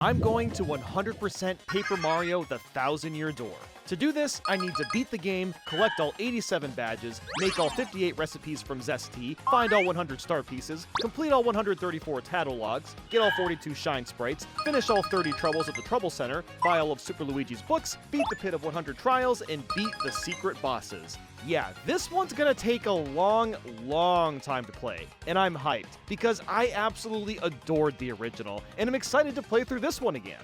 I'm going to 100% Paper Mario The Thousand Year Door. To do this, I need to beat the game, collect all 87 badges, make all 58 recipes from Zesty, find all 100 star pieces, complete all 134 tattle logs, get all 42 shine sprites, finish all 30 troubles at the Trouble Center, buy all of Super Luigi's books, beat the Pit of 100 Trials, and beat the secret bosses. Yeah, this one's gonna take a long time to play, and I'm hyped, because I absolutely adored the original, and I'm excited to play through this one again.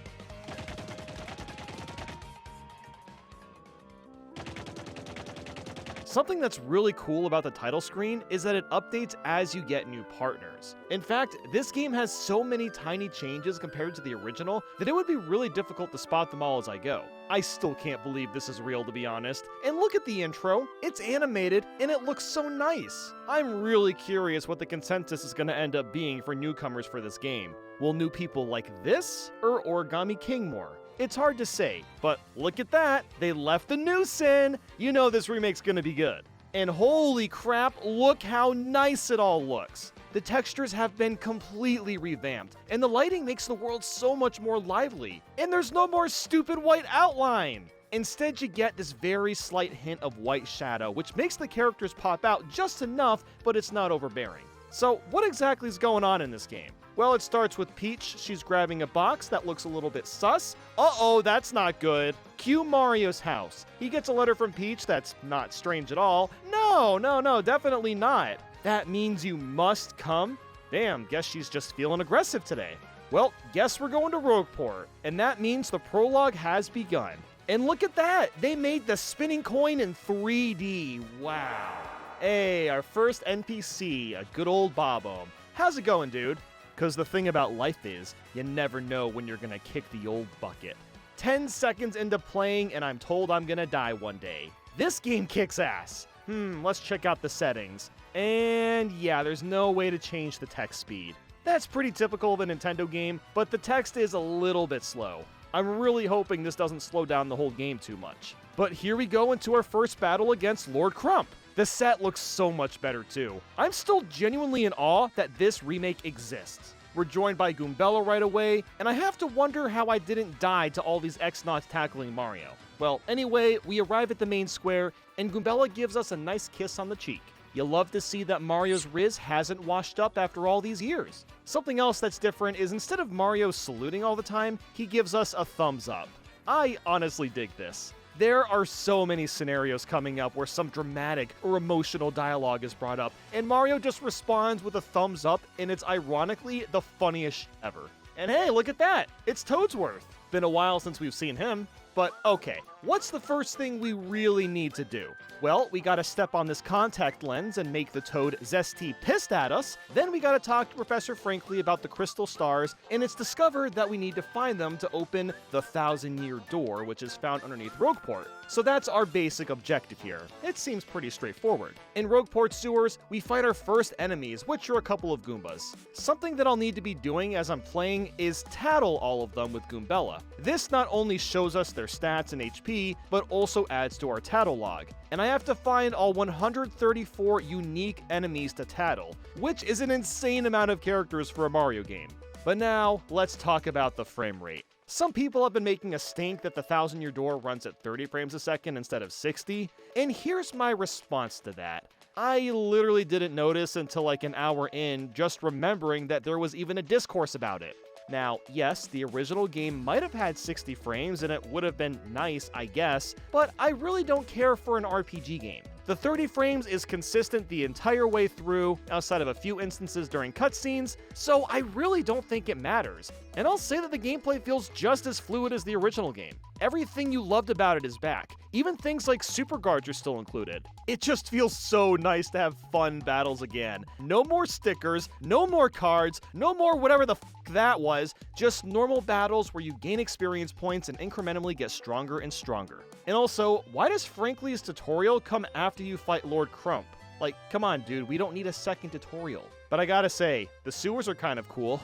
Something that's really cool about the title screen is that it updates as you get new partners. In fact, this game has so many tiny changes compared to the original that it would be really difficult to spot them all as I go. I still can't believe this is real, to be honest. And look at the intro, it's animated and it looks so nice. I'm really curious what the consensus is going to end up being for newcomers for this game. Will new people like this or Origami King more? It's hard to say, but look at that, they left the noose in! You know this remake's gonna be good. And holy crap, look how nice it all looks! The textures have been completely revamped, and the lighting makes the world so much more lively. And there's no more stupid white outline! Instead, you get this very slight hint of white shadow, which makes the characters pop out just enough, but it's not overbearing. So, what exactly is going on in this game? Well, it starts with Peach. She's grabbing a box that looks a little bit sus. Uh-oh, that's not good. Cue Mario's house. He gets a letter from Peach that's not strange at all. No, definitely not. That means you must come? Damn, guess she's just feeling aggressive today. Well, guess we're going to Rogueport, and that means the prologue has begun. And look at that! They made the spinning coin in 3D. Wow. Hey, our first NPC, a good old Bob-Omb. How's it going, dude? Because the thing about life is, you never know when you're gonna kick the old bucket. 10 seconds into playing and I'm told I'm gonna die one day. This game kicks ass. Let's check out the settings. And yeah, there's no way to change the text speed. That's pretty typical of a Nintendo game, but the text is a little bit slow. I'm really hoping this doesn't slow down the whole game too much. But here we go into our first battle against Lord Crump. The set looks so much better too. I'm still genuinely in awe that this remake exists. We're joined by Goombella right away, and I have to wonder how I didn't die to all these X-Nauts tackling Mario. Well, anyway, we arrive at the main square, and Goombella gives us a nice kiss on the cheek. You love to see that Mario's Riz hasn't washed up after all these years. Something else that's different is instead of Mario saluting all the time, he gives us a thumbs up. I honestly dig this. There are so many scenarios coming up where some dramatic or emotional dialogue is brought up, and Mario just responds with a thumbs up, and it's ironically the funniest ever. And hey, look at that! It's Toadsworth! Been a while since we've seen him. But okay, what's the first thing we really need to do? Well, we gotta step on this contact lens and make the Toad Zesty pissed at us. Then we gotta talk to Professor Frankly about the crystal stars, and it's discovered that we need to find them to open the Thousand-Year Door, which is found underneath Rogueport. So that's our basic objective here. It seems pretty straightforward. In Rogueport sewers, we fight our first enemies, which are a couple of Goombas. Something that I'll need to be doing as I'm playing is tattle all of them with Goombella. This not only shows us their stats and HP, but also adds to our tattle log. And I have to find all 134 unique enemies to tattle, which is an insane amount of characters for a Mario game. But now, let's talk about the frame rate. Some people have been making a stink that the Thousand-Year Door runs at 30 frames a second instead of 60, and here's my response to that. I literally didn't notice until like an hour in, just remembering that there was even a discourse about it. Now, yes, the original game might have had 60 frames and it would have been nice, I guess, but I really don't care for an RPG game. The 30 frames is consistent the entire way through, outside of a few instances during cutscenes, so I really don't think it matters. And I'll say that the gameplay feels just as fluid as the original game. Everything you loved about it is back. Even things like Super Guards are still included. It just feels so nice to have fun battles again. No more stickers, no more cards, no more whatever the f that was, just normal battles where you gain experience points and incrementally get stronger and stronger. And also, why does Frankly's tutorial come after you fight Lord Crump? Like, come on dude, we don't need a second tutorial. But I gotta say, the sewers are kind of cool.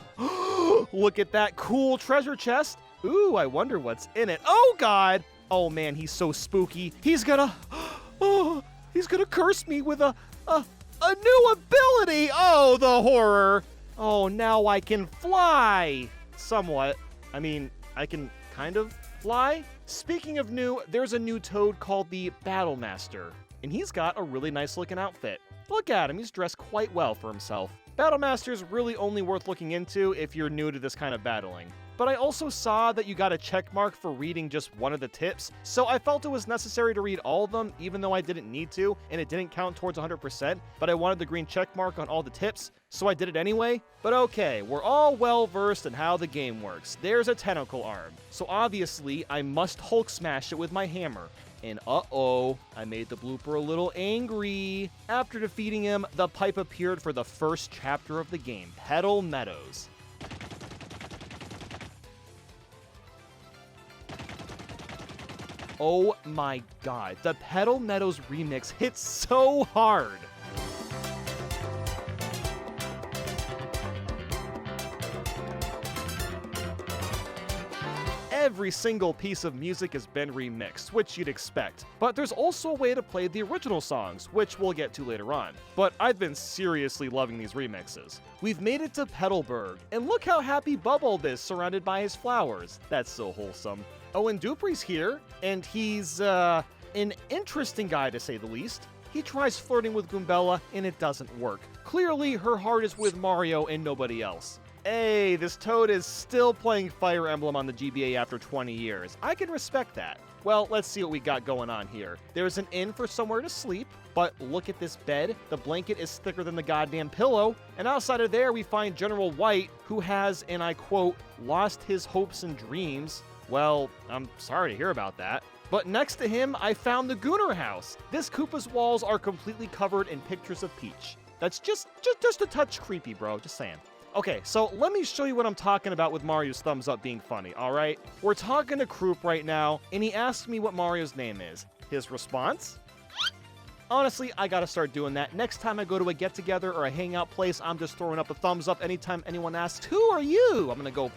Look at that cool treasure chest! Ooh, I wonder what's in it. Oh god! Oh man, he's so spooky. He's gonna curse me with a new ability! Oh, the horror! Oh, now I can fly! Somewhat. I mean, I can kind of fly. Speaking of new, there's a new Toad called the Battle Master, and he's got a really nice looking outfit. Look at him, he's dressed quite well for himself. Battle Master's really only worth looking into if you're new to this kind of battling. But I also saw that you got a check mark for reading just one of the tips, so I felt it was necessary to read all of them, even though I didn't need to, and it didn't count towards 100%, but I wanted the green check mark on all the tips, so I did it anyway. But okay, we're all well versed in how the game works. There's a tentacle arm, so obviously I must Hulk smash it with my hammer. And uh-oh, I made the blooper a little angry. After defeating him, the pipe appeared for the first chapter of the game, Petal Meadows. Oh my god, the Petal Meadows remix hits so hard! Every single piece of music has been remixed, which you'd expect. But there's also a way to play the original songs, which we'll get to later on. But I've been seriously loving these remixes. We've made it to Petalburg, and look how happy Bubbled is surrounded by his flowers. That's so wholesome. Oh, and Dupree's here, and he's, an interesting guy to say the least. He tries flirting with Goombella, and it doesn't work. Clearly, her heart is with Mario and nobody else. Hey, this Toad is still playing Fire Emblem on the GBA after 20 years. I can respect that. Well, let's see what we got going on here. There's an inn for somewhere to sleep, but look at this bed. The blanket is thicker than the goddamn pillow. And outside of there, we find General White, who has, and I quote, lost his hopes and dreams. Well, I'm sorry to hear about that. But next to him, I found the Gooner house. This Koopa's walls are completely covered in pictures of Peach. That's just a touch creepy, bro. Just saying. Okay, so let me show you what I'm talking about with Mario's thumbs up being funny, alright? We're talking to Kroop right now, and he asked me what Mario's name is. His response? Honestly, I gotta start doing that. Next time I go to a get-together or a hangout place, I'm just throwing up a thumbs up anytime anyone asks, "Who are you?" I'm gonna go,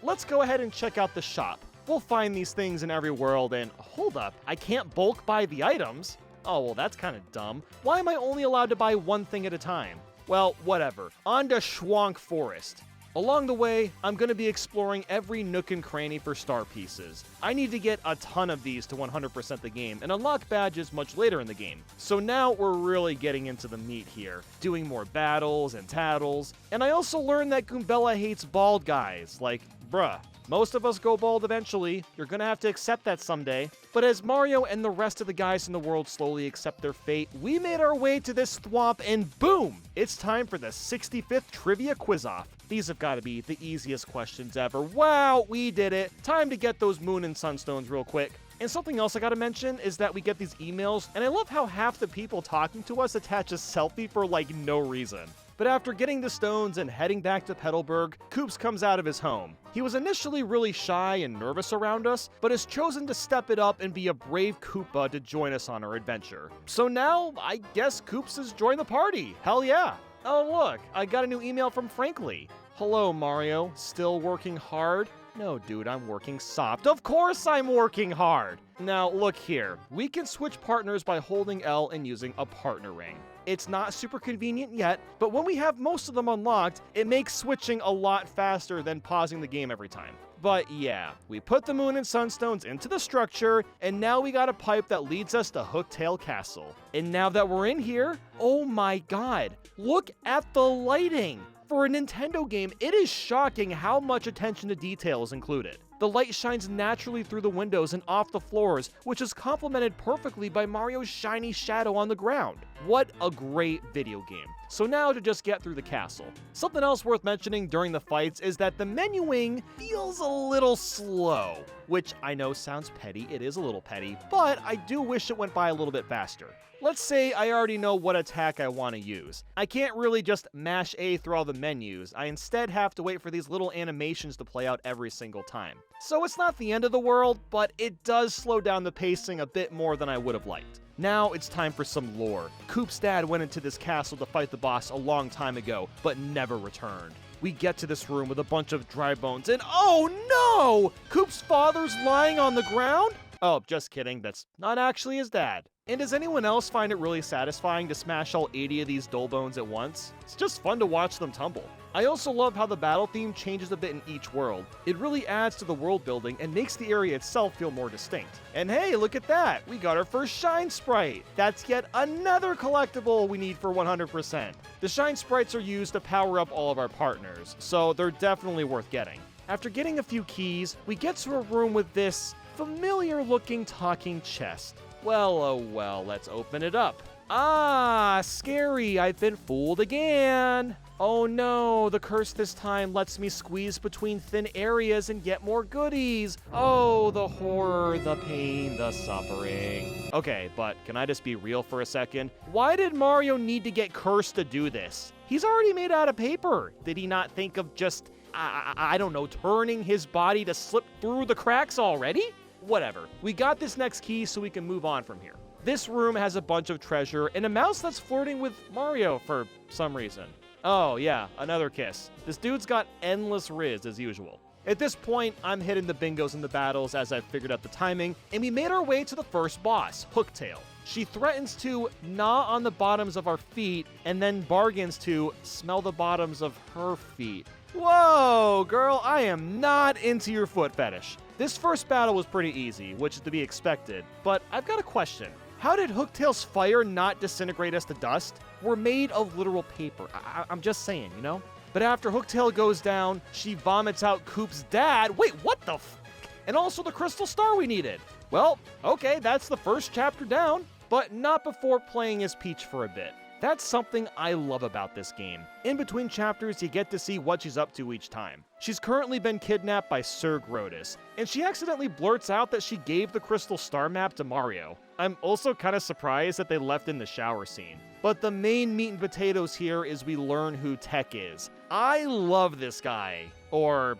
let's go ahead and check out the shop. We'll find these things in every world, and hold up, I can't bulk buy the items? Oh, well, that's kind of dumb. Why am I only allowed to buy one thing at a time? Well, whatever. On to Schwank Forest. Along the way, I'm going to be exploring every nook and cranny for star pieces. I need to get a ton of these to 100% the game and unlock badges much later in the game. So now we're really getting into the meat here, doing more battles and tattles. And I also learned that Goombella hates bald guys. Like, bruh. Most of us go bald eventually. You're gonna have to accept that someday. But as Mario and the rest of the guys in the world slowly accept their fate, we made our way to this thwomp and boom! It's time for the 65th Trivia Quiz-Off. These have got to be the easiest questions ever. Wow, we did it! Time to get those moon and sunstones real quick. And something else I gotta mention is that we get these emails, and I love how half the people talking to us attach a selfie for like no reason. But after getting the stones and heading back to Petalburg, Koops comes out of his home. He was initially really shy and nervous around us, but has chosen to step it up and be a brave Koopa to join us on our adventure. So now, I guess Koops has joined the party. Hell yeah. Oh look, I got a new email from Frankly. Hello, Mario. Still working hard? No, dude, I'm working soft. Of course I'm working hard! Now, look here. We can switch partners by holding L and using a partner ring. It's not super convenient yet, but when we have most of them unlocked, it makes switching a lot faster than pausing the game every time. But yeah, we put the moon and sunstones into the structure, and now we got a pipe that leads us to Hooktail Castle. And now that we're in here, oh my god, look at the lighting! For a Nintendo game, it is shocking how much attention to detail is included. The light shines naturally through the windows and off the floors, which is complemented perfectly by Mario's shiny shadow on the ground. What a great video game. So now to just get through the castle. Something else worth mentioning during the fights is that the menuing feels a little slow, which I know sounds petty, it is a little petty, but I do wish it went by a little bit faster. Let's say I already know what attack I want to use. I can't really just mash A through all the menus. I instead have to wait for these little animations to play out every single time. So it's not the end of the world, but it does slow down the pacing a bit more than I would have liked. Now it's time for some lore. Coop's dad went into this castle to fight the boss a long time ago, but never returned. We get to this room with a bunch of dry bones, and oh no! Coop's father's lying on the ground? Oh, just kidding, that's not actually his dad. And does anyone else find it really satisfying to smash all 80 of these dull bones at once? It's just fun to watch them tumble. I also love how the battle theme changes a bit in each world. It really adds to the world building and makes the area itself feel more distinct. And hey, look at that! We got our first Shine Sprite! That's yet another collectible we need for 100%. The Shine Sprites are used to power up all of our partners, so they're definitely worth getting. After getting a few keys, we get to a room with this familiar-looking talking chest. Well, oh well, let's open it up. Ah, scary, I've been fooled again. Oh no, the curse this time lets me squeeze between thin areas and get more goodies. Oh, the horror, the pain, the suffering. Okay, but can I just be real for a second? Why did Mario need to get cursed to do this? He's already made out of paper. Did he not think of just, I don't know, turning his body to slip through the cracks already? Whatever. We got this next key so we can move on from here. This room has a bunch of treasure and a mouse that's flirting with Mario for some reason. Oh yeah, another kiss. This dude's got endless riz as usual. At this point, I'm hitting the bingos in the battles as I've figured out the timing, and we made our way to the first boss, Hooktail. She threatens to gnaw on the bottoms of our feet and then bargains to smell the bottoms of her feet. Whoa, girl, I am not into your foot fetish. This first battle was pretty easy, which is to be expected, but I've got a question. How did Hooktail's fire not disintegrate us to dust? We're made of literal paper. I'm just saying, you know? But after Hooktail goes down, she vomits out Coop's dad. Wait, what the f? And also the crystal star we needed. Well, okay, that's the first chapter down, but not before playing as Peach for a bit. That's something I love about this game. In between chapters, you get to see what she's up to each time. She's currently been kidnapped by Sir Grotus, and she accidentally blurts out that she gave the crystal star map to Mario. I'm also kind of surprised that they left in the shower scene. But the main meat and potatoes here is we learn who Tech is. I love this guy. Or,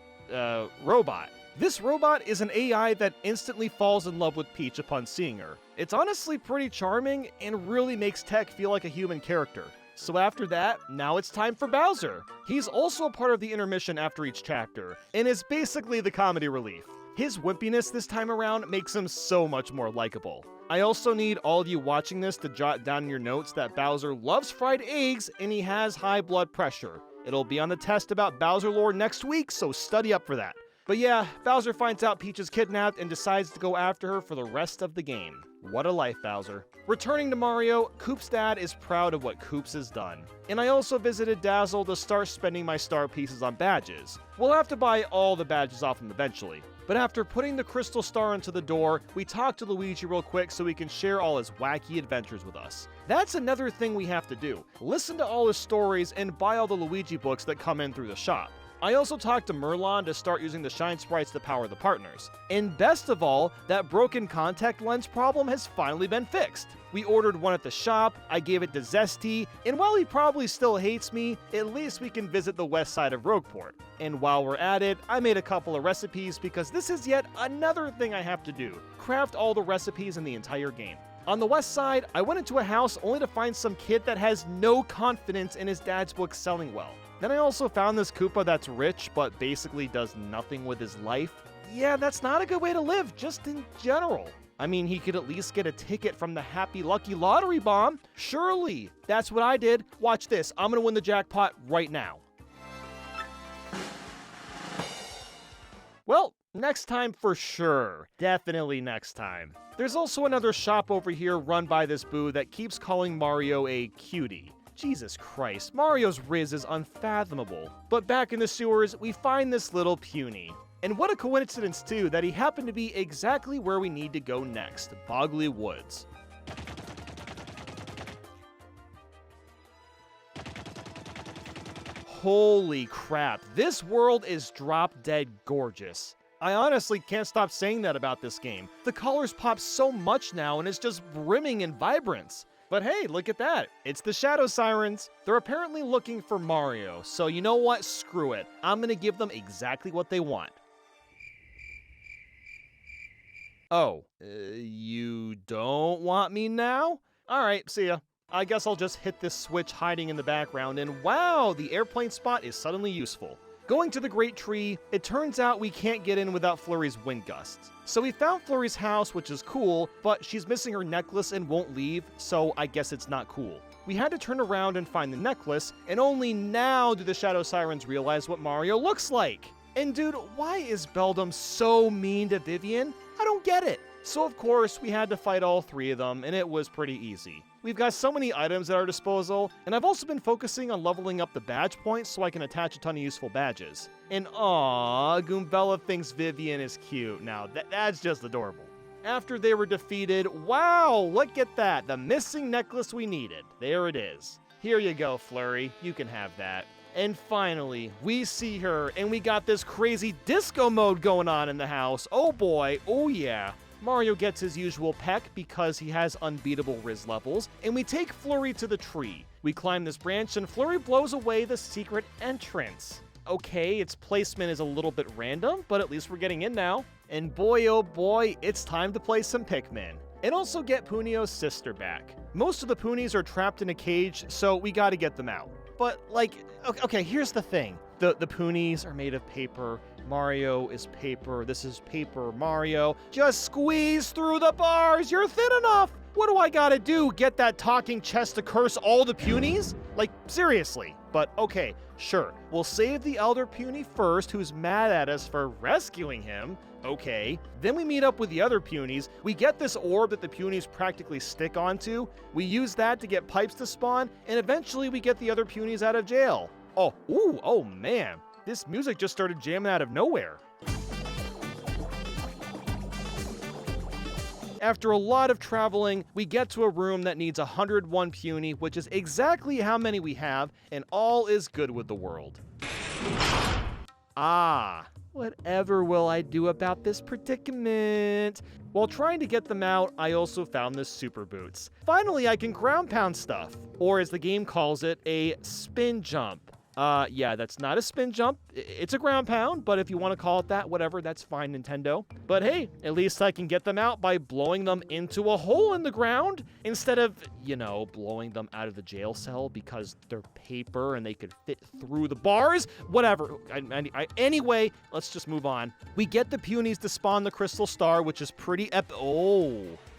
robot. This robot is an AI that instantly falls in love with Peach upon seeing her. It's honestly pretty charming and really makes Tech feel like a human character. So after that, now it's time for Bowser. He's also a part of the intermission after each chapter, and is basically the comedy relief. His wimpiness this time around makes him so much more likable. I also need all of you watching this to jot down in your notes that Bowser loves fried eggs and he has high blood pressure. It'll be on the test about Bowser lore next week, so study up for that. But yeah, Bowser finds out Peach is kidnapped and decides to go after her for the rest of the game. What a life, Bowser. Returning to Mario, Coop's dad is proud of what Koops has done. And I also visited Dazzle to start spending my star pieces on badges. We'll have to buy all the badges off him eventually. But after putting the crystal star into the door, we talk to Luigi real quick so he can share all his wacky adventures with us. That's another thing we have to do. Listen to all his stories and buy all the Luigi books that come in through the shop. I also talked to Merlon to start using the Shine Sprites to power the partners. And best of all, that broken contact lens problem has finally been fixed. We ordered one at the shop, I gave it to Zesty, and while he probably still hates me, at least we can visit the west side of Rogueport. And while we're at it, I made a couple of recipes because this is yet another thing I have to do. Craft all the recipes in the entire game. On the west side, I went into a house only to find some kid that has no confidence in his dad's book selling well. Then I also found this Koopa that's rich, but basically does nothing with his life. Yeah, that's not a good way to live, just in general. I mean, he could at least get a ticket from the Happy Lucky Lottery Bomb. Surely. That's what I did. Watch this. I'm gonna win the jackpot right now. Well, next time for sure. Definitely next time. There's also another shop over here run by this boo that keeps calling Mario a cutie. Jesus Christ, Mario's riz is unfathomable. But back in the sewers, we find this little puny. And what a coincidence too, that he happened to be exactly where we need to go next, Boggly Woods. Holy crap, this world is drop dead gorgeous. I honestly can't stop saying that about this game. The colors pop so much now and it's just brimming in vibrance. But hey, look at that. It's the Shadow Sirens. They're apparently looking for Mario, so you know what? Screw it. I'm gonna give them exactly what they want. Oh, you don't want me now? Alright, see ya. I guess I'll just hit this switch hiding in the background, and wow, the airplane spot is suddenly useful. Going to the Great Tree, it turns out we can't get in without Flurry's wind gusts. So we found Flurry's house, which is cool, but she's missing her necklace and won't leave, so I guess it's not cool. We had to turn around and find the necklace, and only now do the Shadow Sirens realize what Mario looks like. And dude, why is Beldum so mean to Vivian? I don't get it. So of course, we had to fight all three of them, and it was pretty easy. We've got so many items at our disposal, and I've also been focusing on leveling up the badge points so I can attach a ton of useful badges. And aww, Goombella thinks Vivian is cute. Now, that's just adorable. After they were defeated, wow, look at that, the missing necklace we needed. There it is. Here you go, Flurry, you can have that. And finally, we see her, and we got this crazy disco mode going on in the house. Oh boy, oh yeah. Mario gets his usual peck because he has unbeatable Riz levels, and we take Flurry to the tree. We climb this branch, and Flurry blows away the secret entrance. Okay, its placement is a little bit random, but at least we're getting in now. And boy oh boy, it's time to play some Pikmin. And also get Punio's sister back. Most of the Punies are trapped in a cage, so we gotta get them out. But, like, okay, here's the thing. The Punies are made of paper. Mario is paper. This is paper Mario. Just squeeze through the bars. You're thin enough. What do I gotta do? Get that talking chest to curse all the Punies? Like, seriously. But okay, sure. We'll save the Elder Puny first, who's mad at us for rescuing him. Okay. Then we meet up with the other Punies. We get this orb that the Punies practically stick onto. We use that to get pipes to spawn, and eventually we get the other Punies out of jail. Oh man. This music just started jamming out of nowhere. After a lot of traveling, we get to a room that needs 101 Puny, which is exactly how many we have, and all is good with the world. Whatever will I do about this predicament? While trying to get them out, I also found the Super Boots. Finally, I can ground pound stuff, or as the game calls it, a spin jump. Yeah, that's not a spin jump. It's a ground pound, but if you want to call it that, whatever, that's fine, Nintendo. But hey, at least I can get them out by blowing them into a hole in the ground instead of, blowing them out of the jail cell because they're paper and they could fit through the bars. Whatever. Anyway, let's just move on. We get the Punies to spawn the Crystal Star, which is pretty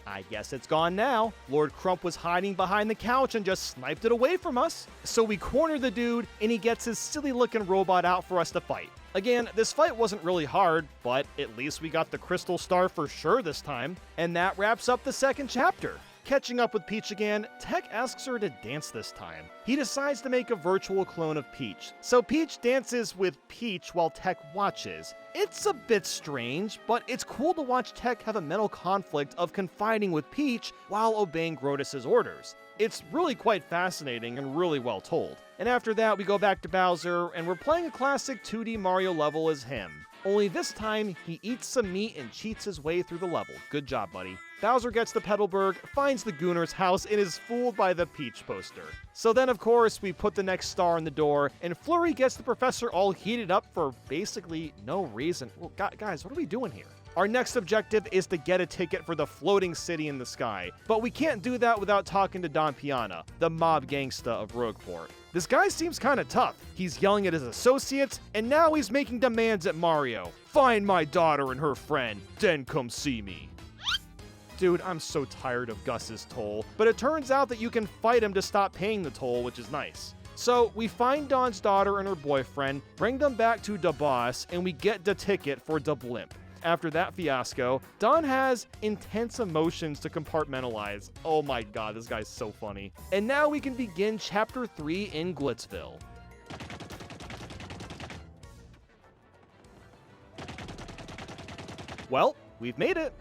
I guess it's gone now. Lord Crump was hiding behind the couch and just sniped it away from us. So we corner the dude, and he gets his silly-looking robot out for us to fight. Again, this fight wasn't really hard, but at least we got the Crystal Star for sure this time. And that wraps up the second chapter. Catching up with Peach again, Tech asks her to dance this time. He decides to make a virtual clone of Peach, so Peach dances with Peach while Tech watches. It's a bit strange, but it's cool to watch Tech have a mental conflict of confiding with Peach while obeying Grodus' orders. It's really quite fascinating and really well told. And after that, we go back to Bowser, and we're playing a classic 2D Mario level as him. Only this time, he eats some meat and cheats his way through the level. Good job, buddy. Bowser gets to Petalburg, finds the Gooner's house, and is fooled by the Peach poster. So then, of course, we put the next star in the door, and Flurry gets the professor all heated up for basically no reason. Well, guys, what are we doing here? Our next objective is to get a ticket for the floating city in the sky, but we can't do that without talking to Don Piana, the mob gangsta of Rogueport. This guy seems kinda tough. He's yelling at his associates, and now he's making demands at Mario. Find my daughter and her friend, then come see me. Dude, I'm so tired of Gus's toll, but it turns out that you can fight him to stop paying the toll, which is nice. So we find Don's daughter and her boyfriend, bring them back to Da Boss, and we get the ticket for Da Blimp. After that fiasco, Don has intense emotions to compartmentalize. Oh my god, this guy's so funny. And now we can begin Chapter 3 in Glitzville. Well, we've made it.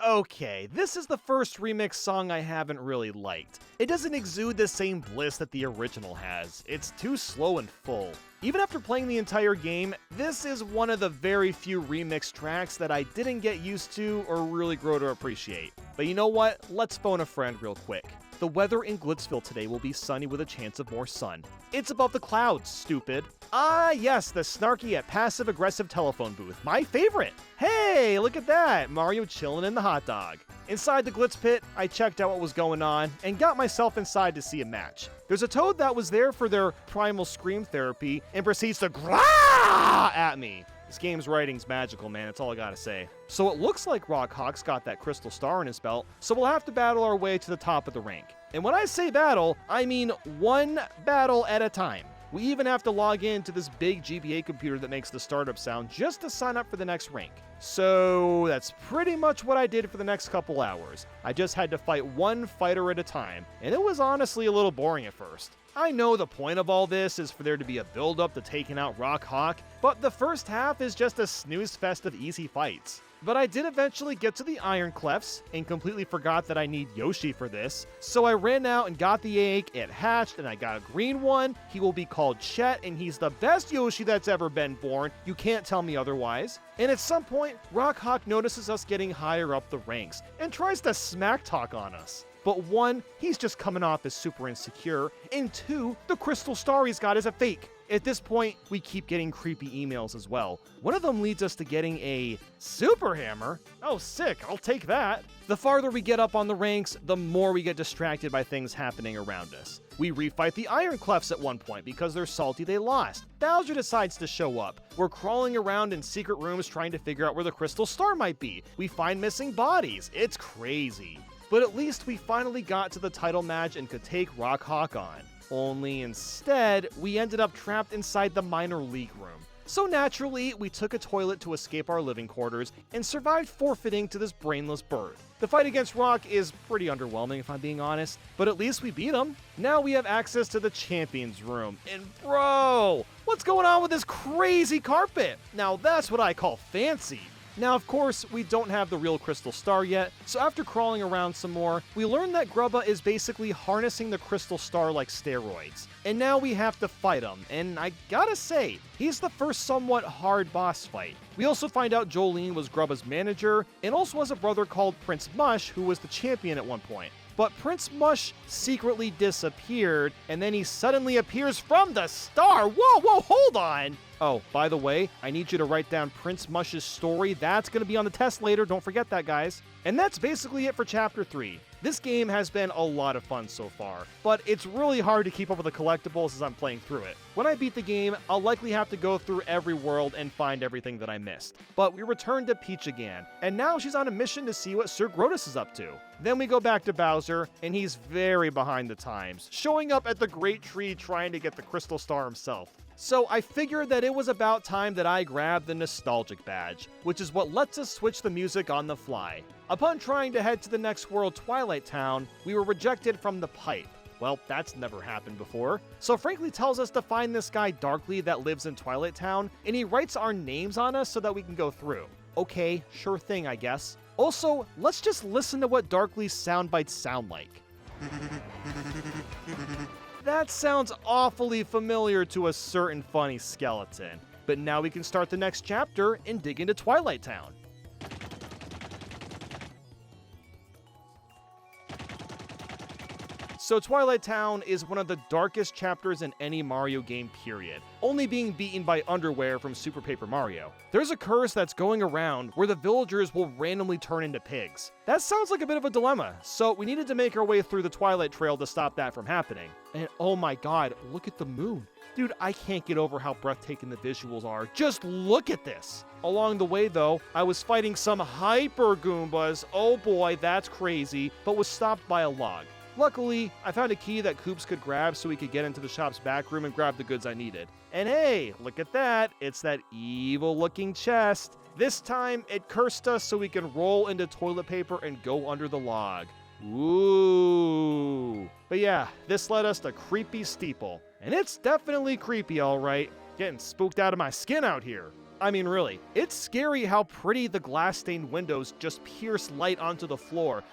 Okay, this is the first remix song I haven't really liked. It doesn't exude the same bliss that the original has. It's too slow and full. Even after playing the entire game, this is one of the very few remix tracks that I didn't get used to or really grow to appreciate. But you know what? Let's phone a friend real quick. The weather in Glitzville today will be sunny with a chance of more sun. It's above the clouds, stupid. Ah, yes, the snarky yet passive-aggressive telephone booth. My favorite. Hey, look at that. Mario chilling in the hot dog. Inside the Glitz Pit, I checked out what was going on and got myself inside to see a match. There's a Toad that was there for their primal scream therapy and proceeds to grah at me. This game's writing's magical, man. That's all I gotta say. So it looks like Rockhawk's got that crystal star in his belt, so we'll have to battle our way to the top of the rank. And when I say battle, I mean one battle at a time. We even have to log in to this big GBA computer that makes the startup sound just to sign up for the next rank. So that's pretty much what I did for the next couple hours. I just had to fight one fighter at a time, and it was honestly a little boring at first. I know the point of all this is for there to be a build-up to taking out Rockhawk, but the first half is just a snooze fest of easy fights. But I did eventually get to the Iron Clefs, and completely forgot that I need Yoshi for this, so I ran out and got the egg, it hatched, and I got a green one. He will be called Chet, and he's the best Yoshi that's ever been born. You can't tell me otherwise. And at some point, Rockhawk notices us getting higher up the ranks, and tries to smack talk on us. But one, he's just coming off as super insecure, and two, the crystal star he's got is a fake. At this point, we keep getting creepy emails as well. One of them leads us to getting a super hammer. Oh, sick, I'll take that. The farther we get up on the ranks, the more we get distracted by things happening around us. We refight the Iron Clefs at one point because they're salty they lost. Bowser decides to show up. We're crawling around in secret rooms trying to figure out where the crystal star might be. We find missing bodies. It's crazy. But at least we finally got to the title match and could take Rockhawk on. Only instead, we ended up trapped inside the minor league room. So naturally, we took a toilet to escape our living quarters and survived forfeiting to this brainless bird. The fight against Rock is pretty underwhelming if I'm being honest, but at least we beat him. Now we have access to the champions room, and bro, what's going on with this crazy carpet? Now that's what I call fancy. Now, of course, we don't have the real crystal star yet, so after crawling around some more, we learned that Grubba is basically harnessing the crystal star like steroids. And now we have to fight him, and I gotta say, he's the first somewhat hard boss fight. We also find out Jolene was Grubba's manager, and also has a brother called Prince Mush, who was the champion at one point. But Prince Mush secretly disappeared, and then he suddenly appears from the star. Whoa, hold on! Oh, by the way, I need you to write down Prince Mush's story. That's going to be on the test later. Don't forget that, guys. And that's basically it for Chapter 3. This game has been a lot of fun so far, but it's really hard to keep up with the collectibles as I'm playing through it. When I beat the game, I'll likely have to go through every world and find everything that I missed. But we return to Peach again, and now she's on a mission to see what Sir Grotus is up to. Then we go back to Bowser, and he's very behind the times, showing up at the Great Tree trying to get the Crystal Star himself. So I figured that it was about time that I grabbed the Nostalgic Badge, which is what lets us switch the music on the fly. Upon trying to head to the next world, Twilight Town, we were rejected from the pipe. Well, that's never happened before. So Frankly tells us to find this guy Darkly that lives in Twilight Town, and he writes our names on us so that we can go through. Okay, sure thing, I guess. Also, let's just listen to what Darkly's soundbites sound like. That sounds awfully familiar to a certain funny skeleton. But now we can start the next chapter and dig into Twilight Town. So Twilight Town is one of the darkest chapters in any Mario game period, only being beaten by Underwear from Super Paper Mario. There's a curse that's going around where the villagers will randomly turn into pigs. That sounds like a bit of a dilemma, so we needed to make our way through the Twilight Trail to stop that from happening. And oh my god, look at the moon. Dude, I can't get over how breathtaking the visuals are. Just look at this! Along the way though, I was fighting some Hyper Goombas, oh boy, that's crazy, but was stopped by a log. Luckily, I found a key that Koops could grab so we could get into the shop's back room and grab the goods I needed. And hey, look at that, it's that evil-looking chest. This time, it cursed us so we can roll into toilet paper and go under the log. Ooh. But yeah, this led us to Creepy Steeple. And it's definitely creepy, alright. Getting spooked out of my skin out here. I mean, really, it's scary how pretty the glass-stained windows just pierce light onto the floor.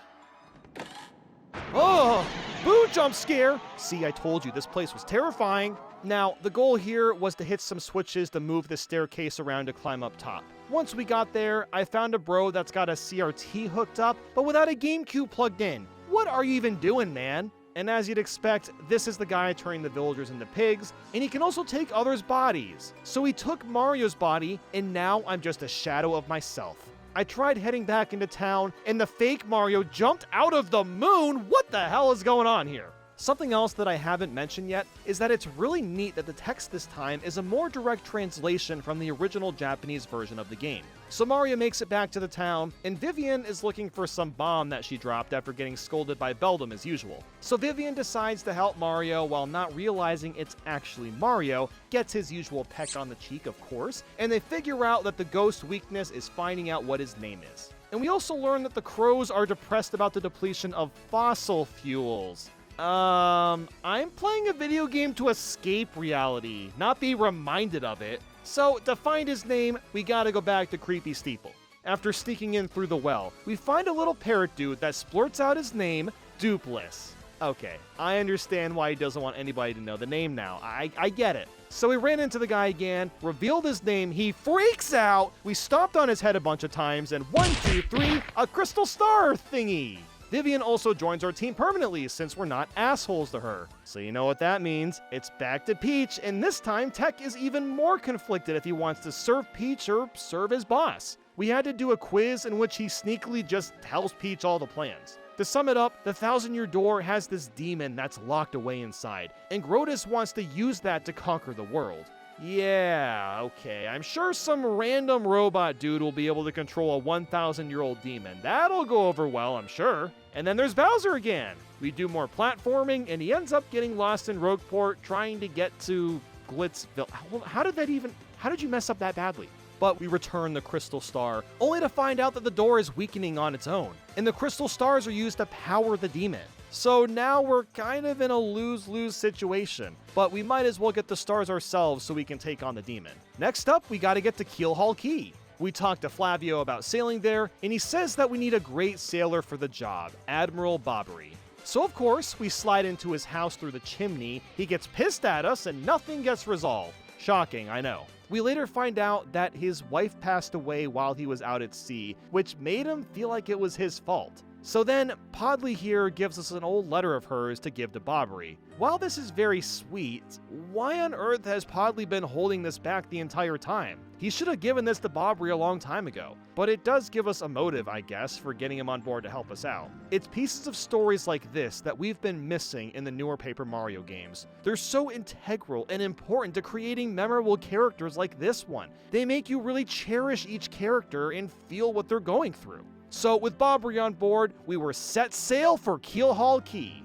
Oh, boo jump scare! See, I told you, this place was terrifying. Now, the goal here was to hit some switches to move the staircase around to climb up top. Once we got there, I found a bro that's got a CRT hooked up, but without a GameCube plugged in. What are you even doing, man? And as you'd expect, this is the guy turning the villagers into pigs, and he can also take others' bodies. So he took Mario's body, and now I'm just a shadow of myself. I tried heading back into town, and the fake Mario jumped out of the moon! What the hell is going on here? Something else that I haven't mentioned yet is that it's really neat that the text this time is a more direct translation from the original Japanese version of the game. So Mario makes it back to the town, and Vivian is looking for some bomb that she dropped after getting scolded by Beldum as usual. So Vivian decides to help Mario while not realizing it's actually Mario, gets his usual peck on the cheek of course, and they figure out that the ghost weakness is finding out what his name is. And we also learn that the crows are depressed about the depletion of fossil fuels. I'm playing a video game to escape reality, not be reminded of it. So, to find his name, we gotta go back to Creepy Steeple. After sneaking in through the well, we find a little parrot dude that splurts out his name, Dupless. Okay, I understand why he doesn't want anybody to know the name now. I get it. So we ran into the guy again, revealed his name, he freaks out, we stomped on his head a bunch of times, and 1, 2, 3, a crystal star thingy! Vivian also joins our team permanently since we're not assholes to her. So you know what that means. It's back to Peach, and this time Tech is even more conflicted if he wants to serve Peach or serve his boss. We had to do a quiz in which he sneakily just tells Peach all the plans. To sum it up, the Thousand-Year Door has this demon that's locked away inside, and Grodus wants to use that to conquer the world. Yeah, okay, I'm sure some random robot dude will be able to control a 1,000-year-old demon. That'll go over well, I'm sure. And then there's Bowser again. We do more platforming, and he ends up getting lost in Rogueport trying to get to Glitzville. How did you mess up that badly? But we return the Crystal Star, only to find out that the door is weakening on its own, and the Crystal Stars are used to power the demon. So now we're kind of in a lose-lose situation, but we might as well get the stars ourselves so we can take on the demon. Next up, we gotta get to Keelhaul Key. We talked to Flavio about sailing there, and he says that we need a great sailor for the job, Admiral Bobbery. So of course, we slide into his house through the chimney, he gets pissed at us, and nothing gets resolved. Shocking, I know. We later find out that his wife passed away while he was out at sea, which made him feel like it was his fault. So then, Podley here gives us an old letter of hers to give to Bobbery. While this is very sweet, why on earth has Podley been holding this back the entire time? He should have given this to Bobbery a long time ago. But it does give us a motive, I guess, for getting him on board to help us out. It's pieces of stories like this that we've been missing in the newer Paper Mario games. They're so integral and important to creating memorable characters like this one. They make you really cherish each character and feel what they're going through. So with Bobbery on board, we were set sail for Keelhaul Key.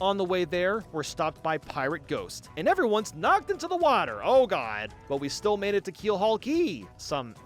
On the way there, we're stopped by Pirate Ghost, and everyone's knocked into the water, oh god. But we still made it to Keelhaul Key.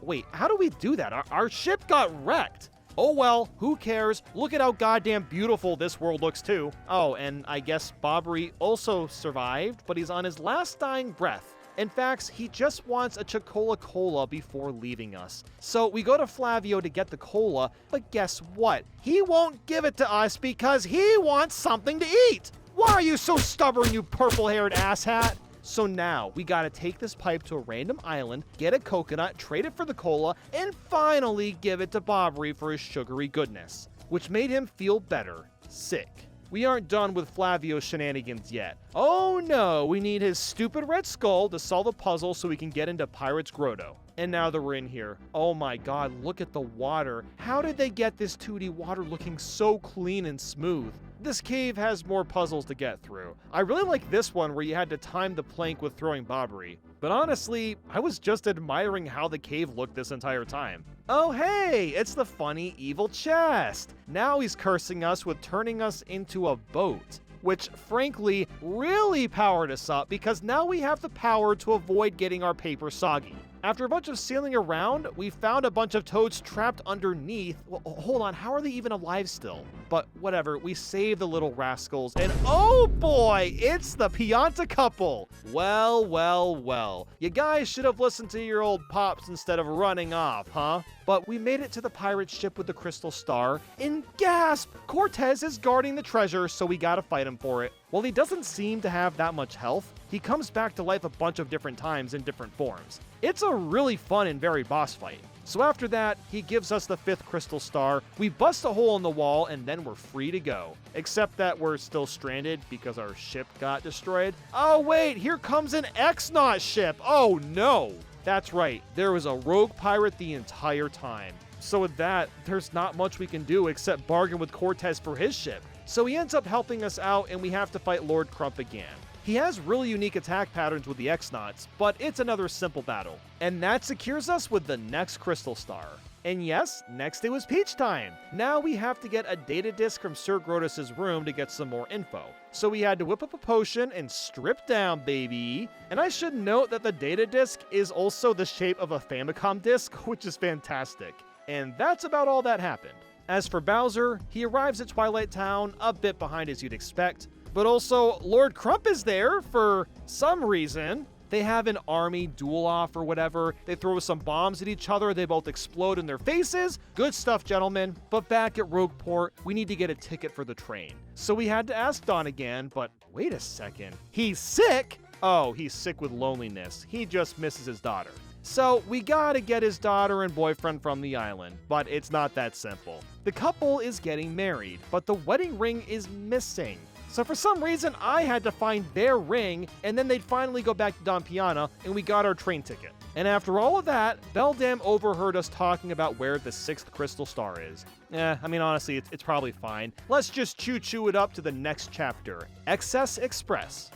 Wait, how do we do that? Our ship got wrecked. Oh well, who cares? Look at how goddamn beautiful this world looks too. Oh, and I guess Bobbery also survived, but he's on his last dying breath. In fact, he just wants a Chocola Cola before leaving us. So we go to Flavio to get the cola, but guess what? He won't give it to us because he wants something to eat! Why are you so stubborn, you purple-haired asshat? So now, we gotta take this pipe to a random island, get a coconut, trade it for the cola, and finally give it to Bobbery for his sugary goodness. Which made him feel better. Sick. We aren't done with Flavio's shenanigans yet. Oh no, we need his stupid red skull to solve a puzzle so we can get into Pirate's Grotto. And now that we're in here, oh my god, look at the water. How did they get this 2D water looking so clean and smooth? This cave has more puzzles to get through. I really like this one where you had to time the plank with throwing Bobbery. But honestly, I was just admiring how the cave looked this entire time. Oh hey, it's the funny evil chest! Now he's cursing us with turning us into a boat. Which, frankly, really powered us up because now we have the power to avoid getting our paper soggy. After a bunch of sailing around, we found a bunch of toads trapped underneath. Well, hold on, how are they even alive still? But whatever, we saved the little rascals, and oh boy, it's the Pianta couple! Well, well, well. You guys should have listened to your old pops instead of running off, huh? But we made it to the pirate ship with the crystal star, and gasp! Cortez is guarding the treasure, so we gotta fight him for it. While he doesn't seem to have that much health, he comes back to life a bunch of different times in different forms. It's a really fun and varied boss fight. So after that, he gives us the 5th crystal star, we bust a hole in the wall, and then we're free to go. Except that we're still stranded because our ship got destroyed. Oh wait, here comes an X-Naut ship! Oh no! That's right, there was a rogue pirate the entire time. So with that, there's not much we can do except bargain with Cortez for his ship. So he ends up helping us out, and we have to fight Lord Crump again. He has really unique attack patterns with the X-Nauts, but it's another simple battle. And that secures us with the next crystal star. And yes, next it was Peach time! Now we have to get a data disk from Sir Grotus's room to get some more info. So we had to whip up a potion and strip down, baby! And I should note that the data disk is also the shape of a Famicom disc, which is fantastic. And that's about all that happened. As for Bowser, he arrives at Twilight Town a bit behind as you'd expect, but also Lord Crump is there for some reason. They have an army duel-off or whatever. They throw some bombs at each other. They both explode in their faces. Good stuff, gentlemen. But back at Rogueport, we need to get a ticket for the train. So we had to ask Don again, but wait a second. He's sick? Oh, he's sick with loneliness. He just misses his daughter. So we gotta get his daughter and boyfriend from the island, but it's not that simple. The couple is getting married, but the wedding ring is missing. So for some reason, I had to find their ring, and then they'd finally go back to Don Piana, and we got our train ticket. And after all of that, Beldam overheard us talking about where the 6th crystal star is. I mean, honestly, it's probably fine. Let's just choo-choo it up to the next chapter. Excess Express.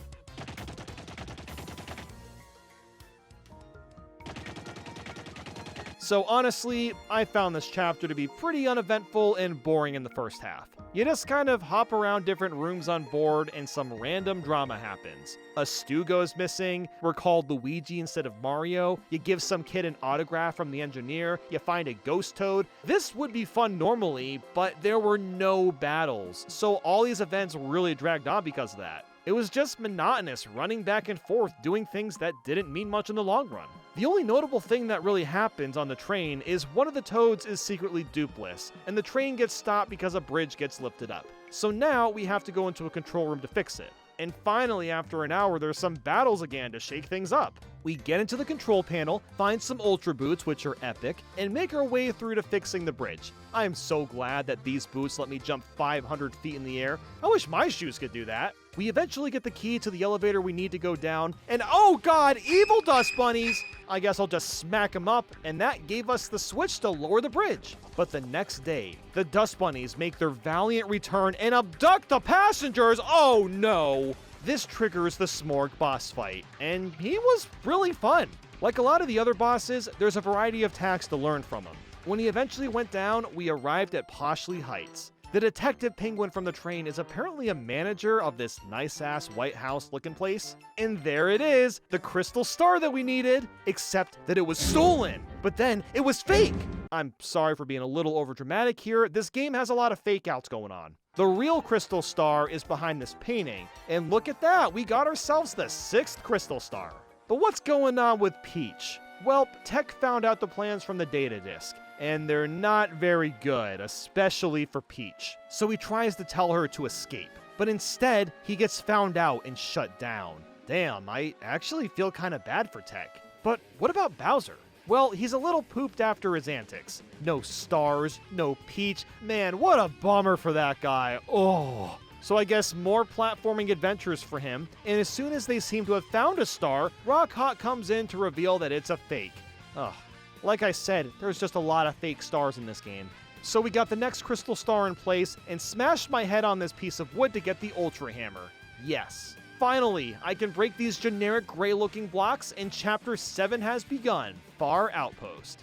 So honestly, I found this chapter to be pretty uneventful and boring in the first half. You just kind of hop around different rooms on board and some random drama happens. A stew goes missing, we're called Luigi instead of Mario, you give some kid an autograph from the engineer, you find a ghost toad. This would be fun normally, but there were no battles, so all these events really dragged on because of that. It was just monotonous, running back and forth, doing things that didn't mean much in the long run. The only notable thing that really happens on the train is one of the toads is secretly dupeless, and the train gets stopped because a bridge gets lifted up. So now we have to go into a control room to fix it. And finally, after an hour, there's some battles again to shake things up. We get into the control panel, find some Ultra Boots, which are epic, and make our way through to fixing the bridge. I am so glad that these boots let me jump 500 feet in the air. I wish my shoes could do that. We eventually get the key to the elevator we need to go down, and oh god, evil dust bunnies! I guess I'll just smack them up, and that gave us the switch to lower the bridge. But the next day, the dust bunnies make their valiant return and abduct the passengers! Oh no! This triggers the Smorg boss fight, and he was really fun. Like a lot of the other bosses, there's a variety of tacks to learn from him. When he eventually went down, we arrived at Poshley Heights. The detective penguin from the train is apparently a manager of this nice-ass White House looking place. And there it is, the crystal star that we needed, except that it was stolen. But then it was fake. I'm sorry for being a little overdramatic here. This game has a lot of fake outs going on. The real crystal star is behind this painting. And look at that, we got ourselves the 6th crystal star. But what's going on with Peach? Well, Tech found out the plans from the data disk, and they're not very good, especially for Peach. So he tries to tell her to escape, but instead, he gets found out and shut down. Damn, I actually feel kinda bad for Tech. But what about Bowser? Well, he's a little pooped after his antics. No stars, no Peach. Man, what a bummer for that guy. Oh. So I guess more platforming adventures for him, and as soon as they seem to have found a star, Rockhawk comes in to reveal that it's a fake. Ugh. Like I said, there's just a lot of fake stars in this game. So we got the next crystal star in place, and smashed my head on this piece of wood to get the Ultra Hammer. Yes. Finally, I can break these generic gray-looking blocks, and Chapter 7 has begun. Far Outpost.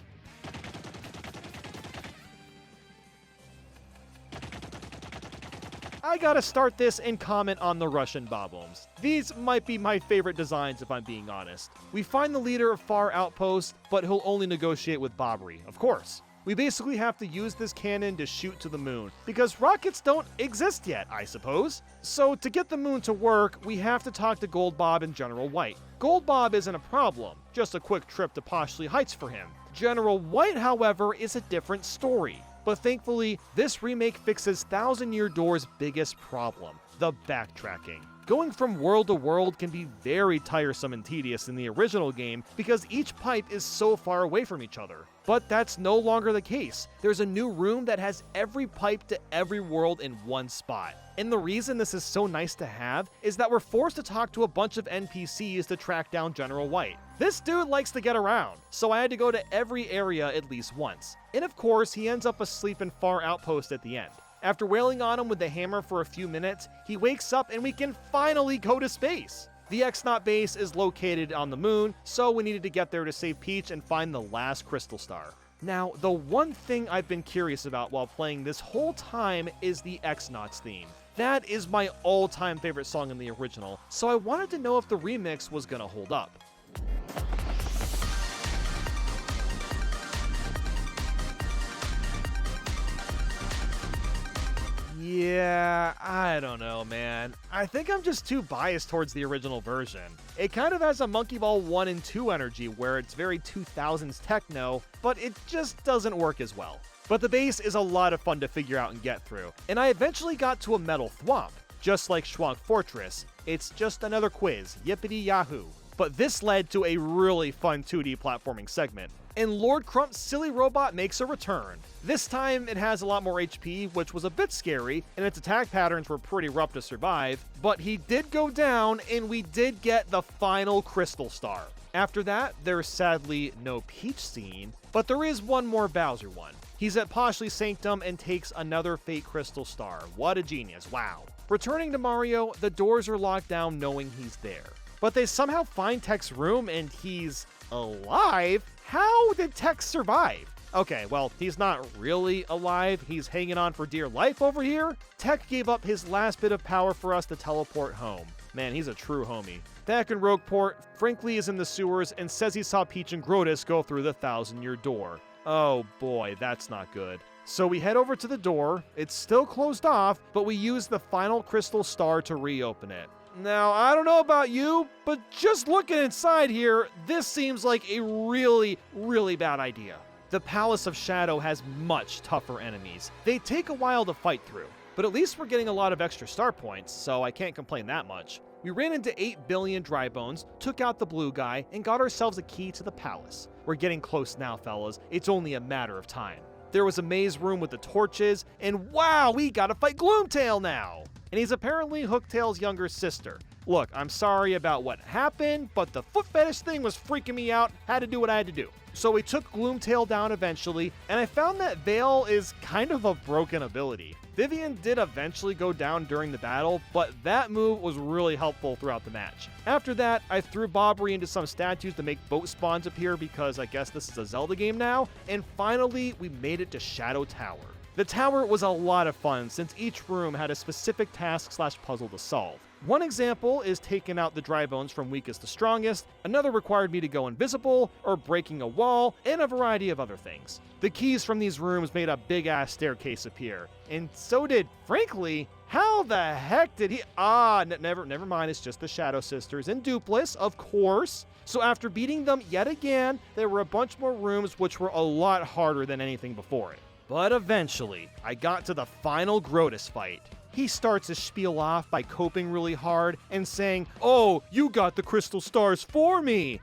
I gotta start this and comment on the Russian bob-ombs. These might be my favorite designs if I'm being honest. We find the leader of Far Outpost, but he'll only negotiate with Bobbery, of course. We basically have to use this cannon to shoot to the moon, because rockets don't exist yet, I suppose. So to get the moon to work, we have to talk to Gold Bob and General White. Gold Bob isn't a problem, just a quick trip to Poshley Heights for him. General White, however, is a different story. But thankfully, this remake fixes Thousand Year Door's biggest problem, the backtracking. Going from world to world can be very tiresome and tedious in the original game because each pipe is so far away from each other. But that's no longer the case. There's a new room that has every pipe to every world in one spot. And the reason this is so nice to have is that we're forced to talk to a bunch of NPCs to track down General White. This dude likes to get around, so I had to go to every area at least once. And of course, he ends up asleep in Far Outpost at the end. After wailing on him with the hammer for a few minutes, he wakes up and we can finally go to space. The X-Naut base is located on the moon, so we needed to get there to save Peach and find the last crystal star. Now, the one thing I've been curious about while playing this whole time is the X-Nauts theme. That is my all-time favorite song in the original, so I wanted to know if the remix was gonna hold up. Yeah, I don't know, man. I think I'm just too biased towards the original version. It kind of has a Monkey Ball 1 and 2 energy where it's very 2000s techno, but it just doesn't work as well. But the bass is a lot of fun to figure out and get through, and I eventually got to a metal thwomp. Just like Schwank Fortress, it's just another quiz, yippity yahoo. But this led to a really fun 2D platforming segment, and Lord Crump's silly robot makes a return. This time it has a lot more HP, which was a bit scary, and its attack patterns were pretty rough to survive, but he did go down and we did get the final crystal star. After that, there's sadly no Peach scene, but there is one more Bowser one. He's at Poshley Sanctum and takes another Fate Crystal Star. What a genius, wow. Returning to Mario, the doors are locked down knowing he's there. But they somehow find Tech's room and he's alive? How did Tech survive? Okay, well, he's not really alive. He's hanging on for dear life over here. Tech gave up his last bit of power for us to teleport home. Man, he's a true homie. Back in Rogueport, Frankly is in the sewers and says he saw Peach and Grotus go through the 1,000-year door. Oh boy, that's not good. So we head over to the door. It's still closed off, but we use the final crystal star to reopen it. Now, I don't know about you, but just looking inside here, this seems like a really, really bad idea. The Palace of Shadow has much tougher enemies. They take a while to fight through, but at least we're getting a lot of extra star points, so I can't complain that much. We ran into 8 billion dry bones, took out the blue guy, and got ourselves a key to the palace. We're getting close now, fellas. It's only a matter of time. There was a maze room with the torches, and wow, we gotta fight Gloomtail now! And he's apparently Hooktail's younger sister. Look, I'm sorry about what happened, but the foot fetish thing was freaking me out, had to do what I had to do. So we took Gloomtail down eventually, and I found that Veil is kind of a broken ability. Vivian did eventually go down during the battle, but that move was really helpful throughout the match. After that, I threw Bobbery into some statues to make boat spawns appear because I guess this is a Zelda game now, and finally we made it to Shadow Tower. The tower was a lot of fun since each room had a specific task/puzzle to solve. One example is taking out the dry bones from weakest to strongest, another required me to go invisible, or breaking a wall, and a variety of other things. The keys from these rooms made a big-ass staircase appear, and so did, frankly, how the heck did he— never mind, it's just the Shadow Sisters and Dupless, of course. So after beating them yet again, there were a bunch more rooms which were a lot harder than anything before it. But eventually, I got to the final Grotus fight. He starts his spiel off by coping really hard and saying, "Oh, you got the crystal stars for me!"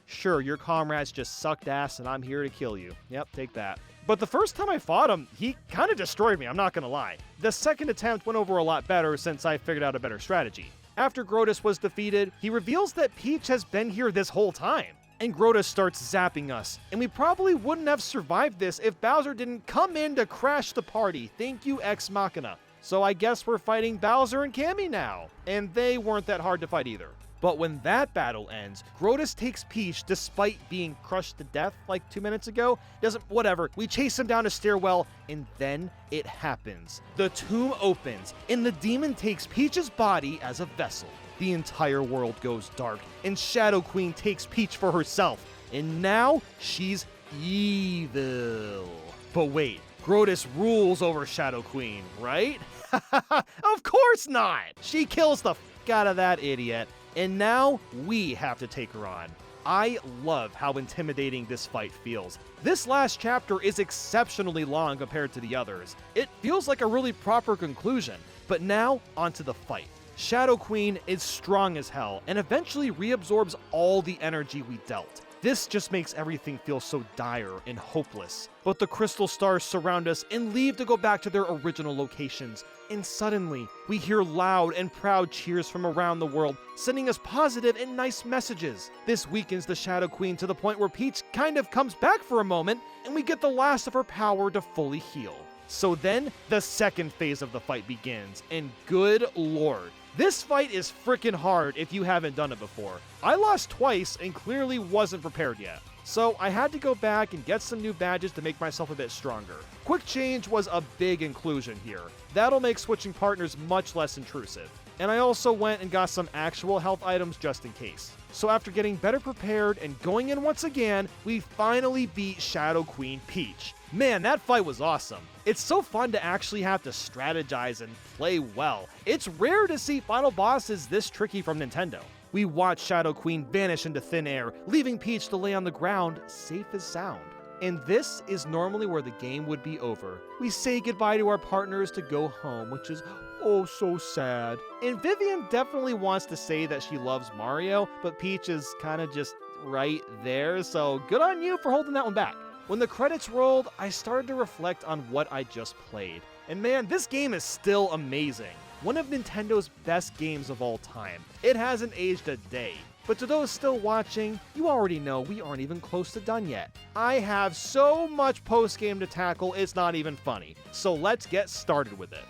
Sure, your comrades just sucked ass and I'm here to kill you. Yep, take that. But the first time I fought him, he kind of destroyed me, I'm not gonna lie. The second attempt went over a lot better since I figured out a better strategy. After Grotus was defeated, he reveals that Peach has been here this whole time. And Grotus starts zapping us, and we probably wouldn't have survived this if Bowser didn't come in to crash the party. Thank you, Ex Machina. So I guess we're fighting Bowser and Cammy now, and they weren't that hard to fight either. But when that battle ends, Grotus takes Peach despite being crushed to death like 2 minutes ago. Whatever, we chase him down a stairwell, and then it happens. The tomb opens, and the demon takes Peach's body as a vessel. The entire world goes dark, and Shadow Queen takes Peach for herself, and now she's evil. But wait, Grotus rules over Shadow Queen, right? Of course not! She kills the f*** out of that idiot, and now we have to take her on. I love how intimidating this fight feels. This last chapter is exceptionally long compared to the others. It feels like a really proper conclusion, but now onto the fight. Shadow Queen is strong as hell and eventually reabsorbs all the energy we dealt. This just makes everything feel so dire and hopeless. But the crystal stars surround us and leave to go back to their original locations. And suddenly, we hear loud and proud cheers from around the world, sending us positive and nice messages. This weakens the Shadow Queen to the point where Peach kind of comes back for a moment, and we get the last of her power to fully heal. So then, the second phase of the fight begins, and good lord, this fight is freaking hard if you haven't done it before. I lost twice and clearly wasn't prepared yet. So I had to go back and get some new badges to make myself a bit stronger. Quick change was a big inclusion here. That'll make switching partners much less intrusive. And I also went and got some actual health items just in case. So after getting better prepared and going in once again, we finally beat Shadow Queen Peach. Man, that fight was awesome. It's so fun to actually have to strategize and play well. It's rare to see final bosses this tricky from Nintendo. We watch Shadow Queen vanish into thin air, leaving Peach to lay on the ground, safe as sound. And this is normally where the game would be over. We say goodbye to our partners to go home, which is oh so sad. And Vivian definitely wants to say that she loves Mario, but Peach is kind of just right there, so good on you for holding that one back. When the credits rolled, I started to reflect on what I just played. And man, this game is still amazing. One of Nintendo's best games of all time. It hasn't aged a day. But to those still watching, you already know we aren't even close to done yet. I have so much post-game to tackle, it's not even funny. So let's get started with it.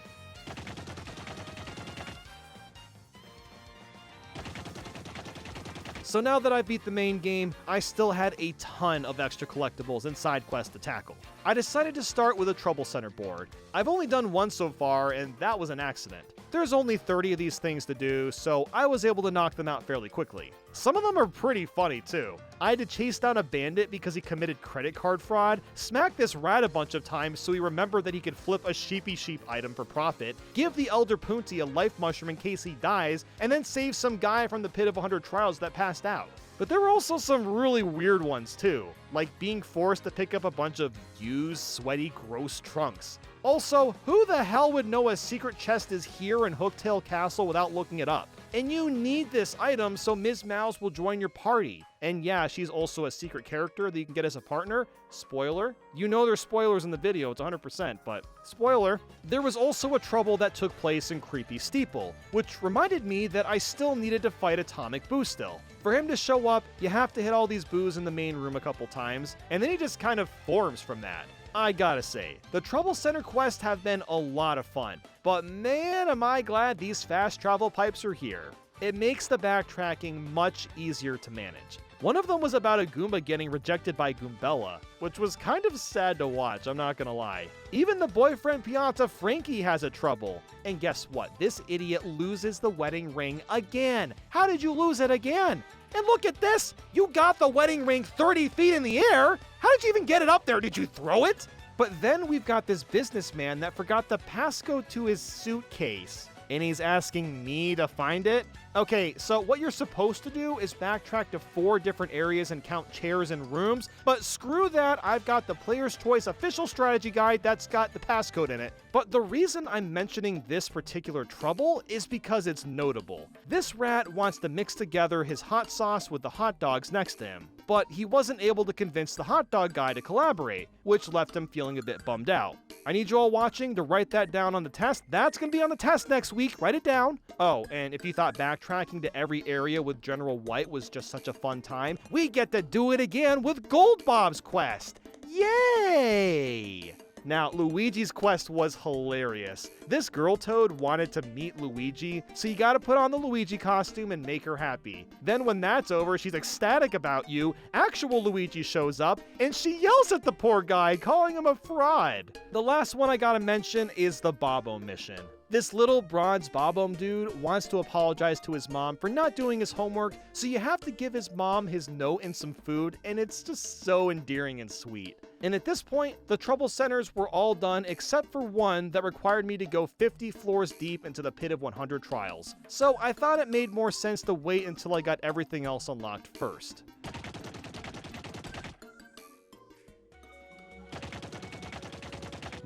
So now that I beat the main game, I still had a ton of extra collectibles and side quests to tackle. I decided to start with a Trouble Center board. I've only done one so far, and that was an accident. There's only 30 of these things to do, so I was able to knock them out fairly quickly. Some of them are pretty funny too. I had to chase down a bandit because he committed credit card fraud, smack this rat a bunch of times so he remembered that he could flip a sheepy sheep item for profit, give the Elder Punti a life mushroom in case he dies, and then save some guy from the pit of 100 trials that passed out. But there were also some really weird ones too, like being forced to pick up a bunch of used, sweaty, gross trunks. Also, who the hell would know a secret chest is here in Hooktail Castle without looking it up? And you need this item so Ms. Mouse will join your party. And yeah, she's also a secret character that you can get as a partner. Spoiler. You know there's spoilers in the video, it's 100%, but spoiler. There was also a trouble that took place in Creepy Steeple, which reminded me that I still needed to fight Atomic Boo still. For him to show up, you have to hit all these boos in the main room a couple times, and then he just kind of forms from that. I gotta say, the Trouble Center quests have been a lot of fun, but man am I glad these fast travel pipes are here. It makes the backtracking much easier to manage. One of them was about a Goomba getting rejected by Goombella, which was kind of sad to watch, I'm not gonna lie. Even the boyfriend Pianta Frankie has a trouble. And guess what? This idiot loses the wedding ring again. How did you lose it again? And look at this! You got the wedding ring 30 feet in the air! How did you even get it up there? Did you throw it? But then we've got this businessman that forgot the passcode to his suitcase. And he's asking me to find it? Okay, so what you're supposed to do is backtrack to 4 different areas and count chairs and rooms, but screw that, I've got the Player's Choice official strategy guide that's got the passcode in it. But the reason I'm mentioning this particular trouble is because it's notable. This rat wants to mix together his hot sauce with the hot dogs next to him, but he wasn't able to convince the hot dog guy to collaborate, which left him feeling a bit bummed out. I need you all watching to write that down on the test. That's going to be on the test next week. Write it down. Oh, and if you thought backtracking to every area with General White was just such a fun time, we get to do it again with Gold Bob's quest. Yay! Now, Luigi's quest was hilarious. This girl toad wanted to meet Luigi, so you gotta put on the Luigi costume and make her happy. Then when that's over, she's ecstatic about you, actual Luigi shows up, and she yells at the poor guy, calling him a fraud. The last one I gotta mention is the Bob-omb mission. This little bronze Bob-omb dude wants to apologize to his mom for not doing his homework, so you have to give his mom his note and some food, and it's just so endearing and sweet. And at this point, the Trouble Centers were all done except for one that required me to go 50 floors deep into the pit of 100 trials. So I thought it made more sense to wait until I got everything else unlocked first.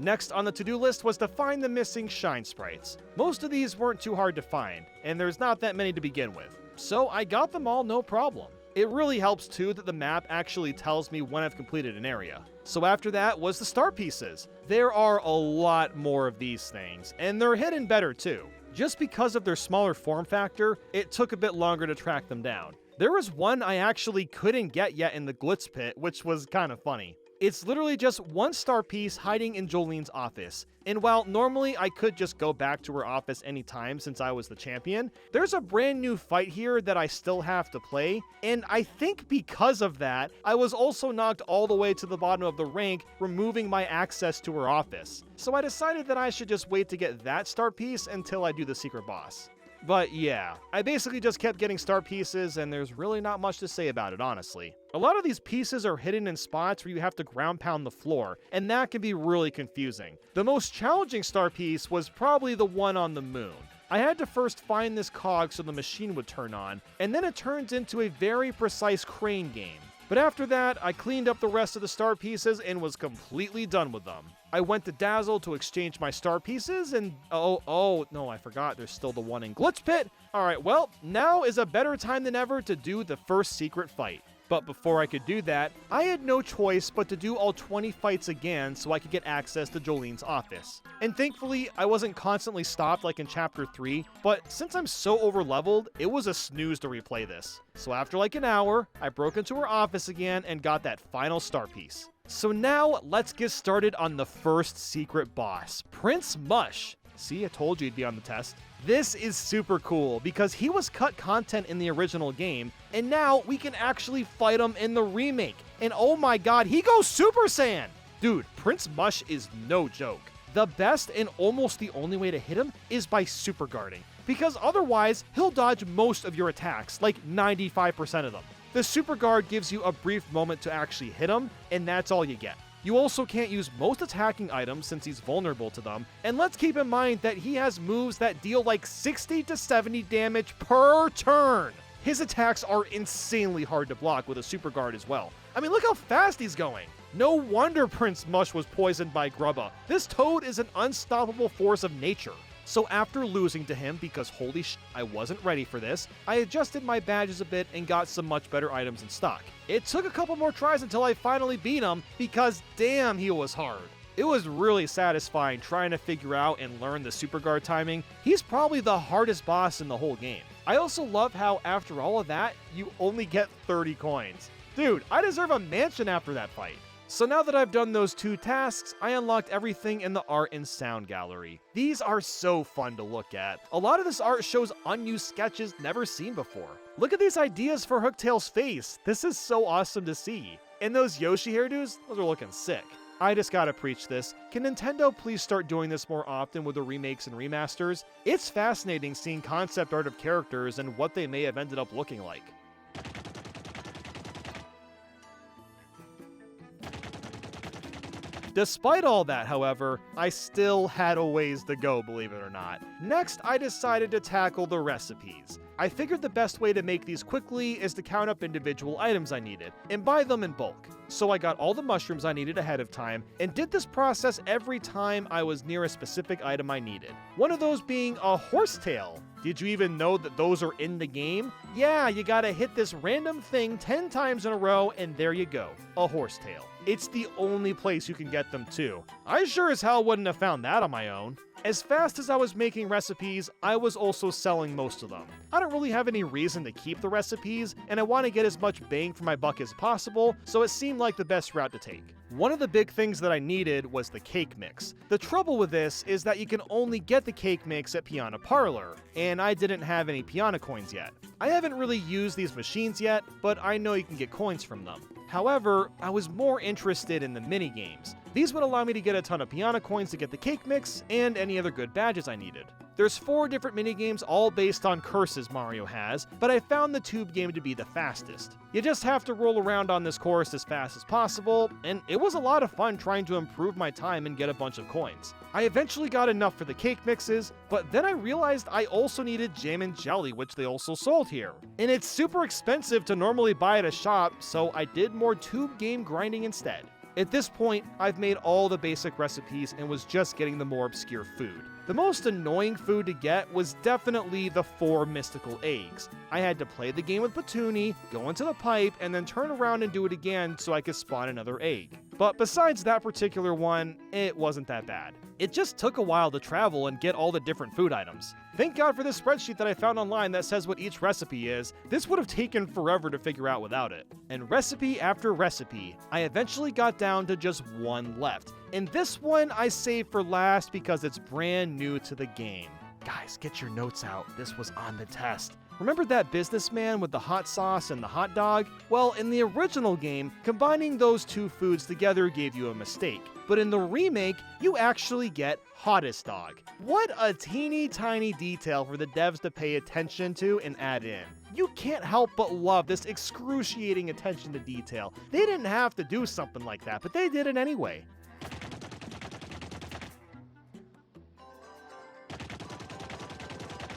Next on the to-do list was to find the missing shine sprites. Most of these weren't too hard to find, and there's not that many to begin with, so I got them all no problem. It really helps too that the map actually tells me when I've completed an area. So after that was the star pieces. There are a lot more of these things, and they're hidden better too. Just because of their smaller form factor, it took a bit longer to track them down. There was one I actually couldn't get yet in the glitz pit, which was kind of funny. It's literally just one star piece hiding in Jolene's office, and while normally I could just go back to her office anytime since I was the champion, there's a brand new fight here that I still have to play, and I think because of that, I was also knocked all the way to the bottom of the rank, removing my access to her office. So I decided that I should just wait to get that star piece until I do the secret boss. But yeah, I basically just kept getting star pieces, and there's really not much to say about it, honestly. A lot of these pieces are hidden in spots where you have to ground pound the floor, and that can be really confusing. The most challenging star piece was probably the one on the moon. I had to first find this cog so the machine would turn on, and then it turns into a very precise crane game. But after that, I cleaned up the rest of the star pieces and was completely done with them. I went to Dazzle to exchange my star pieces, and oh, no, I forgot there's still the one in Glitch Pit. Alright, well, now is a better time than ever to do the first secret fight. But before I could do that, I had no choice but to do all 20 fights again so I could get access to Jolene's office. And thankfully, I wasn't constantly stopped like in Chapter 3, but since I'm so overleveled, it was a snooze to replay this. So after like an hour, I broke into her office again and got that final star piece. So now, let's get started on the first secret boss, Prince Mush. See, I told you he'd be on the test. This is super cool because he was cut content in the original game, and now we can actually fight him in the remake. And oh my god, he goes Super Saiyan! Dude, Prince Mush is no joke. The best and almost the only way to hit him is by super guarding, because otherwise he'll dodge most of your attacks, like 95% of them. The super guard gives you a brief moment to actually hit him, and that's all you get. You also can't use most attacking items since he's vulnerable to them, and let's keep in mind that he has moves that deal like 60 to 70 damage per turn. His attacks are insanely hard to block with a super guard as well. I mean, look how fast he's going. No wonder Prince Mush was poisoned by Grubba. This toad is an unstoppable force of nature. So after losing to him, because holy sh*, I wasn't ready for this, I adjusted my badges a bit and got some much better items in stock. It took a couple more tries until I finally beat him, because damn, he was hard. It was really satisfying trying to figure out and learn the super guard timing. He's probably the hardest boss in the whole game. I also love how after all of that, you only get 30 coins. Dude, I deserve a mansion after that fight. So now that I've done those 2 tasks, I unlocked everything in the art and sound gallery. These are so fun to look at. A lot of this art shows unused sketches never seen before. Look at these ideas for Hooktail's face. This is so awesome to see. And those Yoshi hairdos, those are looking sick. I just gotta preach this. Can Nintendo please start doing this more often with the remakes and remasters? It's fascinating seeing concept art of characters and what they may have ended up looking like. Despite all that, however, I still had a ways to go, believe it or not. Next, I decided to tackle the recipes. I figured the best way to make these quickly is to count up individual items I needed, and buy them in bulk. So I got all the mushrooms I needed ahead of time, and did this process every time I was near a specific item I needed. One of those being a horsetail. Did you even know that those are in the game? Yeah, you gotta hit this random thing 10 times in a row, and there you go, a horsetail. It's the only place you can get them too. I sure as hell wouldn't have found that on my own. As fast as I was making recipes, I was also selling most of them. I don't really have any reason to keep the recipes, and I want to get as much bang for my buck as possible, so it seemed like the best route to take. One of the big things that I needed was the cake mix. The trouble with this is that you can only get the cake mix at Piano Parlor, and I didn't have any Piano coins yet. I haven't really used these machines yet, but I know you can get coins from them. However, I was more interested in the mini-games. These would allow me to get a ton of Piano coins to get the cake mix, and any other good badges I needed. There's 4 different minigames all based on curses Mario has, but I found the tube game to be the fastest. You just have to roll around on this course as fast as possible, and it was a lot of fun trying to improve my time and get a bunch of coins. I eventually got enough for the cake mixes, but then I realized I also needed jam and jelly, which they also sold here. And it's super expensive to normally buy at a shop, so I did more tube game grinding instead. At this point, I've made all the basic recipes and was just getting the more obscure food. The most annoying food to get was definitely the 4 mystical eggs. I had to play the game with Petuni, go into the pipe, and then turn around and do it again so I could spawn another egg. But besides that particular one, it wasn't that bad. It just took a while to travel and get all the different food items. Thank God for this spreadsheet that I found online that says what each recipe is. This would have taken forever to figure out without it. And recipe after recipe, I eventually got down to just one left. And this one I saved for last because it's brand new to the game. Guys, get your notes out. This was on the test. Remember that businessman with the hot sauce and the hot dog? Well, in the original game, combining those 2 foods together gave you a mistake. But in the remake, you actually get hottest dog. What a teeny tiny detail for the devs to pay attention to and add in. You can't help but love this excruciating attention to detail. They didn't have to do something like that, but they did it anyway.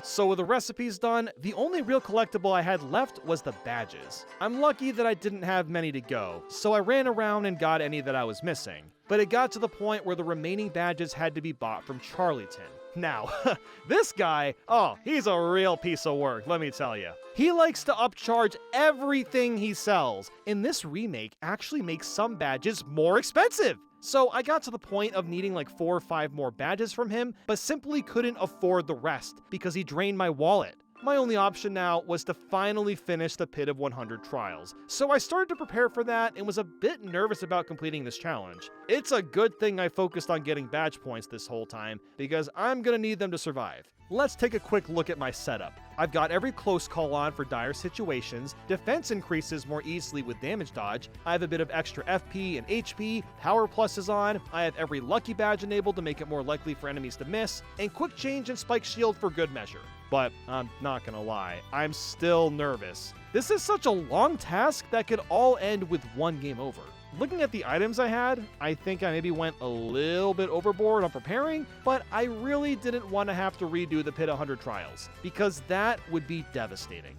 So with the recipes done, the only real collectible I had left was the badges. I'm lucky that I didn't have many to go, so I ran around and got any that I was missing. But it got to the point where the remaining badges had to be bought from Charlieton. Now, this guy, oh, he's a real piece of work, let me tell you. He likes to upcharge everything he sells, and this remake actually makes some badges more expensive. So I got to the point of needing like 4 or 5 more badges from him, but simply couldn't afford the rest because he drained my wallet. My only option now was to finally finish the Pit of 100 Trials, so I started to prepare for that and was a bit nervous about completing this challenge. It's a good thing I focused on getting badge points this whole time, because I'm gonna need them to survive. Let's take a quick look at my setup. I've got every close call on for dire situations, defense increases more easily with damage dodge, I have a bit of extra FP and HP, power plus is on, I have every lucky badge enabled to make it more likely for enemies to miss, and quick change and spike shield for good measure. But I'm not gonna lie, I'm still nervous. This is such a long task that could all end with one game over. Looking at the items I had, I think I maybe went a little bit overboard on preparing, but I really didn't want to have to redo the Pit 100 Trials, because that would be devastating.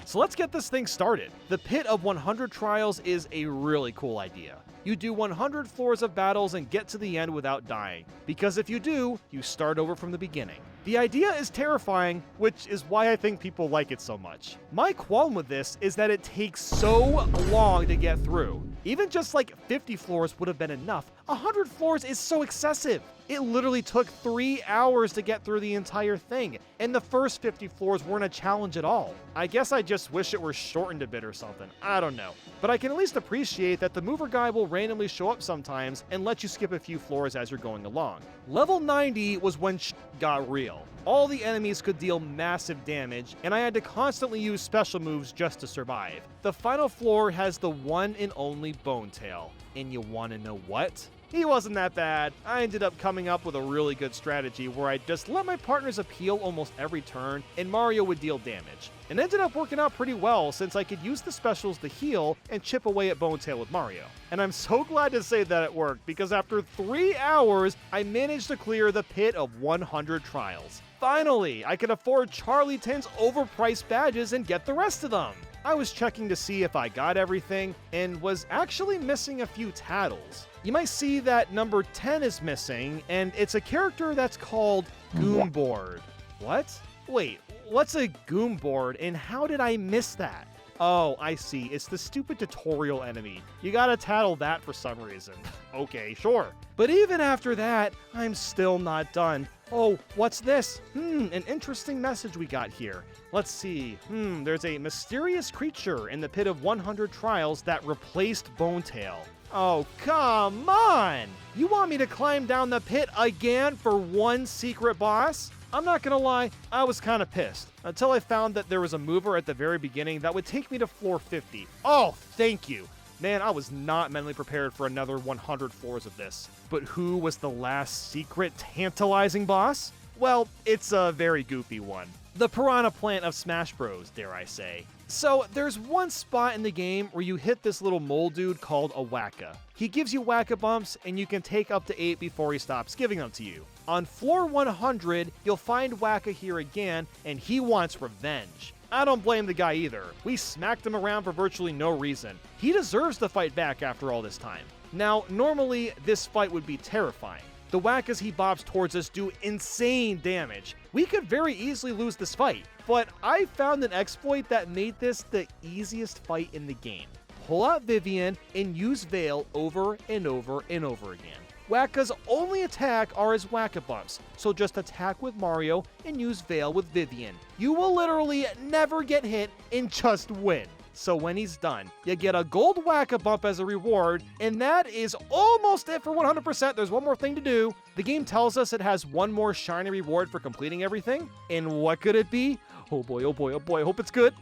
So let's get this thing started. The Pit of 100 Trials is a really cool idea. You do 100 floors of battles and get to the end without dying, because if you do, you start over from the beginning. The idea is terrifying, which is why I think people like it so much. My qualm with this is that it takes so long to get through. Even just like 50 floors would have been enough. 100 floors is so excessive. It literally took 3 hours to get through the entire thing, and the first 50 floors weren't a challenge at all. I guess I just wish it were shortened a bit or something, I don't know. But I can at least appreciate that the mover guy will randomly show up sometimes and let you skip a few floors as you're going along. Level 90 was when got real. All the enemies could deal massive damage, and I had to constantly use special moves just to survive. The final floor has the one and only Bone Tail. And you wanna know what? He wasn't that bad. I ended up coming up with a really good strategy where I just let my partners appeal almost every turn and Mario would deal damage. It ended up working out pretty well since I could use the specials to heal and chip away at Bone Tail with Mario. And I'm so glad to say that it worked because after 3 hours, I managed to clear the Pit of 100 Trials. Finally, I could afford Charlieton's overpriced badges and get the rest of them. I was checking to see if I got everything and was actually missing a few tattles. You might see that number 10 is missing, and it's a character that's called Goomboard. What? Wait, what's a Goomboard, and how did I miss that? Oh, I see. It's the stupid tutorial enemy. You gotta tattle that for some reason. Okay, sure. But even after that, I'm still not done. Oh, what's this? An interesting message we got here. Let's see. There's a mysterious creature in the Pit of 100 Trials that replaced Bone Tail. Oh, come on! You want me to climb down the pit again for one secret boss? I'm not gonna lie, I was kinda pissed, until I found that there was a mover at the very beginning that would take me to floor 50. Oh, thank you! Man, I was not mentally prepared for another 100 floors of this. But who was the last secret tantalizing boss? Well, it's a very goofy one. The piranha plant of Smash Bros, dare I say. So, there's one spot in the game where you hit this little mole dude called a Wacka. He gives you Wacka bumps, and you can take up to 8 before he stops giving them to you. On floor 100, you'll find Wacka here again, and he wants revenge. I don't blame the guy either. We smacked him around for virtually no reason. He deserves to fight back after all this time. Now, normally, this fight would be terrifying. The whack as he bobs towards us do insane damage. We could very easily lose this fight, but I found an exploit that made this the easiest fight in the game. Pull out Vivian and use Veil over and over and over again. Wacka's only attack are his Whack-a-Bumps, so just attack with Mario and use Veil with Vivian. You will literally never get hit and just win. So when he's done, you get a gold Whack-a-Bump as a reward, and that is almost it for 100%. There's one more thing to do. The game tells us it has one more shiny reward for completing everything, and what could it be? Oh boy, oh boy, oh boy, I hope it's good.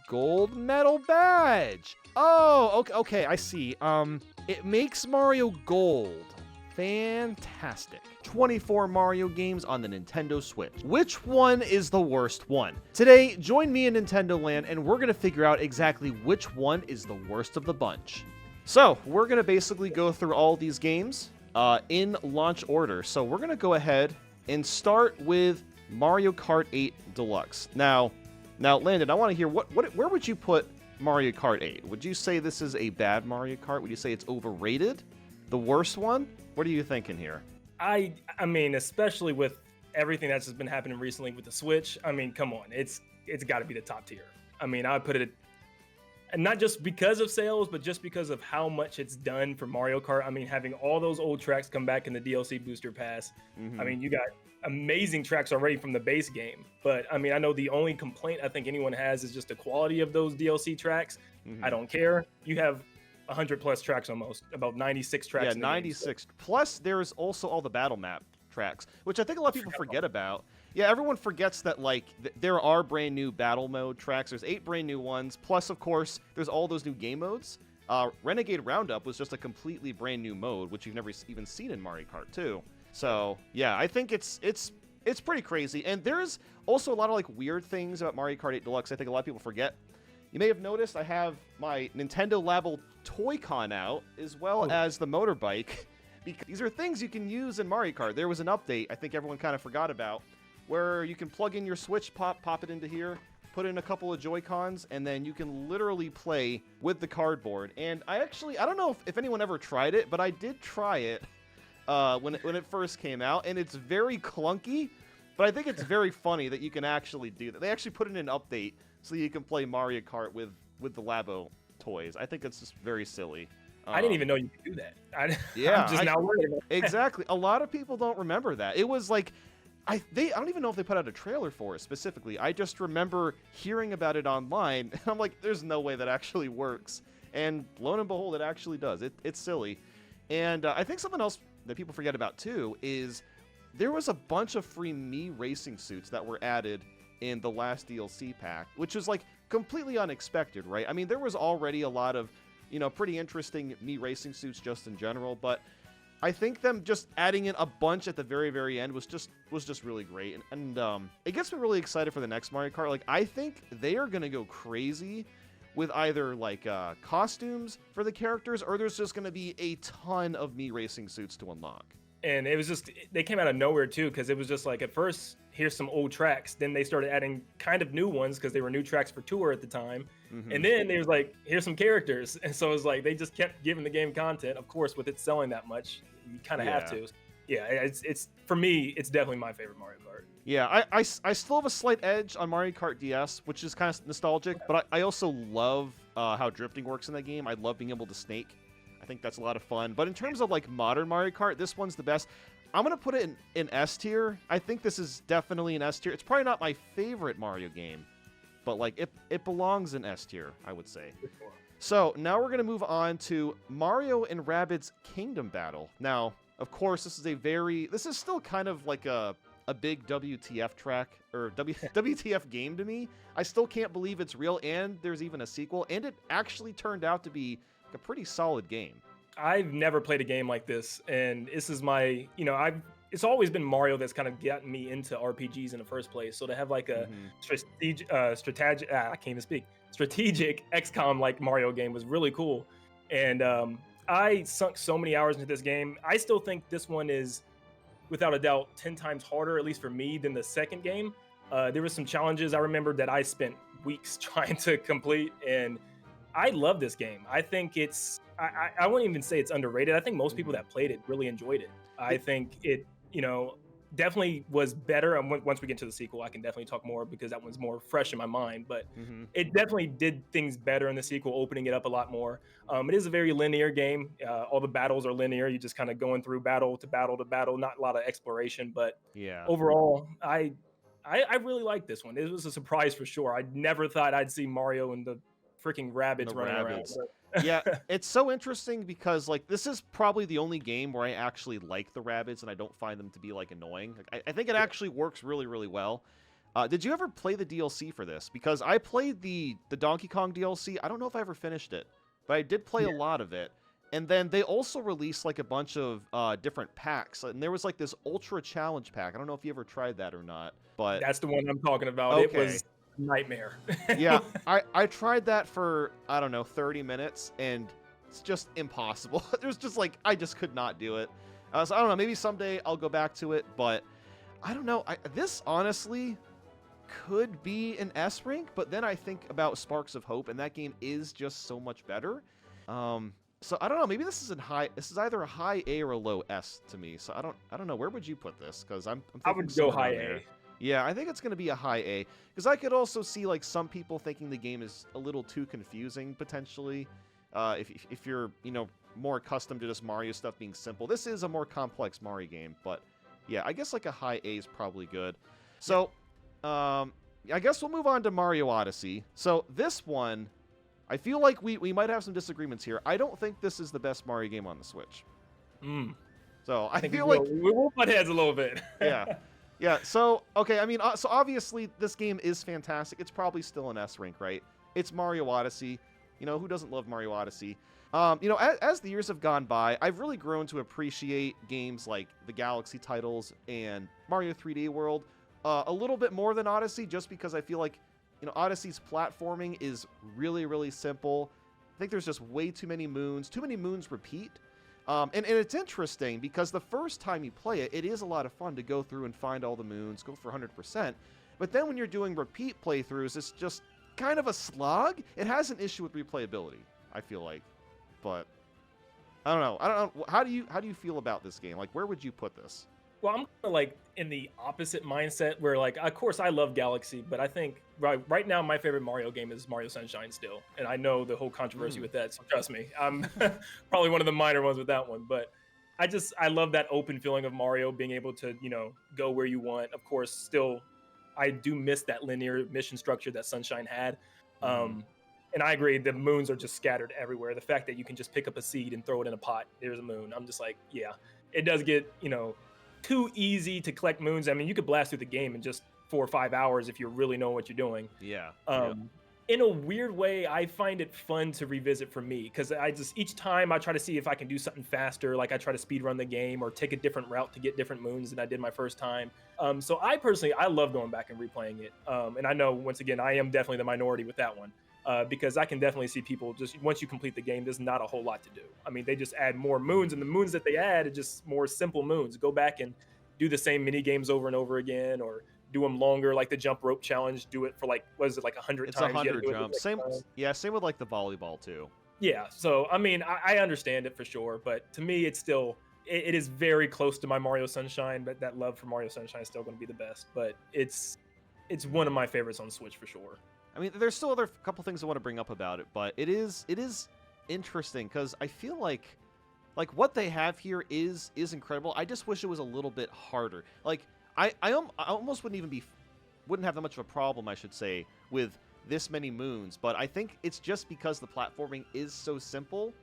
Gold medal badge. Oh, okay, I see. It makes Mario gold. Fantastic. 24 Mario games on the Nintendo Switch. Which one is the worst one? Today, join me in Nintendo Land and we're gonna figure out exactly which one is the worst of the bunch. So, we're gonna basically go through all these games in launch order. So we're gonna go ahead and start with Mario Kart 8 Deluxe. Now, Landon, I wanna hear, where would you put Mario Kart 8? Would you say this is a bad Mario Kart? Would you say it's overrated? The worst one? What are you thinking here? I mean, especially with everything that's just been happening recently with the Switch. I mean, come on, it's got to be the top tier. I mean, I put it, and not just because of sales, but just because of how much it's done for Mario Kart. I mean, having all those old tracks come back in the DLC Booster Pass. I mean, you got amazing tracks already from the base game. But I mean, I know the only complaint I think anyone has is just the quality of those DLC tracks. I don't care. You have 100 plus tracks almost, about 96 tracks. Yeah, 96. Plus, there's also all the battle map tracks, which I think a lot of people forget about. Yeah, everyone forgets that, like, there are brand new battle mode tracks. There's 8 brand new ones. Plus, of course, there's all those new game modes. Renegade Roundup was just a completely brand new mode, which you've never even seen in Mario Kart 2. So, yeah, I think it's pretty crazy. And there's also a lot of, like, weird things about Mario Kart 8 Deluxe I think a lot of people forget. You may have noticed I have my Nintendo Labo Toy-Con out, as well as the motorbike. Because these are things you can use in Mario Kart. There was an update I think everyone kind of forgot about, where you can plug in your Switch, pop it into here, put in a couple of Joy-Cons, and then you can literally play with the cardboard. And I don't know if anyone ever tried it, but I did try it when it first came out, and it's very clunky, but I think it's very funny that you can actually do that. They actually put in an update so you can play Mario Kart with the Labo toys. I think it's just very silly. I didn't even know you could do that. Yeah, I'm just now worried about that. Exactly. A lot of people don't remember that. It was like, I don't even know if they put out a trailer for it specifically. I just remember hearing about it online, and I'm like, there's no way that actually works. And lo and behold, it actually does. It's silly. And I think something else that people forget about too is there was a bunch of free Mii racing suits that were added in the last DLC pack, which was like completely unexpected, right? I mean, there was already a lot of, pretty interesting Mii racing suits just in general, but I think them just adding in a bunch at the very, very end was just really great. And it gets me really excited for the next Mario Kart. Like, I think they are going to go crazy with either like costumes for the characters, or there's just going to be a ton of Mii racing suits to unlock. And it was just, they came out of nowhere too, because it was just like, at first, here's some old tracks. Then they started adding kind of new ones because they were new tracks for tour at the time. And then they was like, here's some characters. And so it was like, they just kept giving the game content. Of course, with it selling that much, you kind of have to. Yeah, it's for me, it's definitely my favorite Mario Kart. Yeah, I still have a slight edge on Mario Kart DS, which is kind of nostalgic, but I also love how drifting works in that game. I love being able to snake. I think that's a lot of fun. But in terms of like modern Mario Kart, this one's the best. I'm going to put it in S tier. I think this is definitely an S tier. It's probably not my favorite Mario game, but like it belongs in S tier, I would say. So now we're going to move on to Mario and Rabbids Kingdom Battle. Now, of course, this is still kind of like a big WTF track, or WTF game to me. I still can't believe it's real, and there's even a sequel, and it actually turned out to be a pretty solid game. I've never played a game like this, and this is my, it's always been Mario that's kind of gotten me into RPGs in the first place. So to have like a strategic XCOM like Mario game was really cool. And I sunk so many hours into this game. I still think this one is, without a doubt, 10 times harder, at least for me, than the second game. There were some challenges I remember that I spent weeks trying to complete, and I love this game. I think I wouldn't even say it's underrated. I think most people Mhm. that played it really enjoyed it. I It, think it, definitely was better. And once we get to the sequel, I can definitely talk more because that one's more fresh in my mind. But mhm. it definitely did things better in the sequel, opening it up a lot more. It is a very linear game. All the battles are linear. You just kind of going through battle to battle to battle, not a lot of exploration. But Yeah. overall, I really like this one. It was a surprise for sure. I never thought I'd see Mario and the freaking And rabbits the running around. rabbits. Yeah, it's so interesting because like this is probably the only game where I actually like the rabbits and I don't find them to be like annoying. Like, I think it Yeah. actually works really, really well. Did you ever play the DLC for this? Because I played the Donkey Kong DLC. I don't know if I ever finished it, but I did play a Yeah. lot of it. And then they also released like a bunch of different packs, and there was like this Ultra Challenge pack. I don't know if you ever tried that or not, but That's the one I'm talking about. It okay. was a nightmare. Yeah, I tried that for, I don't know, 30 minutes, and it's just impossible. There's just like, I just could not do it. So I don't know, maybe someday I'll go back to it, but I don't know. This honestly could be an S rank, but then I think about Sparks of Hope, and that game is just so much better. So I don't know. Maybe this is This is either a high A or a low S to me. So I don't know. Where would you put this? Because I'm I thinking would go somewhere high around there. A. Yeah, I think it's going to be a high A. Because I could also see like some people thinking the game is a little too confusing potentially. If you're more accustomed to just Mario stuff being simple, this is a more complex Mario game. But yeah, I guess like a high A is probably good. So I guess we'll move on to Mario Odyssey. So this one, I feel like we might have some disagreements here. I don't think this is the best Mario game on the Switch. Mm. So I I think feel like we will butt heads a little bit. yeah. Yeah, so, okay, I mean, so obviously this game is fantastic. It's probably still an S rank, right? It's Mario Odyssey. Who doesn't love Mario Odyssey? As the years have gone by, I've really grown to appreciate games like the Galaxy titles and Mario 3D World a little bit more than Odyssey, just because I feel like, Odyssey's platforming is really, really simple. I think there's just way too many moons. Too many moons repeat. And it's interesting because the first time you play it, it is a lot of fun to go through and find all the moons, go for 100%. But then when you're doing repeat playthroughs, it's just kind of a slog. It has an issue with replayability, I feel like. But I don't know. I don't know. How do you feel about this game? Like, where would you put this? Well, I'm kinda, like, in the opposite mindset where, like, of course, I love Galaxy, but I think right now my favorite Mario game is Mario Sunshine still, and I know the whole controversy with that, so trust me, I'm probably one of the minor ones with that one, but I love that open feeling of Mario being able to, go where you want. Of course, still, I do miss that linear mission structure that Sunshine had, Mm-hmm. and I agree, the moons are just scattered everywhere. The fact that you can just pick up a seed and throw it in a pot, there's a moon. I'm just like, yeah, it does get, too easy to collect moons. I mean, you could blast through the game in just 4 or 5 hours if you really know what you're doing. Yeah. In a weird way, I find it fun to revisit for me because each time I try to see if I can do something faster, like I try to speed run the game or take a different route to get different moons than I did my first time. So I personally, I love going back and replaying it. And I know once again, I am definitely the minority with that one. Because I can definitely see people just once you complete the game, there's not a whole lot to do. I mean, they just add more moons, and the moons that they add are just more simple moons. Go back and do the same mini games over and over again, or do them longer, like the jump rope challenge. Do it for like, what is it, like 100 It's times? You gotta 100 do it the jumps. next Same. time. Yeah. Same with like the volleyball too. Yeah. So I mean, I understand it for sure, but to me, it's still it is very close to my Mario Sunshine. But that love for Mario Sunshine is still going to be the best. But it's one of my favorites on Switch for sure. I mean, there's still other couple things I want to bring up about it, but it is interesting because I feel like what they have here is incredible. I just wish it was a little bit harder. Like I almost wouldn't have that much of a problem, I should say, with this many moons, but I think it's just because the platforming is so simple,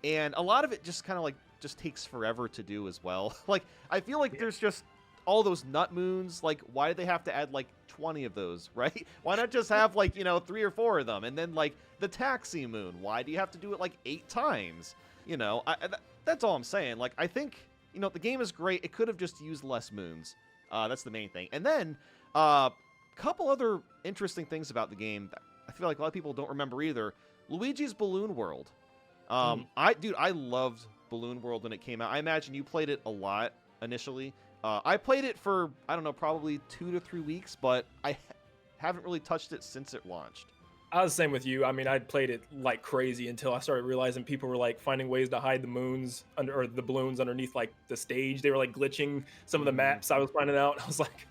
and a lot of it just kind of like just takes forever to do as well. Like I feel like there's just all those nut moons. Like why do they have to add like 20 of those, right? Why not just have like 3 or 4 of them? And then like the taxi moon, why do you have to do it like 8 times? That's all I'm saying. Like I think the game is great. It could have just used less moons. That's the main thing. And then couple other interesting things about the game that I feel like a lot of people don't remember either. Luigi's Balloon World. I loved Balloon World when it came out. I imagine you played it a lot initially. I played it for, I don't know, probably 2 to 3 weeks, but I haven't really touched it since it launched. I was the same with you. I mean, I played it like crazy until I started realizing people were like finding ways to hide the moons under or the balloons underneath like the stage. They were like glitching some of the Mhm. maps I was finding out. I was like,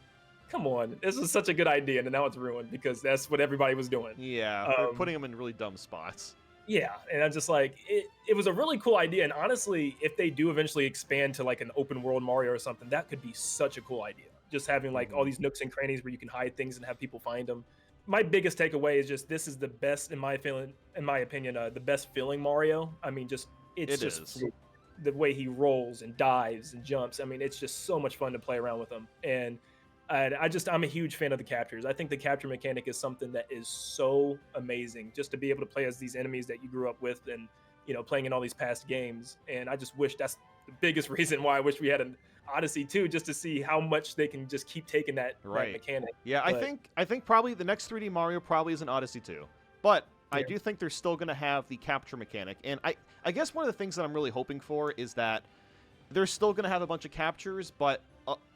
come on, this is such a good idea, and now it's ruined because that's what everybody was doing. Yeah, they're Um, putting them in really dumb spots. yeah, and I'm just like, it was a really cool idea. And honestly, if they do eventually expand to like an open world Mario or something, that could be such a cool idea. Just having like all Mhm. these nooks and crannies where you can hide things and have people find them. My biggest takeaway is just this is the best in my opinion, the best feeling Mario. I mean, just it's It just is. the way he rolls and dives and jumps. I mean, it's just so much fun to play around with him. And I'm a huge fan of the captures. I think the capture mechanic is something that is so amazing. Just to be able to play as these enemies that you grew up with, and playing in all these past games. And I just wish that's the biggest reason why I wish we had an Odyssey too, just to see how much they can just keep taking that Right. mechanic. Yeah, I But think probably the next 3D Mario probably is an Odyssey 2. But I yeah, do think they're still going to have the capture mechanic. And I guess one of the things that I'm really hoping for is that they're still going to have a bunch of captures, but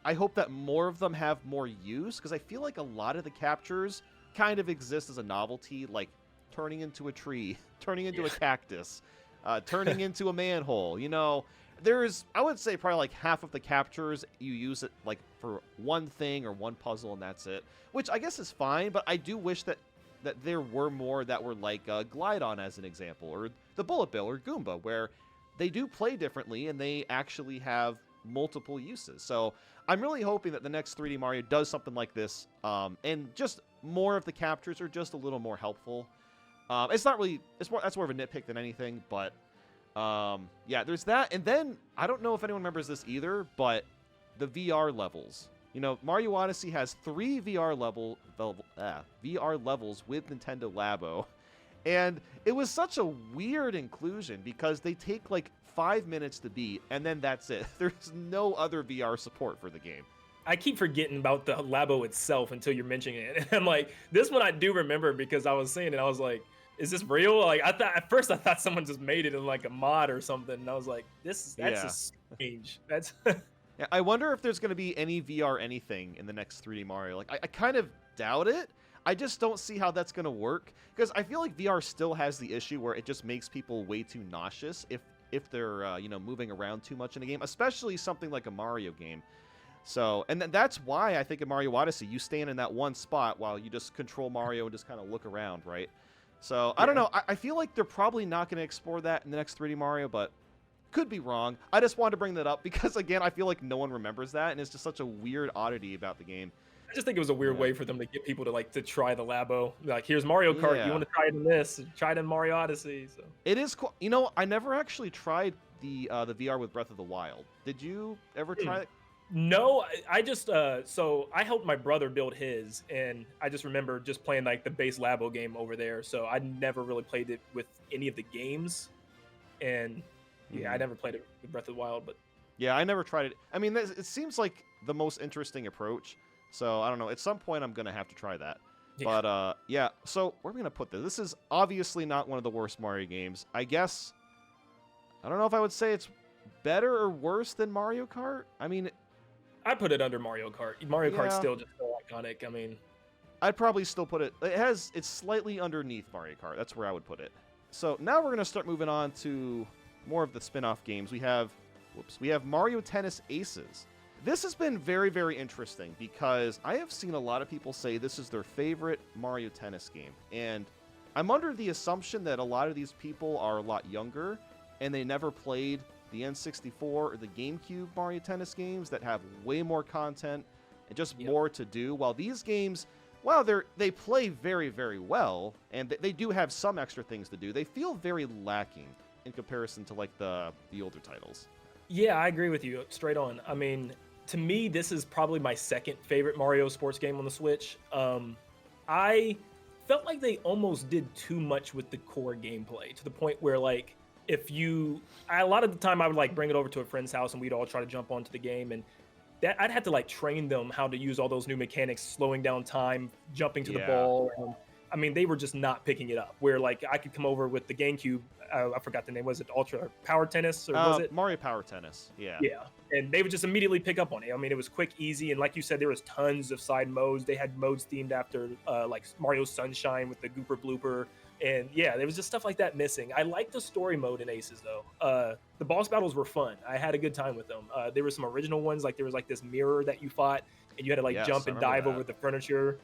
I hope that more of them have more use, because I feel like a lot of the captures kind of exist as a novelty, like turning into a tree, turning into a cactus, turning into a manhole. There's, I would say, probably like half of the captures you use it like for one thing or one puzzle, and that's it, which I guess is fine. But I do wish that there were more that were like Glidon, as an example, or the Bullet Bill or Goomba, where they do play differently and they actually have multiple uses. So I'm really hoping that the next 3D Mario does something like this, and just more of the captures are just a little more helpful. It's not really, that's more of a nitpick than anything, but yeah, there's that. And then I don't know if anyone remembers this either, but the VR levels. Mario Odyssey has 3 VR levels with Nintendo Labo. And it was such a weird inclusion because they take like 5 minutes to beat, and then that's it. There's no other VR support for the game. I keep forgetting about the Labo itself until you're mentioning it. And I'm like, this one I do remember because I was seeing it. I was like, is this real? Like I thought at first I thought someone just made it in like a mod or something. And I was like, that's Yeah. just strange. That's Yeah, I wonder if there's going to be any VR anything in the next 3D Mario. Like, I kind of doubt it. I just don't see how that's going to work, because I feel like VR still has the issue where it just makes people way too nauseous if they're moving around too much in a game, especially something like a Mario game. So, and that's why I think in Mario Odyssey you stand in that one spot while you just control Mario and just kind of look around, right? So I don't know. I feel like they're probably not going to explore that in the next 3D Mario, but could be wrong. I just wanted to bring that up because, again, I feel like no one remembers that, and it's just such a weird oddity about the game. I just think it was a weird Yeah. way for them to get people to try the Labo. Like, here's Mario Kart. Yeah. You want to try it in this? Try it in Mario Odyssey. So It is cool. I never actually tried the VR with Breath of the Wild. Did you ever try it? no, I just so I helped my brother build his, and I just remember just playing like the base Labo game over there. So I never really played it with any of the games, and yeah, I Mhm. never played it with Breath of the Wild. But Yeah, I never tried it. I mean, it seems like the most interesting approach. So I don't know. At some point, I'm gonna have to try that. yeah, But yeah. So where are we gonna put this? This is obviously not one of the worst Mario games. I guess. I don't know if I would say it's better or worse than Mario Kart. I mean, I put it under Mario Kart. Mario Kart's Yeah. still just so iconic. I mean, I'd probably still put it. It's slightly underneath Mario Kart. That's where I would put it. So now we're gonna start moving on to more of the spin-off games. We have Mario Tennis Aces. This has been very, very interesting because I have seen a lot of people say this is their favorite Mario Tennis game, and I'm under the assumption that a lot of these people are a lot younger and they never played the N64 or the GameCube Mario Tennis games that have way more content and just Yep. more to do. While these games, while they play very, very well, and they do have some extra things to do, they feel very lacking in comparison to like the older titles. yeah, I agree with you straight on. I mean, to me, this is probably my second favorite Mario sports game on the Switch. I felt like they almost did too much with the core gameplay to the point where like a lot of the time I would like bring it over to a friend's house and we'd all try to jump onto the game, and that I'd have to like train them how to use all those new mechanics, slowing down time, jumping to the Yeah. ball. And I mean, they were just not picking it up. Where like I could come over with the GameCube, I forgot the name. Was it Ultra Power Tennis or was it Mario Power Tennis? Yeah. Yeah, and they would just immediately pick up on it. I mean, it was quick, easy, and like you said, there was tons of side modes. They had modes themed after like Mario Sunshine with the Gooper Blooper, and yeah, there was just stuff like that missing. I liked the story mode in Aces though. The boss battles were fun. I had a good time with them. There were some original ones, like there was like this mirror that you fought, and you had to like Yes, jump I and remember dive that. over the furniture.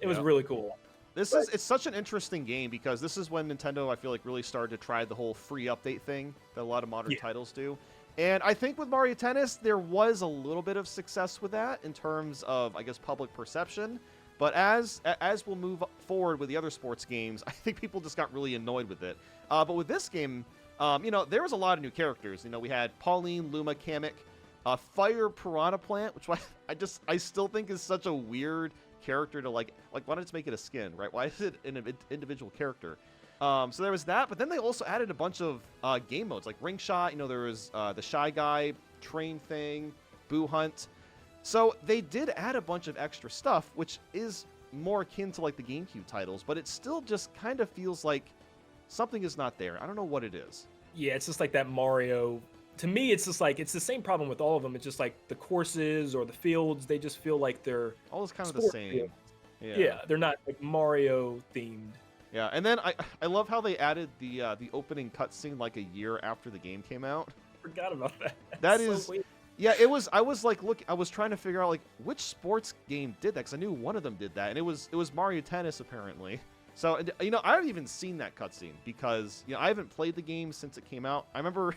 It was Yep. really cool. It's such an interesting game because this is when Nintendo, I feel like, really started to try the whole free update thing that a lot of modern titles do. And I think with Mario Tennis, there was a little bit of success with that in terms of, I guess, public perception. But as we'll move forward with the other sports games, I think people just got really annoyed with it. But with this game, there was a lot of new characters. We had Pauline, Luma, Kamek, Fire Piranha Plant, which I still think is such a weird character to like why not just make it a skin, right? Why is it an individual character? So there was that, but then they also added a bunch of game modes like Ring Shot. There was the Shy Guy train thing, Boo Hunt. So they did add a bunch of extra stuff, which is more akin to like the GameCube titles, but it still just kind of feels like something is not there. I don't know what it is. Yeah, it's just like that Mario. To me, it's just like it's the same problem with all of them. It's just like the courses or the fields. They just feel like they're All is kind of the sport same. fields. Yeah. Yeah, they're not like Mario themed. Yeah, and then I love how they added the opening cutscene like a year after the game came out. Forgot about that. That So is, weird. yeah, it was. I was like, I was trying to figure out like which sports game did that because I knew one of them did that, and it was Mario Tennis apparently. So I haven't even seen that cutscene because I haven't played the game since it came out. I remember,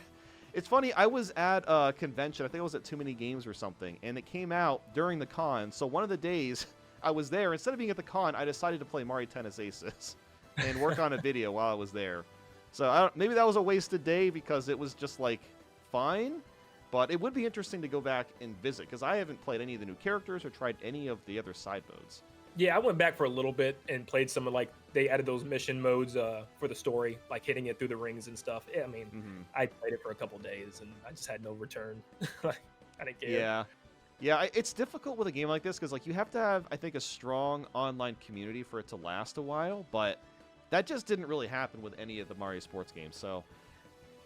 it's funny. I was at a convention. I think I was at Too Many Games or something, and it came out during the con. So one of the days I was there, instead of being at the con, I decided to play Mario Tennis Aces and work on a video while I was there. So maybe that was a wasted day because it was just like fine. But it would be interesting to go back and visit because I haven't played any of the new characters or tried any of the other side modes. Yeah, I went back for a little bit and played some of like they added those mission modes for the story, like hitting it through the rings and stuff. Yeah, I mean, I played it for a couple days and I just had no return. Like, I didn't care. Yeah, it's difficult with a game like this because like you have to have, I think, a strong online community for it to last a while, but that just didn't really happen with any of the Mario sports games. So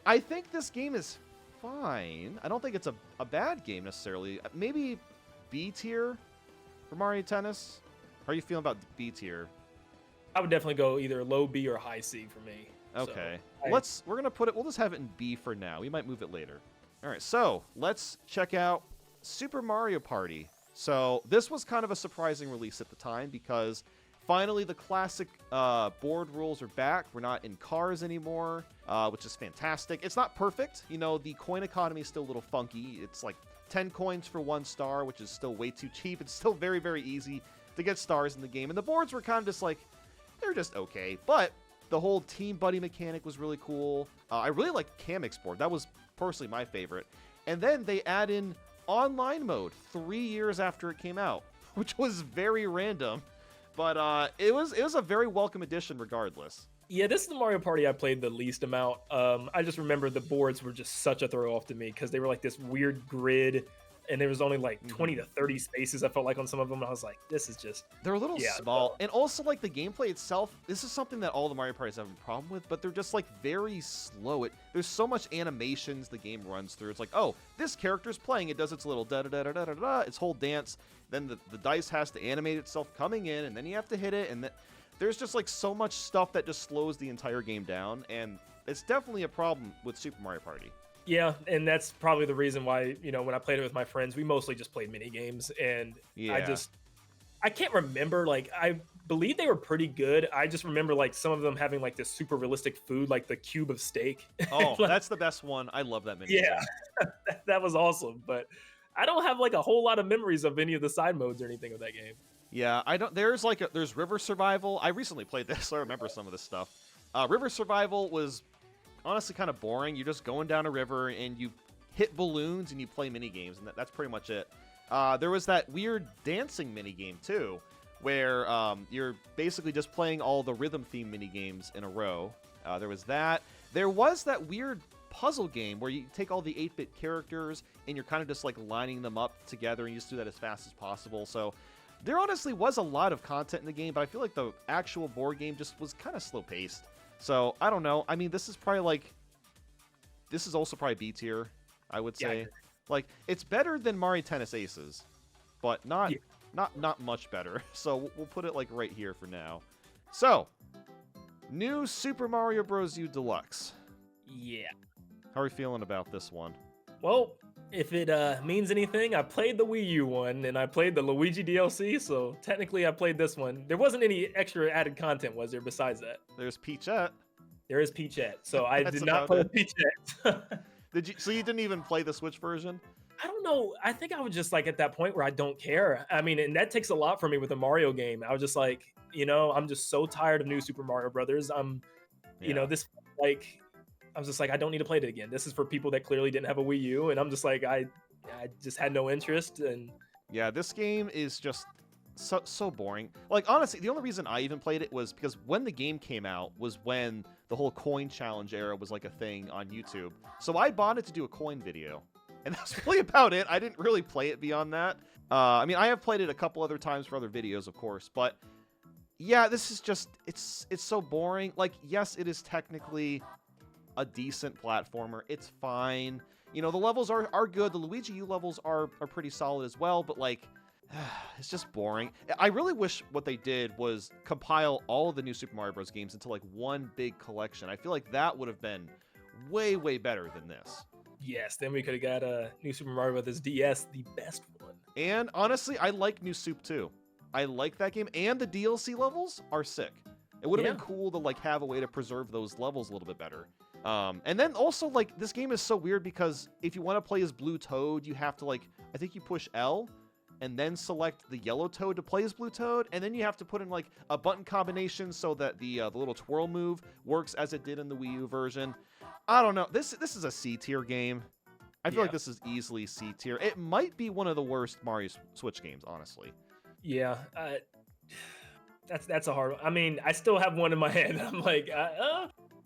I think this game is fine. I don't think it's a bad game necessarily. Maybe B tier for Mario Tennis. How are you feeling about B tier? I would definitely go either low B or high C for me. Okay. So, We're gonna put it, we'll just have it in B for now. We might move it later. Alright, so let's check out Super Mario Party. So this was kind of a surprising release at the time because finally the classic board rules are back. We're not in cars anymore, which is fantastic. It's not perfect. The coin economy is still a little funky. It's like 10 coins for 1 star, which is still way too cheap. It's still very, very easy to get stars in the game. And the boards were kind of just like, they're just okay. But the whole team buddy mechanic was really cool. I really liked Kamek's board. That was personally my favorite. And then they add in online mode 3 years after it came out, which was very random. But it was a very welcome addition regardless. yeah, this is the Mario Party I played the least amount. I just remember the boards were just such a throw off to me because they were like this weird grid. And there was only like 20 to 30 spaces, I felt like, on some of them. And I was like, this is just... They're a little small. And also, like, the gameplay itself, this is something that all the Mario Parties have a problem with, but they're just, like, very slow. There's so much animations the game runs through. It's like, oh, this character's playing. It does its little da-da-da-da-da-da-da, its whole dance. Then the dice has to animate itself coming in, and then you have to hit it. And there's just, like, so much stuff that just slows the entire game down. And it's definitely a problem with Super Mario Party. Yeah, and that's probably the reason why, when I played it with my friends, we mostly just played mini games. And I can't remember, like, I believe they were pretty good. I just remember, like, some of them having, like, this super realistic food, like the cube of steak. Oh, that's the best one. I love that mini game. That was awesome. But I don't have, like, a whole lot of memories of any of the side modes or anything of that game. Yeah, I don't. There's River Survival. I recently played this, so I remember some of this stuff. River Survival was honestly kind of boring. You're just going down a river and you hit balloons and you play mini games, and that's pretty much it. There was that weird dancing mini game too, where you're basically just playing all the rhythm theme mini games in a row. There was that. There was that weird puzzle game where you take all the 8-bit characters and you're kind of just like lining them up together, and you just do that as fast as possible. So There honestly was a lot of content in the game, but I feel like the actual board game just was kind of slow-paced. So, I don't know. I mean, this is probably like... This is also probably B tier, I would say. Yeah, like, it's better than Mario Tennis Aces, but not much better. So, we'll put it like right here for now. So, new Super Mario Bros. U Deluxe. Yeah. How are we feeling about this one? Well, if it means anything, I played the Wii U one and I played the Luigi DLC, so technically I played this one. There wasn't any extra added content, was there, besides that? There's Peachette. There is Peachette, so I That's did not play about Peachette. So you didn't even play the Switch version? I don't know. I think I was just like at that point where I don't care. I mean, and that takes a lot for me with a Mario game. I was just like, I'm just so tired of new Super Mario Brothers. This like, I was just like, I don't need to play it again. This is for people that clearly didn't have a Wii U, and I'm just like, I just had no interest. And yeah, this game is just so boring. Like, honestly, the only reason I even played it was because when the game came out was when the whole coin challenge era was like a thing on YouTube. So I bought it to do a coin video. And that's really about it. I didn't really play it beyond that. I mean, I have played it a couple other times for other videos, of course. But yeah, this is just, it's so boring. Like, yes, it is technically a decent platformer. It's fine. The levels are good. The Luigi U levels are pretty solid as well. But like, it's just boring. I really wish what they did was compile all of the new Super Mario Bros. Games into like one big collection. I feel like that would have been way, way better than this. Yes, then we could have got a new Super Mario Bros. DS, the best one. And honestly, I like New Soup too. I like that game, and the DLC levels are sick. It would have been cool to like have a way to preserve those levels a little bit better. And then also like this game is so weird because if you want to play as Blue Toad, you have to like, I think you push L and then select the yellow Toad to play as Blue Toad, and then you have to put in like a button combination so that the little twirl move works as it did in the Wii U version. I don't know. This is a C tier game. I feel like this is easily C tier. It might be one of the worst Mario Switch games, honestly. Yeah, that's a hard one. I mean, I still have one in my head. I'm like,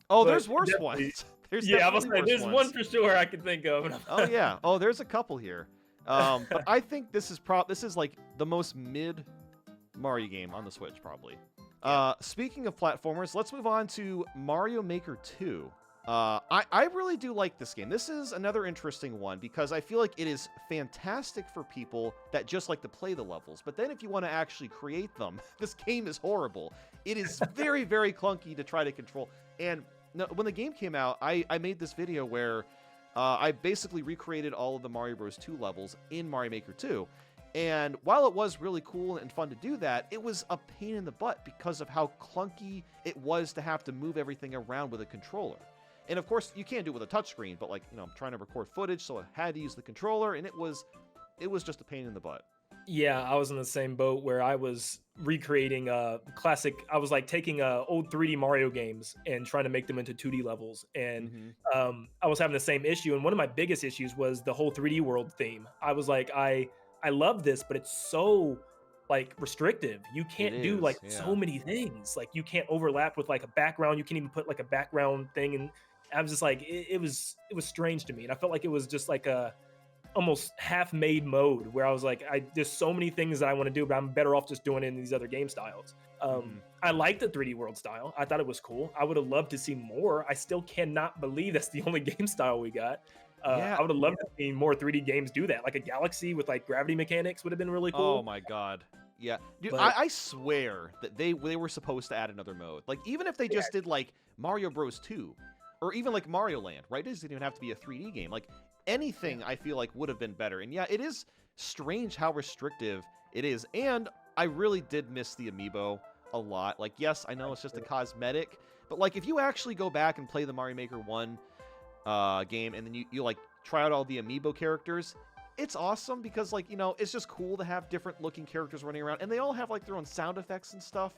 oh, there's worse ones. There's one for sure I can think of. Oh yeah. Oh, there's a couple here. But I think this is like the most mid Mario game on the Switch, probably. Speaking of platformers, let's move on to Mario Maker 2. I really do like this game. This is another interesting one because I feel like it is fantastic for people that just like to play the levels. But then if you want to actually create them, this game is horrible. It is very, very clunky to try to control. And when the game came out, I made this video where I basically recreated all of the Mario Bros. 2 levels in Mario Maker 2. And while it was really cool and fun to do that, it was a pain in the butt because of how clunky it was to have to move everything around with a controller. And of course, you can't do it with a touchscreen, but like, I'm trying to record footage, so I had to use the controller, and it was just a pain in the butt. Yeah, I was in the same boat where I was recreating classic. I was like taking old 3D Mario games and trying to make them into 2D levels. And I was having the same issue. And one of my biggest issues was the whole 3D world theme. I was like, I love this, but it's so like restrictive. You can't do like so many things. Like you can't overlap with like a background. You can't even put like a background thing. And I was just like, it was strange to me. And I felt like it was just like a almost half-made mode where I was like, there's so many things that I want to do, but I'm better off just doing it in these other game styles. I like the 3D world style. I thought it was cool. I would have loved to see more. I still cannot believe that's the only game style we got. I would have loved to see more 3D games do that. Like a Galaxy with like gravity mechanics would have been really cool. Oh my god. Yeah. Dude, I swear that they were supposed to add another mode. Like even if they just did like Mario Bros 2 or even like Mario Land, right? It doesn't even have to be a 3D game. Like anything I feel like would have been better. And yeah, it is strange how restrictive it is. And I really did miss the amiibo a lot. Like, yes, I know it's just a cosmetic, but like if you actually go back and play the Mario Maker 1 game and then you like try out all the amiibo characters, it's awesome because like, it's just cool to have different looking characters running around and they all have like their own sound effects and stuff.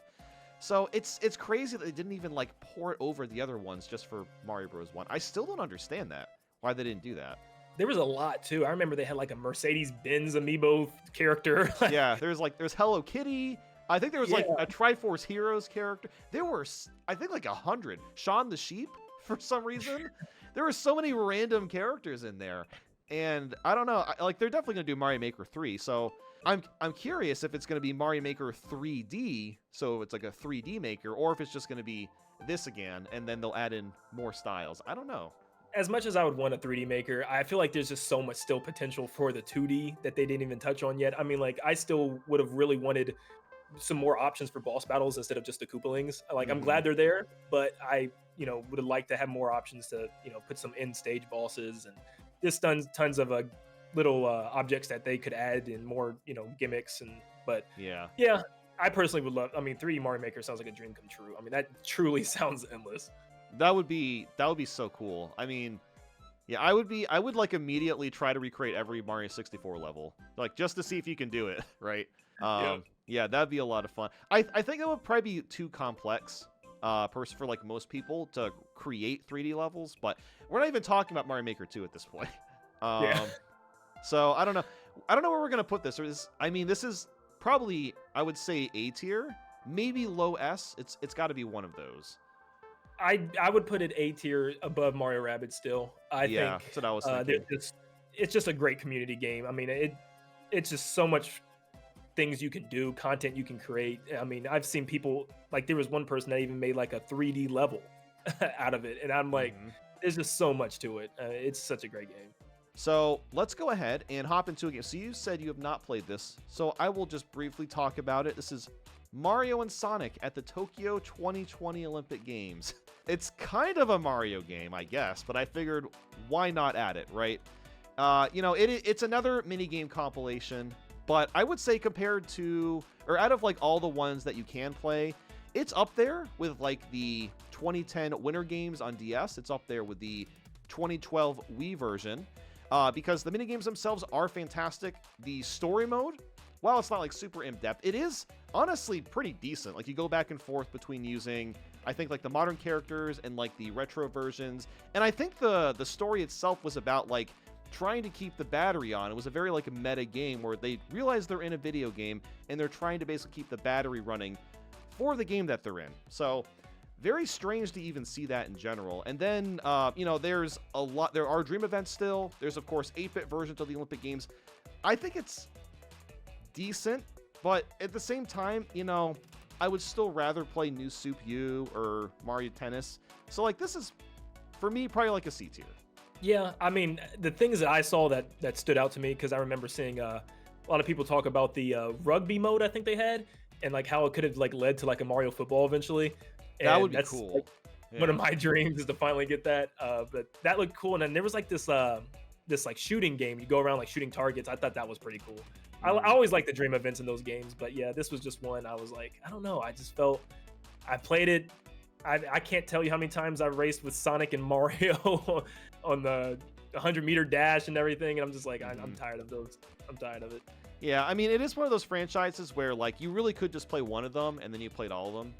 So it's crazy that they didn't even like pour it over the other ones just for Mario Bros. 1. I still don't understand that, why they didn't do that. There was a lot too. I remember they had like a Mercedes-Benz amiibo character. Yeah, there's Hello Kitty. I think there was like a Triforce Heroes character. There were, I think, like 100. Shaun the Sheep, for some reason. There were so many random characters in there. And I don't know, like they're definitely gonna do Mario Maker 3. So I'm curious if it's gonna be Mario Maker 3D, so it's like a 3D Maker, or if it's just gonna be this again, and then they'll add in more styles. I don't know. As much as I would want a 3D maker, I feel like there's just so much still potential for the 2D that they didn't even touch on yet. I mean, like I still would have really wanted some more options for boss battles instead of just the Koopalings. Like I'm Hmm. glad they're there, but I, would have liked to have more options to, put some end stage bosses and just tons of little objects that they could add and more, gimmicks but Yeah. yeah, I personally would love. I mean, 3D Mario Maker sounds like a dream come true. I mean, that truly sounds endless. That would be so cool. I mean, yeah, I would like immediately try to recreate every Mario 64 level, like just to see if you can do it, right? Yeah. Yeah, that'd be a lot of fun. I think it would probably be too complex, for like most people to create 3D levels, but we're not even talking about Mario Maker 2 at this point. Yeah. Um, so I don't know. I don't know where we're gonna put this. I mean, this is probably, I would say, A tier, maybe low S. It's got to be one of those. I would put it A tier above Mario Rabbids still. I Yeah, think that's what I was they're thinking. just it's just a great community game. I mean, it's just so much things you can do, content you can create. I mean, I've seen people like there was one person that even made like a 3D level out of it, and I'm like, Mhm. there's just so much to it. It's such a great game. So let's go ahead and hop into a game. So you said you have not played this, so I will just briefly talk about it. This is Mario and Sonic at the Tokyo 2020 Olympic Games. It's kind of a Mario game, I guess, but I figured why not add it, right? It's another minigame compilation, but I would say compared to, or out of like all the ones that you can play, it's up there with like the 2010 Winter Games on DS. It's up there with the 2012 Wii version, because the minigames themselves are fantastic. The story mode, while it's not like super in-depth, it is honestly pretty decent. Like you go back and forth between using, I think, like the modern characters and like the retro versions. And I think the story itself was about like trying to keep the battery on. It was a very like a meta game where they realize they're in a video game and they're trying to basically keep the battery running for the game that they're in. So very strange to even see that in general. And then, there's a lot. There are dream events still. There's, of course, 8-bit versions of the Olympic Games. I think it's decent, but at the same time, I would still rather play New Soup U or Mario Tennis. So, like, this is, for me, probably like a C tier. Yeah, I mean, the things that I saw that stood out to me because I remember seeing a lot of people talk about the rugby mode I think they had and like how it could have like led to like a Mario football eventually. That And would be that's cool. like, one of Yeah. my dreams is to finally get that. But that looked cool. And then there was like this like shooting game. You go around like shooting targets. I thought that was pretty cool. I Mhm. always like the dream events in those games, but yeah, this was just one. I was like, I don't know. I just felt I played it. I can't tell you how many times I raced with Sonic and Mario on the 100-meter dash and everything, and I'm just like, I'm Mhm. tired of those. I'm tired of it. Yeah, I mean, it is one of those franchises where, like, you really could just play one of them and then you played all of them.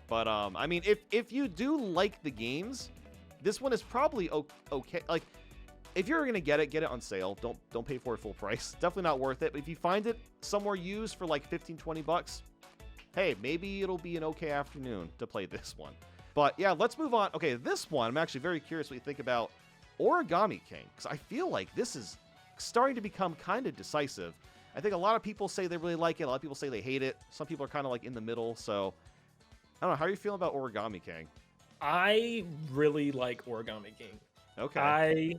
But, I mean, if you do like the games, this one is probably okay. Like, if you're gonna get it on sale. Don't pay for it full price. Definitely not worth it. But if you find it somewhere used for like 15-20 bucks, hey, maybe it'll be an okay afternoon to play this one. But yeah, let's move on. Okay, this one, I'm actually very curious what you think about Origami King, because I feel like this is starting to become kind of decisive. I think a lot of people say they really like it. A lot of people say they hate it. Some people are kind of like in the middle. So I don't know. How are you feeling about Origami King? I really like Origami King. Okay. I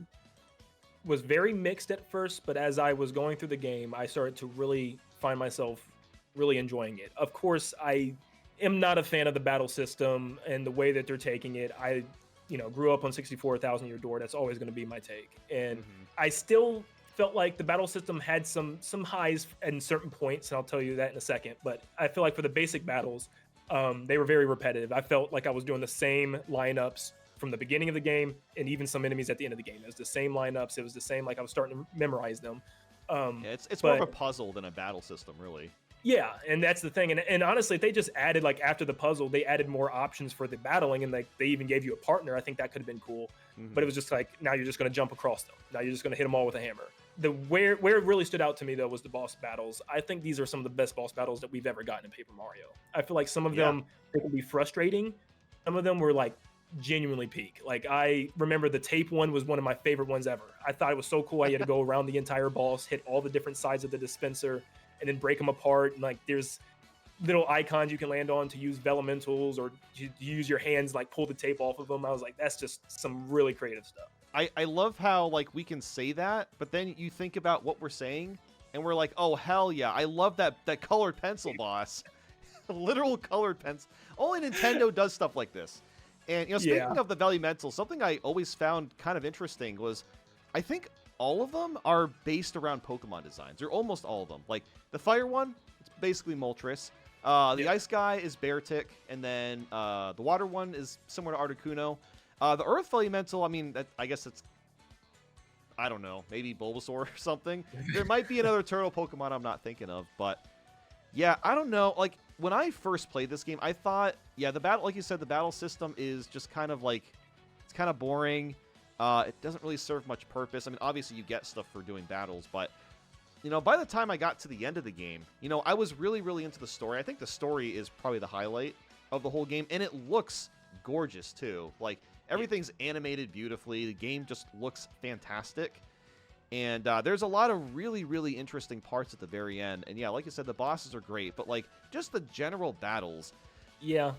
was very mixed at first, but as I was going through the game, I started to really find myself really enjoying it. Of course, I am not a fan of the battle system and the way that they're taking it. I, grew up on 64,000 Year Door. That's always going to be my take. And Mhm. I still felt like the battle system had some highs at certain points, and I'll tell you that in a second. But I feel like for the basic battles, they were very repetitive. I felt like I was doing the same lineups from the beginning of the game, and even some enemies at the end of the game. It was the same lineups. It was the same, like I was starting to memorize them. Yeah, it's more of a But puzzle than a battle system, really. yeah, and that's the thing. And honestly, if they just added like after the puzzle, they added more options for the battling, and like they even gave you a partner. I think that could have been cool. But it was just like now you're just going to jump across them. Now you're just going to hit them all with a hammer. Where it really stood out to me though was the boss battles. I think these are some of the best boss battles that we've ever gotten in Paper Mario. I feel like some of Yeah. them they can be frustrating. Some of them were like genuinely peak. Like, I remember the tape one was one of my favorite ones ever. I thought it was so cool. I had to go around the entire boss, hit all the different sides of the dispenser, and then break them apart. And like, there's little icons you can land on to use elementals, or you use your hands, like pull the tape off of them. I was like, that's just some really creative stuff. I love how like we can say that, but then you think about what we're saying, and we're like, oh hell yeah, I love that colored pencil boss, literal colored pencil. Only Nintendo does stuff like this. And speaking of the Velimental, something I always found kind of interesting was, I think all of them are based around Pokemon designs, or almost all of them. Like the fire one, it's basically Moltres. The ice guy is Beartic, and then the water one is similar to Articuno. The Earth Elemental, I mean, I guess it's, I don't know, maybe Bulbasaur or something. There might be another turtle Pokemon I'm not thinking of, but yeah, I don't know. Like, when I first played this game, I thought, yeah, the battle, like you said, the battle system is just kind of like, it's kind of boring. It doesn't really serve much purpose. I mean, obviously you get stuff for doing battles, but by the time I got to the end of the game, I was really, really into the story. I think the story is probably the highlight of the whole game, and it looks gorgeous too. Like, everything's animated beautifully. The game just looks fantastic. And there's a lot of really, really interesting parts at the very end. And yeah, like you said, the bosses are great, but like just the general battles. Yeah,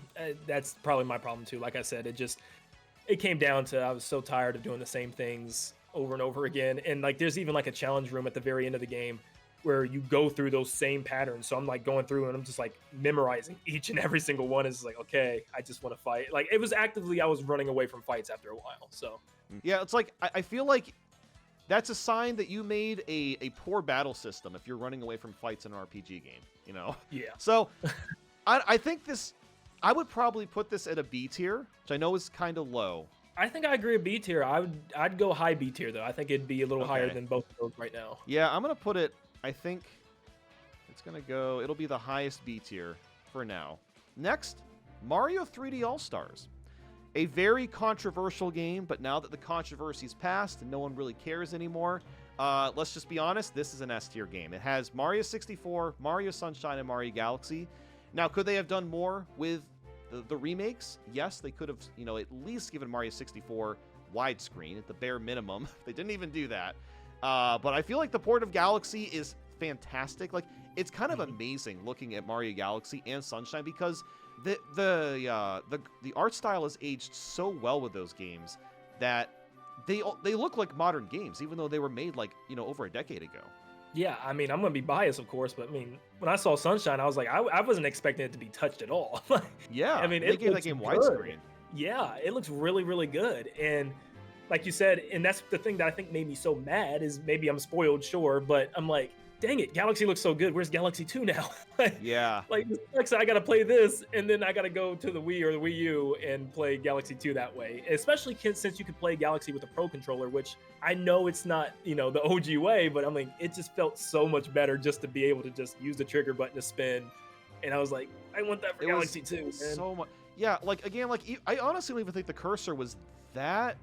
that's probably my problem too. Like I said, it came down to, I was so tired of doing the same things over and over again. And like, there's even like a challenge room at the very end of the game where you go through those same patterns. So I'm like going through and I'm just like memorizing each and every single one. It's like, okay, I just want to fight. Like, it was actively, I was running away from fights after a while. So yeah, it's like, I feel like that's a sign that you made a poor battle system if you're running away from fights in an RPG game, Yeah. So I think I would probably put this at a B tier, which I know is kind of low. I think I agree with B tier. I'd go high B tier though. I think it'd be a little higher than both of those right now. Yeah, I'm gonna put it. I think it'll be the highest B tier for now. Next, Mario 3D All-Stars. A very controversial game, but now that the controversy's passed and no one really cares anymore, let's just be honest, this is an S tier game. It has Mario 64, Mario Sunshine, and Mario Galaxy. Now, could they have done more with the remakes? Yes, they could have, at least given Mario 64 widescreen at the bare minimum. They didn't even do that. But I feel like the port of Galaxy is fantastic. Like, it's kind of amazing looking at Mario Galaxy and Sunshine, because the art style has aged so well with those games that they look like modern games, even though they were made like over a decade ago. Yeah, I mean, I'm gonna be biased, of course, but I mean, when I saw Sunshine, I was like, I wasn't expecting it to be touched at all. Yeah, I mean, they gave that game widescreen. Yeah, it looks really, really good, and like you said, and that's the thing that I think made me so mad is, maybe I'm spoiled, sure, but I'm like, dang it, Galaxy looks so good. Where's Galaxy 2 now? Yeah. Like, I gotta play this, and then I gotta go to the Wii or the Wii U and play Galaxy 2 that way. Especially since you could play Galaxy with a Pro Controller, which I know it's not, the OG way, but I'm like, it just felt so much better just to be able to just use the trigger button to spin. And I was like, I want that for Galaxy 2. Man. So much. Yeah, like, again, like, I honestly don't even think the cursor was that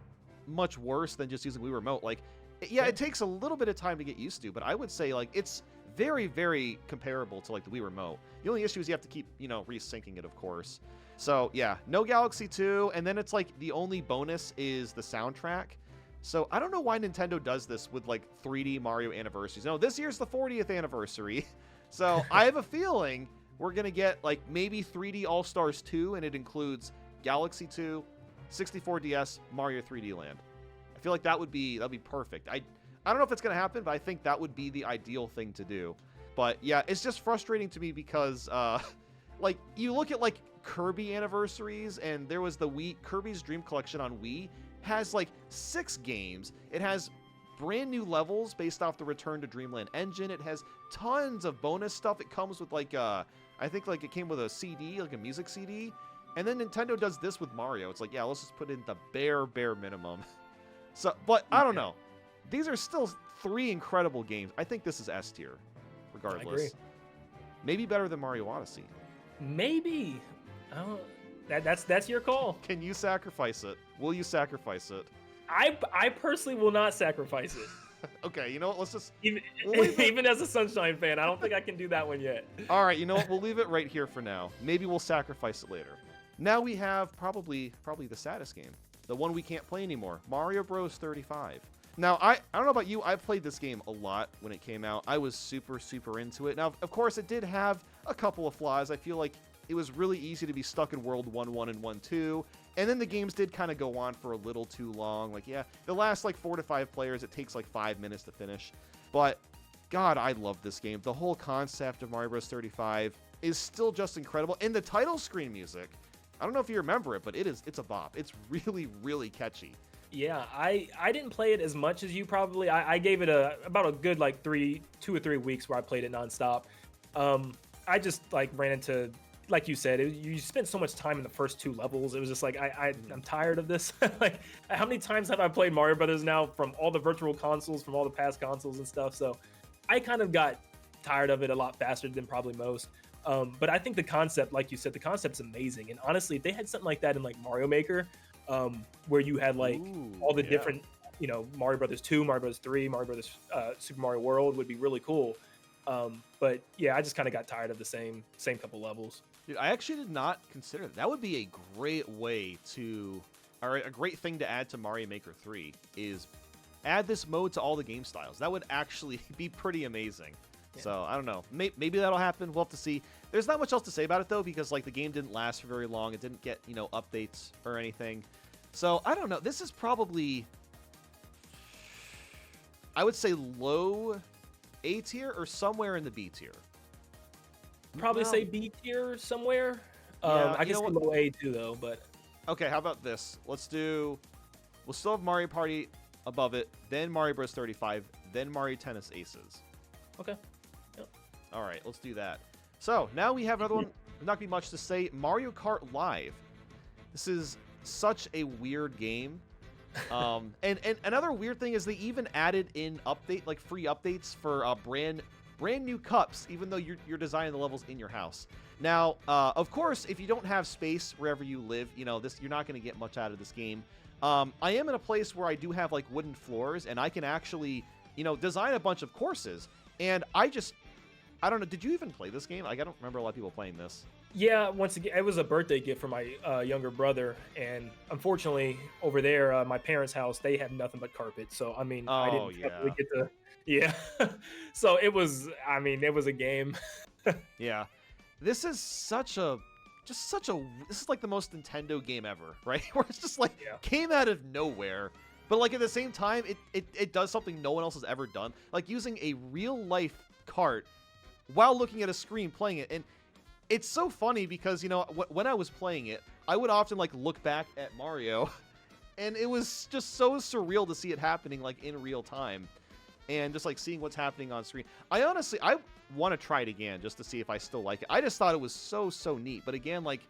much worse than just using Wii Remote. Like, yeah, it takes a little bit of time to get used to, but I would say, like, it's very, very comparable to, like, the Wii Remote. The only issue is you have to keep, resyncing it, of course. So, yeah, no Galaxy 2, and then it's, like, the only bonus is the soundtrack. So, I don't know why Nintendo does this with, like, 3D Mario anniversaries. No, this year's the 40th anniversary. So, I have a feeling we're going to get, like, maybe 3D All-Stars 2, and it includes Galaxy 2, 64DS, Mario 3D Land. I feel like that'd be perfect. I don't know if it's going to happen, but I think that would be the ideal thing to do. But yeah, it's just frustrating to me because like, you look at like Kirby anniversaries, and there was the Kirby's Dream Collection on Wii has like 6 games. It has brand new levels based off the Return to Dreamland engine. It has tons of bonus stuff. It comes with like I think like it came with a CD, like a music CD. And then Nintendo does this with Mario. It's like, yeah, let's just put in the bare minimum. So, but I don't know. These are still 3 incredible games. I think this is S tier, regardless. I agree. Maybe better than Mario Odyssey. Maybe. That's your call. Can you sacrifice it? Will you sacrifice it? I personally will not sacrifice it. Okay, you know what? Let's just... Even as a Sunshine fan, I don't think I can do that one yet. All right, you know what? We'll leave it right here for now. Maybe we'll sacrifice it later. Now we have probably the saddest game, the one we can't play anymore, Mario Bros. 35. Now, I don't know about you, I've played this game a lot when it came out. I was super, super into it. Now, of course, it did have a couple of flaws. I feel like it was really easy to be stuck in World 1-1 and 1-2, and then the games did kind of go on for a little too long. Like, yeah, the last, like, 4 to 5 players, it takes, like, 5 minutes to finish. But, God, I love this game. The whole concept of Mario Bros. 35 is still just incredible. And the title screen music, I don't know if you remember it, but it's a bop. It's really, really catchy. Yeah, I didn't play it as much as you probably. I gave it about a good like 2 or 3 weeks where I played it nonstop. I just like ran into, like you said, you spent so much time in the first 2 levels. It was just like I'm tired of this. Like, how many times have I played Mario Brothers now from all the virtual consoles, from all the past consoles and stuff? So I kind of got tired of it a lot faster than probably most. But I think the concept, like you said, the concept's amazing. And honestly, if they had something like that in like Mario Maker, where you had like all the different, Mario Brothers 2, Mario Brothers 3, Mario Brothers Super Mario World would be really cool. But yeah, I just kind of got tired of the same couple levels. Dude, I actually did not consider that. That would be a great way to, or a great thing to add to Mario Maker 3 is add this mode to all the game styles. That would actually be pretty amazing. Yeah. So I don't know. Maybe that'll happen. We'll have to see. There's not much else to say about it though, because like the game didn't last for very long. It didn't get updates or anything. So I don't know. This is probably, I would say, low A tier or somewhere in the B tier. Probably say B tier somewhere. Yeah, I guess low A too though. But okay, how about this? We'll still have Mario Party above it, then Mario Bros. 35, then Mario Tennis Aces. Okay. Yep. All right, let's do that. So now we have another one. Not be much to say. Mario Kart Live. This is such a weird game. And another weird thing is they even added in free updates for brand new cups, even though you're designing the levels in your house. Now, of course, if you don't have space wherever you live, you're not going to get much out of this game. I am in a place where I do have like wooden floors, and I can actually, design a bunch of courses. And I don't know. Did you even play this game? Like, I don't remember a lot of people playing this. Yeah, once again, it was a birthday gift for my younger brother, and unfortunately, over there, my parents' house, they have nothing but carpet. So I mean, I didn't really get to. Yeah, so it was. I mean, it was a game. Yeah, this is this is like the most Nintendo game ever, right? Where it's just like came out of nowhere. But like at the same time, it does something no one else has ever done, like using a real life cart while looking at a screen playing it. And it's so funny because when I was playing it, I would often like look back at Mario, and it was just so surreal to see it happening like in real time, and just like seeing what's happening on screen. I want to try it again just to see if I still like it. I just thought it was so neat. But again, like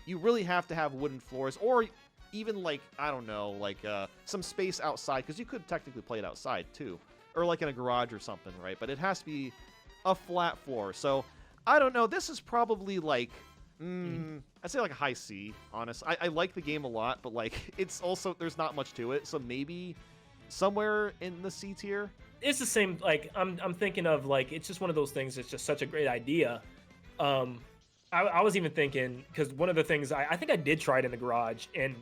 you really have to have wooden floors, or even like, I don't know, like some space outside, because you could technically play it outside too, or like in a garage or something, right? But it has to be a flat floor. So I don't know. This is probably like, I'd say like a high C, honest. I like the game a lot, but like it's also, there's not much to it. So maybe somewhere in the C tier. It's the same. Like I'm thinking of like, it's just one of those things. It's just such a great idea. I was even thinking, because one of the things I think I did try it in the garage, and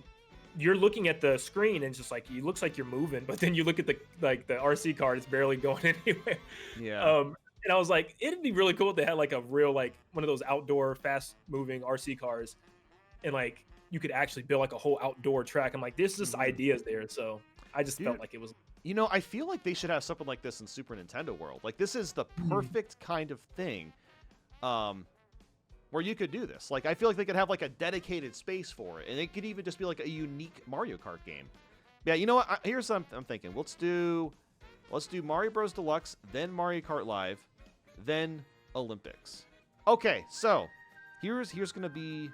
you're looking at the screen and it's just like, it looks like you're moving, but then you look at the RC card, it's barely going anywhere. Yeah. And I was like, it'd be really cool if they had like a real, like one of those outdoor fast moving RC cars, and like you could actually build like a whole outdoor track. I'm like, there's just ideas there. So I just felt like it was. I feel like they should have something like this in Super Nintendo World. Like this is the perfect kind of thing where you could do this. Like I feel like they could have like a dedicated space for it, and it could even just be like a unique Mario Kart game. Yeah, you know what? Here's what I'm thinking. Let's do Mario Bros. Deluxe, then Mario Kart Live, then Olympics. Okay, so here's gonna be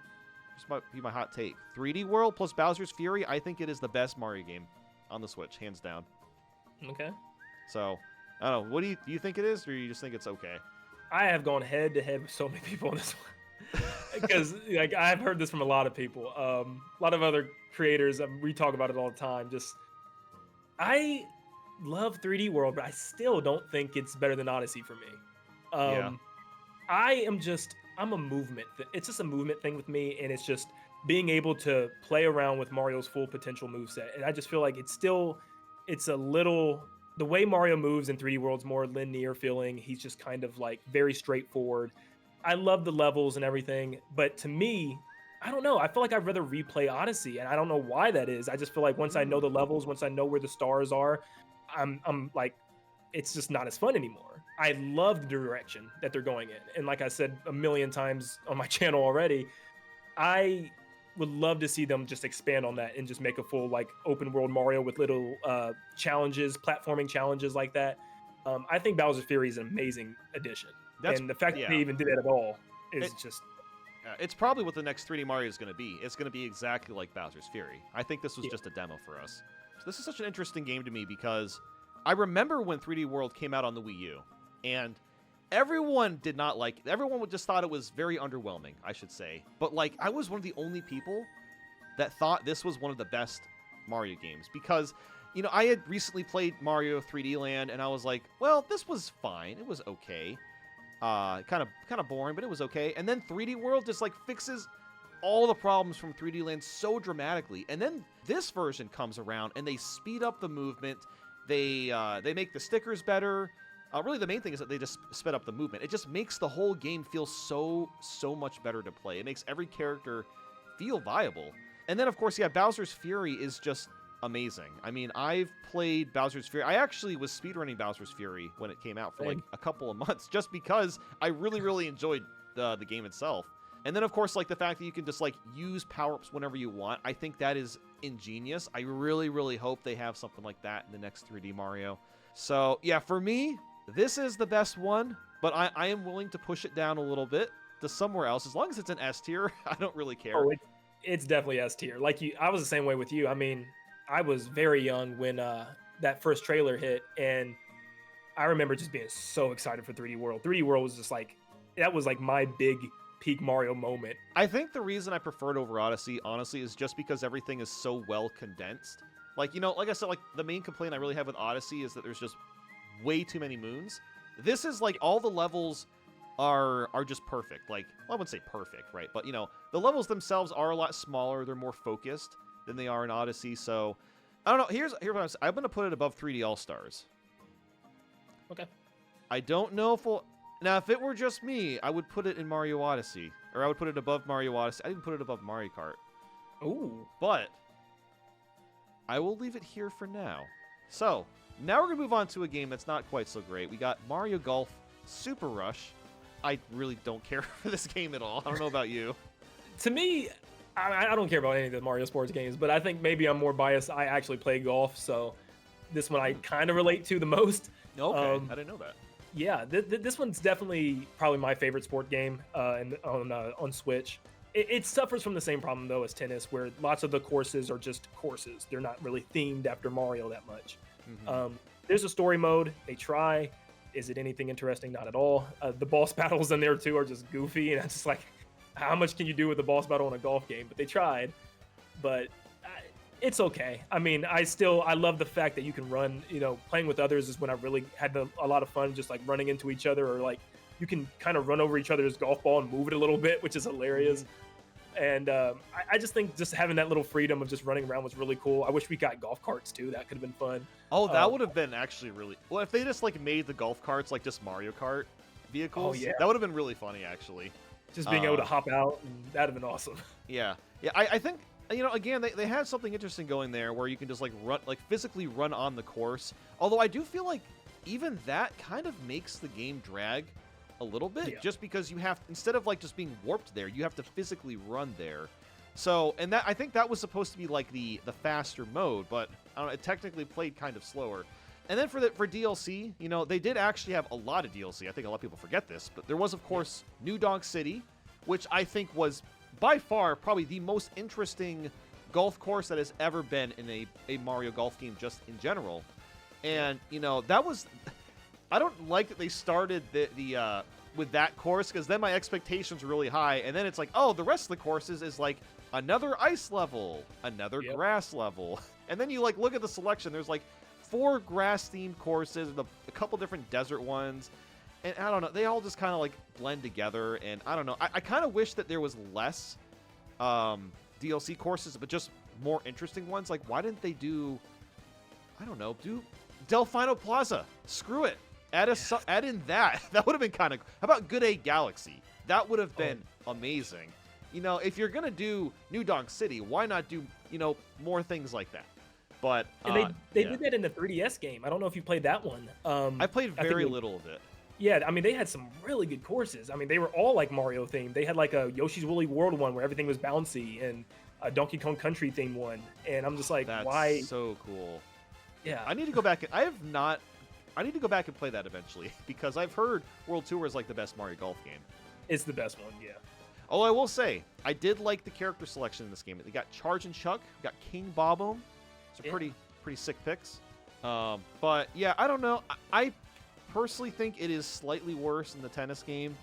my hot take. 3D World plus Bowser's Fury. I think it is the best Mario game on the Switch, hands down. Okay. So I don't know. What do you think it is, or you just think it's okay? I have gone head to head with so many people on this one because like I've heard this from a lot of people, a lot of other creators. We talk about it all the time. Just I love 3D World, but I still don't think it's better than Odyssey for me. I'm a movement. It's just a movement thing with me, and it's just being able to play around with Mario's full potential moveset. And I just feel like it's a little, the way Mario moves in 3D World's more linear feeling. He's just kind of like very straightforward. I love the levels and everything, but to me, I don't know. I feel like I'd rather replay Odyssey, and I don't know why that is. I just feel like once I know the levels, once I know where the stars are, I'm like, it's just not as fun anymore. I love the direction that they're going in, and like I said a million times on my channel already, I would love to see them just expand on that and just make a full like open world Mario with little challenges, platforming challenges like that. I think Bowser's Fury is an amazing addition, and the fact that they even did that at all is just. It's probably what the next 3D Mario is going to be. It's going to be exactly like Bowser's Fury. I think this was just a demo for us. So this is such an interesting game to me because I remember when 3D World came out on the Wii U, and everyone did not like it. Everyone just thought it was very underwhelming, I should say. But, like, I was one of the only people that thought this was one of the best Mario games because, you know, I had recently played Mario 3D Land, and I was like, well, this was fine. It was okay. Kind of boring, but it was okay. And then 3D World just like fixes all the problems from 3D Land so dramatically. And then this version comes around and they speed up the movement. They make the stickers better. Really, the main thing is that they just sped up the movement. It just makes the whole game feel so much better to play. It makes every character feel viable. And then, of course, yeah, Bowser's Fury is just amazing. I mean, I've played Bowser's Fury. I actually was speedrunning Bowser's Fury when it came out for like a couple of months just because I really enjoyed the game itself. And then, of course, like the fact that you can just like use power-ups whenever you want. I think that is ingenious. I really hope they have something like that in the next 3D Mario. So, yeah, for me, this is the best one, but I am willing to push it down a little bit to somewhere else. As long as it's an S tier, I don't really care. Oh, it's definitely S tier. Like I was the same way with you. I mean, I was very young when that first trailer hit, and I remember just being so excited for 3D World. 3D World was just like, that was like my big peak Mario moment. I think the reason I prefer it over Odyssey, honestly, is just because everything is so well condensed. Like, you know, like I said, like the main complaint I really have with Odyssey is that there's just way too many moons. This is like all the levels are just perfect. Like, well, I wouldn't say perfect, right? But, you know, the levels themselves are a lot smaller. They're more focused than they are in Odyssey. So, I don't know. Here's what I'm going to put it above 3D All-Stars. Okay. I don't know if we'll... Now, if it were just me, I would put it in Mario Odyssey. Or I would put it above Mario Odyssey. I didn't put it above Mario Kart. Ooh. But I will leave it here for now. So, now we're going to move on to a game that's not quite so great. We got Mario Golf Super Rush. I really don't care for this game at all. I don't know about you. To me, I don't care about any of the Mario sports games, but I think maybe I'm more biased. I actually play golf, so this one I kind of relate to the most. Okay, I didn't know that. Yeah, this one's definitely probably my favorite sport game on Switch. It suffers from the same problem, though, as tennis, where lots of the courses are just courses. They're not really themed after Mario that much. Mm-hmm. There's a story mode. They try. Is it anything interesting? Not at all. The boss battles in there, too, are just goofy, and it's just like, how much can you do with a boss battle in a golf game? But they tried. But it's okay. I mean, I love the fact that you can run, you know, playing with others is when I really had a lot of fun, just like running into each other, or like you can kind of run over each other's golf ball and move it a little bit, which is hilarious. And I just think just having that little freedom of just running around was really cool. I wish we got golf carts too. That could have been fun. Oh, that would have been actually really... Well, if they just like made the golf carts like just Mario Kart vehicles, that would have been really funny, actually. Just being able to hop out, and that'd have been awesome. Yeah. I think, you know, again, they had something interesting going there where you can just like run, like physically run on the course. Although I do feel like even that kind of makes the game drag a little bit, just because you have, instead of like just being warped there, you have to physically run there. So, and that, I think that was supposed to be like the faster mode, but I don't know, it technically played kind of slower. And then for DLC, you know, they did actually have a lot of DLC. I think a lot of people forget this, but there was, of course, New Donk City, which I think was by far probably the most interesting golf course that has ever been in a Mario golf game, just in general. And, you know, that was... I don't like that they started the with that course, because then my expectations were really high, and then it's like, oh, the rest of the courses is like another ice level, another grass level. And then you like look at the selection, there's like 4 grass-themed courses, a couple different desert ones, and I don't know, they all just kind of like blend together, and I don't know, I kind of wish that there was less DLC courses, but just more interesting ones. Like, why didn't they do, I don't know, do Delfino Plaza? Screw it. Add in that. That would have been kind of. How about Good Egg Galaxy? That would have been amazing. You know, if you're gonna do New Donk City, why not do, you know, more things like that? But and they did that in the 3DS game. I don't know if you played that one. I played very little of it. Yeah, I mean, they had some really good courses. I mean, they were all like Mario themed. They had like a Yoshi's Woolly World one where everything was bouncy, and a Donkey Kong Country themed one. And I'm just like, That's why? So cool. Yeah, I need to go back. I need to go back and play that eventually because I've heard World Tour is like the best Mario Golf game. It's the best one, yeah. Oh, I will say, I did like the character selection in this game. They got Charge and Chuck, got King Bob-omb. It's pretty sick picks. But yeah, I don't know. I personally think it is slightly worse than the tennis game,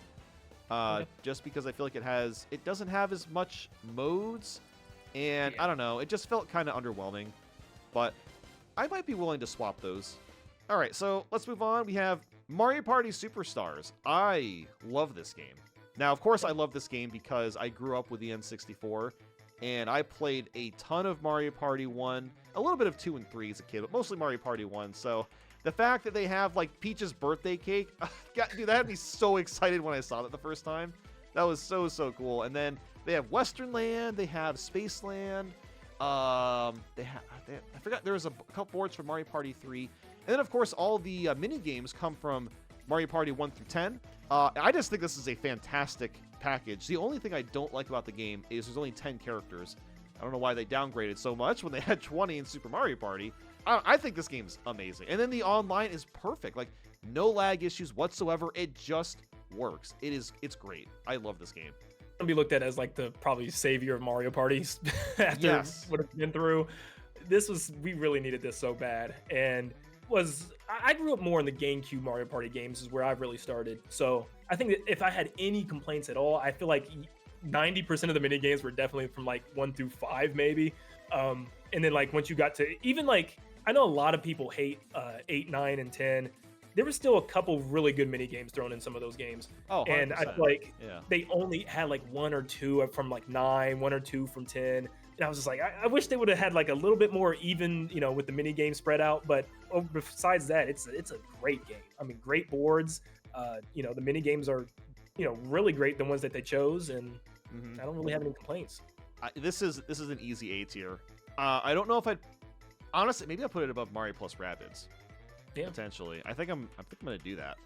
just because I feel like it doesn't have as much modes, and I don't know. It just felt kind of underwhelming. But I might be willing to swap those. All right, so let's move on. We have Mario Party Superstars. I love this game. Now, of course, I love this game because I grew up with the N64, and I played a ton of Mario Party 1, a little bit of 2 and 3 as a kid, but mostly Mario Party 1. So the fact that they have, like, Peach's birthday cake, dude, that had me so excited when I saw that the first time. That was so, so cool. And then they have Western Land, they have Space Land, I forgot there was a couple boards for Mario Party 3. And then, of course, all the mini games come from Mario Party 1 through 10. I just think this is a fantastic package. The only thing I don't like about the game is there's only 10 characters. I don't know why they downgraded so much when they had 20 in Super Mario Party. I think this game's amazing. And then the online is perfect. Like, no lag issues whatsoever. It just works. It's great. I love this game. It'll be looked at as like the probably savior of Mario parties after what it's been through. We really needed this so bad. And I grew up more in the GameCube Mario Party games is where I've really started. So I think that if I had any complaints at all, I feel like 90% of the mini games were definitely from like 1 through 5 maybe. And then like once you got to even like, I know a lot of people hate 8, 9, and 10. There was still a couple really good mini games thrown in some of those games. Oh, 100%. And I feel like they only had like 1 or 2 from like 9, 1 or 2 from 10. And I was just like, I wish they would have had like a little bit more even, you know, with the mini game spread out. But besides that, it's a great game. I mean, great boards. You know, the mini games are, you know, really great. The ones that they chose, and I don't really have any complaints. This is an easy A tier. I don't know if honestly, maybe I'll put it above Mario plus Rabbids. Yeah, potentially. I think I'm gonna do that.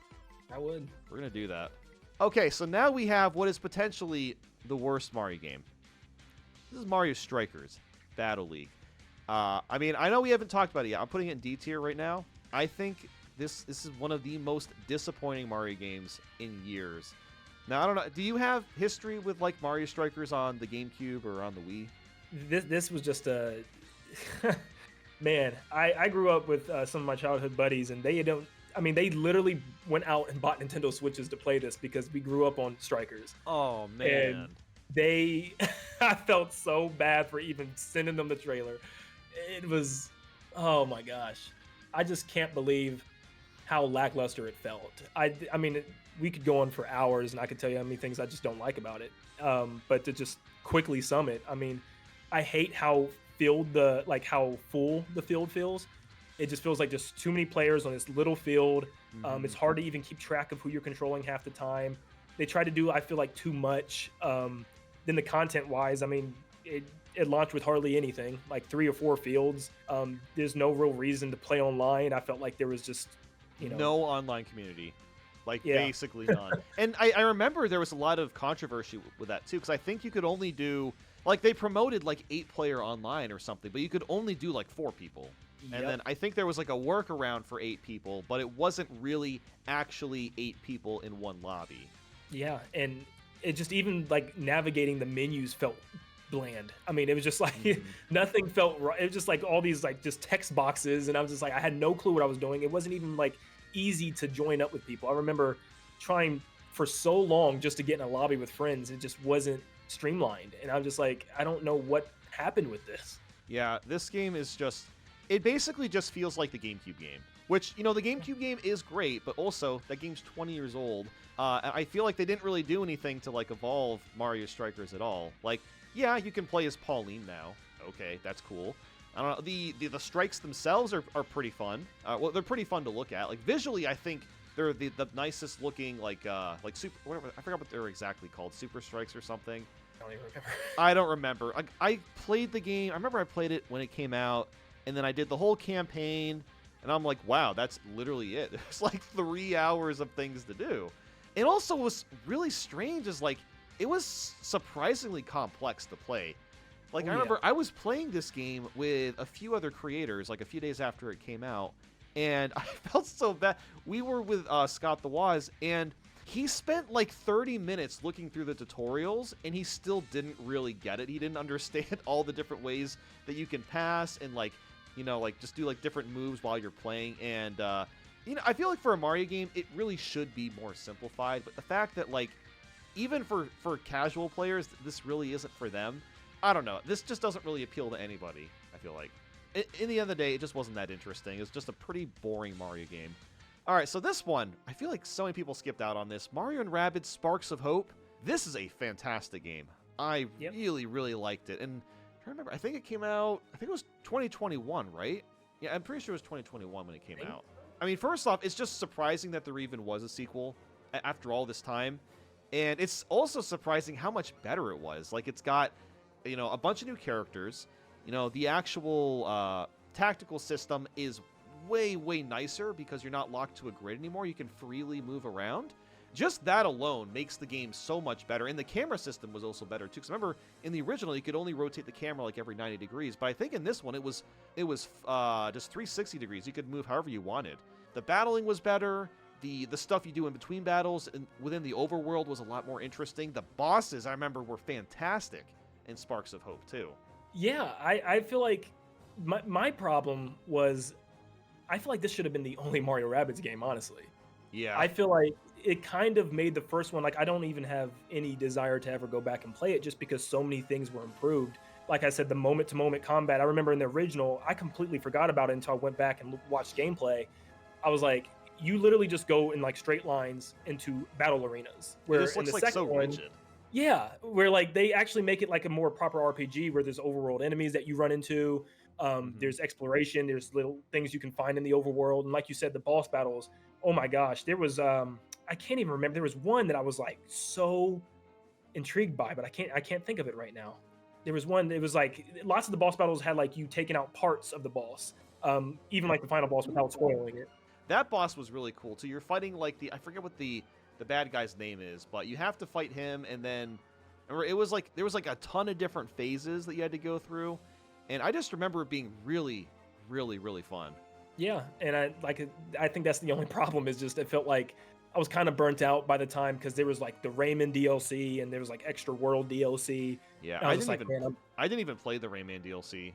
I would. We're gonna do that. Okay, so now we have what is potentially the worst Mario game. This is Mario Strikers Battle League. I mean, I know we haven't talked about it yet. I'm putting it in D tier right now. I think this is one of the most disappointing Mario games in years. Now, I don't know. Do you have history with like Mario Strikers on the GameCube or on the Wii? This was just a man. I grew up with some of my childhood buddies, and they literally went out and bought Nintendo Switches to play this because we grew up on Strikers. Oh man. And I felt so bad for even sending them the trailer. It was, oh my gosh. I just can't believe how lackluster it felt. I mean, we could go on for hours and I could tell you how many things I just don't like about it. But to just quickly sum it, I mean, I hate how how full the field feels. It just feels like just too many players on this little field. It's hard to even keep track of who you're controlling half the time. They try to do, I feel like, too much. Then the content-wise, I mean, it launched with hardly anything, like 3 or 4 fields. There's no real reason to play online. I felt like there was just, no online community, basically none. And I remember there was a lot of controversy with that too, because I think you could only do, like, they promoted like 8-player online or something, but you could only do like 4 people. And then I think there was like a workaround for 8 people, but it wasn't really actually 8 people in one lobby. Yeah, and it just even like navigating the menus felt bland. I mean, it was just like nothing felt right. It was just like all these like just text boxes, and I was just like, I had no clue what I was doing. It wasn't even like easy to join up with people. I remember trying for so long just to get in a lobby with friends. It just wasn't streamlined, and I'm just like, I don't know what happened with this. Yeah, this game is just, it basically just feels like the GameCube game, which, the GameCube game is great, but also that game's 20 years old. And I feel like they didn't really do anything to like evolve Mario Strikers at all. Like, Yeah, you can play as Pauline now. Okay, that's cool. I don't know. The strikes themselves are pretty fun. Well, they're pretty fun to look at. Like visually, I think they're the nicest looking like super whatever. I forgot what they're exactly called. Super strikes or something. I don't even remember. I don't remember. I played the game. I remember I played it when it came out, and then I did the whole campaign, and I'm like, wow, that's literally it. It's like 3 hours of things to do. It also was really strange is like it was surprisingly complex to play. Like I remember I was playing this game with a few other creators like a few days after it came out, and I felt so bad. We were with Scott the Waz, and he spent like 30 minutes looking through the tutorials, and he still didn't really get it. He didn't understand all the different ways that you can pass and like, you know, like just do like different moves while you're playing. And, you know, I feel like for a Mario game, it really should be more simplified. But the fact that like, even for casual players, this really isn't for them. I don't know. This just doesn't really appeal to anybody, I feel like. In the end of the day, it just wasn't that interesting. It was just a pretty boring Mario game. All right, so this one, I feel like so many people skipped out on this. Mario & Rabbids Sparks of Hope. This is a fantastic game. I really, really liked it. And I'm trying to remember, I think it came out, I think it was 2021, right? Yeah, I'm pretty sure it was 2021 when it came out. I mean, first off, it's just surprising that there even was a sequel after all this time. And it's also surprising how much better it was. Like, it's got, you know, a bunch of new characters. You know, the actual tactical system is way nicer because you're not locked to a grid anymore. You can freely move around. Just that alone makes the game so much better. And the camera system was also better too. Because remember, in the original, you could only rotate the camera like every 90 degrees. But I think in this one, it was just 360 degrees. You could move however you wanted. The battling was better. The stuff you do in between battles and within the overworld was a lot more interesting. The bosses, I remember, were fantastic in Sparks of Hope too. Yeah, I feel like my problem was I feel like this should have been the only Mario Rabbids game, honestly. Yeah. I feel like it kind of made the first one, like, I don't even have any desire to ever go back and play it just because so many things were improved. Like I said, the moment-to-moment combat, I remember in the original, I completely forgot about it until I went back and watched gameplay. I was like, you literally just go in, like, straight lines into battle arenas. Where it just looks in the like second so one, rigid. yeah, where, like, they actually make it like a more proper RPG where there's overworld enemies that you run into. There's exploration, there's little things you can find in the overworld, and like you said, the boss battles, oh my gosh, there was I can't even remember. There was one that I was like so intrigued by, but I can't think of it right now. There was one, it was like lots of the boss battles had like you taking out parts of the boss, even like the final boss without spoiling it. That boss was really cool too. You're fighting like I forget what the bad guy's name is, but you have to fight him, and then it was like there was like a ton of different phases that you had to go through. And I just remember it being really, really, really fun. Yeah, and I think that's the only problem is just it felt like I was kind of burnt out by the time because there was like the Rayman DLC and there was like extra world DLC. Yeah, I didn't even play the Rayman DLC.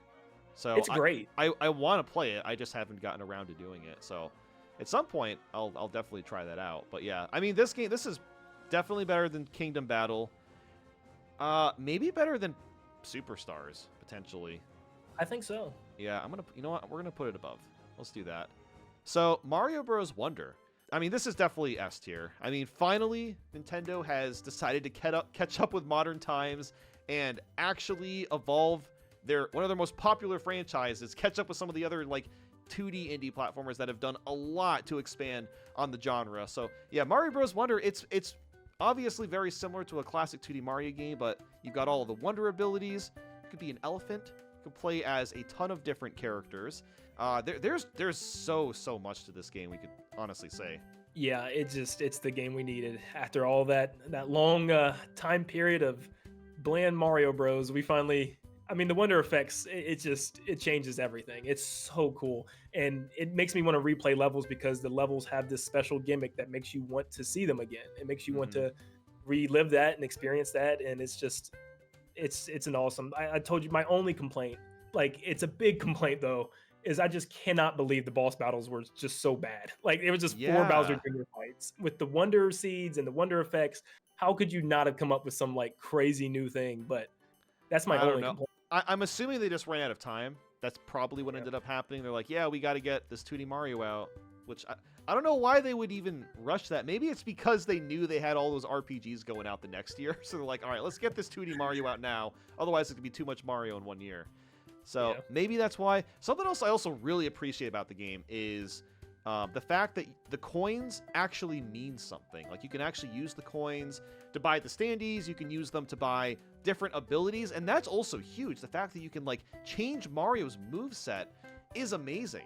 So it's great. I want to play it. I just haven't gotten around to doing it. So at some point I'll definitely try that out. But yeah, I mean this is definitely better than Kingdom Battle. Maybe better than Superstars potentially. I think so. Yeah, you know what? We're gonna put it above. Let's do that. So Mario Bros. Wonder. I mean, this is definitely S tier. I mean, finally, Nintendo has decided to catch up with modern times and actually evolve one of their most popular franchises, catch up with some of the other like 2D indie platformers that have done a lot to expand on the genre. So yeah, Mario Bros. Wonder. It's obviously very similar to a classic 2D Mario game, but you've got all of the Wonder abilities. You could be an elephant. You could play as a ton of different characters. There's so much to this game, we could honestly say. Yeah, it's the game we needed after all that long time period of bland Mario Bros. We finally, I mean, the Wonder effects, it changes everything. It's so cool, and it makes me want to replay levels because the levels have this special gimmick that makes you want to see them again. It makes you want to relive that and experience that, and it's just. It's an awesome. I told you my only complaint, like it's a big complaint though, is I just cannot believe the boss battles were just so bad. Like it was just 4 Bowser Jr. fights with the Wonder Seeds and the Wonder effects. How could you not have come up with some like crazy new thing? But that's my only complaint. I'm assuming they just ran out of time. That's probably what ended up happening. They're like, yeah, we got to get this 2D Mario out, which I don't know why they would even rush that. Maybe it's because they knew they had all those RPGs going out the next year. So they're like, all right, let's get this 2D Mario out now. Otherwise, it could be too much Mario in 1 year. So maybe that's why. Something else I also really appreciate about the game is the fact that the coins actually mean something. Like, you can actually use the coins to buy the standees. You can use them to buy different abilities. And that's also huge. The fact that you can, like, change Mario's moveset is amazing.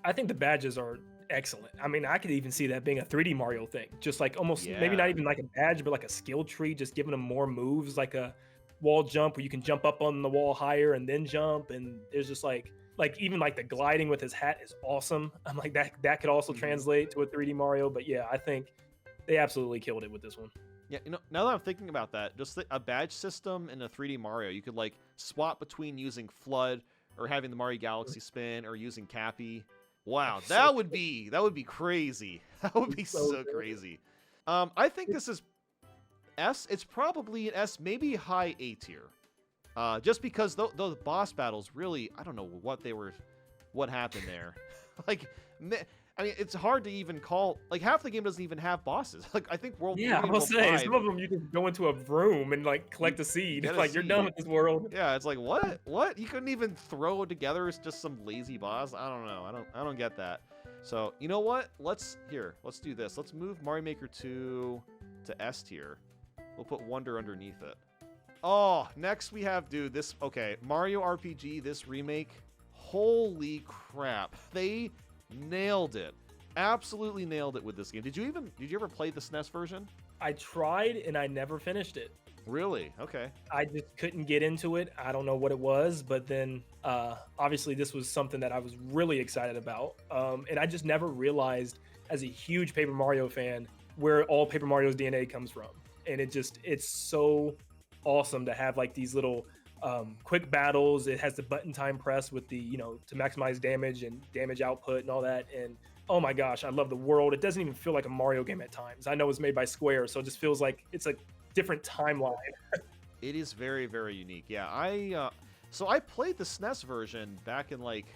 I think the badges are excellent. I mean, I could even see that being a 3D Mario thing. Just like almost maybe not even like a badge, but like a skill tree, just giving them more moves, like a wall jump where you can jump up on the wall higher and then jump. And there's just like even like the gliding with his hat is awesome. I'm like, that could also translate to a 3D Mario. But yeah, I think they absolutely killed it with this one. Yeah, now that I'm thinking about that, just a badge system in a 3D Mario, you could like swap between using Flood or having the Mario Galaxy spin or using Cappy. Wow, that would be crazy. That would be so crazy. I think this is S. It's probably an S, maybe high A tier. Just because the boss battles really, I don't know what happened there. Like, I mean, it's hard to even call. Like, half the game doesn't even have bosses. Like, I think World. Yeah, I will say some of them you can go into a room and like collect a seed. Like, you're done with this world. Yeah, it's like what? You couldn't even throw together just some lazy boss. I don't know. I don't get that. So you know what? Let's do this. Let's move Mario Maker 2 to S tier. We'll put Wonder underneath it. Oh, next we have, dude, Mario RPG, this remake. Holy crap. They nailed it. Absolutely nailed it with this game. Did you ever play the SNES version? I tried and I never finished it. Really? Okay. I just couldn't get into it. I don't know what it was, but then obviously this was something that I was really excited about. And I just never realized, as a huge Paper Mario fan, where all Paper Mario's DNA comes from. And it's so awesome to have like these little quick battles. It has the button time press with the, to maximize damage and damage output and all that. And oh my gosh, I love the world. It doesn't even feel like a Mario game at times. I know it's made by Square, so it just feels like it's a different timeline. It is very, very unique. Yeah, I played the SNES version back in like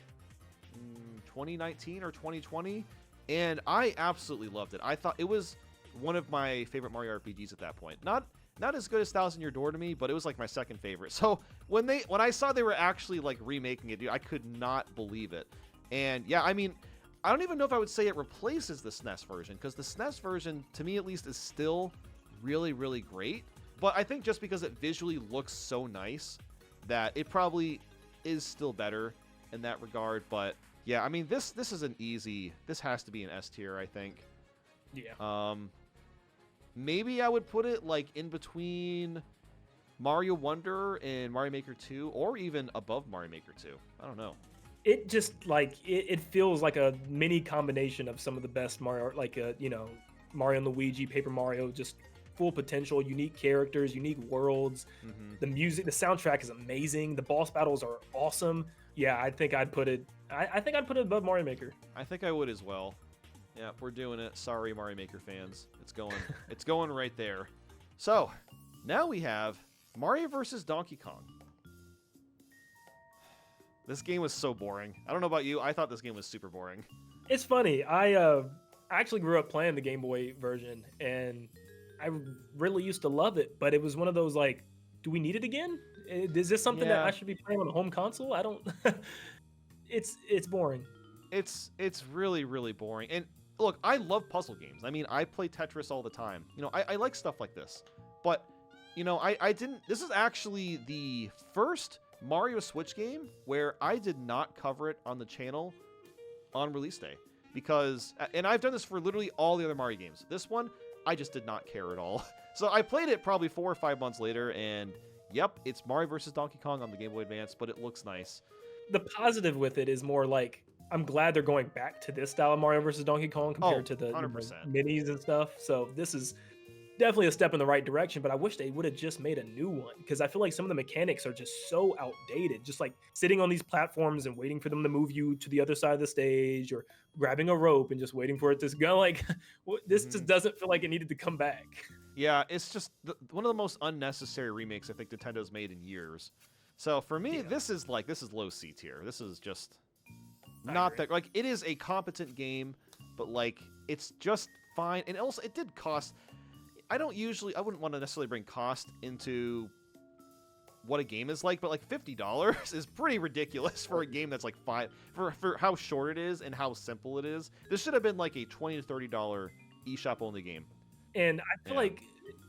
2019 or 2020, and I absolutely loved it. I thought it was one of my favorite Mario RPGs at that point. Not as good as Thousand Year Door to me, but it was like my second favorite. So when I saw they were actually like remaking it, dude, I could not believe it. And yeah, I mean, I don't even know if I would say it replaces the SNES version, because the SNES version, to me at least, is still really, really great. But I think just because it visually looks so nice, that it probably is still better in that regard. But yeah, I mean, this is this has to be an S tier, I think. Yeah. Maybe I would put it like in between Mario Wonder and Mario Maker 2, or even above Mario Maker 2. I don't know. It just like it feels like a mini combination of some of the best Mario, like Mario and Luigi, Paper Mario, just full potential, unique characters, unique worlds. Mm-hmm. The music, the soundtrack is amazing. The boss battles are awesome. Yeah, I think I'd put it. I think I'd put it above Mario Maker. I think I would as well. Yeah, we're doing it. Sorry, Mario Maker fans. It's going right there. So now we have Mario vs. Donkey Kong. This game was so boring. I don't know about you. I thought this game was super boring. It's funny. I actually grew up playing the Game Boy version, and I really used to love it. But it was one of those like, do we need it again? Is this something that I should be playing on a home console? I don't. It's boring. It's really, really boring. And look, I love puzzle games. I mean, I play Tetris all the time. I like stuff like this. But I didn't. This is actually the first Mario Switch game where I did not cover it on the channel on release day, because, and I've done this for literally all the other Mario games. This one, I just did not care at all. So I played it probably 4 or 5 months later, and yep, it's Mario vs. Donkey Kong on the Game Boy Advance, but it looks nice. The positive with it is more like, I'm glad they're going back to this style of Mario vs. Donkey Kong compared to the 100%. minis and stuff. So this is definitely a step in the right direction, but I wish they would have just made a new one, because I feel like some of the mechanics are just so outdated. Just like sitting on these platforms and waiting for them to move you to the other side of the stage, or grabbing a rope and just waiting for it to go. Like, this just doesn't feel like it needed to come back. Yeah, it's just one of the most unnecessary remakes I think Nintendo's made in years. So for me, this is low C tier. This is just not that, like, it is a competent game, but like It's just fine. And also, it did cost. I wouldn't want to necessarily bring cost into what a game is like, but like $50 is pretty ridiculous for a game that's like for how short it is and how simple it is. This should have been like a $20 to $30 eShop only game. And I feel like,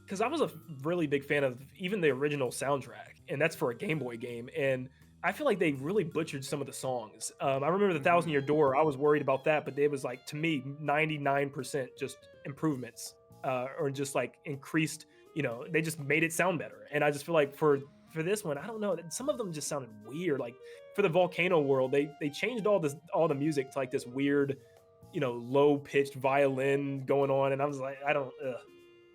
because I was a really big fan of even the original soundtrack, and that's for a Game Boy game, and I feel like they really butchered some of the songs. I remember the Thousand Year Door. I was worried about that, but it was like, to me, 99% just improvements, or just like increased. They just made it sound better. And I just feel like for this one, I don't know. Some of them just sounded weird. Like for the Volcano World, they changed all the music to like this weird, low pitched violin going on, and I was like, I don't.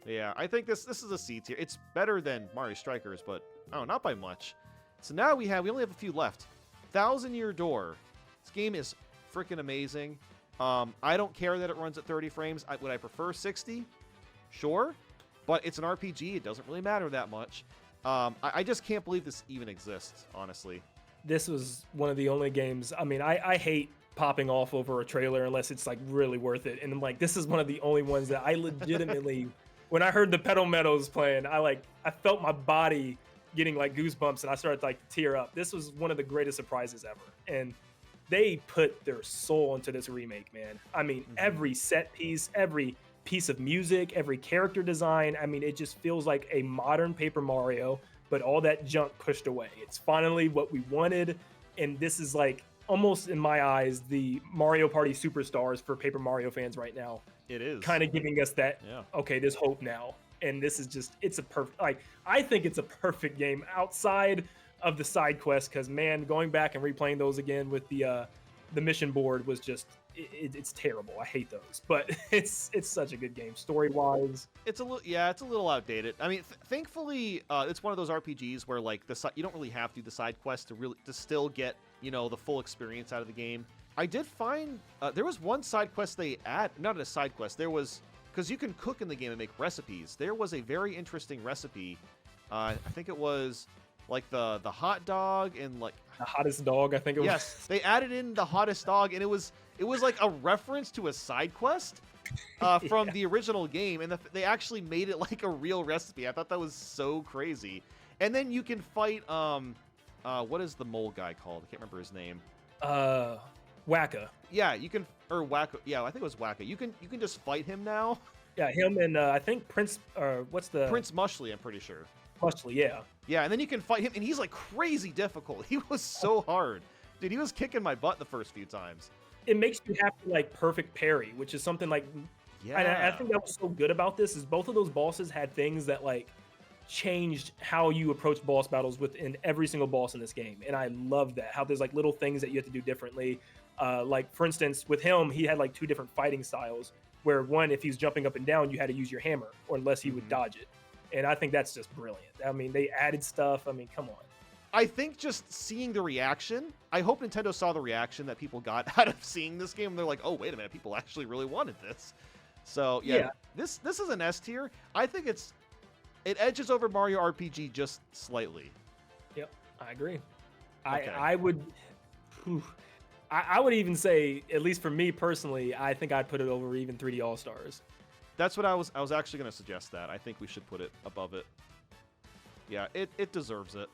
Yeah, I think this is a C tier. It's better than Mario Strikers, but not by much. So now we only have a few left. Thousand Year Door. This game is freaking amazing. I don't care that it runs at 30 frames. Would I prefer 60? Sure, but it's an RPG. It doesn't really matter that much. I just can't believe this even exists, honestly. This was one of the only games. I mean, I hate popping off over a trailer unless it's like really worth it. And I'm like, this is one of the only ones that I legitimately, when I heard the Pedal Meadows playing, I felt my body getting like goosebumps, and I started to like tear up. This was one of the greatest surprises ever. And they put their soul into this remake, man. I mean, every set piece, every piece of music, every character design. I mean, it just feels like a modern Paper Mario, but all that junk pushed away. It's finally what we wanted. And this is like almost, in my eyes, the Mario Party Superstars for Paper Mario fans right now. It is kind of giving us that, okay, there's hope now. And this is just, it's a perfect, I think it's a perfect game outside of the side quests, because man, going back and replaying those again with the mission board was just, it's terrible. I hate those, but it's such a good game story wise. It's a little outdated. I mean, thankfully, it's one of those RPGs where like you don't really have to do the side quest to still get the full experience out of the game. I did find there was one side quest they not a side quest. There was, because you can cook in the game and make recipes. There was a very interesting recipe. I think it was like the hot dog and like the hottest dog. I think it was. Yes, they added in the hottest dog, and it was like a reference to a side quest from the original game, and they actually made it like a real recipe. I thought that was so crazy. And then you can fight what is the mole guy called? I can't remember his name. Wacka. Yeah, you can, or Wacka. Yeah, I think it was Wacka. You can just fight him now. Yeah, him and I think Prince. What's the Prince Mushley? I'm pretty sure. Mushley, yeah. Yeah, and then you can fight him, and he's like crazy difficult. He was so hard, dude. He was kicking my butt the first few times. It makes you have to like perfect parry, which is something like. Yeah. And I think that was so good about this is both of those bosses had things that like changed how you approach boss battles within every single boss in this game, and I love that. How there's like little things that you have to do differently. Like for instance, with him, he had like two different fighting styles. Where one, if he's jumping up and down, you had to use your hammer, or unless he would dodge it. And I think that's just brilliant. I mean, they added stuff. I mean, come on. I think just seeing the reaction, I hope Nintendo saw the reaction that people got out of seeing this game. And they're like, oh, wait a minute, people actually really wanted this. So yeah. This is an S tier. I think it edges over Mario RPG just slightly. Yep, I agree. Okay. I would even say, at least for me personally, I think I'd put it over even 3D All-Stars. That's what I was actually going to suggest that. I think we should put it above it. Yeah, it deserves it.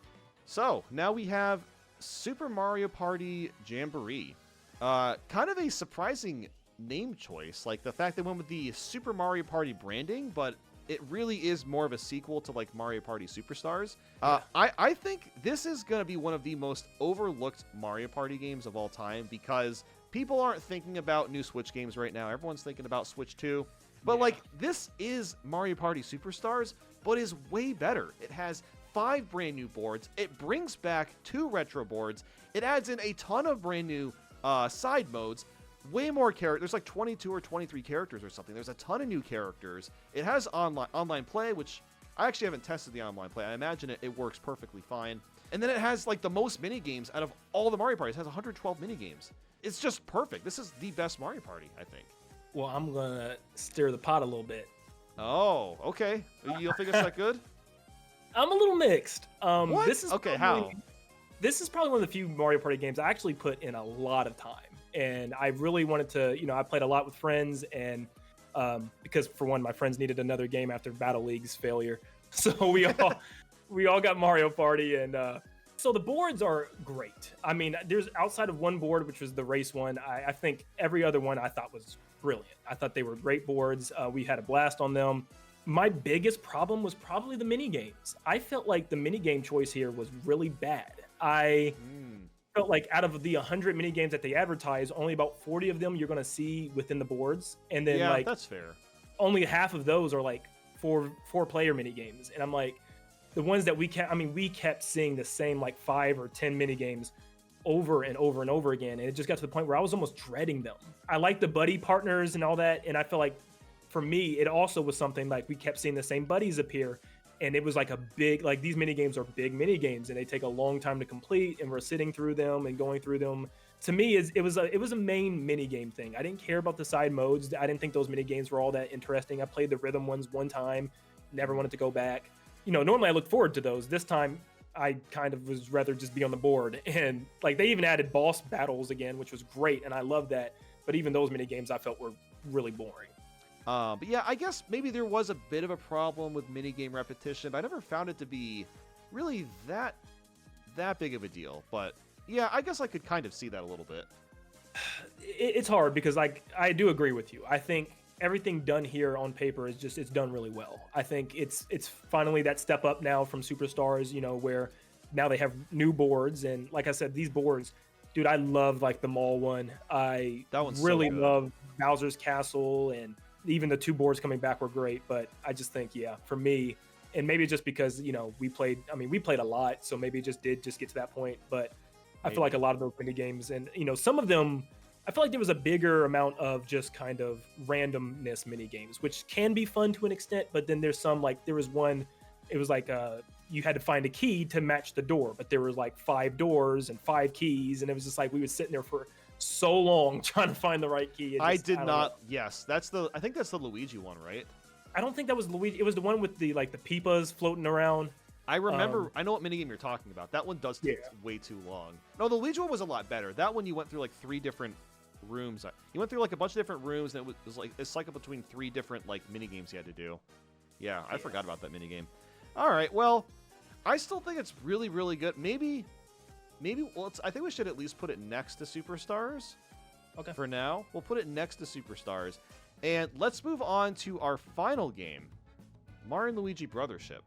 So, now we have Super Mario Party Jamboree. Kind of a surprising name choice. Like, the fact they went with the Super Mario Party branding, but it really is more of a sequel to, like, Mario Party Superstars. I think this is going to be one of the most overlooked Mario Party games of all time, because people aren't thinking about new Switch games right now. Everyone's thinking about Switch 2. But, like, this is Mario Party Superstars, but is way better. It has 5 brand new boards. It brings back 2 retro boards. It adds in a ton of brand new side modes. Way more characters. There's like 22 or 23 characters or something. There's a ton of new characters. It has online play, which I actually haven't tested the online play. I imagine it works perfectly fine. And then it has like the most mini games out of all the Mario Parties. It has 112 mini games. It's just perfect. This is the best Mario Party, I think. Well, I'm going to stir the pot a little bit. Oh, okay. You don't think it's that good? I'm a little mixed. What? This is okay, how? This is probably one of the few Mario Party games I actually put in a lot of time. And I really wanted to, I played a lot with friends, and because for one, my friends needed another game after Battle League's failure. So we all got Mario Party, and so the boards are great. I mean, there's outside of one board, which was the race one, I think every other one I thought was brilliant. I thought they were great boards. We had a blast on them. My biggest problem was probably the mini games. I felt like the mini game choice here was really bad. I felt like out of the 100 mini games that they advertise, only about 40 of them you're going to see within the boards, and then like that's fair. Only half of those are like four player mini games, and I'm like, the ones that we kept seeing the same like 5 or 10 mini games over and over and over again, and it just got to the point where I was almost dreading them. I like the buddy partners and all that, and I feel like for me it also was something like we kept seeing the same buddies appear, and it was like a big, like, these mini games are big mini games and they take a long time to complete, and we're sitting through them and going through them. To me, it was a main mini game thing. I didn't care about the side modes. I didn't think those mini games were all that interesting. I played the rhythm ones one time, never wanted to go back. Normally I look forward to those. This time I kind of was rather just be on the board, and like they even added boss battles again, which was great, and I love that. But even those mini games I felt were really boring. But yeah, I guess maybe there was a bit of a problem with minigame repetition, but I never found it to be really that big of a deal. But yeah, I guess I could kind of see that a little bit. It's hard because I do agree with you. I think everything done here on paper is it's done really well. I think it's finally that step up now from Superstars, where now they have new boards, and like I said, these boards, dude, I love like the mall one. That one's really so love Bowser's Castle, and even the 2 boards coming back were great. But I just think, yeah, for me, and maybe just because we played a lot, so maybe it just get to that point. But I feel like a lot of those mini games, and some of them, I feel like there was a bigger amount of just kind of randomness mini games, which can be fun to an extent. But then there's some, like there was one, it was like you had to find a key to match the door, but there were like 5 doors and 5 keys, and it was just like we was sitting there for so long trying to find the right key. Yes, I think that's the Luigi one, right? I don't think that was Luigi. It was the one with the like the peepas floating around. I remember. I know what minigame you're talking about. That one does take way too long. No, the Luigi one was a lot better. That one you went through like 3 different rooms. You went through like a bunch of different rooms, and it was like a cycle between 3 different like mini games you had to do. Yeah, I forgot about that mini game. All right, well, I still think it's really, really good. Maybe. Well, I think we should at least put it next to Superstars. Okay. For now, we'll put it next to Superstars, and let's move on to our final game, Mario and Luigi Brothership.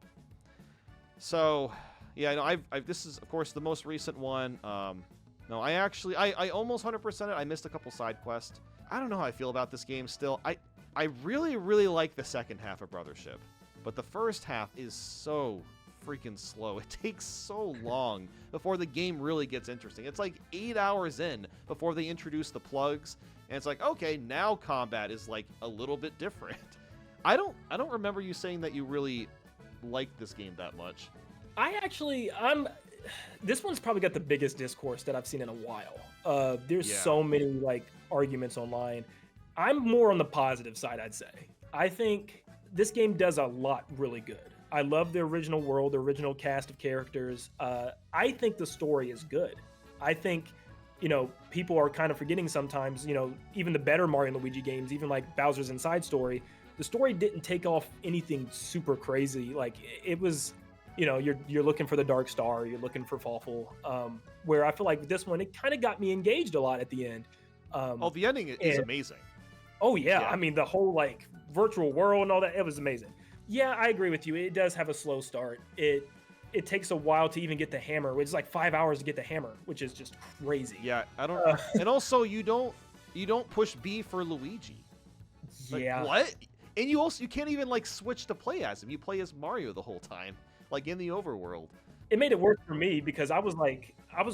So, yeah, this is of course the most recent one. No, I almost 100%ed it. I missed a couple side quests. I don't know how I feel about this game still. I really, really like the second half of Brothership, but the first half is so freaking slow. It takes so long before the game really gets interesting. It's like 8 hours in before they introduce the plugs, and it's like, okay, now combat is like a little bit different. I don't remember you saying that you really liked this game that much. This one's probably got the biggest discourse that I've seen in a while. There's so many like arguments online. I'm more on the positive side, I'd say. I think this game does a lot really good. I love the original world, the original cast of characters. I think the story is good. I think, people are kind of forgetting sometimes, even the better Mario and Luigi games, even like Bowser's Inside Story, the story didn't take off anything super crazy. Like it was, you're looking for the Dark Star, you're looking for Fawful, where I feel like this one, it kind of got me engaged a lot at the end. The ending is amazing. Oh yeah. I mean, the whole like virtual world and all that, it was amazing. Yeah, I agree with you. It does have a slow start. It takes a while to even get the hammer. It's like 5 hours to get the hammer, which is just crazy. Yeah, I don't. And also, you don't push B for Luigi. Yeah. Like, what? And you can't even like switch to play as him. You play as Mario the whole time, like in the overworld. It made it worse for me because I was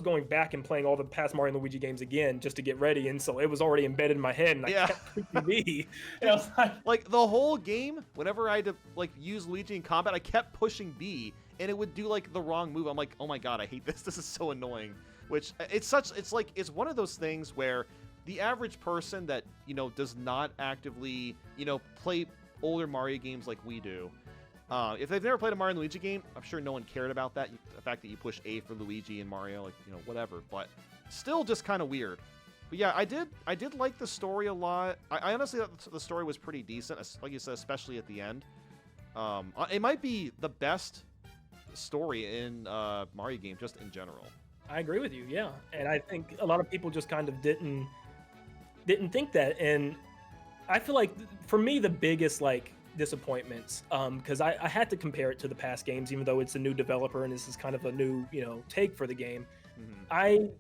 going back and playing all the past Mario and Luigi games again just to get ready, and so it was already embedded in my head, and I kept pushing B. And I was like the whole game, whenever I had to like use Luigi in combat, I kept pushing B, and it would do like the wrong move. I'm like, oh my god, I hate this. This is so annoying. Which it's one of those things where the average person that does not actively play older Mario games like we do. If they've never played a Mario and Luigi game, I'm sure no one cared about that. The fact that you push A for Luigi and Mario, like, whatever. But still just kind of weird. But yeah, I did like the story a lot. I honestly thought the story was pretty decent, like you said, especially at the end. It might be the best story in Mario game just in general. I agree with you, yeah. And I think a lot of people just kind of didn't think that. And I feel like for me the biggest like disappointments, because I had to compare it to the past games, even though it's a new developer and this is kind of a new, take for the game. I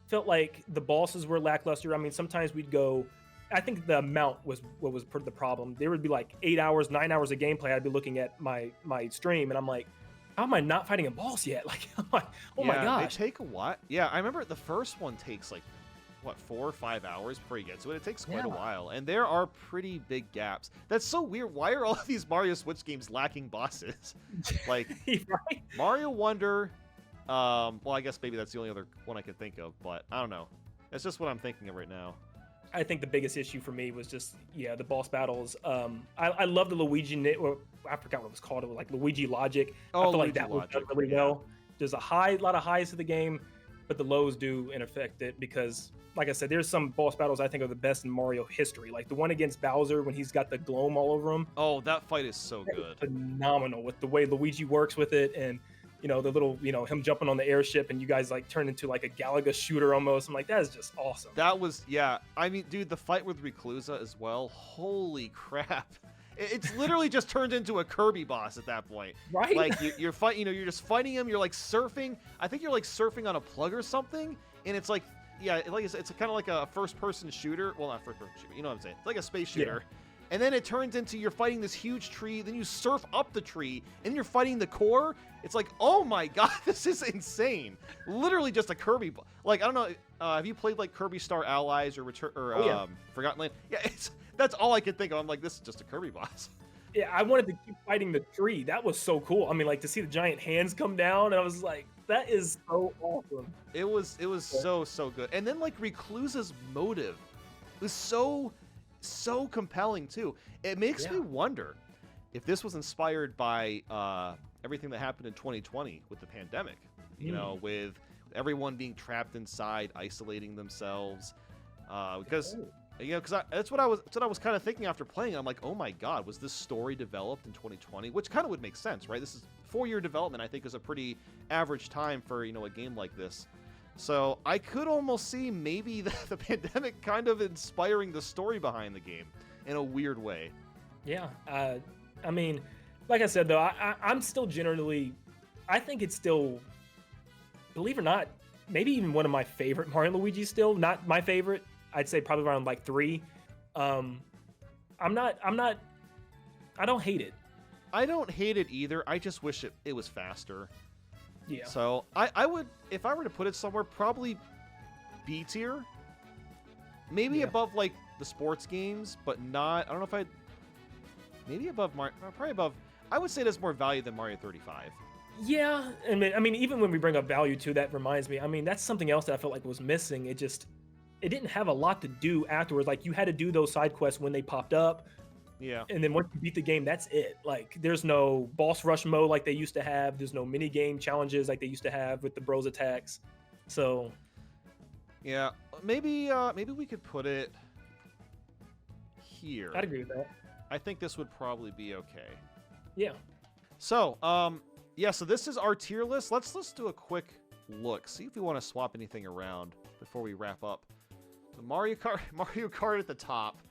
felt like the bosses were lackluster. I mean, sometimes we'd go. I think the amount was what was the problem. There would be like 8 hours, 9 hours of gameplay. I'd be looking at my stream, and I'm like, how am I not fighting a boss yet? Like, I'm like, oh my gosh. They take a while. Yeah, I remember the first one takes like, what, 4 or 5 hours before you get to it. It takes quite a while, and there are pretty big gaps. That's so weird. Why are all of these Mario Switch games lacking bosses? Like, right? Mario Wonder. Well, I guess maybe that's the only other one I could think of, but I don't know. That's just what I'm thinking of right now. I think the biggest issue for me was just, the boss battles. I love the Luigi, or I forgot what it was called. It was like Luigi Logic. I feel like that was done really well. There's a lot of highs to the game, but the lows do affect it because, like I said, there's some boss battles I think are the best in Mario history. Like the one against Bowser when he's got the gloam all over him. Oh, that fight is so good. Phenomenal with the way Luigi works with it, and the little, him jumping on the airship and you guys like turn into like a Galaga shooter almost. I'm like, that is just awesome. That was, yeah. I mean, dude, the fight with Reclusa as well. Holy crap. It's literally just turned into a Kirby boss at that point. Right? Like you're fighting, you're just fighting him. You're like surfing. I think you're like surfing on a plug or something. And it's like, yeah, like it's kind of like a first person shooter. Well, not first person shooter. You know what I'm saying? It's like a space shooter. Yeah. And then it turns into you're fighting this huge tree, then you surf up the tree, and you're fighting the core. It's like, oh my god, this is insane. Literally just a Kirby. Like, I don't know, have you played like Kirby Star Allies or Forgotten Land? Yeah, that's all I could think of. I'm like, this is just a Kirby boss. Yeah, I wanted to keep fighting the tree. That was so cool. I mean, like to see the giant hands come down, and I was like, that is so awesome. It was so good. And then like Reclusa's motive was so compelling too. It makes me wonder if this was inspired by everything that happened in 2020 with the pandemic, with everyone being trapped inside, isolating themselves, because that's what I was kind of thinking after playing. I'm like, oh my god, was this story developed in 2020? Which kind of would make sense, right? This is 4-year development. I think is a pretty average time for a game like this. So I could almost see maybe the pandemic kind of inspiring the story behind the game in a weird way. Yeah. I mean, like I said, though, I'm still generally, I think it's still, believe it or not, maybe even one of my favorite Mario and Luigi still. Not my favorite. I'd say probably around like 3. I don't hate it. I don't hate it either. I just wish it was faster. Yeah. So I would, if I were to put it somewhere, probably B tier. Maybe above like the sports games, but not. I don't know if I'd. Maybe above Mario. Probably above. I would say it has more value than Mario 35. Yeah, I mean, even when we bring up value too, that reminds me. I mean, that's something else that I felt like was missing. It didn't have a lot to do afterwards. Like you had to do those side quests when they popped up. Yeah. And then once you beat the game, that's it. Like there's no boss rush mode like they used to have. There's no mini game challenges like they used to have with the bros attacks. So yeah, maybe we could put it here. I'd agree with that. I think this would probably be okay. Yeah. So, so this is our tier list. Let's do a quick look. See if we want to swap anything around before we wrap up. So Mario Kart at the top.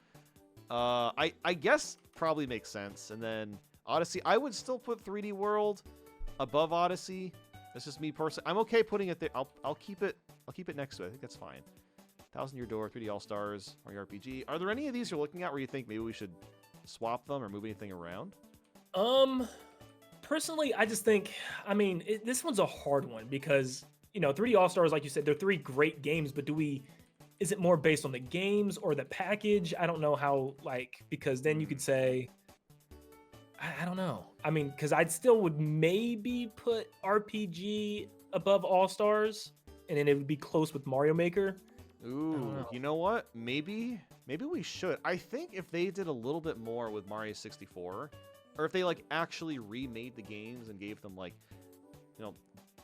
I guess probably makes sense. And then Odyssey, I would still put 3D World above Odyssey. That's just me personally. I'm okay putting it there. I'll keep it next to it. I think that's fine. 1000 Year Door, 3D All Stars, Mario RPG. Are there any of these you're looking at where you think maybe we should swap them or move anything around? Personally, I just think, this one's a hard one because 3D All Stars, like you said, they're 3 great games, but is it more based on the games or the package? I don't know how, because then you could say, I don't know. Because I'd still would maybe put RPG above All Stars, and then it would be close with Mario Maker. Ooh, you know what? Maybe we should. I think if they did a little bit more with Mario 64, or if they actually remade the games and gave them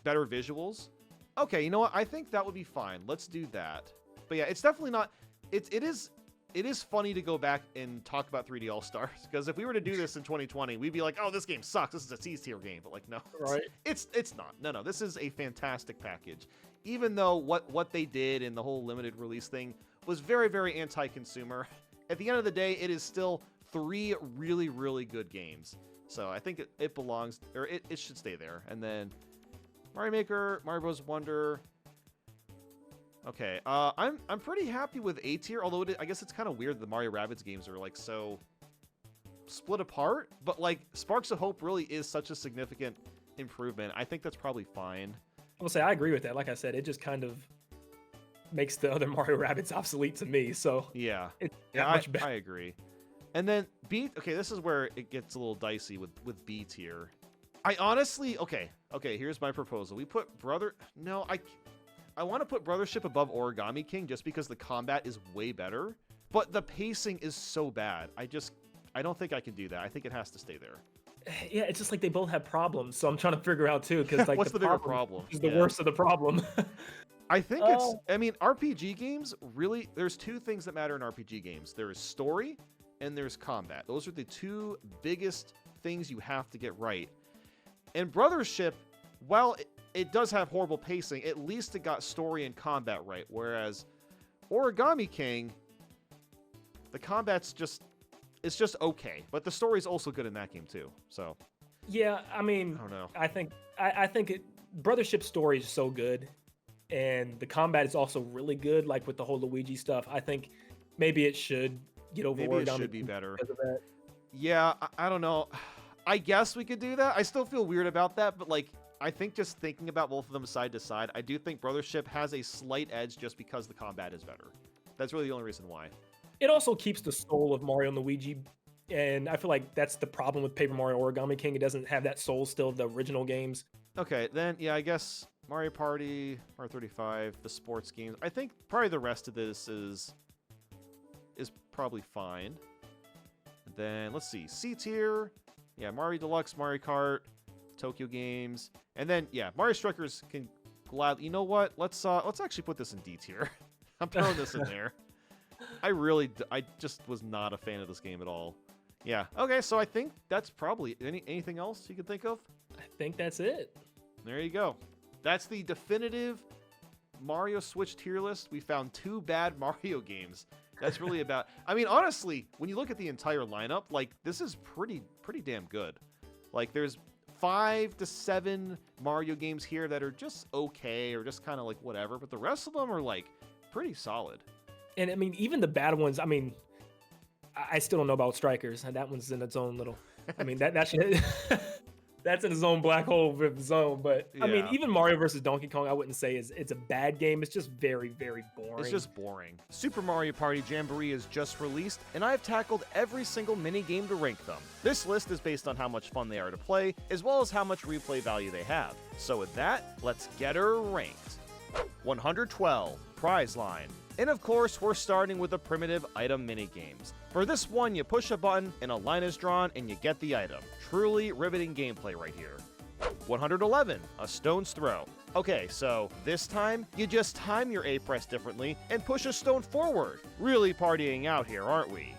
better visuals. Okay, you know what? I think that would be fine. Let's do that. But yeah, it's definitely not. It is funny to go back and talk about 3D All Stars, because if we were to do this in 2020, we'd be like, oh, this game sucks. This is a C tier game. But like, no, Right. it's not. No, this is a fantastic package. Even though what they did in the whole limited release thing was very, very anti-consumer, at the end of the day, it is still 3 really, really good games. So I think it belongs, or it should stay there. And then Mario Maker, Mario Bros. Wonder. Okay, I'm pretty happy with A tier, although I guess it's kind of weird the Mario Rabbids games are like so split apart, but like Sparks of Hope really is such a significant improvement. I think that's probably fine. I will say I agree with that. Like I said, it just kind of makes the other Mario Rabbids obsolete to me. So Yeah, it's yeah, not much better. I agree. And then B, okay, this is where it gets a little dicey with B tier. I honestly, okay, here's my proposal. We put I want to put Brothership above Origami King just because the combat is way better, but the pacing is so bad. I don't think I can do that. I think it has to stay there. Yeah, it's just like they both have problems. So I'm trying to figure out too, because like What's the bigger problem? Is the worst of the problem. I think I mean, RPG games, really, there's 2 things that matter in RPG games. There is story and there's combat. Those are the 2 biggest things you have to get right. And Brothership, while it does have horrible pacing, at least it got story and combat right. Whereas Origami King, the combat's it's just okay, but the story's also good in that game too. So yeah, I mean, I don't know. I think Brothership story is so good, and the combat is also really good. Like with the whole Luigi stuff, I think maybe it should get over. Maybe Origami it should be King better. because of that. Yeah, I don't know. I guess we could do that. I still feel weird about that, but like, I think just thinking about both of them side to side, I do think Brothership has a slight edge just because the combat is better. That's really the only reason why. It also keeps the soul of Mario and Luigi, and I feel like that's the problem with Paper Mario Origami King. It doesn't have that soul still of the original games. Okay, then, yeah, I guess Mario Party, Mario 35, the sports games. I think probably the rest of this is probably fine. And then, let's see, C tier. Yeah, Mario Deluxe, Mario Kart, Tokyo Games. And then, yeah, Mario Strikers can gladly... You know what? Let's actually put this in D tier. I'm throwing this in there. I just was not a fan of this game at all. Yeah. Okay, so I think that's probably... Anything else you can think of? I think that's it. There you go. That's the definitive Mario Switch tier list. We found 2 bad Mario games. That's really about... I mean, honestly, when you look at the entire lineup, like, this is pretty damn good. Like, there's 5 to 7 Mario games here that are just okay or just kind of like whatever, but the rest of them are, like, pretty solid. And I mean, even the bad ones, I mean, I still don't know about Strikers. That one's in its own little... I mean, that should... That's in its own black hole of its own, but I mean, Yeah. even Mario versus Donkey Kong, I wouldn't say it's a bad game. It's just very, very boring. It's just boring. Super Mario Party Jamboree is just released, and I've tackled every single mini-game to rank them. This list is based on how much fun they are to play, as well as how much replay value they have. So with that, let's get her ranked. 112, Prize Line. And of course, we're starting with the primitive item minigames. For this one, you push a button, and a line is drawn, and you get the item. Truly riveting gameplay right here. 111, A Stone's Throw. Okay, so this time, you just time your A press differently and push a stone forward. Really partying out here, aren't we?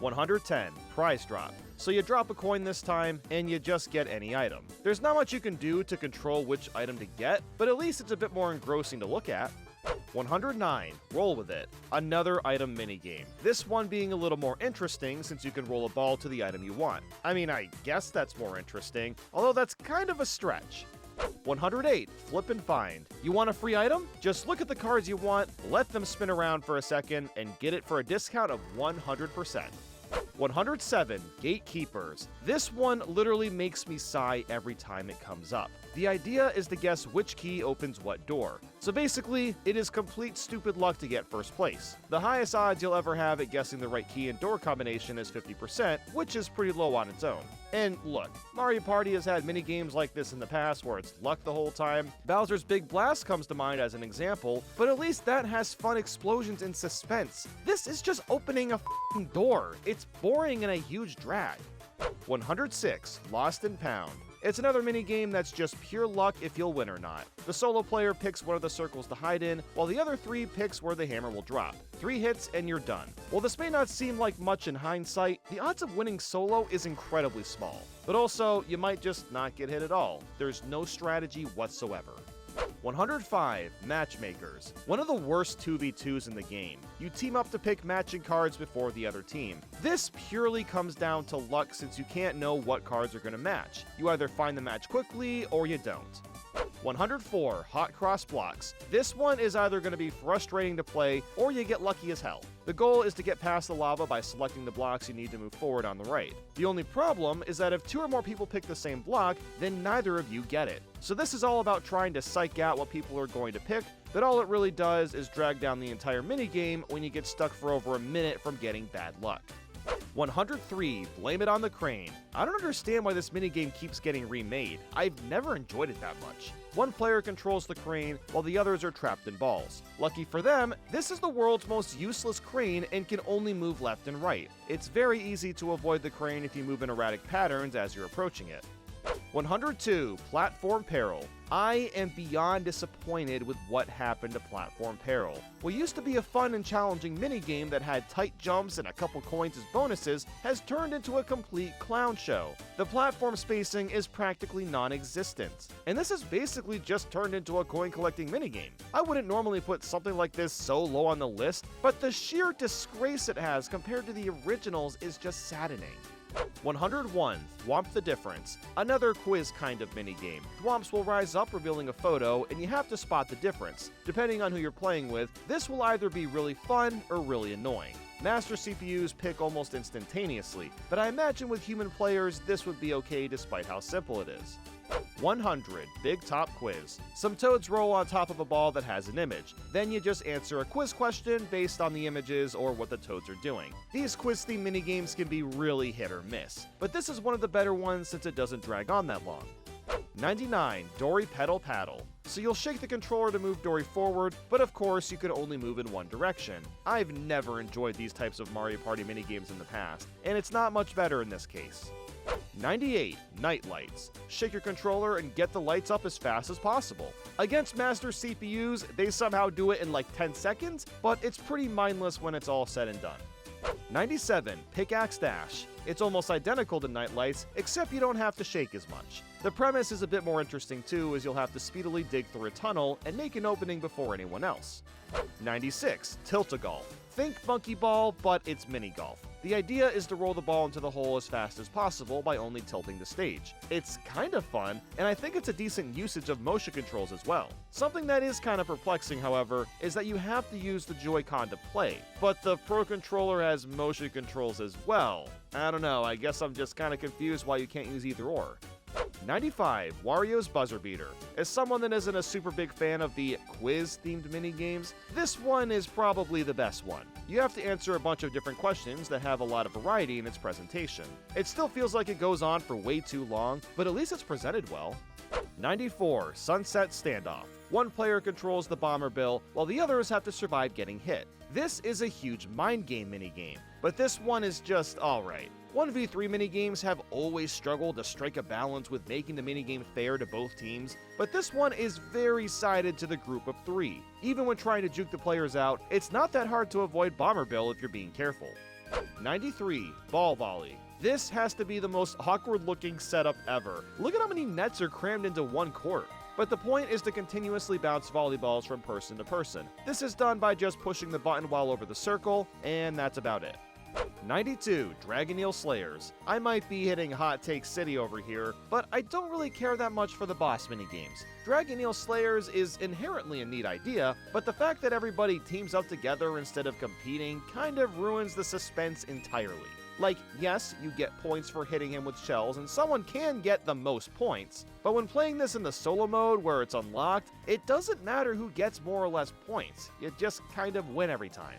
110, Prize Drop. So you drop a coin this time, and you just get any item. There's not much you can do to control which item to get, but at least it's a bit more engrossing to look at. 109, Roll With It. Another item minigame. This one being a little more interesting since you can roll a ball to the item you want. I mean, I guess that's more interesting, although that's kind of a stretch. 108, Flip and Find. You want a free item? Just look at the cards you want, let them spin around for a second, and get it for a discount of 100%. 107, Gatekeepers. This one literally makes me sigh every time it comes up. The idea is to guess which key opens what door. So basically, it is complete stupid luck to get first place. The highest odds you'll ever have at guessing the right key and door combination is 50%, which is pretty low on its own. And look, Mario Party has had mini games like this in the past where it's luck the whole time. Bowser's Big Blast comes to mind as an example, but at least that has fun explosions and suspense. This is just opening a f***ing door. It's boring and a huge drag. 106, Lost and Found. It's another minigame that's just pure luck if you'll win or not. The solo player picks one of the circles to hide in, while the other 3 picks where the hammer will drop. 3 hits and you're done. While this may not seem like much in hindsight, the odds of winning solo is incredibly small. But also, you might just not get hit at all. There's no strategy whatsoever. 105 Matchmakers. One of the worst 2v2s in the game. You team up to pick matching cards before the other team. This purely comes down to luck since you can't know what cards are going to match. You either find the match quickly or you don't. 104 Hot Cross Blocks. This one is either going to be frustrating to play or you get lucky as hell. The goal is to get past the lava by selecting the blocks you need to move forward on the right. The only problem is that if 2 or more people pick the same block, then neither of you get it. So this is all about trying to psych out what people are going to pick, but all it really does is drag down the entire minigame when you get stuck for over a minute from getting bad luck. 103 Blame It on the Crane. I don't understand why this minigame keeps getting remade. I've never enjoyed it that much. One player controls the crane while the others are trapped in balls. Lucky for them, this is the world's most useless crane and can only move left and right. It's very easy to avoid the crane if you move in erratic patterns as you're approaching it. 102 Platform Peril. I am beyond disappointed with what happened to Platform Peril. What used to be a fun and challenging minigame that had tight jumps and a couple coins as bonuses has turned into a complete clown show. The platform spacing is practically non-existent, and this has basically just turned into a coin collecting minigame. I wouldn't normally put something like this so low on the list, but the sheer disgrace it has compared to the originals is just saddening. 101 Thwomp the Difference. Another quiz kind of minigame. Thwomps will rise up revealing a photo, and you have to spot the difference. Depending on who you're playing with, this will either be really fun or really annoying. Master CPUs pick almost instantaneously, but I imagine with human players this would be okay despite how simple it is. 100 Big Top Quiz. Some toads roll on top of a ball that has an image. Then you just answer a quiz question based on the images or what the toads are doing. These quiz-themed minigames can be really hit or miss, but this is one of the better ones since it doesn't drag on that long. 99 Dory Pedal Paddle. So you'll shake the controller to move Dory forward, but of course you can only move in one direction. I've never enjoyed these types of Mario Party minigames in the past, and it's not much better in this case. 98 Night Lights. Shake your controller and get the lights up as fast as possible. Against master CPUs, they somehow do it in like 10 seconds, but it's pretty mindless when it's all said and done. 97 Pickaxe Dash. It's almost identical to Night Lights, except you don't have to shake as much. The premise is a bit more interesting too, as you'll have to speedily dig through a tunnel and make an opening before anyone else. 96 Tilt-A-Golf. Think monkey ball, but it's mini golf. The idea is to roll the ball into the hole as fast as possible by only tilting the stage. It's kind of fun, and I think it's a decent usage of motion controls as well. Something that is kind of perplexing, however, is that you have to use the Joy-Con to play, but the Pro Controller has motion controls as well. I don't know, I guess I'm just kind of confused why you can't use either or. 95 Wario's Buzzer Beater. As someone that isn't a super big fan of the quiz-themed minigames, this one is probably the best one. You have to answer a bunch of different questions that have a lot of variety in its presentation. It still feels like it goes on for way too long, but at least it's presented well. 94 Sunset Standoff. One player controls the bomber bill, while the others have to survive getting hit. This is a huge mind game minigame, but this one is just alright. 1v3 minigames have always struggled to strike a balance with making the minigame fair to both teams, but this one is very sided to the group of 3. Even when trying to juke the players out, it's not that hard to avoid bomber bill if you're being careful. 93 Ball Volley. This has to be the most awkward looking setup ever. Look at how many nets are crammed into one court. But the point is to continuously bounce volleyballs from person to person. This is done by just pushing the button while over the circle, and that's about it. 92 Dragon Eel Slayers. I might be hitting Hot Take City over here, but I don't really care that much for the boss minigames. Dragon Eel Slayers is inherently a neat idea, but the fact that everybody teams up together instead of competing kind of ruins the suspense entirely. Like, yes, you get points for hitting him with shells, and someone can get the most points, but when playing this in the solo mode where it's unlocked, it doesn't matter who gets more or less points, you just kind of win every time.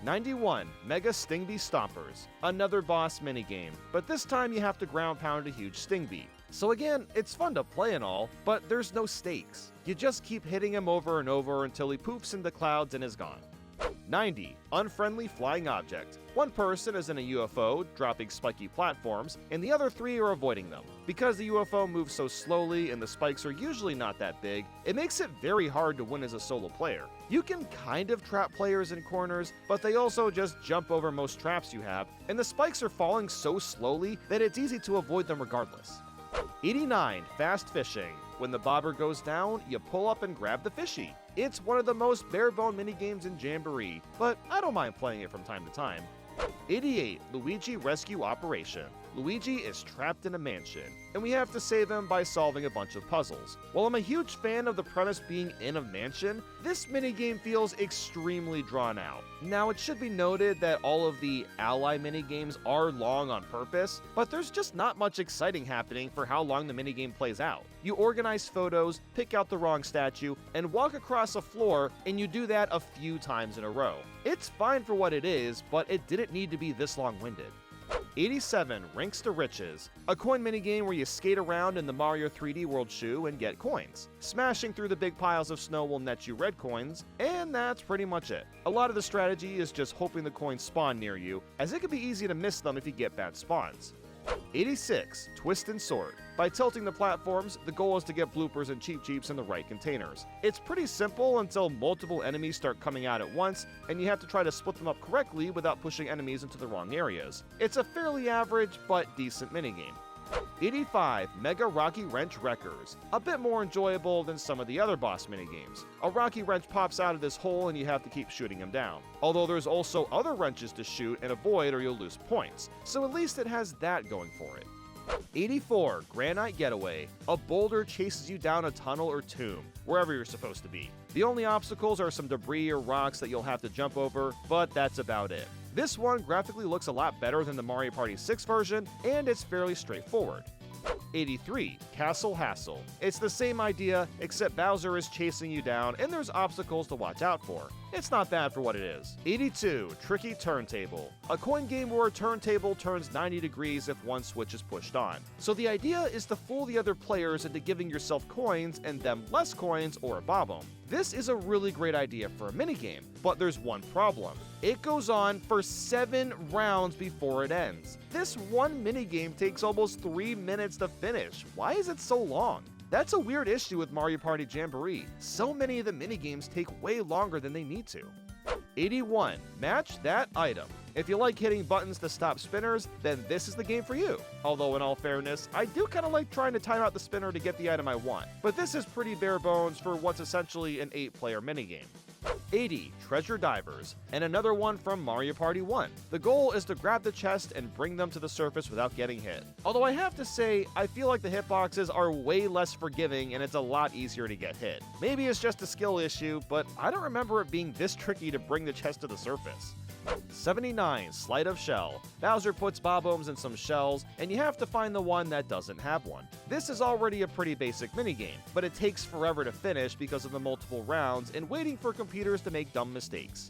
91 Mega Stingbee Stompers. Another boss minigame, but this time you have to ground pound a huge Stingbee. So again, it's fun to play and all, but there's no stakes. You just keep hitting him over and over until he poofs into clouds and is gone. 90. Unfriendly flying object. One person is in a UFO, dropping spiky platforms, and the other 3 are avoiding them. Because the UFO moves so slowly and the spikes are usually not that big, it makes it very hard to win as a solo player. You can kind of trap players in corners, but they also just jump over most traps you have, and the spikes are falling so slowly that it's easy to avoid them regardless. 89. Fast fishing. When the bobber goes down, you pull up and grab the fishy. It's one of the most bare-bone minigames in Jamboree, but I don't mind playing it from time to time. 88. Luigi Rescue Operation. Luigi is trapped in a mansion, and we have to save him by solving a bunch of puzzles. While I'm a huge fan of the premise being in a mansion, this minigame feels extremely drawn out. Now, it should be noted that all of the ally minigames are long on purpose, but there's just not much exciting happening for how long the minigame plays out. You organize photos, pick out the wrong statue, and walk across a floor, and you do that a few times in a row. It's fine for what it is, but it didn't need to be this long-winded. 87. Rinks to Riches. A coin minigame where you skate around in the Mario 3D World shoe and get coins. Smashing through the big piles of snow will net you red coins, and that's pretty much it. A lot of the strategy is just hoping the coins spawn near you, as it can be easy to miss them if you get bad spawns. 86. Twist and Sort. By tilting the platforms, the goal is to get bloopers and Cheep Cheeps in the right containers. It's pretty simple until multiple enemies start coming out at once, and you have to try to split them up correctly without pushing enemies into the wrong areas. It's a fairly average but decent minigame. 85. Mega Rocky Wrench Wreckers. A bit more enjoyable than some of the other boss minigames. A rocky wrench pops out of this hole and you have to keep shooting him down. Although there's also other wrenches to shoot and avoid or you'll lose points, so at least it has that going for it. 84. Granite Getaway. A boulder chases you down a tunnel or tomb, wherever you're supposed to be. The only obstacles are some debris or rocks that you'll have to jump over, but that's about it. This one graphically looks a lot better than the Mario Party 6 version, and it's fairly straightforward. 83. Castle Hassle. It's the same idea, except Bowser is chasing you down and there's obstacles to watch out for. It's not bad for what it is. 82. Tricky Turntable. A coin game where a turntable turns 90 degrees if one switch is pushed on. So the idea is to fool the other players into giving yourself coins and them less coins or a bob-omb. This is a really great idea for a minigame, but there's one problem. It goes on for 7 rounds before it ends. This one minigame takes almost 3 minutes to finish. Why is it so long? That's a weird issue with Mario Party Jamboree. So many of the minigames take way longer than they need to. 81. Match That Item. If you like hitting buttons to stop spinners, then this is the game for you. Although in all fairness, I do kind of like trying to time out the spinner to get the item I want. But this is pretty bare bones for what's essentially an 8-player minigame. 80. Treasure Divers, and another one from Mario Party 1. The goal is to grab the chest and bring them to the surface without getting hit. Although I have to say, I feel like the hitboxes are way less forgiving and it's a lot easier to get hit. Maybe it's just a skill issue, but I don't remember it being this tricky to bring the chest to the surface. 79. Sleight of Shell. Bowser puts bob-ombs in some shells, and you have to find the one that doesn't have one. This is already a pretty basic minigame, but it takes forever to finish because of the multiple rounds and waiting for computers to make dumb mistakes.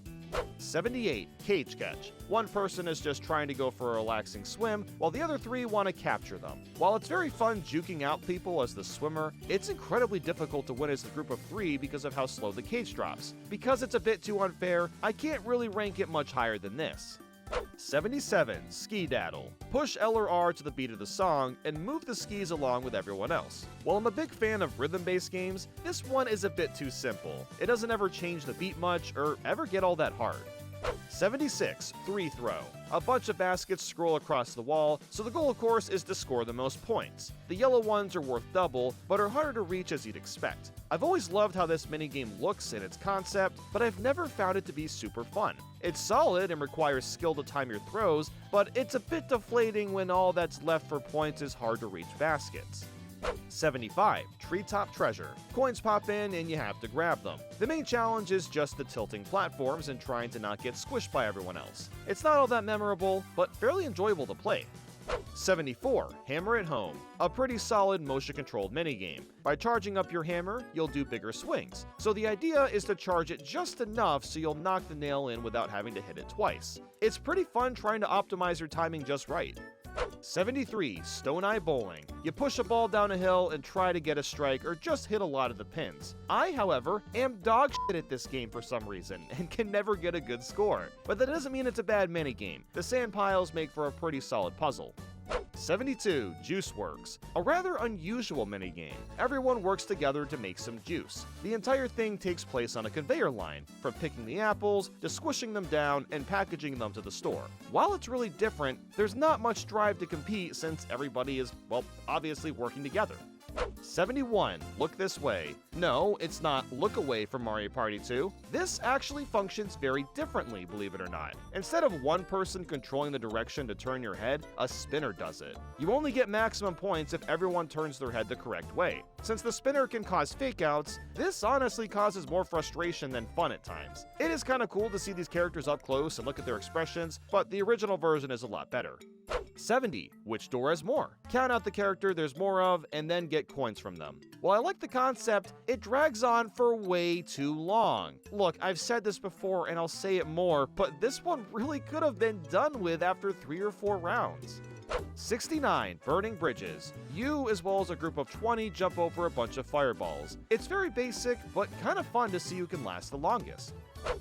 78. Cage Catch. One person is just trying to go for a relaxing swim, while the other 3 want to capture them. While it's very fun juking out people as the swimmer, it's incredibly difficult to win as a group of 3 because of how slow the cage drops. Because it's a bit too unfair, I can't really rank it much higher than this. 77. Ski Daddle. Push L or R to the beat of the song and move the skis along with everyone else. While I'm a big fan of rhythm-based games, this one is a bit too simple. It doesn't ever change the beat much or ever get all that hard. 76. 3-Throw. A bunch of baskets scroll across the wall, so the goal of course is to score the most points. The yellow ones are worth double, but are harder to reach as you'd expect. I've always loved how this minigame looks and its concept, but I've never found it to be super fun. It's solid and requires skill to time your throws, but it's a bit deflating when all that's left for points is hard to reach baskets. 75. Treetop Treasure. Coins pop in and you have to grab them. The main challenge is just the tilting platforms and trying to not get squished by everyone else. It's not all that memorable, but fairly enjoyable to play. 74. Hammer It Home. A pretty solid motion-controlled minigame. By charging up your hammer, you'll do bigger swings. So the idea is to charge it just enough so you'll knock the nail in without having to hit it twice. It's pretty fun trying to optimize your timing just right. 73. Stone Eye Bowling. You push a ball down a hill and try to get a strike or just hit a lot of the pins. I, however, am dog shit at this game for some reason and can never get a good score. But that doesn't mean it's a bad minigame. The sand piles make for a pretty solid puzzle. 72. Juice Works. A rather unusual minigame. Everyone works together to make some juice. The entire thing takes place on a conveyor line, from picking the apples to squishing them down and packaging them to the store. While it's really different, there's not much drive to compete since everybody is, well, obviously working together. 71. Look This Way. No, it's not Look Away from Mario Party 2. This actually functions very differently, believe it or not. Instead of one person controlling the direction to turn your head, a spinner does it. You only get maximum points if everyone turns their head the correct way. Since the spinner can cause fake-outs, this honestly causes more frustration than fun at times. It is kinda cool to see these characters up close and look at their expressions, but the original version is a lot better. 70. Which door has more? Count out the character there's more of, and then get coins from them. While I like the concept, it drags on for way too long. Look, I've said this before and I'll say it more, but this one really could have been done with after 3 or 4 rounds. 69. Burning Bridges. You, as well as a group of 20, jump over a bunch of fireballs. It's very basic, but kind of fun to see who can last the longest.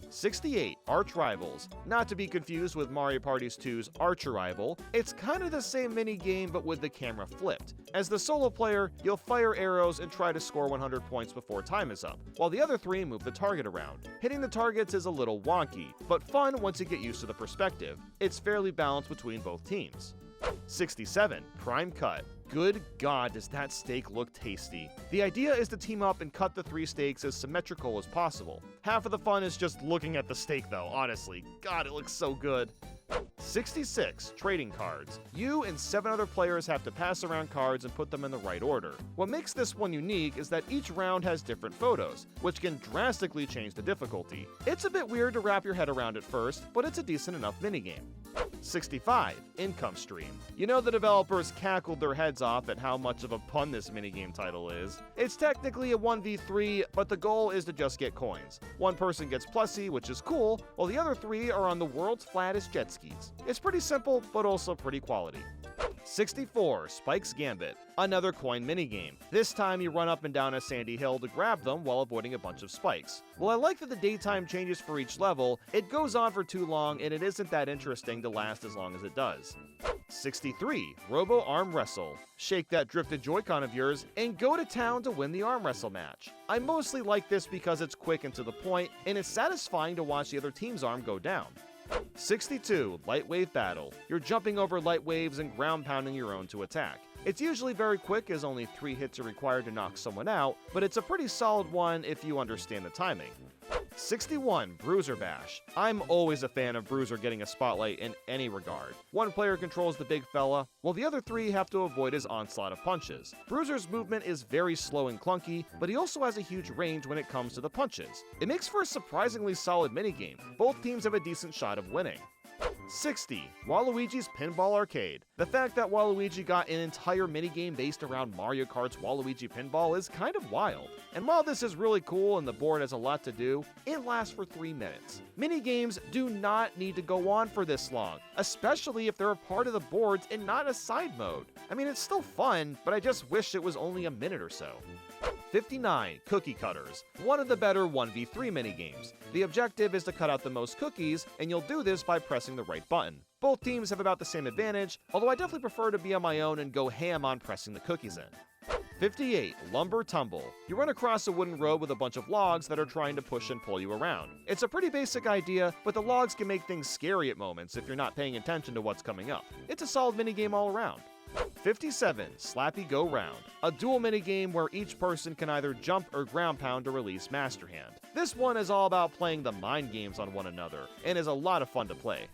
68. Arch Rivals. Not to be confused with Mario Party 2's Arch Rival, it's kind of the same mini-game but with the camera flipped. As the solo player, you'll fire arrows and try to score 100 points before time is up, while the other 3 move the target around. Hitting the targets is a little wonky, but fun once you get used to the perspective. It's fairly balanced between both teams. 67. Prime Cut. Good God, does that steak look tasty. The idea is to team up and cut the 3 steaks as symmetrical as possible. Half of the fun is just looking at the steak though, honestly. God, it looks so good. 66. Trading cards. You and 7 other players have to pass around cards and put them in the right order. What makes this one unique is that each round has different photos, which can drastically change the difficulty. It's a bit weird to wrap your head around at first, but it's a decent enough minigame. 65. Income Stream. You know the developers cackled their heads off at how much of a pun this minigame title is. It's technically a 1v3, but the goal is to just get coins. One person gets Plussy, which is cool, while the other 3 are on the world's flattest jet skis. It's pretty simple, but also pretty quality. 64. Spike's Gambit. Another coin minigame. This time you run up and down a sandy hill to grab them while avoiding a bunch of spikes. While I like that the daytime changes for each level, it goes on for too long and it isn't that interesting to last as long as it does. 63. Robo Arm Wrestle. Shake that drifted Joy-Con of yours and go to town to win the arm wrestle match. I mostly like this because it's quick and to the point, and it's satisfying to watch the other team's arm go down. 62. Light Wave Battle. You're jumping over light waves and ground pounding your own to attack. It's usually very quick as only 3 hits are required to knock someone out, but it's a pretty solid one if you understand the timing. 61. Bruiser Bash. I'm always a fan of Bruiser getting a spotlight in any regard. One player controls the big fella, while the other 3 have to avoid his onslaught of punches. Bruiser's movement is very slow and clunky, but he also has a huge range when it comes to the punches. It makes for a surprisingly solid minigame. Both teams have a decent shot of winning. 60. Waluigi's Pinball Arcade. The fact that Waluigi got an entire minigame based around Mario Kart's Waluigi Pinball is kind of wild. And while this is really cool and the board has a lot to do, it lasts for 3 minutes. Minigames do not need to go on for this long, especially if they're a part of the boards and not a side mode. I mean, it's still fun, but I just wish it was only a minute or so. 59. Cookie Cutters. One of the better 1v3 minigames. The objective is to cut out the most cookies, and you'll do this by pressing the right button. Both teams have about the same advantage, although I definitely prefer to be on my own and go ham on pressing the cookies in. 58. Lumber Tumble. You run across a wooden road with a bunch of logs that are trying to push and pull you around. It's a pretty basic idea, but the logs can make things scary at moments if you're not paying attention to what's coming up. It's a solid minigame all around. 57. Slappy Go Round. A dual minigame where each person can either jump or ground pound to release Master Hand. This one is all about playing the mind games on one another, and is a lot of fun to play.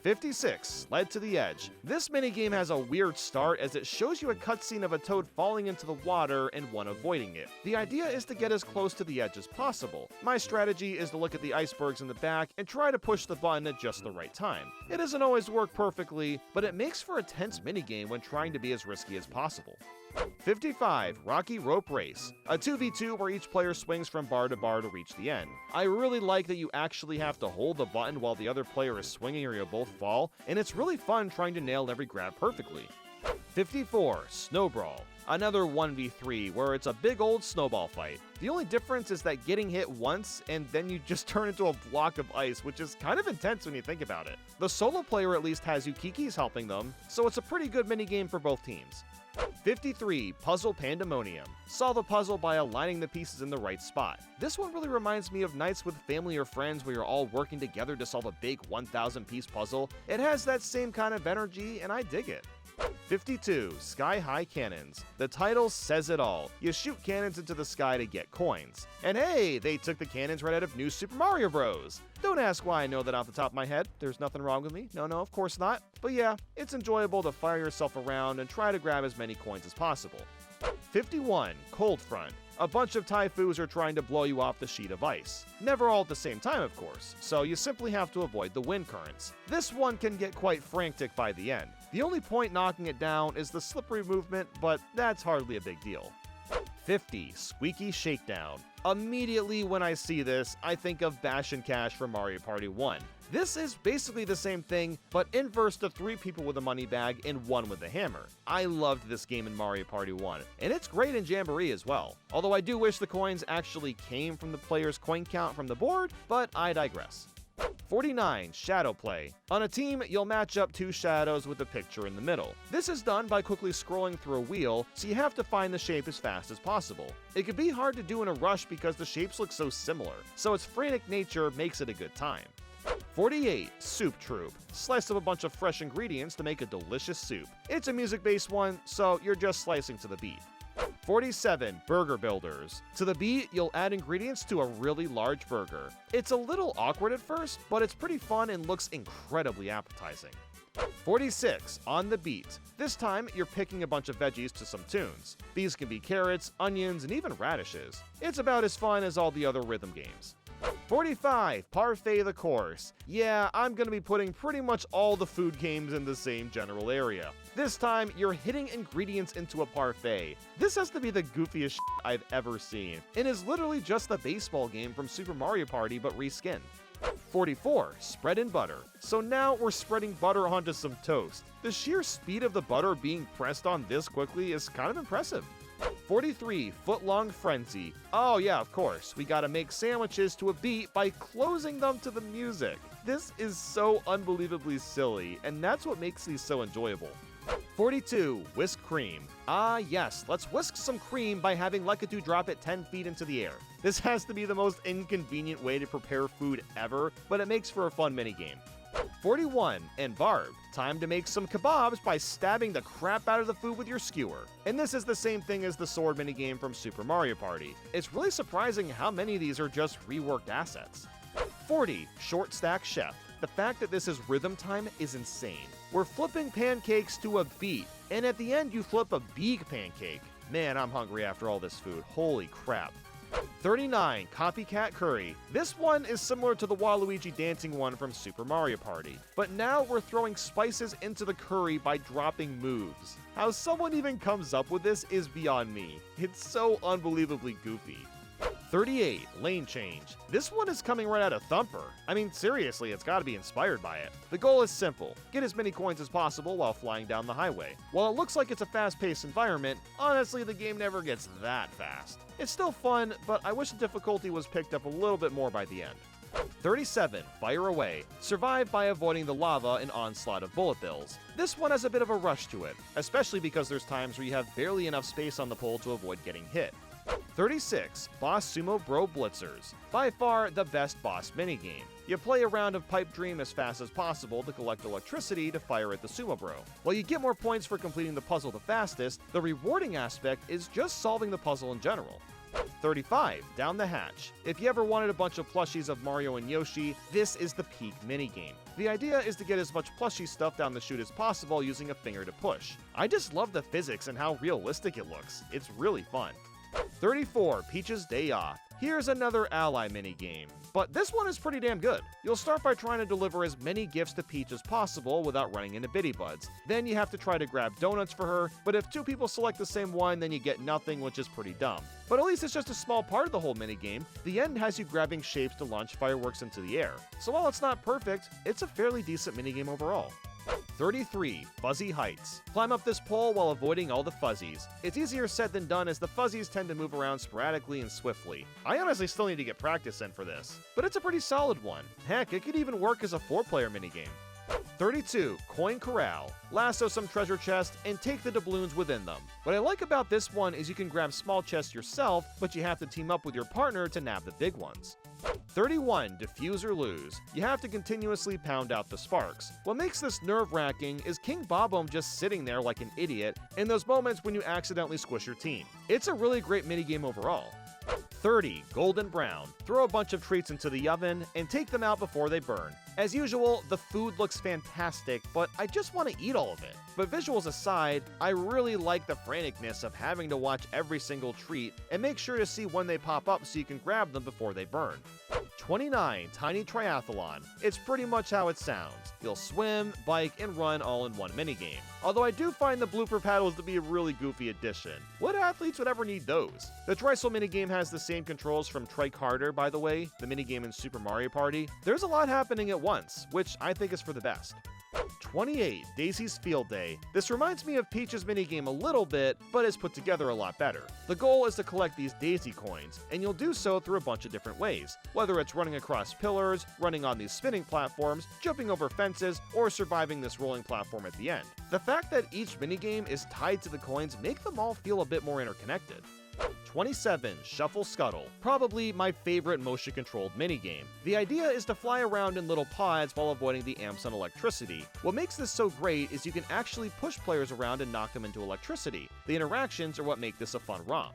56. Sled to the Edge. This minigame has a weird start as it shows you a cutscene of a toad falling into the water and one avoiding it. The idea is to get as close to the edge as possible. My strategy is to look at the icebergs in the back and try to push the button at just the right time. It doesn't always work perfectly, but it makes for a tense minigame when trying to be as risky as possible. 55. Rocky Rope Race, a 2v2 where each player swings from bar to bar to reach the end. I really like that you actually have to hold the button while the other player is swinging or you'll both fall, and it's really fun trying to nail every grab perfectly. 54. Snowbrawl, another 1v3 where it's a big old snowball fight. The only difference is that getting hit once and then you just turn into a block of ice, which is kind of intense when you think about it. The solo player at least has Yukikis helping them, so it's a pretty good minigame for both teams. 53. Puzzle Pandemonium. Solve a puzzle by aligning the pieces in the right spot. This one really reminds me of nights with family or friends where you're all working together to solve a big 1,000 piece puzzle. It has that same kind of energy and I dig it. 52. Sky High Cannons. The title says it all. You shoot cannons into the sky to get coins. And hey, they took the cannons right out of New Super Mario Bros. Don't ask why I know that off the top of my head. There's nothing wrong with me. No, of course not. But yeah, it's enjoyable to fire yourself around and try to grab as many coins as possible. 51. Cold Front. A bunch of Typhoos are trying to blow you off the sheet of ice. Never all at the same time, of course, so you simply have to avoid the wind currents. This one can get quite frantic by the end. The only point knocking it down is the slippery movement, but that's hardly a big deal. 50. Squeaky Shakedown. Immediately when I see this, I think of Bash and Cash from Mario Party 1. This is basically the same thing, but inverse to 3 people with a money bag and 1 with a hammer. I loved this game in Mario Party 1, and it's great in Jamboree as well. Although I do wish the coins actually came from the player's coin count from the board, but I digress. 49. Shadow Play. On a team, you'll match up 2 shadows with a picture in the middle. This is done by quickly scrolling through a wheel, so you have to find the shape as fast as possible. It can be hard to do in a rush because the shapes look so similar, so its frantic nature makes it a good time. 48. Soup Troop. Slice up a bunch of fresh ingredients to make a delicious soup. It's a music-based one, so you're just slicing to the beat. 47. Burger Builders. To the beat, you'll add ingredients to a really large burger. It's a little awkward at first, but it's pretty fun and looks incredibly appetizing. 46. On the Beat. This time, you're picking a bunch of veggies to some tunes. These can be carrots, onions, and even radishes. It's about as fun as all the other rhythm games. 45. Parfait the Course. Yeah, I'm gonna be putting pretty much all the food games in the same general area. This time, you're hitting ingredients into a parfait. This has to be the goofiest shit I've ever seen, and is literally just the baseball game from Super Mario Party but reskinned. 44. Spread and Butter. So now we're spreading butter onto some toast. The sheer speed of the butter being pressed on this quickly is kind of impressive. 43. Footlong Frenzy. Oh yeah, of course, we gotta make sandwiches to a beat by closing them to the music. This is so unbelievably silly, and that's what makes these so enjoyable. 42. Whisk Cream. Ah yes, let's whisk some cream by having Lekadu drop it 10 feet into the air. This has to be the most inconvenient way to prepare food ever, but it makes for a fun minigame. 41. And Barbed. Time to make some kebabs by stabbing the crap out of the food with your skewer. And this is the same thing as the sword minigame from Super Mario Party. It's really surprising how many of these are just reworked assets. 40. Short Stack Chef. The fact that this is rhythm time is insane. We're flipping pancakes to a beat, and at the end you flip a big pancake. Man, I'm hungry after all this food. Holy crap. 39. Copycat Curry. This one is similar to the Waluigi dancing one from Super Mario Party, but now we're throwing spices into the curry by dropping moves. How someone even comes up with this is beyond me. It's so unbelievably goofy. 38. Lane Change. This one is coming right out of Thumper. I mean, seriously, it's gotta be inspired by it. The goal is simple. Get as many coins as possible while flying down the highway. While it looks like it's a fast-paced environment, honestly, the game never gets that fast. It's still fun, but I wish the difficulty was picked up a little bit more by the end. 37. Fire Away. Survive by avoiding the lava and onslaught of bullet bills. This one has a bit of a rush to it, especially because there's times where you have barely enough space on the pole to avoid getting hit. 36. Boss Sumo Bro Blitzers. By far the best boss minigame. You play a round of Pipe Dream as fast as possible to collect electricity to fire at the Sumo Bro. While you get more points for completing the puzzle the fastest, the rewarding aspect is just solving the puzzle in general. 35. Down the Hatch. If you ever wanted a bunch of plushies of Mario and Yoshi, this is the peak minigame. The idea is to get as much plushie stuff down the chute as possible using a finger to push. I just love the physics and how realistic it looks. It's really fun. 34. Peach's Day Off. Here's another ally minigame, but this one is pretty damn good. You'll start by trying to deliver as many gifts to Peach as possible without running into Bitty Buds. Then you have to try to grab donuts for her, but if two people select the same one, then you get nothing, which is pretty dumb. But at least it's just a small part of the whole minigame. The end has you grabbing shapes to launch fireworks into the air. So while it's not perfect, it's a fairly decent minigame overall. 33. Fuzzy Heights. Climb up this pole while avoiding all the fuzzies. It's easier said than done as the fuzzies tend to move around sporadically and swiftly. I honestly still need to get practice in for this, but it's a pretty solid one. Heck, it could even work as a 4-player minigame. 32. Coin Corral. Lasso some treasure chests and take the doubloons within them. What I like about this one is you can grab small chests yourself, but you have to team up with your partner to nab the big ones. 31. Defuse or lose. You have to continuously pound out the sparks. What makes this nerve-wracking is King Bob-omb just sitting there like an idiot in those moments when you accidentally squish your team. It's a really great minigame overall. 30. Golden Brown. Throw a bunch of treats into the oven and take them out before they burn. As usual, the food looks fantastic, but I just want to eat all of it. But visuals aside, I really like the franticness of having to watch every single treat and make sure to see when they pop up so you can grab them before they burn. 29. Tiny Triathlon. It's pretty much how it sounds. You'll swim, bike, and run all in one minigame. Although I do find the blooper paddles to be a really goofy addition. What athletes would ever need those? The Tristle minigame has the same controls from Trike Harder, by the way, the minigame in Super Mario Party. There's a lot happening at once, which I think is for the best. 28. Daisy's Field Day. This reminds me of Peach's minigame a little bit, but is put together a lot better. The goal is to collect these Daisy coins, and you'll do so through a bunch of different ways, whether it's running across pillars, running on these spinning platforms, jumping over fences, or surviving this rolling platform at the end. The fact that each minigame is tied to the coins make them all feel a bit more interconnected. 27. Shuffle Scuttle. Probably my favorite motion-controlled minigame. The idea is to fly around in little pods while avoiding the amps on electricity. What makes this so great is you can actually push players around and knock them into electricity. The interactions are what make this a fun romp.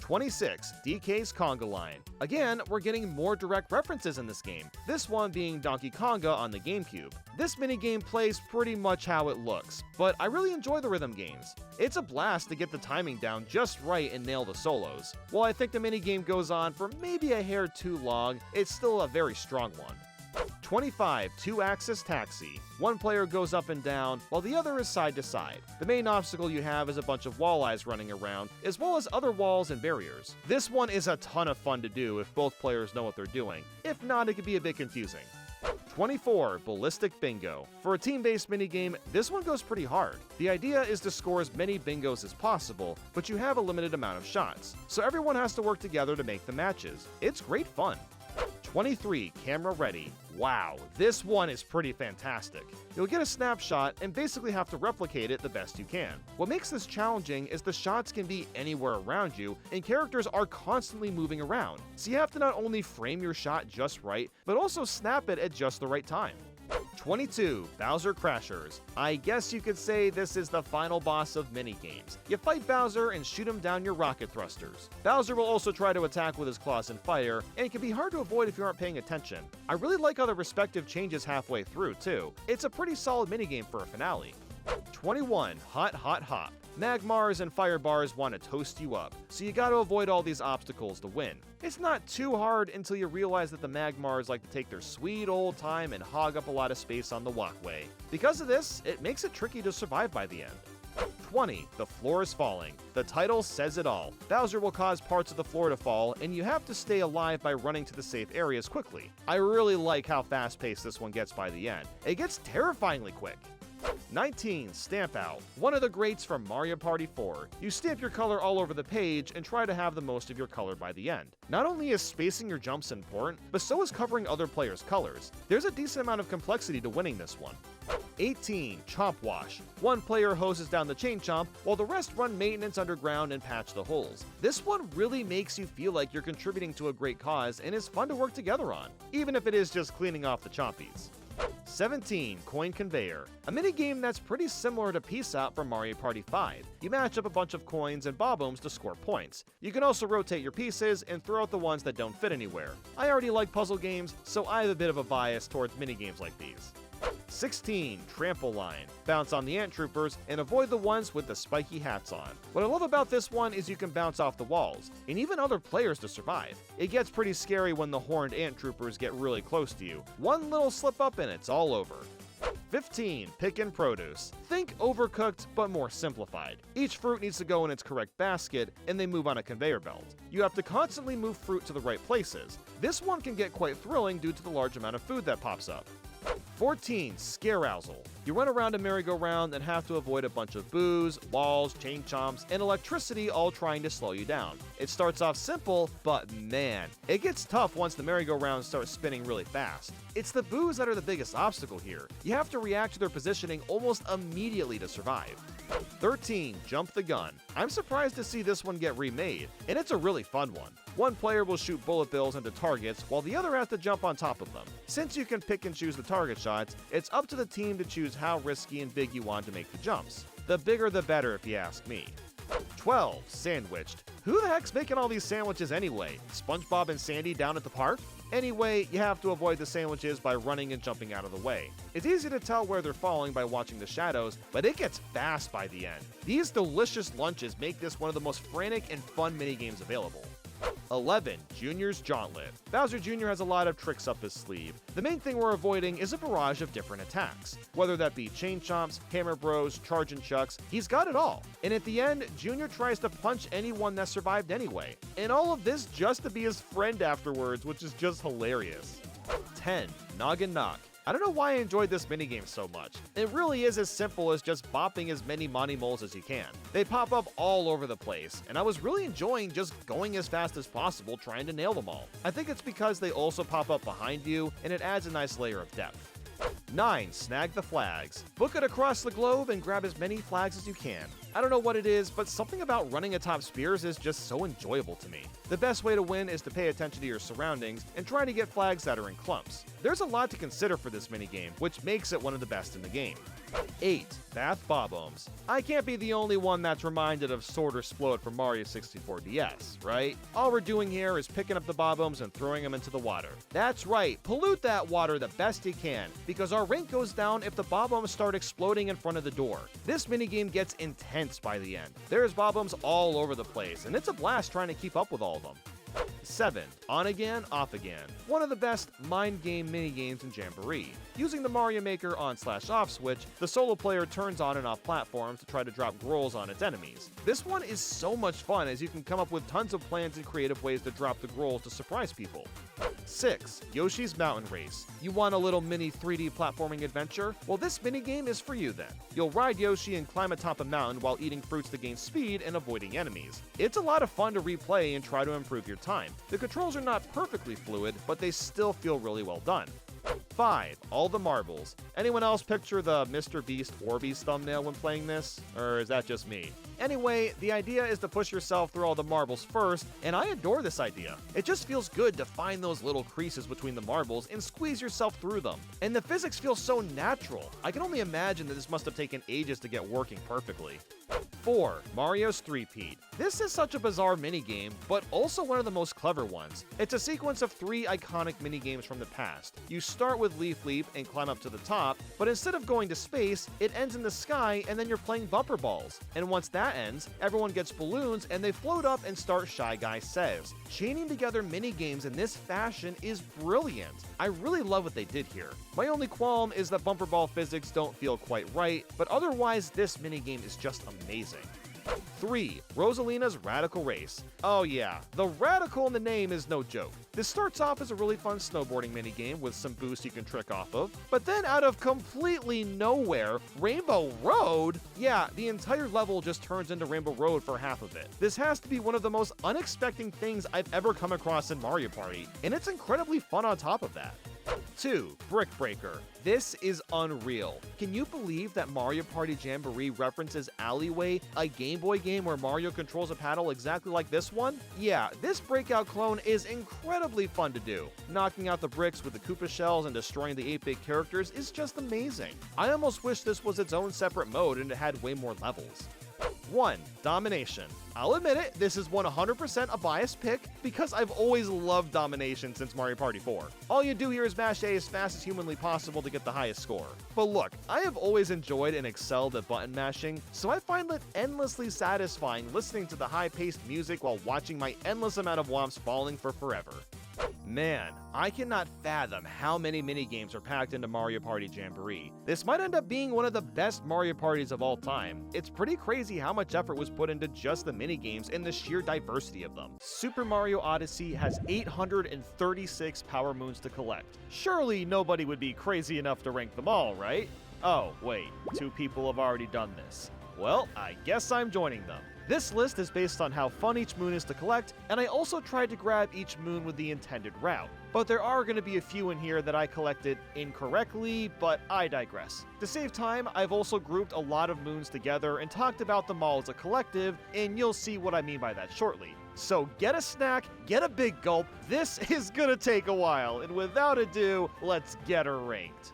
26. DK's Conga Line. Again, we're getting more direct references in this game, this one being Donkey Konga on the GameCube. This minigame plays pretty much how it looks, but I really enjoy the rhythm games. It's a blast to get the timing down just right and nail the solos. While I think the minigame goes on for maybe a hair too long, it's still a very strong one. 25. Two-Axis Taxi. One player goes up and down, while the other is side to side. The main obstacle you have is a bunch of walleyes running around, as well as other walls and barriers. This one is a ton of fun to do if both players know what they're doing. If not, it can be a bit confusing. 24. Ballistic Bingo. For a team-based minigame, this one goes pretty hard. The idea is to score as many bingos as possible, but you have a limited amount of shots, so everyone has to work together to make the matches. It's great fun. 23. Camera Ready. Wow, this one is pretty fantastic. You'll get a snapshot and basically have to replicate it the best you can. What makes this challenging is the shots can be anywhere around you, and characters are constantly moving around, so you have to not only frame your shot just right, but also snap it at just the right time. 22. Bowser Crashers. I guess you could say this is the final boss of minigames. You fight Bowser and shoot him down your rocket thrusters. Bowser will also try to attack with his claws and fire, and it can be hard to avoid if you aren't paying attention. I really like how the respective changes halfway through, too. It's a pretty solid minigame for a finale. 21. Hot Hot Hop. Magmars and fire bars want to toast you up, so you gotta avoid all these obstacles to win. It's not too hard until you realize that the Magmars like to take their sweet old time and hog up a lot of space on the walkway. Because of this, it makes it tricky to survive by the end. 20. The Floor is Falling. The title says it all. Bowser will cause parts of the floor to fall, and you have to stay alive by running to the safe areas quickly. I really like how fast-paced this one gets by the end. It gets terrifyingly quick. 19. Stamp Out. One of the greats from Mario Party 4. You stamp your color all over the page and try to have the most of your color by the end. Not only is spacing your jumps important, but so is covering other players' colors. There's a decent amount of complexity to winning this one. 18. Chomp Wash. One player hoses down the chain chomp, while the rest run maintenance underground and patch the holes. This one really makes you feel like you're contributing to a great cause and is fun to work together on, even if it is just cleaning off the chompies. 17. Coin Conveyor. A minigame that's pretty similar to Peace Out from Mario Party 5. You match up a bunch of coins and bob-ombs to score points. You can also rotate your pieces and throw out the ones that don't fit anywhere. I already like puzzle games, so I have a bit of a bias towards minigames like these. 16. Trample Line. Bounce on the ant troopers and avoid the ones with the spiky hats on. What I love about this one is you can bounce off the walls, and even other players to survive. It gets pretty scary when the horned ant troopers get really close to you. One little slip up and it's all over. 15. Pickin' Produce. Think Overcooked, but more simplified. Each fruit needs to go in its correct basket, and they move on a conveyor belt. You have to constantly move fruit to the right places. This one can get quite thrilling due to the large amount of food that pops up. 14. Scarousel. You run around a merry-go-round and have to avoid a bunch of boos, walls, chain chomps, and electricity all trying to slow you down. It starts off simple, but man, it gets tough once the merry-go-round starts spinning really fast. It's the boos that are the biggest obstacle here. You have to react to their positioning almost immediately to survive. 13. Jump the Gun. I'm surprised to see this one get remade, and it's a really fun one. One player will shoot bullet bills into targets while the other has to jump on top of them. Since you can pick and choose the target shots, it's up to the team to choose how risky and big you want to make the jumps. The bigger the better if you ask me. 12. Sandwiched. Who the heck's making all these sandwiches anyway? SpongeBob and Sandy down at the park? Anyway, you have to avoid the sandwiches by running and jumping out of the way. It's easy to tell where they're falling by watching the shadows, but it gets fast by the end. These delicious lunches make this one of the most frantic and fun minigames available. 11. Junior's Jauntlet. Bowser Jr. has a lot of tricks up his sleeve. The main thing we're avoiding is a barrage of different attacks. Whether that be Chain Chomps, Hammer Bros, Chargin' Chucks, he's got it all. And at the end, Junior tries to punch anyone that survived anyway. And all of this just to be his friend afterwards, which is just hilarious. 10. Noggin Knock. I don't know why I enjoyed this minigame so much. It really is as simple as just bopping as many Monty Moles as you can. They pop up all over the place, and I was really enjoying just going as fast as possible trying to nail them all. I think it's because they also pop up behind you, and it adds a nice layer of depth. 9. Snag the Flags. Book it across the globe and grab as many flags as you can. I don't know what it is, but something about running atop spears is just so enjoyable to me. The best way to win is to pay attention to your surroundings and try to get flags that are in clumps. There's a lot to consider for this minigame, which makes it one of the best in the game. 8. Bath Bob-Ohms. I can't be the only one that's reminded of Sword or Splode from Mario 64 DS, right? All we're doing here is picking up the Bob-Ohms and throwing them into the water. That's right, pollute that water the best you can, because our rank goes down if the Bob-Ohms start exploding in front of the door. This minigame gets intense by the end. There's Bob-Ohms all over the place, and it's a blast trying to keep up with all of them. 7. On Again, Off Again. One of the best mind game minigames in Jamboree. Using the Mario Maker on/off switch, the solo player turns on and off platforms to try to drop grolls on its enemies. This one is so much fun as you can come up with tons of plans and creative ways to drop the grolls to surprise people. 6. Yoshi's Mountain Race. You want a little mini 3D platforming adventure? Well, this minigame is for you then. You'll ride Yoshi and climb atop a mountain while eating fruits to gain speed and avoiding enemies. It's a lot of fun to replay and try to improve your time. The controls are not perfectly fluid, but they still feel really well done. 5. All the Marbles. Anyone else picture the Mr. Beast Orbeez thumbnail when playing this? Or is that just me? Anyway, the idea is to push yourself through all the marbles first, and I adore this idea. It just feels good to find those little creases between the marbles and squeeze yourself through them. And the physics feel so natural. I can only imagine that this must have taken ages to get working perfectly. 4. Mario's Three-Peat. This is such a bizarre minigame, but also one of the most clever ones. It's a sequence of 3 iconic minigames from the past. You start with Leaf Leap and climb up to the top, but instead of going to space, it ends in the sky and then you're playing bumper balls. And once that ends, everyone gets balloons and they float up and start Shy Guy Says. Chaining together minigames in this fashion is brilliant. I really love what they did here. My only qualm is that bumper ball physics don't feel quite right, but otherwise this minigame is just amazing. 3. Rosalina's Radical Race. Oh yeah, the radical in the name is no joke. This starts off as a really fun snowboarding minigame with some boosts you can trick off of, but then out of completely nowhere, Rainbow Road? Yeah, the entire level just turns into Rainbow Road for half of it. This has to be one of the most unexpected things I've ever come across in Mario Party, and it's incredibly fun on top of that. 2. Brick Breaker. This is unreal. Can you believe that Mario Party Jamboree references Alleyway, a Game Boy game where Mario controls a paddle exactly like this one? Yeah, this breakout clone is incredibly fun to do. Knocking out the bricks with the Koopa shells and destroying the 8-bit characters is just amazing. I almost wish this was its own separate mode and it had way more levels. 1. Domination. I'll admit it, this is 100% a biased pick because I've always loved domination since Mario Party 4. All you do here is mash A as fast as humanly possible to get the highest score. But look, I have always enjoyed and excelled at button mashing, so I find it endlessly satisfying listening to the high-paced music while watching my endless amount of womps falling for forever. Man, I cannot fathom how many minigames are packed into Mario Party Jamboree. This might end up being one of the best Mario Parties of all time. It's pretty crazy how much effort was put into just the minigames and the sheer diversity of them. Super Mario Odyssey has 836 Power Moons to collect. Surely nobody would be crazy enough to rank them all, right? Oh, wait, 2 people have already done this. Well, I guess I'm joining them. This list is based on how fun each moon is to collect, and I also tried to grab each moon with the intended route. But there are going to be a few in here that I collected incorrectly, but I digress. To save time, I've also grouped a lot of moons together and talked about them all as a collective, and you'll see what I mean by that shortly. So get a snack, get a big gulp, this is gonna take a while, and without ado, let's get her ranked.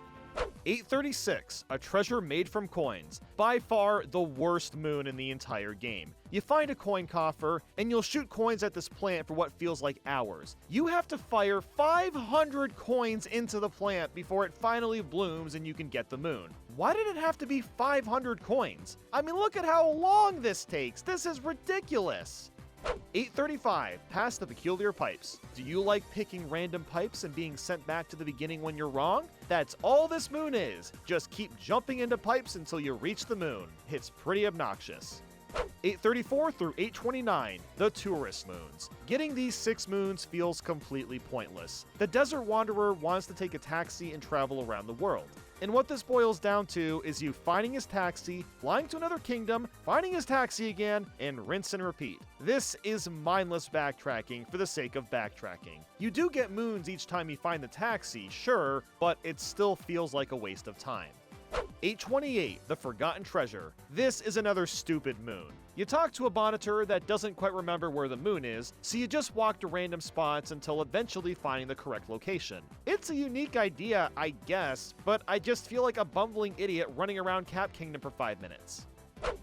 836, a treasure made from coins. By far the worst moon in the entire game. You find a coin coffer, and you'll shoot coins at this plant for what feels like hours. You have to fire 500 coins into the plant before it finally blooms and you can get the moon. Why did it have to be 500 coins? I mean, look at how long this takes. This is ridiculous. 835, pass the peculiar pipes. Do you like picking random pipes and being sent back to the beginning when you're wrong? That's all this moon is. Just keep jumping into pipes until you reach the moon. It's pretty obnoxious. 834 through 829, the tourist moons. Getting these 6 moons feels completely pointless. The desert wanderer wants to take a taxi and travel around the world. And what this boils down to is you finding his taxi, flying to another kingdom, finding his taxi again, and rinse and repeat. This is mindless backtracking for the sake of backtracking. You do get moons each time you find the taxi, sure, but it still feels like a waste of time. 828, the Forgotten Treasure. This is another stupid moon. You talk to a monitor that doesn't quite remember where the moon is, so you just walk to random spots until eventually finding the correct location. It's a unique idea, I guess, but I just feel like a bumbling idiot running around Cap Kingdom for 5 minutes.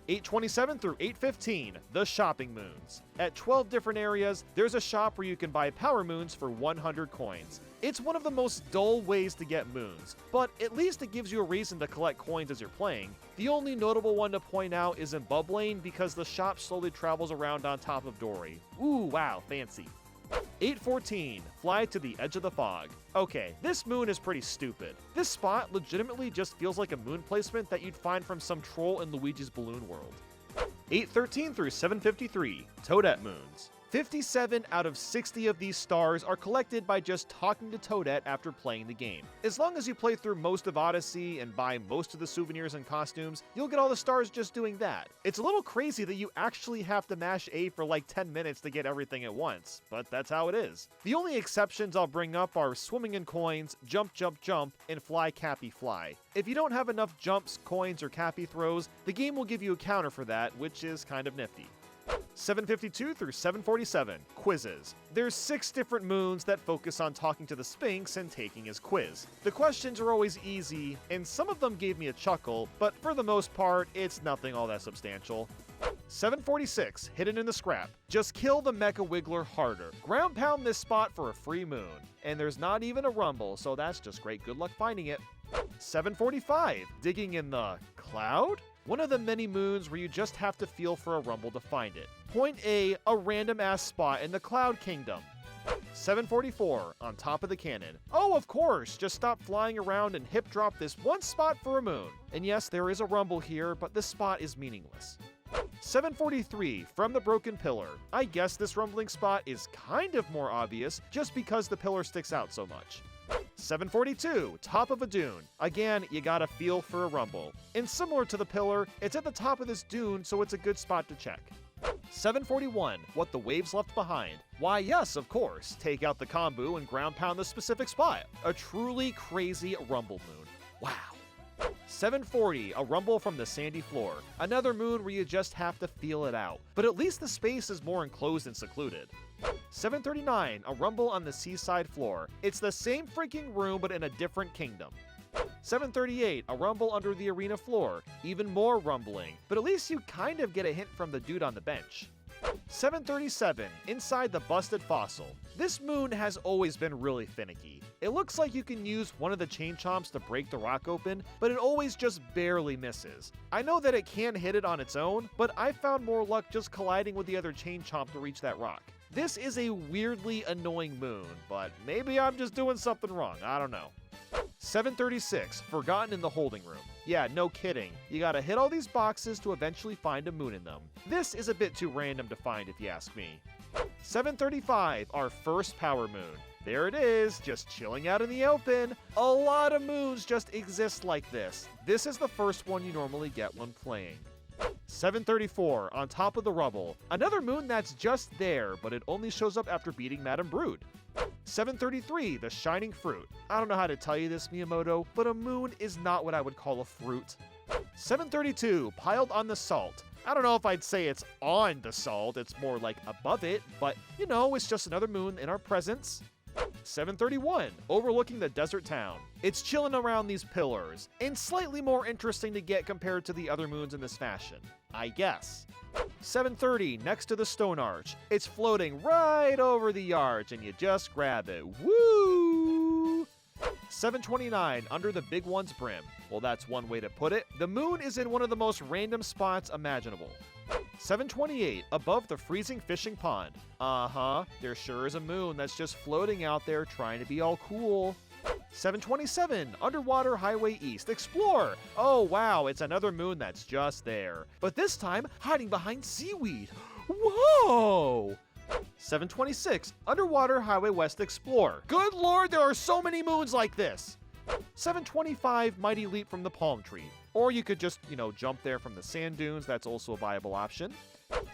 827 through 815, the Shopping Moons. At 12 different areas, there's a shop where you can buy Power Moons for 100 coins. It's one of the most dull ways to get moons, but at least it gives you a reason to collect coins as you're playing. The only notable one to point out is in Bub Lane because the shop slowly travels around on top of Dory. Ooh, wow, fancy. 814, fly to the edge of the fog. Okay, this moon is pretty stupid. This spot legitimately just feels like a moon placement that you'd find from some troll in Luigi's Balloon World. 813 through 753, Toadette moons. 57 out of 60 of these stars are collected by just talking to Toadette after playing the game. As long as you play through most of Odyssey and buy most of the souvenirs and costumes, you'll get all the stars just doing that. It's a little crazy that you actually have to mash A for like 10 minutes to get everything at once, but that's how it is. The only exceptions I'll bring up are swimming in coins, jump jump jump, and fly Cappy fly. If you don't have enough jumps, coins, or Cappy throws, the game will give you a counter for that, which is kind of nifty. 752 through 747, quizzes. There's 6 different moons that focus on talking to the Sphinx and taking his quiz. The questions are always easy, and some of them gave me a chuckle, but for the most part, it's nothing all that substantial. 746, hidden in the scrap. Just kill the Mecha Wiggler harder. Ground pound this spot for a free moon. And there's not even a rumble, so that's just great good luck finding it. 745, digging in the cloud? One of the many moons where you just have to feel for a rumble to find it. Point A, a random ass spot in the Cloud Kingdom. 744, on top of the cannon. Oh, of course, just stop flying around and hip drop this one spot for a moon. And yes, there is a rumble here, but this spot is meaningless. 743, from the broken pillar. I guess this rumbling spot is kind of more obvious just because the pillar sticks out so much. 742, top of a dune. Again, you gotta feel for a rumble. And similar to the pillar, it's at the top of this dune, so it's a good spot to check. 741, what the waves left behind. Why yes, of course, take out the kombu and ground pound the specific spot. A truly crazy rumble moon. Wow. 740, a rumble from the sandy floor. Another moon where you just have to feel it out, but at least the space is more enclosed and secluded. 739, a rumble on the seaside floor. It's the same freaking room but in a different kingdom. 738, a rumble under the arena floor. Even more rumbling, but at least you kind of get a hint from the dude on the bench. 737, inside the busted fossil. This moon has always been really finicky. It looks like you can use one of the chain chomps to break the rock open, but it always just barely misses. I know that it can hit it on its own, but I found more luck just colliding with the other chain chomp to reach that rock. This is a weirdly annoying moon, but maybe I'm just doing something wrong, I don't know. 736, forgotten in the holding room. Yeah, no kidding. You gotta hit all these boxes to eventually find a moon in them. This is a bit too random to find if you ask me. 735, our first power moon. There it is, just chilling out in the open. A lot of moons just exist like this. This is the first one you normally get when playing. 734, on top of the rubble. Another moon that's just there, but it only shows up after beating Madame Brood. 733, the shining fruit. I don't know how to tell you this, Miyamoto, but a moon is not what I would call a fruit. 732, piled on the salt. I don't know if I'd say it's on the salt, it's more like above it, but you know, it's just another moon in our presence. 731, overlooking the desert town. It's chilling around these pillars, and slightly more interesting to get compared to the other moons in this fashion, I guess. 730, next to the stone arch. It's floating right over the arch, and you just grab it. Woo! 729, under the big one's brim. Well, that's one way to put it. The moon is in one of the most random spots imaginable. 728, above the freezing fishing pond. There sure is a moon that's just floating out there trying to be all cool. 727, underwater highway east. Explore! Oh wow, it's another moon that's just there. But this time, hiding behind seaweed. Whoa! 726, underwater highway west. Explore. Good lord, there are so many moons like this! 725, mighty leap from the palm tree. Or you could just, jump there from the sand dunes. That's also a viable option.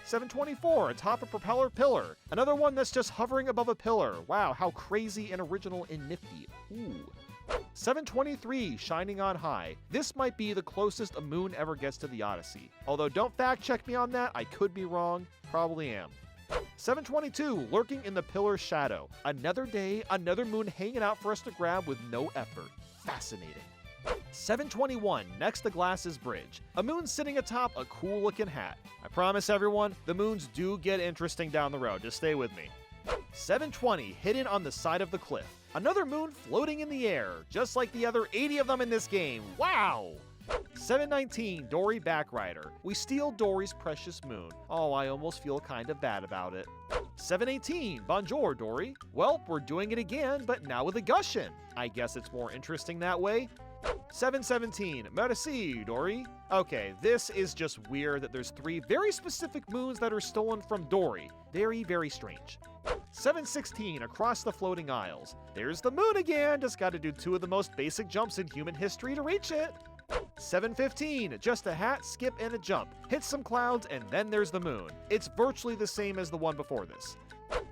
724, atop a propeller pillar. Another one that's just hovering above a pillar. Wow, how crazy and original and nifty. Ooh. 723, shining on high. This might be the closest a moon ever gets to the Odyssey. Although don't fact check me on that, I could be wrong. Probably am. 722, lurking in the pillar's shadow. Another day, another moon hanging out for us to grab with no effort. Fascinating. 721, next to Glass's Bridge. A moon sitting atop a cool looking hat. I promise everyone, the moons do get interesting down the road, just stay with me. 720, hidden on the side of the cliff. Another moon floating in the air, just like the other 80 of them in this game. Wow! 719, Dory Backrider. We steal Dory's precious moon. Oh, I almost feel kind of bad about it. 718, Bonjour, Dory. Well, we're doing it again, but now with a Gushin. I guess it's more interesting that way. 717, Merci, Dory. Okay, this is just weird that there's 3 very specific moons that are stolen from Dory. Very, very strange. 716, across the floating isles. There's the moon again, just gotta do 2 of the most basic jumps in human history to reach it. 715, just a hat, skip, and a jump. Hit some clouds, and then there's the moon. It's virtually the same as the one before this.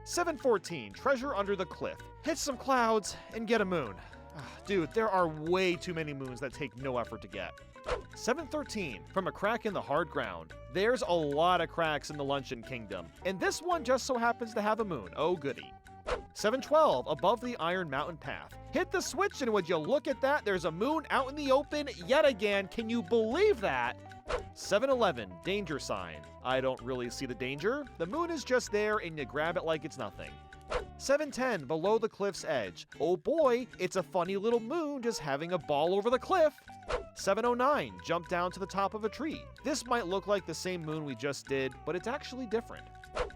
714, treasure under the cliff. Hit some clouds, and get a moon. Dude, there are way too many moons that take no effort to get. 713, from a crack in the hard ground. There's a lot of cracks in the Luncheon Kingdom, and this one just so happens to have a moon. Oh goody. 712, above the Iron Mountain path. Hit the switch and would you look at that, there's a moon out in the open yet again. Can you believe that? 711, danger sign. I don't really see the danger. The moon is just there and you grab it like it's nothing. 710, below the cliff's edge. Oh boy, it's a funny little moon just having a ball over the cliff. 709, jump down to the top of a tree. This might look like the same moon we just did, but it's actually different.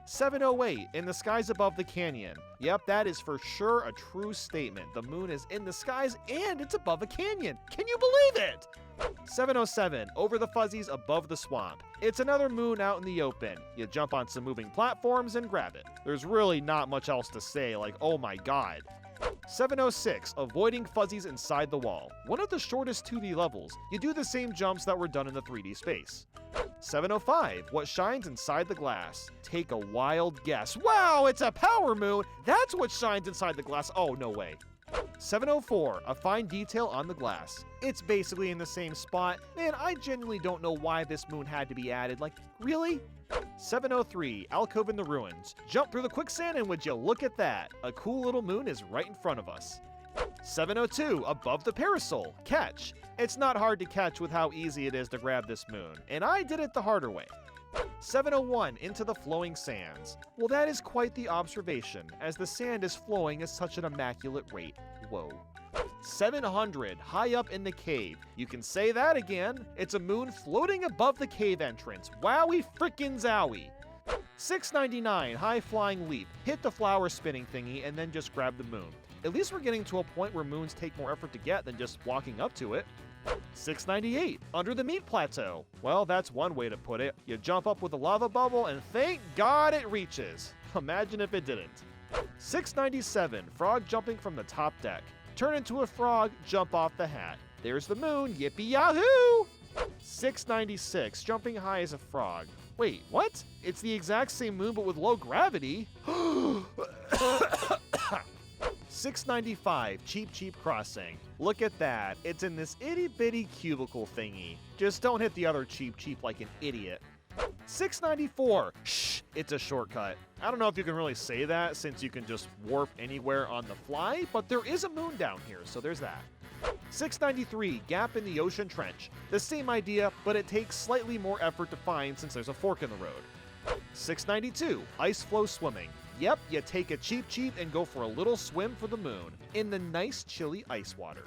708, in the skies above the canyon. Yep, that is for sure a true statement. The moon is in the skies and it's above a canyon. Can you believe it? 707, over the fuzzies above the swamp. It's another moon out in the open. You jump on some moving platforms and grab it. There's really not much else to say, like, oh my god. 706, avoiding fuzzies inside the wall. One of the shortest 2D levels. You do the same jumps that were done in the 3D space. 705, what shines inside the glass. Take a wild guess. Wow, it's a power moon! That's what shines inside the glass. Oh, no way. 704, a fine detail on the glass. It's basically in the same spot. Man, I genuinely don't know why this moon had to be added. Like, really? 703, alcove in the ruins. Jump through the quicksand and would you look at that? A cool little moon is right in front of us. 702, above the parasol, catch. It's not hard to catch with how easy it is to grab this moon, and I did it the harder way. 701, into the flowing sands. Well, that is quite the observation, as the sand is flowing at such an immaculate rate. Whoa. 700, high up in the cave. You can say that again. It's a moon floating above the cave entrance. Wowie frickin' zowie. 699, high flying leap. Hit the flower spinning thingy and then just grab the moon. At least we're getting to a point where moons take more effort to get than just walking up to it. 698, under the meat plateau. Well, that's one way to put it. You jump up with a lava bubble and thank God it reaches. Imagine if it didn't. 697, frog jumping from the top deck. Turn into a frog, jump off the hat. There's the moon, yippee yahoo! 696, jumping high as a frog. Wait, what? It's the exact same moon but with low gravity? 695, cheap crossing. Look at that, it's in this itty bitty cubicle thingy. Just don't hit the other cheap like an idiot. 694, shh, it's a shortcut. I don't know if you can really say that since you can just warp anywhere on the fly, but there is a moon down here, so there's that. 693, gap in the ocean trench. The same idea, but it takes slightly more effort to find since there's a fork in the road. 692, ice flow swimming. Yep, you take a cheap and go for a little swim for the moon in the nice chilly ice water.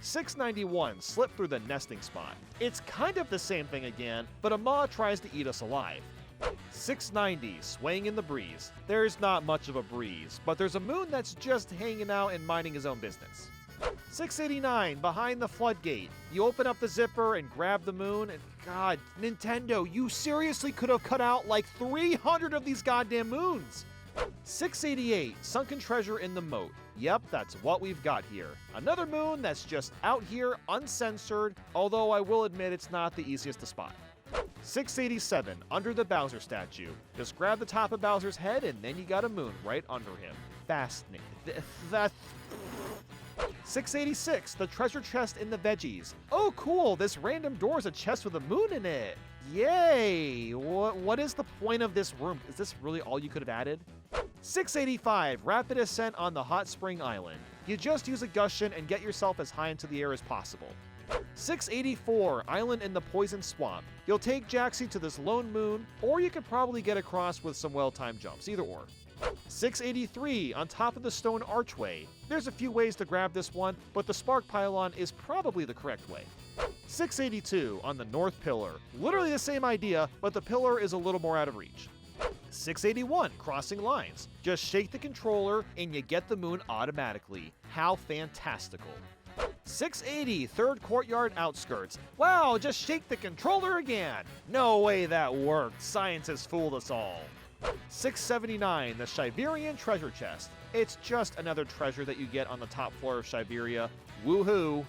691, slip through the nesting spot. It's kind of the same thing again, but a maw tries to eat us alive. 690, swaying in the breeze. There's not much of a breeze, but there's a moon that's just hanging out and minding his own business. 689, behind the floodgate. You open up the zipper and grab the moon, and God, Nintendo, you seriously could have cut out like 300 of these goddamn moons. 688, sunken treasure in the moat. Yep, that's what we've got here. Another moon that's just out here, uncensored, although I will admit it's not the easiest to spot. 687, under the Bowser statue. Just grab the top of Bowser's head and then you got a moon right under him. Fascinating. 686, the treasure chest in the veggies. Oh cool, this random door is a chest with a moon in it. Yay! What is the point of this room? Is this really all you could have added? 685, rapid ascent on the hot spring island. You just use a gushion and get yourself as high into the air as possible. 684, island in the poison swamp. You'll take Jaxie to this lone moon, or you could probably get across with some well-timed jumps, either or. 683, on top of the stone archway. There's a few ways to grab this one, but the spark pylon is probably the correct way. 682, on the north pillar. Literally the same idea, but the pillar is a little more out of reach. 681, crossing lines. Just shake the controller and you get the moon automatically. How fantastical. 680, third courtyard outskirts. Wow, just shake the controller again. No way that worked. Science has fooled us all. 679, the Shiverian treasure chest. It's just another treasure that you get on the top floor of Shiveria. Woohoo!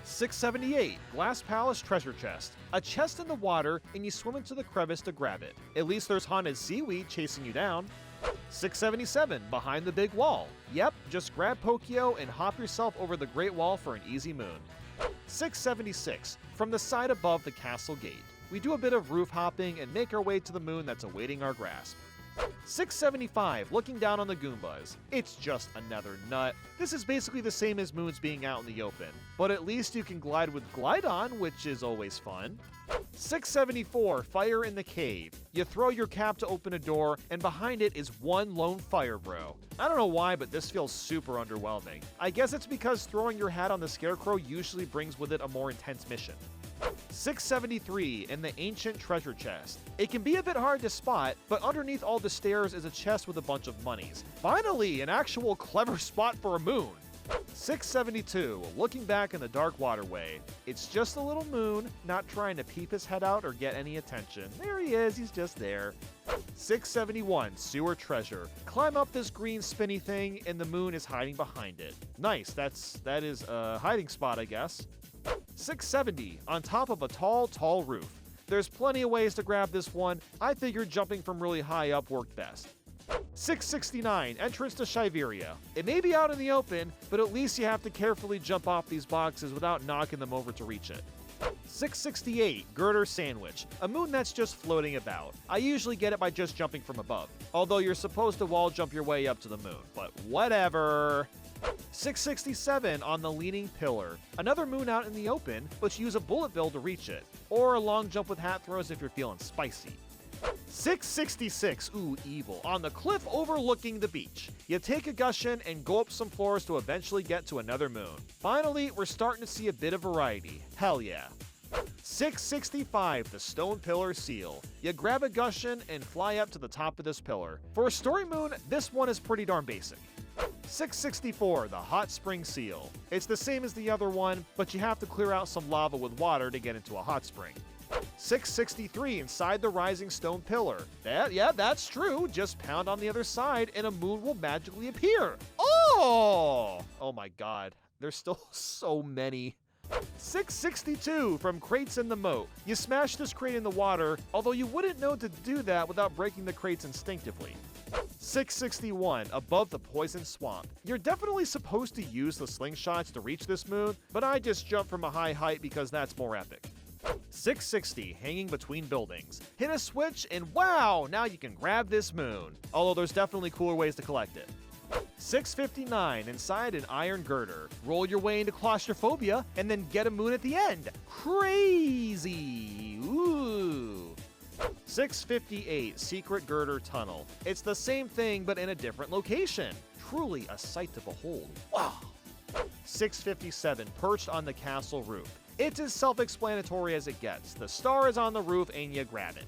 678, Glass Palace treasure chest. A chest in the water, and you swim into the crevice to grab it. At least there's haunted seaweed chasing you down. 677, behind the big wall. Yep, just grab Pokio and hop yourself over the Great Wall for an easy moon. 676, from the side above the castle gate. We do a bit of roof hopping and make our way to the moon that's awaiting our grasp. 675, looking down on the Goombas. It's just another nut. This is basically the same as moons being out in the open, but at least you can glide with Glidon, which is always fun. 674, fire in the cave. You throw your cap to open a door, and behind it is one lone fire bro. I don't know why, but this feels super underwhelming. I guess it's because throwing your hat on the scarecrow usually brings with it a more intense mission. 673, in the ancient treasure chest. It can be a bit hard to spot, but underneath all the stairs is a chest with a bunch of monies. Finally, an actual clever spot for a moon. 672, looking back in the dark waterway. It's just a little moon, not trying to peep his head out or get any attention. There he is, he's just there. 671, sewer treasure. Climb up this green spinny thing and the moon is hiding behind it. Nice, that is a hiding spot, I guess. 670, on top of a tall roof. There's plenty of ways to grab this one. I figured jumping from really high up worked best. 669, entrance to Shiveria. It may be out in the open, but at least you have to carefully jump off these boxes without knocking them over to reach it. 668, Girder Sandwich, a moon that's just floating about. I usually get it by just jumping from above, although you're supposed to wall jump your way up to the moon, but whatever. 667 on the Leaning Pillar, another moon out in the open, but you use a bullet bill to reach it, or a long jump with hat throws if you're feeling spicy. 666, ooh, evil, on the cliff overlooking the beach. You take a gushin and go up some floors to eventually get to another moon. Finally, we're starting to see a bit of variety. Hell yeah. 665, the Stone Pillar Seal. You grab a gushin and fly up to the top of this pillar. For a story moon, this one is pretty darn basic. 664, the Hot Spring Seal. It's the same as the other one, but you have to clear out some lava with water to get into a hot spring. 663, inside the Rising Stone Pillar. Yeah, that's true. Just pound on the other side and a moon will magically appear. Oh my god. There's still so many. 662, from Crates in the Moat. You smash this crate in the water, although you wouldn't know to do that without breaking the crates instinctively. 661, above the Poison Swamp. You're definitely supposed to use the slingshots to reach this moon, but I just jump from a high height because that's more epic. 660, hanging between buildings. Hit a switch and wow, now you can grab this moon. Although there's definitely cooler ways to collect it. 659, inside an iron girder. Roll your way into claustrophobia and then get a moon at the end. Crazy! Ooh. 658, secret girder tunnel. It's the same thing but in a different location. Truly a sight to behold. Wow. 657, perched on the castle roof. It's as self-explanatory as it gets. The star is on the roof and you grab it.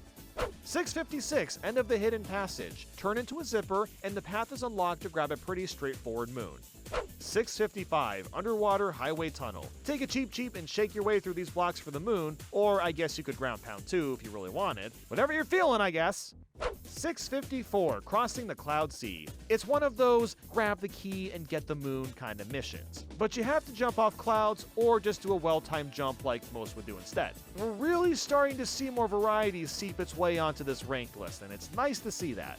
656, end of the hidden passage. Turn into a zipper and the path is unlocked to grab a pretty straightforward moon. 655, underwater highway tunnel. Take a cheap and shake your way through these blocks for the moon, or I guess you could ground pound too if you really wanted. Whatever you're feeling, I guess. 654, crossing the Cloud Sea. It's one of those grab the key and get the moon kind of missions. But you have to jump off clouds or just do a well-timed jump like most would do instead. We're really starting to see more variety seep its way onto this ranked list, and it's nice to see that.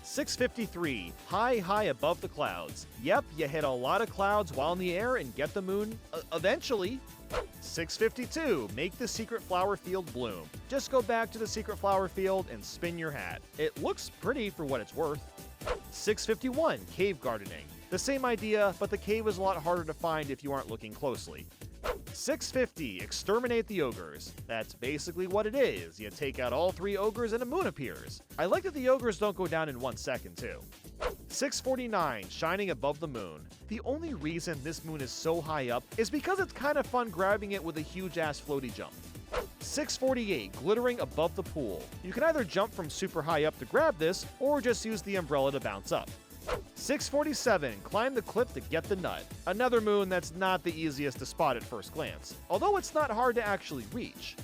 653, high above the clouds. Yep, you hit a lot of clouds while in the air and get the moon eventually. 652, make the secret flower field bloom. Just go back to the secret flower field and spin your hat. It looks pretty for what it's worth. 651, cave gardening. The same idea, but the cave is a lot harder to find if you aren't looking closely. 650, exterminate the ogres. That's basically what it is. You take out all 3 ogres and a moon appears. I like that the ogres don't go down in 1 second too. 649, shining above the moon. The only reason this moon is so high up is because it's kind of fun grabbing it with a huge ass floaty jump. 648, glittering above the pool. You can either jump from super high up to grab this, or just use the umbrella to bounce up. 647, climb the cliff to get the nut. Another moon that's not the easiest to spot at first glance, although it's not hard to actually reach.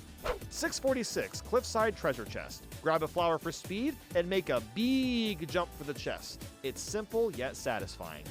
646, cliffside treasure chest. Grab a flower for speed and make a big jump for the chest. It's simple yet satisfying.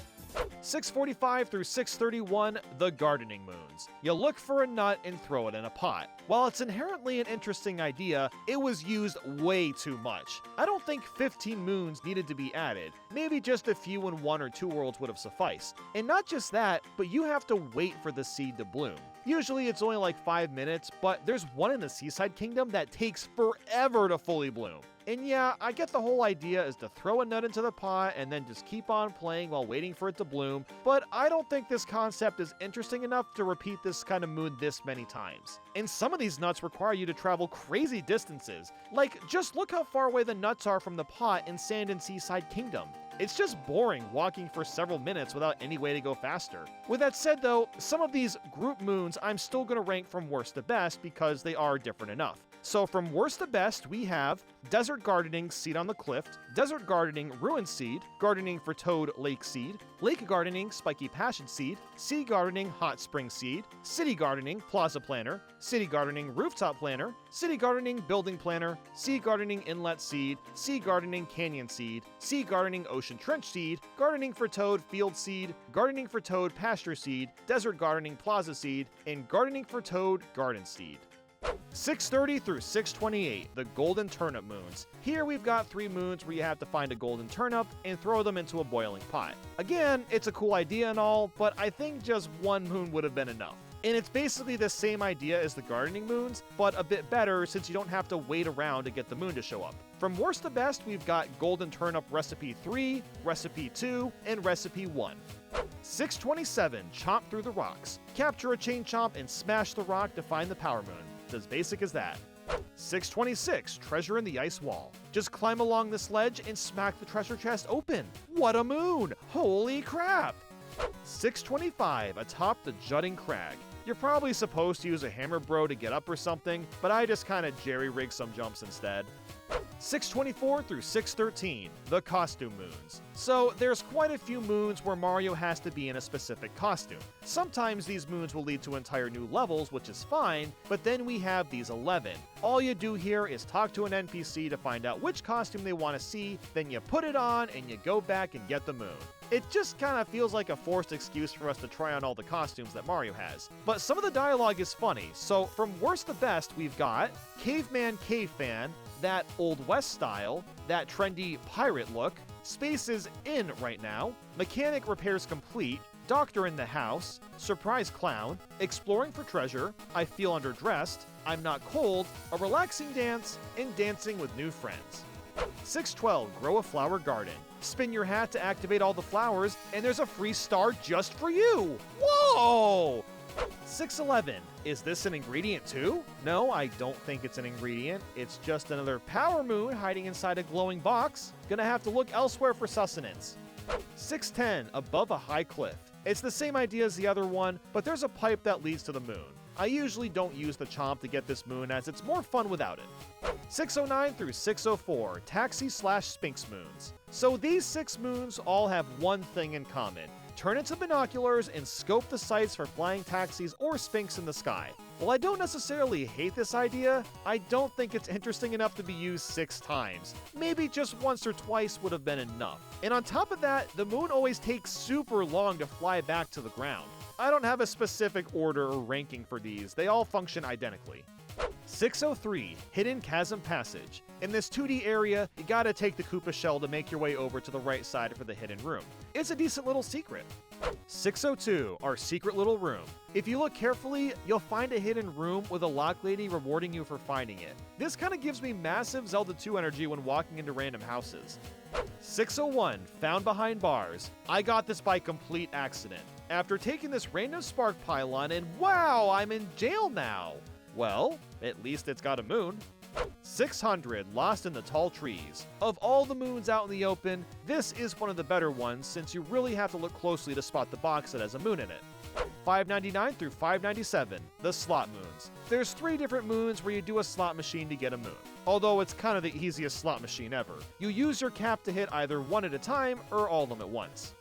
645 through 631, the gardening moons. You look for a nut and throw it in a pot. While it's inherently an interesting idea, it was used way too much. I don't think 15 moons needed to be added. Maybe just a few in 1 or 2 worlds would have sufficed. And not just that, but you have to wait for the seed to bloom. Usually it's only like 5 minutes, but there's one in the Seaside Kingdom that takes forever to fully bloom. And yeah, I get the whole idea is to throw a nut into the pot and then just keep on playing while waiting for it to bloom, but I don't think this concept is interesting enough to repeat this kind of moon this many times. And some of these nuts require you to travel crazy distances. Like, just look how far away the nuts are from the pot in Sand and Seaside Kingdom. It's just boring walking for several minutes without any way to go faster. With that said though, some of these group moons I'm still going to rank from worst to best because they are different enough. So from worst to best, we have Desert Gardening, Seed on the Cliff, Desert Gardening, Ruin Seed, Gardening for Toad, Lake Seed, Lake Gardening, Spiky Passion Seed, Sea Gardening, Hot Spring Seed, City Gardening, Plaza Planner, City Gardening, Rooftop Planner, City Gardening, Building Planner, Sea Gardening, Inlet Seed, Sea Gardening, Canyon Seed, Sea Gardening, Ocean Trench Seed, Gardening for Toad, Field Seed, Gardening for Toad, Pasture Seed, Desert Gardening, Plaza Seed, and Gardening for Toad, Garden Seed. 630 through 628, the Golden Turnip Moons. Here we've got 3 moons where you have to find a golden turnip and throw them into a boiling pot. Again, it's a cool idea and all, but I think just 1 moon would have been enough. And it's basically the same idea as the gardening moons, but a bit better since you don't have to wait around to get the moon to show up. From worst to best, we've got Golden Turnip Recipe 3, Recipe 2, and Recipe 1. 627, Chomp Through the Rocks. Capture a chain chomp and smash the rock to find the power moon. It's as basic as that. 626, Treasure in the Ice Wall. Just climb along this ledge and smack the treasure chest open. What a moon! Holy crap! 625, Atop the Jutting Crag. You're probably supposed to use a hammer bro to get up or something, but I just kinda jerry-rig some jumps instead. 624 through 613, the Costume Moons. So there's quite a few moons where Mario has to be in a specific costume. Sometimes these moons will lead to entire new levels, which is fine, but then we have these 11. All you do here is talk to an NPC to find out which costume they want to see, then you put it on and you go back and get the moon. It just kind of feels like a forced excuse for us to try on all the costumes that Mario has. But some of the dialogue is funny, so from worst to best, we've got Caveman Cave Fan, that Old West style, that trendy pirate look, Space is in right now, Mechanic Repairs Complete, Doctor in the House, Surprise Clown, Exploring for Treasure, I Feel Underdressed, I'm Not Cold, A Relaxing Dance, and Dancing with New Friends. 612, Grow a Flower Garden. Spin your hat to activate all the flowers, and there's a free star just for you! Whoa! 611, is this an ingredient too? No, I don't think it's an ingredient. It's just another power moon hiding inside a glowing box. Gonna have to look elsewhere for sustenance. 610, Above a High Cliff. It's the same idea as the other one, but there's a pipe that leads to the moon. I usually don't use the chomp to get this moon as it's more fun without it. 609 through 604, Taxi/Sphinx Moons. So these 6 moons all have one thing in common. Turn into binoculars and scope the sights for flying taxis or Sphinx in the sky. While I don't necessarily hate this idea, I don't think it's interesting enough to be used 6 times. Maybe just once or twice would have been enough. And on top of that, the moon always takes super long to fly back to the ground. I don't have a specific order or ranking for these, they all function identically. 603, Hidden Chasm Passage. In this 2D area, you gotta take the Koopa shell to make your way over to the right side for the hidden room. It's a decent little secret. 602, Our Secret Little Room. If you look carefully, you'll find a hidden room with a lock lady rewarding you for finding it. This kinda gives me massive Zelda 2 energy when walking into random houses. 601, Found Behind Bars. I got this by complete accident. After taking this random spark pylon and wow, I'm in jail now. Well, at least it's got a moon. 600, Lost in the Tall Trees. Of all the moons out in the open, this is one of the better ones since you really have to look closely to spot the box that has a moon in it. 599 through 597, the Slot Moons. There's 3 different moons where you do a slot machine to get a moon. Although it's kind of the easiest slot machine ever. You use your cap to hit either one at a time or all of them at once.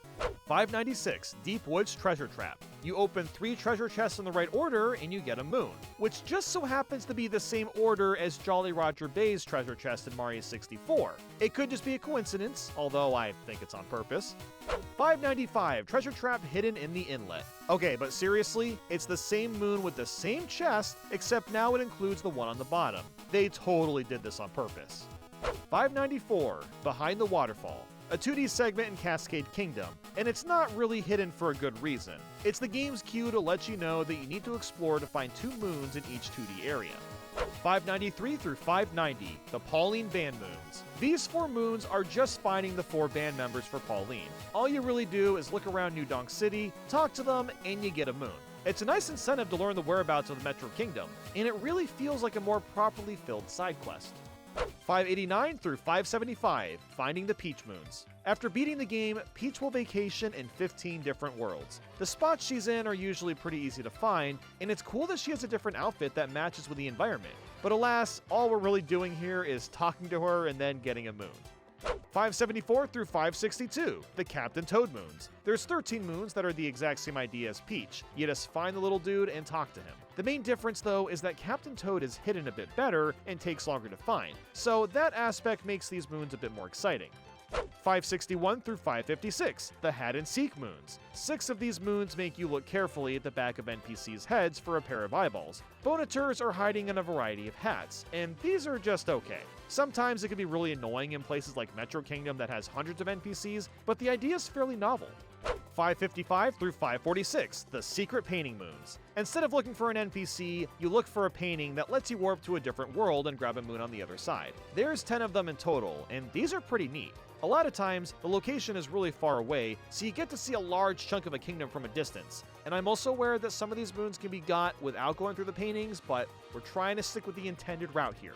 596, Deep Woods Treasure Trap. You open 3 treasure chests in the right order and you get a moon, which just so happens to be the same order as Jolly Roger Bay's treasure chest in Mario 64. It could just be a coincidence, although I think it's on purpose. 595, Treasure Trap Hidden in the Inlet. Okay, but seriously, it's the same moon with the same chest, except now it includes the one on the bottom. They totally did this on purpose. 594, Behind the Waterfall. A 2D segment in Cascade Kingdom, and it's not really hidden for a good reason. It's the game's cue to let you know that you need to explore to find 2 moons in each 2D area. 593 through 590, the Pauline Band Moons. These 4 moons are just finding the 4 band members for Pauline. All you really do is look around New Donk City, talk to them, and you get a moon. It's a nice incentive to learn the whereabouts of the Metro Kingdom, and it really feels like a more properly filled side quest. 589 through 575, Finding the Peach Moons. After beating the game, Peach will vacation in 15 different worlds. The spots she's in are usually pretty easy to find, and it's cool that she has a different outfit that matches with the environment. But alas, all we're really doing here is talking to her and then getting a moon. 574 through 562, the Captain Toad Moons. There's 13 moons that are the exact same idea as Peach. You just find the little dude and talk to him. The main difference though is that Captain Toad is hidden a bit better and takes longer to find, so that aspect makes these moons a bit more exciting. 561 through 556, the Hat and Seek Moons. 6 of these moons make you look carefully at the back of NPCs' heads for a pair of eyeballs. Boniteurs are hiding in a variety of hats, and these are just okay. Sometimes it can be really annoying in places like Metro Kingdom that has hundreds of NPCs, but the idea is fairly novel. 555 through 546, the secret painting moons. Instead of looking for an NPC, you look for a painting that lets you warp to a different world and grab a moon on the other side. There's 10 of them in total, and these are pretty neat. A lot of times, the location is really far away, so you get to see a large chunk of a kingdom from a distance. And I'm also aware that some of these moons can be got without going through the paintings, but we're trying to stick with the intended route here.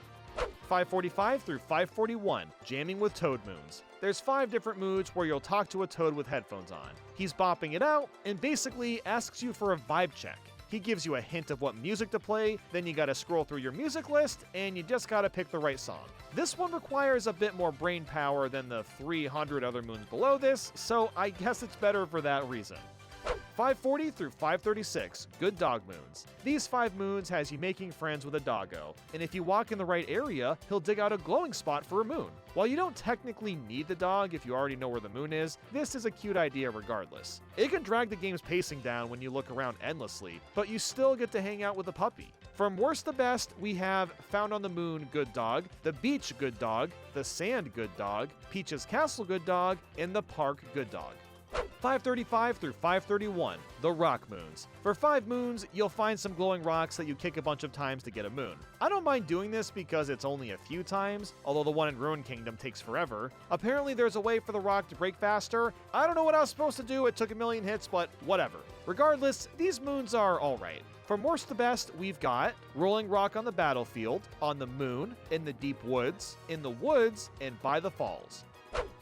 545 through 541, jamming with toad moons. There's 5 different moods where you'll talk to a toad with headphones on. He's bopping it out and basically asks you for a vibe check. He gives you a hint of what music to play, then you gotta scroll through your music list, and you just gotta pick the right song. This one requires a bit more brain power than the 300 other moons below this, so I guess it's better for that reason. 540 through 536, good dog moons. These 5 moons has you making friends with a doggo, and if you walk in the right area, he'll dig out a glowing spot for a moon. While you don't technically need the dog if you already know where the moon is, this is a cute idea regardless. It can drag the game's pacing down when you look around endlessly, but you still get to hang out with a puppy. From worst to best, we have Found on the Moon Good Dog, The Beach Good Dog, The Sand Good Dog, Peach's Castle Good Dog, and The Park Good Dog. 535 through 531, the Rock Moons. For 5 moons, you'll find some glowing rocks that you kick a bunch of times to get a moon. I don't mind doing this because it's only a few times, although the one in Ruin Kingdom takes forever. Apparently there's a way for the rock to break faster. I don't know what I was supposed to do, it took a million hits, but whatever. Regardless, these moons are alright. From worst to best, we've got Rolling Rock on the Battlefield, On the Moon, In the Deep Woods, In the Woods, and By the Falls.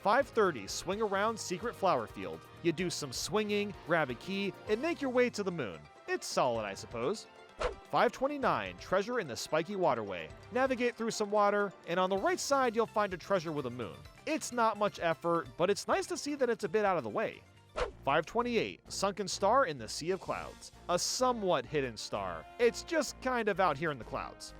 530, Swing Around Secret Flower Field. You do some swinging, grab a key, and make your way to the moon. It's solid, I suppose. 529, Treasure in the Spiky Waterway. Navigate through some water, and on the right side you'll find a treasure with a moon. It's not much effort, but it's nice to see that it's a bit out of the way. 528, Sunken Star in the Sea of Clouds. A somewhat hidden star. It's just kind of out here in the clouds.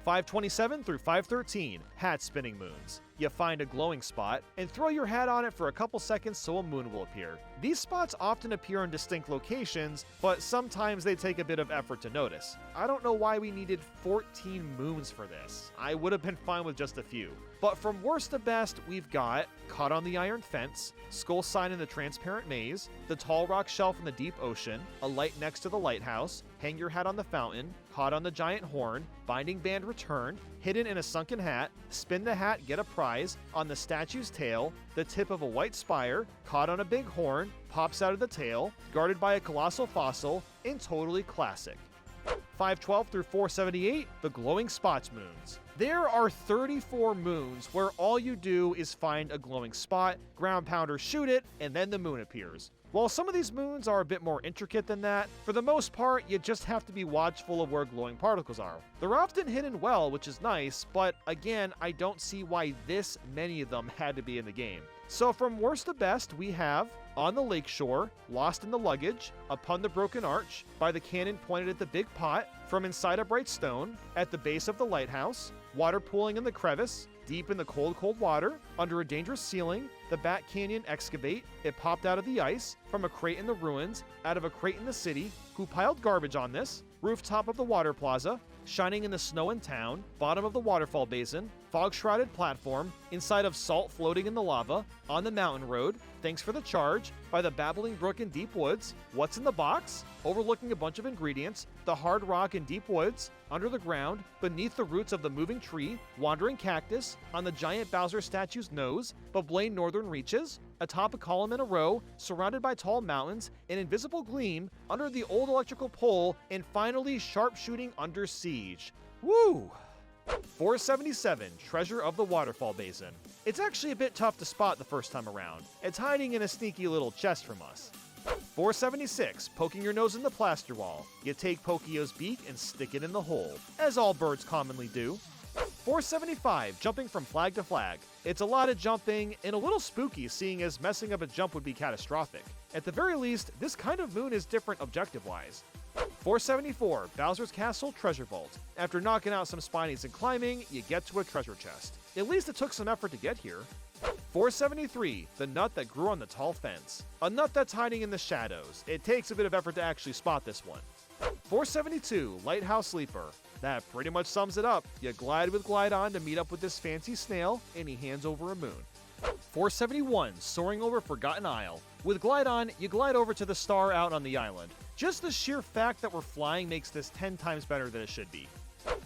527 through 513, Hat Spinning Moons. You find a glowing spot, and throw your hat on it for a couple seconds so a moon will appear. These spots often appear in distinct locations, but sometimes they take a bit of effort to notice. I don't know why we needed 14 moons for this. I would have been fine with just a few. But from worst to best, we've got Caught on the Iron Fence, Skull Sign in the Transparent Maze, The Tall Rock Shelf in the Deep Ocean, A Light Next to the Lighthouse, Hang Your Hat on the Fountain, Caught on the Giant Horn, Binding Band Return, Hidden in a Sunken Hat, Spin the Hat, Get a Prize, On the Statue's Tail, The Tip of a White Spire, Caught on a Big Horn, Pops Out of the Tail, Guarded by a Colossal Fossil, and Totally Classic. 512 through 478, the Glowing Spots Moons. There are 34 moons where all you do is find a glowing spot, ground pounder shoot it, and then the moon appears. While some of these moons are a bit more intricate than that, for the most part, you just have to be watchful of where glowing particles are. They're often hidden well, which is nice, but again, I don't see why this many of them had to be in the game. So from worst to best, we have On the Lakeshore, Lost in the Luggage, Upon the Broken Arch, By the Cannon Pointed at the Big Pot, From Inside a Bright Stone, At the Base of the Lighthouse, Water Pooling in the Crevice, Deep in the Cold, Cold Water, Under a Dangerous Ceiling, The Bat Canyon Excavate, It Popped Out of the Ice, From a Crate in the Ruins, Out of a Crate in the City, Who Piled Garbage on This, Rooftop of the Water Plaza, Shining in the Snow in Town, Bottom of the Waterfall Basin, Fog-Shrouded Platform, Inside of Salt Floating in the Lava, On the Mountain Road, Thanks for the Charge, By the Babbling Brook in Deep Woods, What's in the Box, Overlooking a Bunch of Ingredients, The Hard Rock in Deep Woods, Under the Ground, Beneath the Roots of the Moving Tree, Wandering Cactus, On the Giant Bowser Statue's Nose, Bablaine Northern Reaches, Atop a Column in a Row, Surrounded by Tall Mountains, An Invisible Gleam, Under the Old Electrical Pole, and finally Sharpshooting Under Siege. Woo! 477, Treasure of the Waterfall Basin. It's actually a bit tough to spot the first time around. It's hiding in a sneaky little chest from us. 476, Poking Your Nose in the Plaster Wall. You take Pokio's beak and stick it in the hole, as all birds commonly do. 475, Jumping from Flag to Flag. It's a lot of jumping and a little spooky, seeing as messing up a jump would be catastrophic. At the very least, this kind of moon is different objective-wise. 474, Bowser's Castle Treasure Vault. After knocking out some spinies and climbing, you get to a treasure chest. At least it took some effort to get here. 473, The Nut That Grew on the Tall Fence. A nut that's hiding in the shadows. It takes a bit of effort to actually spot this one. 472, Lighthouse Sleeper. That pretty much sums it up. You glide with Glide On to meet up with this fancy snail, and he hands over a moon. 471, soaring over Forgotten Isle. With Glide On, you glide over to the star out on the island. Just the sheer fact that we're flying makes this 10 times better than it should be.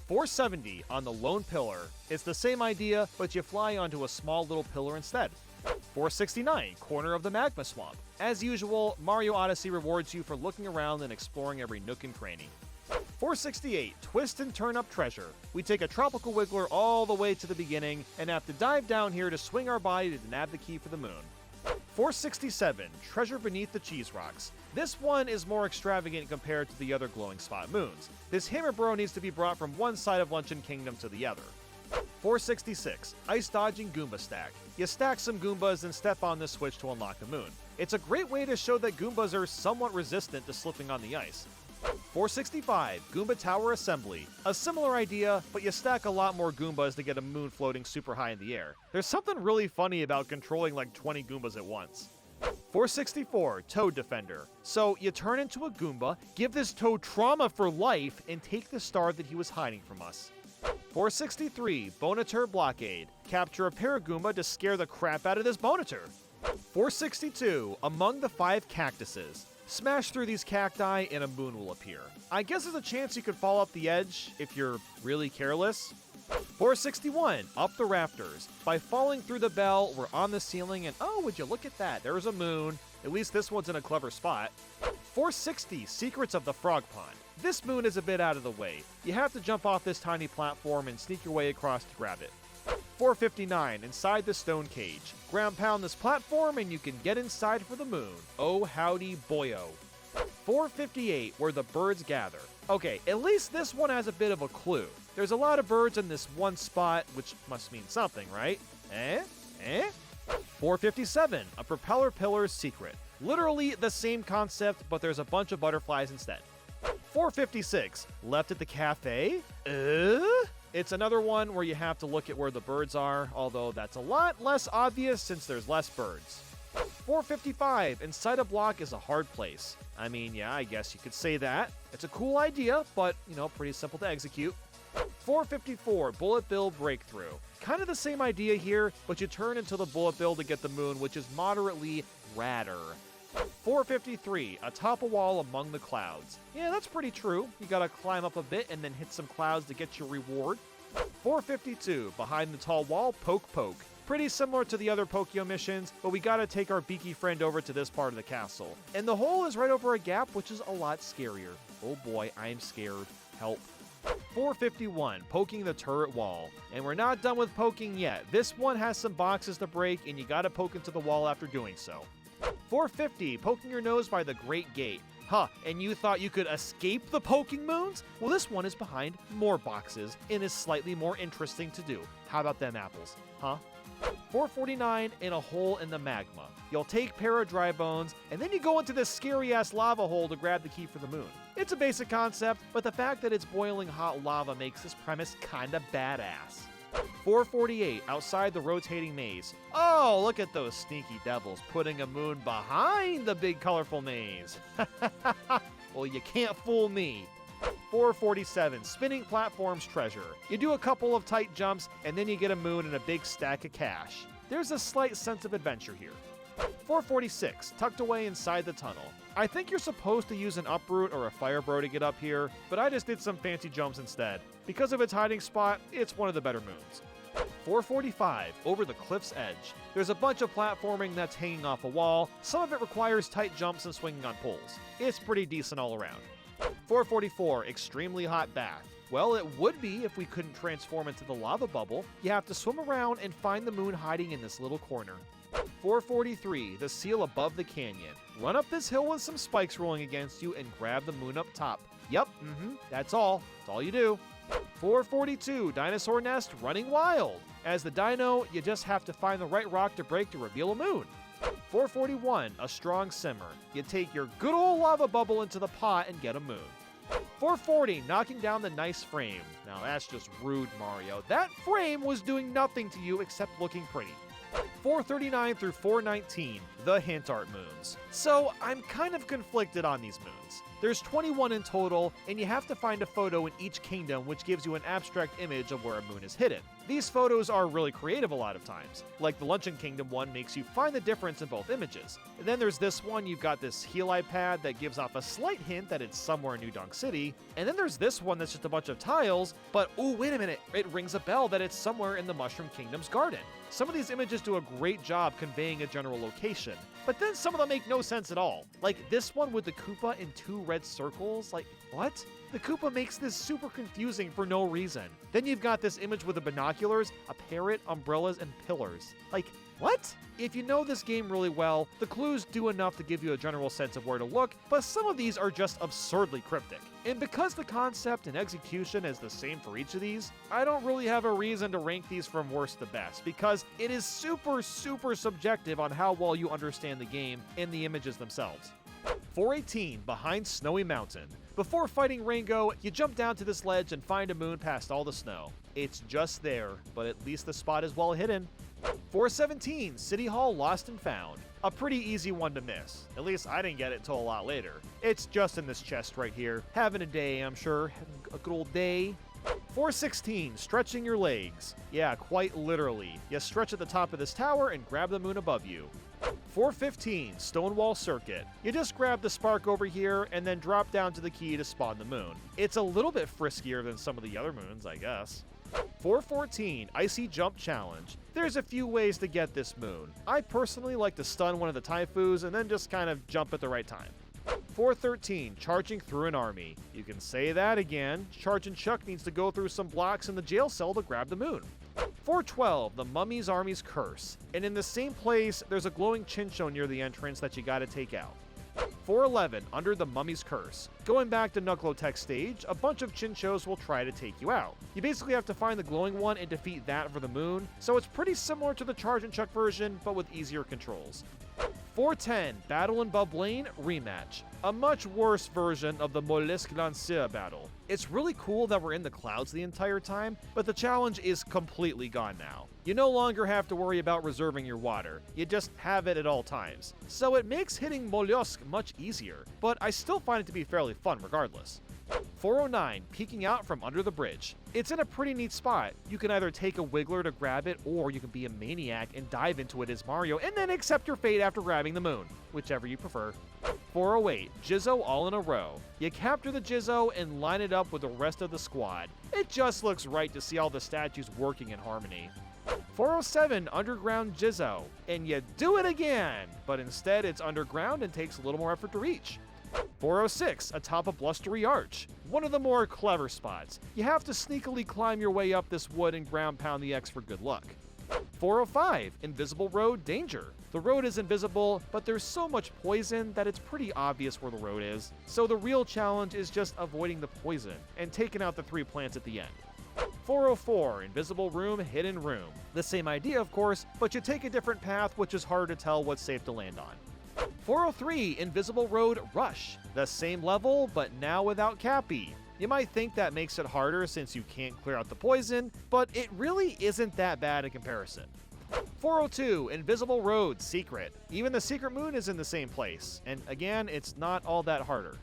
470, on the Lone Pillar. It's the same idea, but you fly onto a small little pillar instead. 469, corner of the Magma Swamp. As usual, Mario Odyssey rewards you for looking around and exploring every nook and cranny. 468, twist and turn up treasure. We take a tropical wiggler all the way to the beginning and have to dive down here to swing our body to nab the key for the moon. 467, treasure beneath the cheese rocks. This one is more extravagant compared to the other glowing spot moons. This hammer bro needs to be brought from one side of Luncheon Kingdom to the other. 466, ice dodging Goomba stack. You stack some Goombas and step on this switch to unlock the moon. It's a great way to show that Goombas are somewhat resistant to slipping on the ice. 465, Goomba Tower Assembly. A similar idea, but you stack a lot more Goombas to get a moon floating super high in the air. There's something really funny about controlling like 20 Goombas at once. 464, Toad Defender. So you turn into a Goomba, give this Toad trauma for life, and take the star that he was hiding from us. 463, Bonatur Blockade. Capture a Paragoomba to scare the crap out of this Bonatur. 462, Among the 5 Cactuses. Smash through these cacti and a moon will appear. I guess there's a chance you could fall off the edge if you're really careless. 461, Up the Rafters. By falling through the bell, we're on the ceiling and oh, would you look at that, there's a moon. At least this one's in a clever spot. 460, Secrets of the Frog Pond. This moon is a bit out of the way. You have to jump off this tiny platform and sneak your way across to grab it. 459, Inside the Stone Cage. Ground pound this platform and you can get inside for the moon. Oh howdy boyo. 458, Where the Birds Gather. Okay, at least this one has a bit of a clue. There's a lot of birds in this one spot, which must mean something, right? 457, A Propeller Pillar's Secret. Literally the same concept, but there's a bunch of butterflies instead. 456, Left at the Cafe? It's another one where you have to look at where the birds are, although that's a lot less obvious since there's less birds. 455, Inside a Block is a hard place. I mean, yeah, I guess you could say that. It's a cool idea, but, pretty simple to execute. 454, Bullet Bill Breakthrough. Kind of the same idea here, but you turn into the Bullet Bill to get the moon, which is moderately radder. 453, Atop a Wall Among the Clouds. Yeah, that's pretty true. You gotta climb up a bit and then hit some clouds to get your reward. 452, Behind the Tall Wall, Poke Poke. Pretty similar to the other Pokio missions, but we gotta take our beaky friend over to this part of the castle. And the hole is right over a gap, which is a lot scarier. Oh boy, I'm scared. Help. 451, Poking the Turret Wall. And we're not done with poking yet. This one has some boxes to break, and you gotta poke into the wall after doing so. 450, Poking your nose by the Great Gate. Huh, and you thought you could escape the poking moons? Well, this one is behind more boxes and is slightly more interesting to do. How about them apples, huh? 449, In a Hole in the Magma. You'll take Para Dry Bones, and then you go into this scary-ass lava hole to grab the key for the moon. It's a basic concept, but the fact that it's boiling hot lava makes this premise kinda badass. 448, Outside the Rotating Maze. Oh, look at those sneaky devils putting a moon behind the big colorful maze. Well, you can't fool me. 447, Spinning Platforms Treasure. You do a couple of tight jumps, and then you get a moon and a big stack of cash. There's a slight sense of adventure here. 446, Tucked Away Inside the Tunnel. I think you're supposed to use an uproot or a fire bro to get up here, but I just did some fancy jumps instead. Because of its hiding spot, it's one of the better moons. 445, Over the Cliff's Edge. There's a bunch of platforming that's hanging off a wall. Some of it requires tight jumps and swinging on poles. It's pretty decent all around. 444, Extremely Hot Bath. Well, it would be if we couldn't transform into the lava bubble. You have to swim around and find the moon hiding in this little corner. 443, The Seal Above the Canyon. Run up this hill with some spikes rolling against you and grab the moon up top. Yep, that's all. That's all you do. 442, Dinosaur Nest Running Wild. As the dino, you just have to find the right rock to break to reveal a moon. 441, A Strong Simmer. You take your good old lava bubble into the pot and get a moon. 440, Knocking Down the Nice Frame. Now that's just rude, Mario. That frame was doing nothing to you except looking pretty. 439 through 419, the hint art moons. So I'm kind of conflicted on these moons. There's 21 in total, and you have to find a photo in each kingdom which gives you an abstract image of where a moon is hidden. These photos are really creative a lot of times, like the Luncheon Kingdom one makes you find the difference in both images. And then there's this one, you've got this Heal pad that gives off a slight hint that it's somewhere in New Donk City, and then there's this one that's just a bunch of tiles, but oh wait a minute, it rings a bell that it's somewhere in the Mushroom Kingdom's garden. Some of these images do a great job conveying a general location, but then some of them make no sense at all. Like this one with the Koopa in 2 red circles, like what? The Koopa makes this super confusing for no reason. Then you've got this image with the binoculars, a parrot, umbrellas, and pillars. Like, what? If you know this game really well, the clues do enough to give you a general sense of where to look, but some of these are just absurdly cryptic. And because the concept and execution is the same for each of these, I don't really have a reason to rank these from worst to best, because it is super subjective on how well you understand the game and the images themselves. 418 Behind Snowy Mountain. Before fighting Rango, you jump down to this ledge and find a moon past all the snow. It's just there, but at least the spot is well hidden. 417 City Hall Lost and Found. A pretty easy one to miss. At least I didn't get it until a lot later. It's just in this chest right here. Having a day, I'm sure. Having a good old day. 416 Stretching Your Legs. Yeah, quite literally. You stretch at the top of this tower and grab the moon above you. 415 Stonewall Circuit. You just grab the spark over here and then drop down to the key to spawn the moon. It's a little bit friskier than some of the other moons, I guess. 414 Icy Jump Challenge. There's a few ways to get this moon. I personally like to stun one of the Taifus and then just kind of jump at the right time. 413 Charging Through an Army. You can say that again. Charging Chuck needs to go through some blocks in the jail cell to grab the moon. 412 The Mummy's Army's Curse. And in the same place, there's a glowing Chinchou near the entrance that you gotta take out. 411 Under the Mummy's Curse. Going back to Nucleotech stage, a bunch of Chinchous will try to take you out. You basically have to find the glowing one and defeat that for the moon, so it's pretty similar to the Charge and Chuck version, but with easier controls. 410 Battle in Bub Lane Rematch. A much worse version of the Mollusque Lanceur battle. It's really cool that we're in the clouds the entire time, but the challenge is completely gone now. You no longer have to worry about reserving your water, you just have it at all times. So it makes hitting mollusks much easier, but I still find it to be fairly fun regardless. 409 Peeking Out from Under the Bridge. It's in a pretty neat spot. You can either take a Wiggler to grab it, or you can be a maniac and dive into it as Mario and then accept your fate after grabbing the moon, whichever you prefer. 408 Jizzo All in a Row. You capture the Jizzo and line it up with the rest of the squad. It just looks right to see all the statues working in harmony. 407 Underground Jizzo. And you do it again, but instead it's underground and takes a little more effort to reach. 406 Atop a Blustery Arch. One of the more clever spots. You have to sneakily climb your way up this wood and ground pound the X for good luck. 405 Invisible Road Danger. The road is invisible, but there's so much poison that it's pretty obvious where the road is. So the real challenge is just avoiding the poison and taking out the 3 plants at the end. 404 Invisible Room Hidden Room. The same idea, of course, but you take a different path, which is harder to tell what's safe to land on. 403 Invisible Road Rush. The same level, but now without Cappy. You might think that makes it harder since you can't clear out the poison, but it really isn't that bad in comparison. 402 Invisible Road Secret. Even the secret moon is in the same place, and again, it's not all that harder.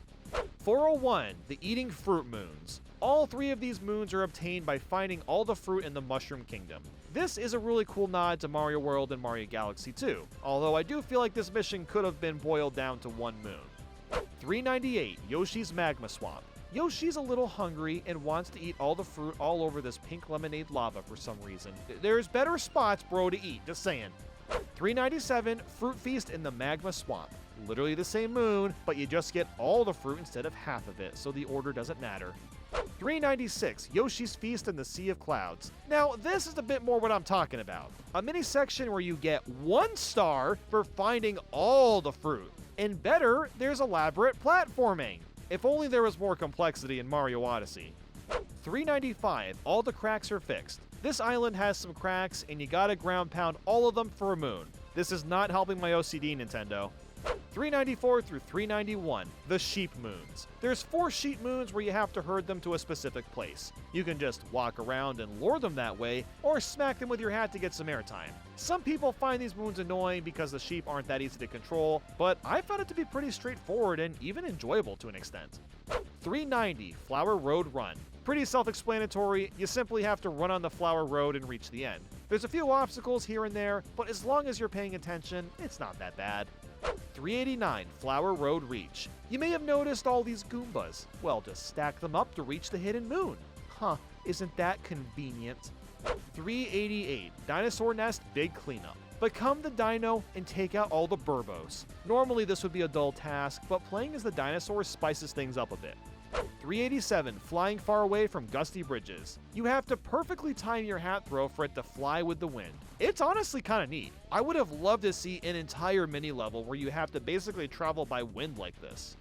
401 The Eating Fruit Moons. All 3 of these moons are obtained by finding all the fruit in the Mushroom Kingdom. This is a really cool nod to Mario World and Mario Galaxy 2, although I do feel like this mission could have been boiled down to 1 moon. 398 Yoshi's Magma Swamp. Yoshi's a little hungry and wants to eat all the fruit all over this pink lemonade lava for some reason. There's better spots, bro, to eat, just saying. 397 Fruit Feast in the Magma Swamp. Literally the same moon, but you just get all the fruit instead of half of it, so the order doesn't matter. 396 Yoshi's Feast in the Sea of Clouds. Now, this is a bit more what I'm talking about. A mini section where you get 1 star for finding all the fruit. And better, there's elaborate platforming. If only there was more complexity in Mario Odyssey. 395 All the Cracks Are Fixed. This island has some cracks, and you gotta ground pound all of them for a moon. This is not helping my OCD, Nintendo. 394 through 391, the Sheep Moons. There's 4 sheep moons where you have to herd them to a specific place. You can just walk around and lure them that way, or smack them with your hat to get some airtime. Some people find these moons annoying because the sheep aren't that easy to control, but I found it to be pretty straightforward and even enjoyable to an extent. 390, Flower Road Run. Pretty self-explanatory, you simply have to run on the flower road and reach the end. There's a few obstacles here and there, but as long as you're paying attention, it's not that bad. 389, Flower Road Reach. You may have noticed all these Goombas. Well, just stack them up to reach the hidden moon. Huh, isn't that convenient? 388, Dinosaur Nest Big Cleanup. Become the dino and take out all the burbos. Normally this would be a dull task, but playing as the dinosaur spices things up a bit. 387, Flying Far Away from Gusty Bridges. You have to perfectly time your hat throw for it to fly with the wind. It's honestly kind of neat. I would have loved to see an entire mini level where you have to basically travel by wind like this.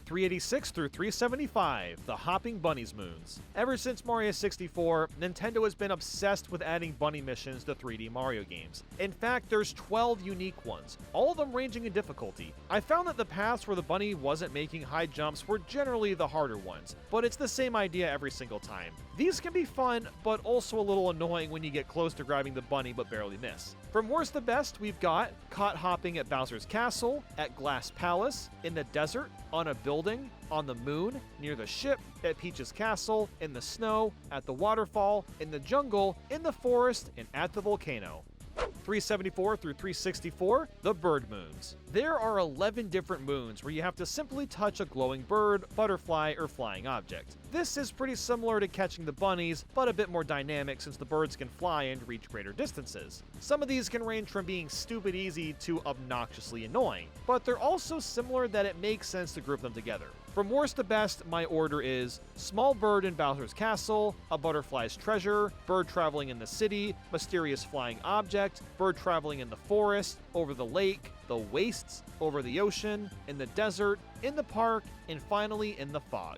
386 through 375, the Hopping Bunnies Moons. Ever since Mario 64, Nintendo has been obsessed with adding bunny missions to 3D Mario games. In fact, there's 12 unique ones, all of them ranging in difficulty. I found that the paths where the bunny wasn't making high jumps were generally the harder ones, but it's the same idea every single time. These can be fun, but also a little annoying when you get close to grabbing the bunny but barely miss. From worst to best, we've got caught hopping at Bowser's Castle, at Glass Palace, in the desert, on a building, on the moon, near the ship, at Peach's Castle, in the snow, at the waterfall, in the jungle, in the forest, and at the volcano. 374 through 364, the Bird Moons. There are 11 different moons where you have to simply touch a glowing bird, butterfly, or flying object. This is pretty similar to catching the bunnies, but a bit more dynamic since the birds can fly and reach greater distances. Some of these can range from being stupid easy to obnoxiously annoying, but they're also similar that it makes sense to group them together. From worst to best, my order is Small Bird in Bowser's Castle, A Butterfly's Treasure, Bird Traveling in the City, Mysterious Flying Object, Bird Traveling in the Forest, Over the Lake, The Wastes, Over the Ocean, In the Desert, In the Park, and finally in the Fog.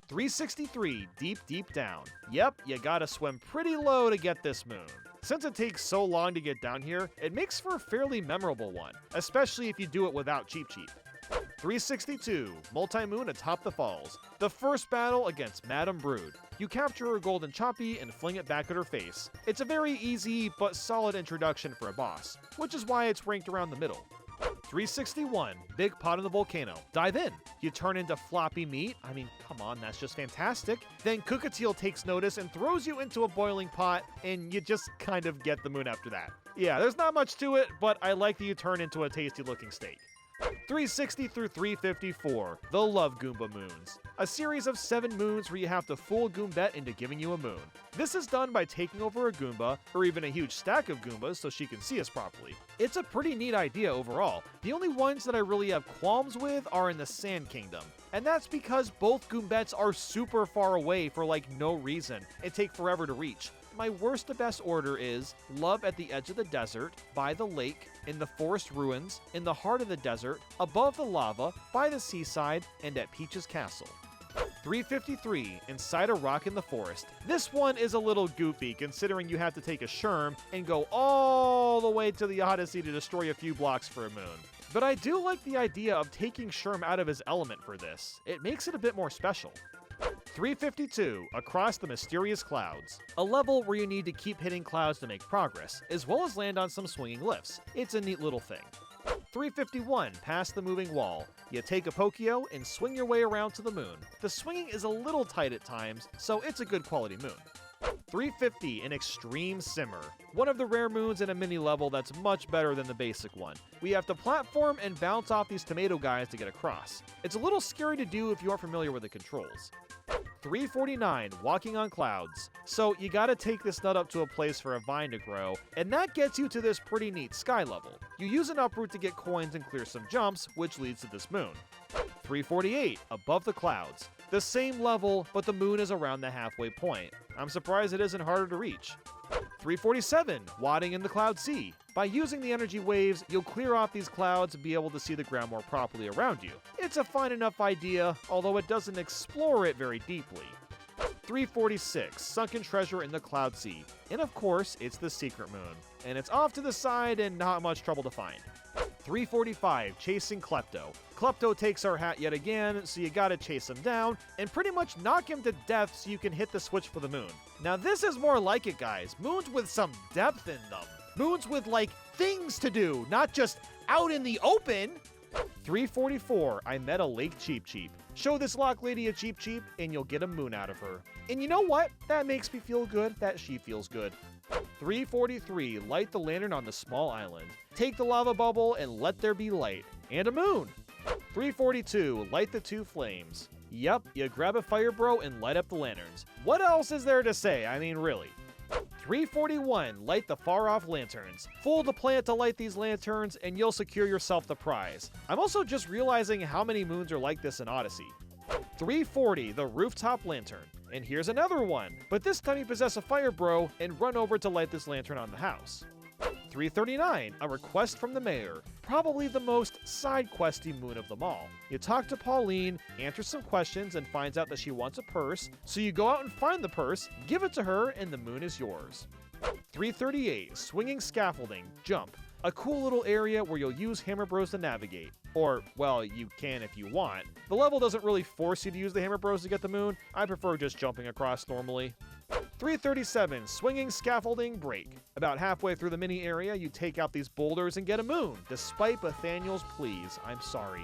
363, Deep Deep Down. Yep, you gotta swim pretty low to get this moon. Since it takes so long to get down here, it makes for a fairly memorable one, especially if you do it without Cheep Cheep. 362, Multi-Moon Atop the Falls. The first battle against Madame Brood. You capture her golden choppy and fling it back at her face. It's a very easy but solid introduction for a boss, which is why it's ranked around the middle. 361, Big Pot in the Volcano. Dive in. You turn into floppy meat. I mean, come on, that's just fantastic. Then Cookatiel takes notice and throws you into a boiling pot, and you just kind of get the moon after that. Yeah, there's not much to it, but I like that you turn into a tasty looking steak. 360 through 354, the Love Goomba Moons. A series of 7 moons where you have to fool a Goombette into giving you a moon. This is done by taking over a Goomba, or even a huge stack of Goombas so she can see us properly. It's a pretty neat idea overall. The only ones that I really have qualms with are in the Sand Kingdom. And that's because both Goombettes are super far away for like no reason and take forever to reach. My worst to best order is Love at the Edge of the Desert, by the lake, in the forest ruins, in the heart of the desert, above the lava, by the seaside, and at Peach's Castle. 353, Inside a Rock in the Forest. This one is a little goofy considering you have to take a Sherm and go all the way to the Odyssey to destroy a few blocks for a moon. But I do like the idea of taking Sherm out of his element for this. It makes it a bit more special. 352, Across the Mysterious Clouds. A level where you need to keep hitting clouds to make progress, as well as land on some swinging lifts. It's a neat little thing. 351, Past the Moving Wall. You take a Pokio and swing your way around to the moon. The swinging is a little tight at times, so it's a good quality moon. 350, an Extreme Simmer. One of the rare moons in a mini level that's much better than the basic one. We have to platform and bounce off these tomato guys to get across. It's a little scary to do if you aren't familiar with the controls. 349, Walking on Clouds. So you gotta take this nut up to a place for a vine to grow, and that gets you to this pretty neat sky level. You use an uproot to get coins and clear some jumps, which leads to this moon. 348, Above the Clouds. The same level, but the moon is around the halfway point. I'm surprised it isn't harder to reach. 347, Wadding in the Cloud Sea. By using the energy waves, you'll clear off these clouds and be able to see the ground more properly around you. It's a fine enough idea, although it doesn't explore it very deeply. 346, Sunken Treasure in the Cloud Sea. And of course, it's the secret moon. And it's off to the side and not much trouble to find. 345, chasing Klepto. Klepto takes our hat yet again, so you gotta chase him down, and pretty much knock him to death so you can hit the switch for the moon. Now this is more like it, guys. Moons with some depth in them. Moons with, like, things to do, not just out in the open. 344, I met a Lake Cheep Cheep. Show this lock lady a Cheep Cheep, and you'll get a moon out of her. And you know what? That makes me feel good that she feels good. 343, light the lantern on the small island. Take the lava bubble and let there be light. And a moon. 342, light the 2 flames. Yep, you grab a fire bro and light up the lanterns. What else is there to say? I mean, really. 341, light the far-off lanterns. Fold the plant to light these lanterns, and you'll secure yourself the prize. I'm also just realizing how many moons are like this in Odyssey. 340, the rooftop lantern. And here's another one, but this time you possess a fire bro and run over to light this lantern on the house. 339, a request from the mayor. Probably the most side-questy moon of them all. You talk to Pauline, answer some questions, and finds out that she wants a purse, so you go out and find the purse, give it to her, and the moon is yours. 338, swinging scaffolding, jump. A cool little area where you'll use Hammer Bros to navigate. Or, well, you can if you want. The level doesn't really force you to use the Hammer Bros to get the moon. I prefer just jumping across normally. 337, swinging scaffolding, break. About halfway through the mini area, you take out these boulders and get a moon, despite Nathaniel's pleas. I'm sorry.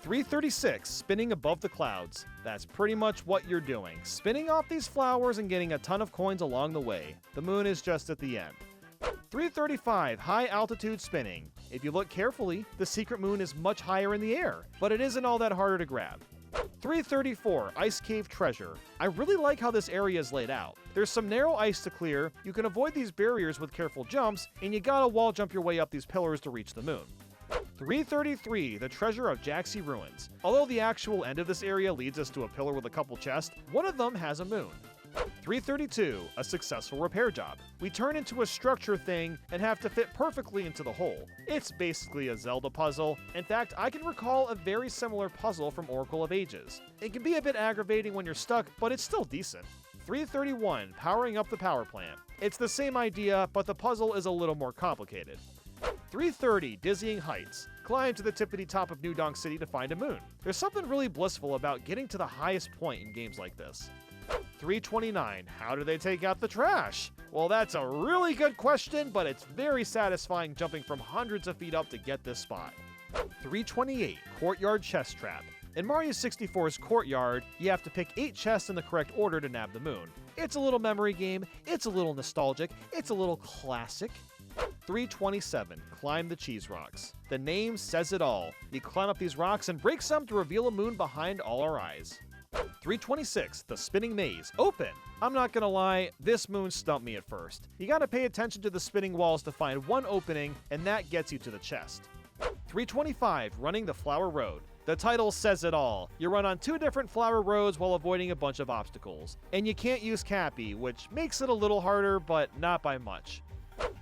336, spinning above the clouds. That's pretty much what you're doing. Spinning off these flowers and getting a ton of coins along the way. The moon is just at the end. 335, high altitude spinning. If you look carefully, the secret moon is much higher in the air, but it isn't all that harder to grab. 334, Ice Cave Treasure. I really like how this area is laid out. There's some narrow ice to clear, you can avoid these barriers with careful jumps, and you gotta wall jump your way up these pillars to reach the moon. 333, the Treasure of Jaxie Ruins. Although the actual end of this area leads us to a pillar with a couple chests, one of them has a moon. 332, a successful repair job. We turn into a structure thing and have to fit perfectly into the hole. It's basically a Zelda puzzle. In fact, I can recall a very similar puzzle from Oracle of Ages. It can be a bit aggravating when you're stuck, but it's still decent. 331, powering up the power plant. It's the same idea, but the puzzle is a little more complicated. 330, dizzying heights. Climb to the tippity top of New Donk City to find a moon. There's something really blissful about getting to the highest point in games like this. 329, how do they take out the trash? Well, that's a really good question, but it's very satisfying jumping from hundreds of feet up to get this spot. 328, courtyard chest trap. In Mario 64's courtyard, you have to pick 8 chests in the correct order to nab the moon. It's a little memory game, it's a little nostalgic, it's a little classic. 327, climb the cheese rocks. The name says it all. You climb up these rocks and break some to reveal a moon behind all our eyes. 326, the spinning maze, open. I'm not gonna lie, this moon stumped me at first. You gotta pay attention to the spinning walls to find one opening, and that gets you to the chest. 325, running the flower road. The title says it all. You run on 2 different flower roads while avoiding a bunch of obstacles. And you can't use Cappy, which makes it a little harder, but not by much.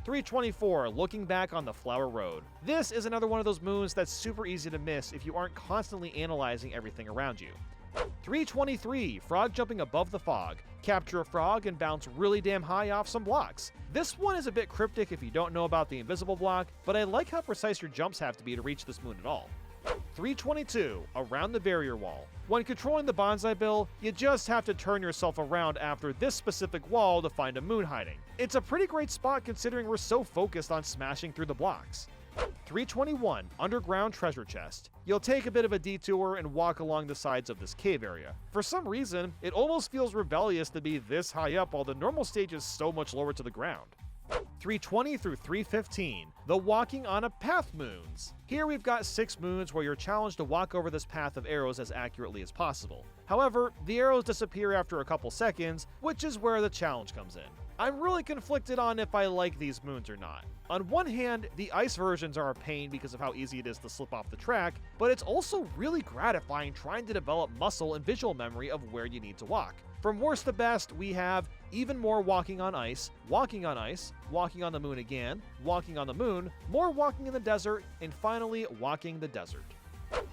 324, looking back on the flower road. This is another one of those moons that's super easy to miss if you aren't constantly analyzing everything around you. 323, frog jumping above the fog. Capture a frog and bounce really damn high off some blocks. This one is a bit cryptic if you don't know about the invisible block, but I like how precise your jumps have to be to reach this moon at all. 322, around the barrier wall. When controlling the bonsai bill, you just have to turn yourself around after this specific wall to find a moon hiding. It's a pretty great spot considering we're so focused on smashing through the blocks. 321, underground treasure chest. You'll take a bit of a detour and walk along the sides of this cave area. For some reason, it almost feels rebellious to be this high up while the normal stage is so much lower to the ground. 320 through 315, the walking on a path moons. Here we've got 6 moons where you're challenged to walk over this path of arrows as accurately as possible. However, the arrows disappear after a couple seconds, which is where the challenge comes in. I'm really conflicted on if I like these moons or not. On one hand, the ice versions are a pain because of how easy it is to slip off the track, but it's also really gratifying trying to develop muscle and visual memory of where you need to walk. From worst to best, we have even more walking on ice, walking on ice, walking on the moon again, walking on the moon, more walking in the desert, and finally walking the desert.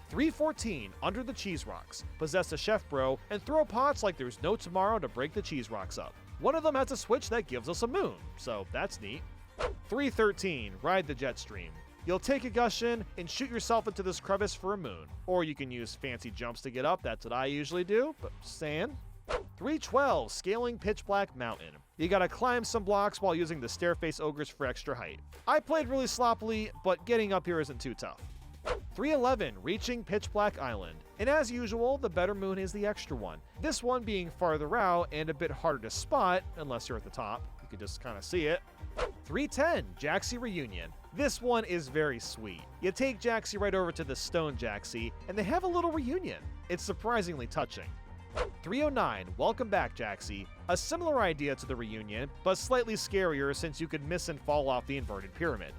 314, under the cheese rocks. Possess a chef bro and throw pots like there's no tomorrow to break the cheese rocks up. One of them has a switch that gives us a moon, so that's neat. 313, ride the jet stream. You'll take a Gushin and shoot yourself into this crevice for a moon. Or you can use fancy jumps to get up, that's what I usually do, but just saying. 312, Scaling Pitch Black Mountain. You gotta climb some blocks while using the Stairface Ogres for extra height. I played really sloppily, but getting up here isn't too tough. 311, Reaching Pitch Black Island. And as usual, the better moon is the extra one. This one being farther out and a bit harder to spot, unless you're at the top. You can just kind of see it. 310, Jaxi Reunion. This one is very sweet. You take Jaxi right over to the Stone Jaxi, and they have a little reunion. It's surprisingly touching. 309, Welcome Back Jaxi. A similar idea to the reunion, but slightly scarier since you could miss and fall off the inverted pyramid.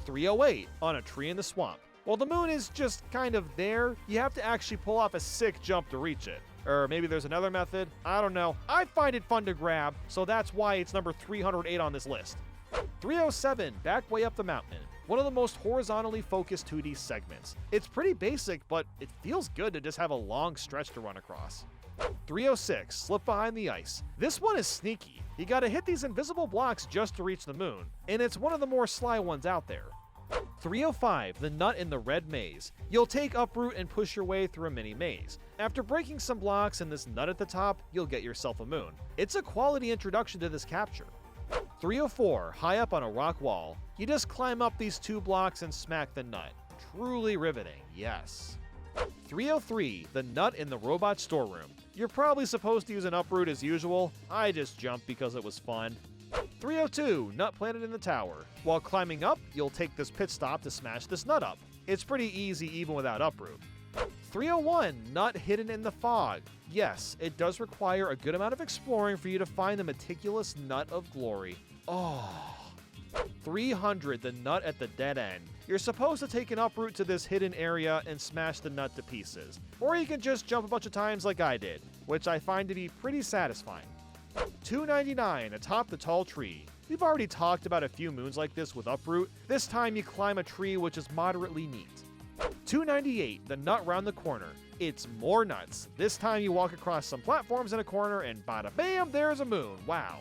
308, On a Tree in the Swamp. While the moon is just kind of there, you have to actually pull off a sick jump to reach it. Or maybe there's another method, I don't know. I find it fun to grab, so that's why it's number 308 on this list. 307, Back Way Up the Mountain. One of the most horizontally focused 2D segments. It's pretty basic, but it feels good to just have a long stretch to run across. 306, Slip Behind the Ice. This one is sneaky. You gotta hit these invisible blocks just to reach the moon, and it's one of the more sly ones out there. 305, The Nut in the Red Maze. You'll take Uproot and push your way through a mini maze. After breaking some blocks and this nut at the top, you'll get yourself a moon. It's a quality introduction to this capture. 304, High Up on a Rock Wall. You just climb up these 2 blocks and smack the nut. Truly riveting, yes. 303, The Nut in the Robot Storeroom. You're probably supposed to use an Uproot as usual. I just jumped because it was fun. 302, Nut Planted in the Tower. While climbing up, you'll take this pit stop to smash this nut up. It's pretty easy even without Uproot. 301, Nut Hidden in the Fog. Yes, it does require a good amount of exploring for you to find the meticulous Nut of Glory. Oh. 300, The Nut at the Dead End. You're supposed to take an Uproot to this hidden area and smash the nut to pieces. Or you can just jump a bunch of times like I did, which I find to be pretty satisfying. 299, Atop the Tall Tree. We've already talked about a few moons like this with Uproot. This time you climb a tree, which is moderately neat. 298, The Nut Round the Corner. It's more nuts. This time you walk across some platforms in a corner and bada bam, there's a moon. Wow.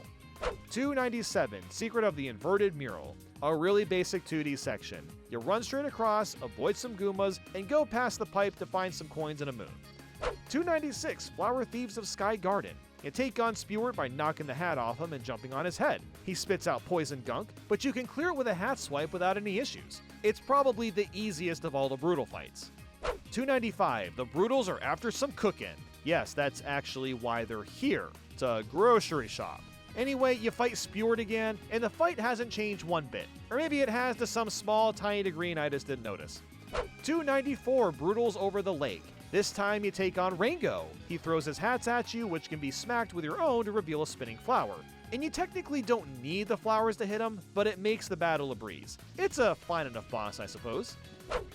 297, Secret of the Inverted Mural. A really basic 2D section. You run straight across, avoid some Goombas, and go past the pipe to find some coins and a moon. 296, Flower Thieves of Sky Garden. You take on Spewart by knocking the hat off him and jumping on his head. He spits out poison gunk, but you can clear it with a hat swipe without any issues. It's probably the easiest of all the Brutal fights. 295, The Brutals are after some cookin'. Yes, that's actually why they're here. It's a grocery shop. Anyway, you fight Spewart again, and the fight hasn't changed one bit. Or maybe it has to some small, tiny degree and I just didn't notice. 294, Brutals over the lake. This time you take on Rango. He throws his hats at you, which can be smacked with your own to reveal a spinning flower. And you technically don't need the flowers to hit him, but it makes the battle a breeze. It's a fine enough boss, I suppose.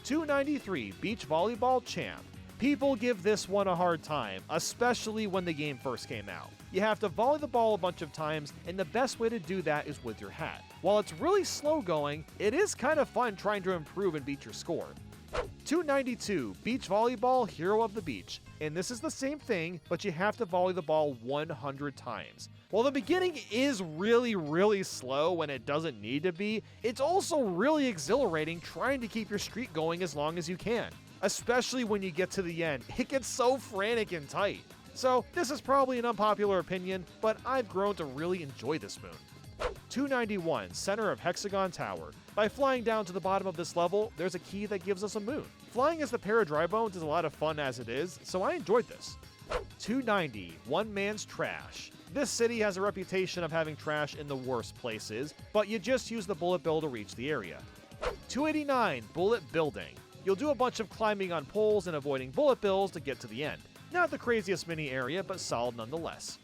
293, Beach Volleyball Champ. People give this one a hard time, especially when the game first came out. You have to volley the ball a bunch of times, and the best way to do that is with your hat. While it's really slow going, it is kind of fun trying to improve and beat your score. 292, Beach Volleyball Hero of the Beach. And this is the same thing, but you have to volley the ball 100 times. While the beginning is really slow when it doesn't need to be, it's also really exhilarating trying to keep your streak going as long as you can. Especially when you get to the end, it gets so frantic and tight. So this is probably an unpopular opinion, but I've grown to really enjoy this moon. 291, Center of Hexagon Tower. By flying down to the bottom of this level, there's a key that gives us a moon. Flying as the pair of dry bones is a lot of fun as it is, so I enjoyed this. 290, One Man's Trash. This city has a reputation of having trash in the worst places, but you just use the bullet bill to reach the area. 289, Bullet Building. You'll do a bunch of climbing on poles and avoiding bullet bills to get to the end. Not the craziest mini area, but solid nonetheless.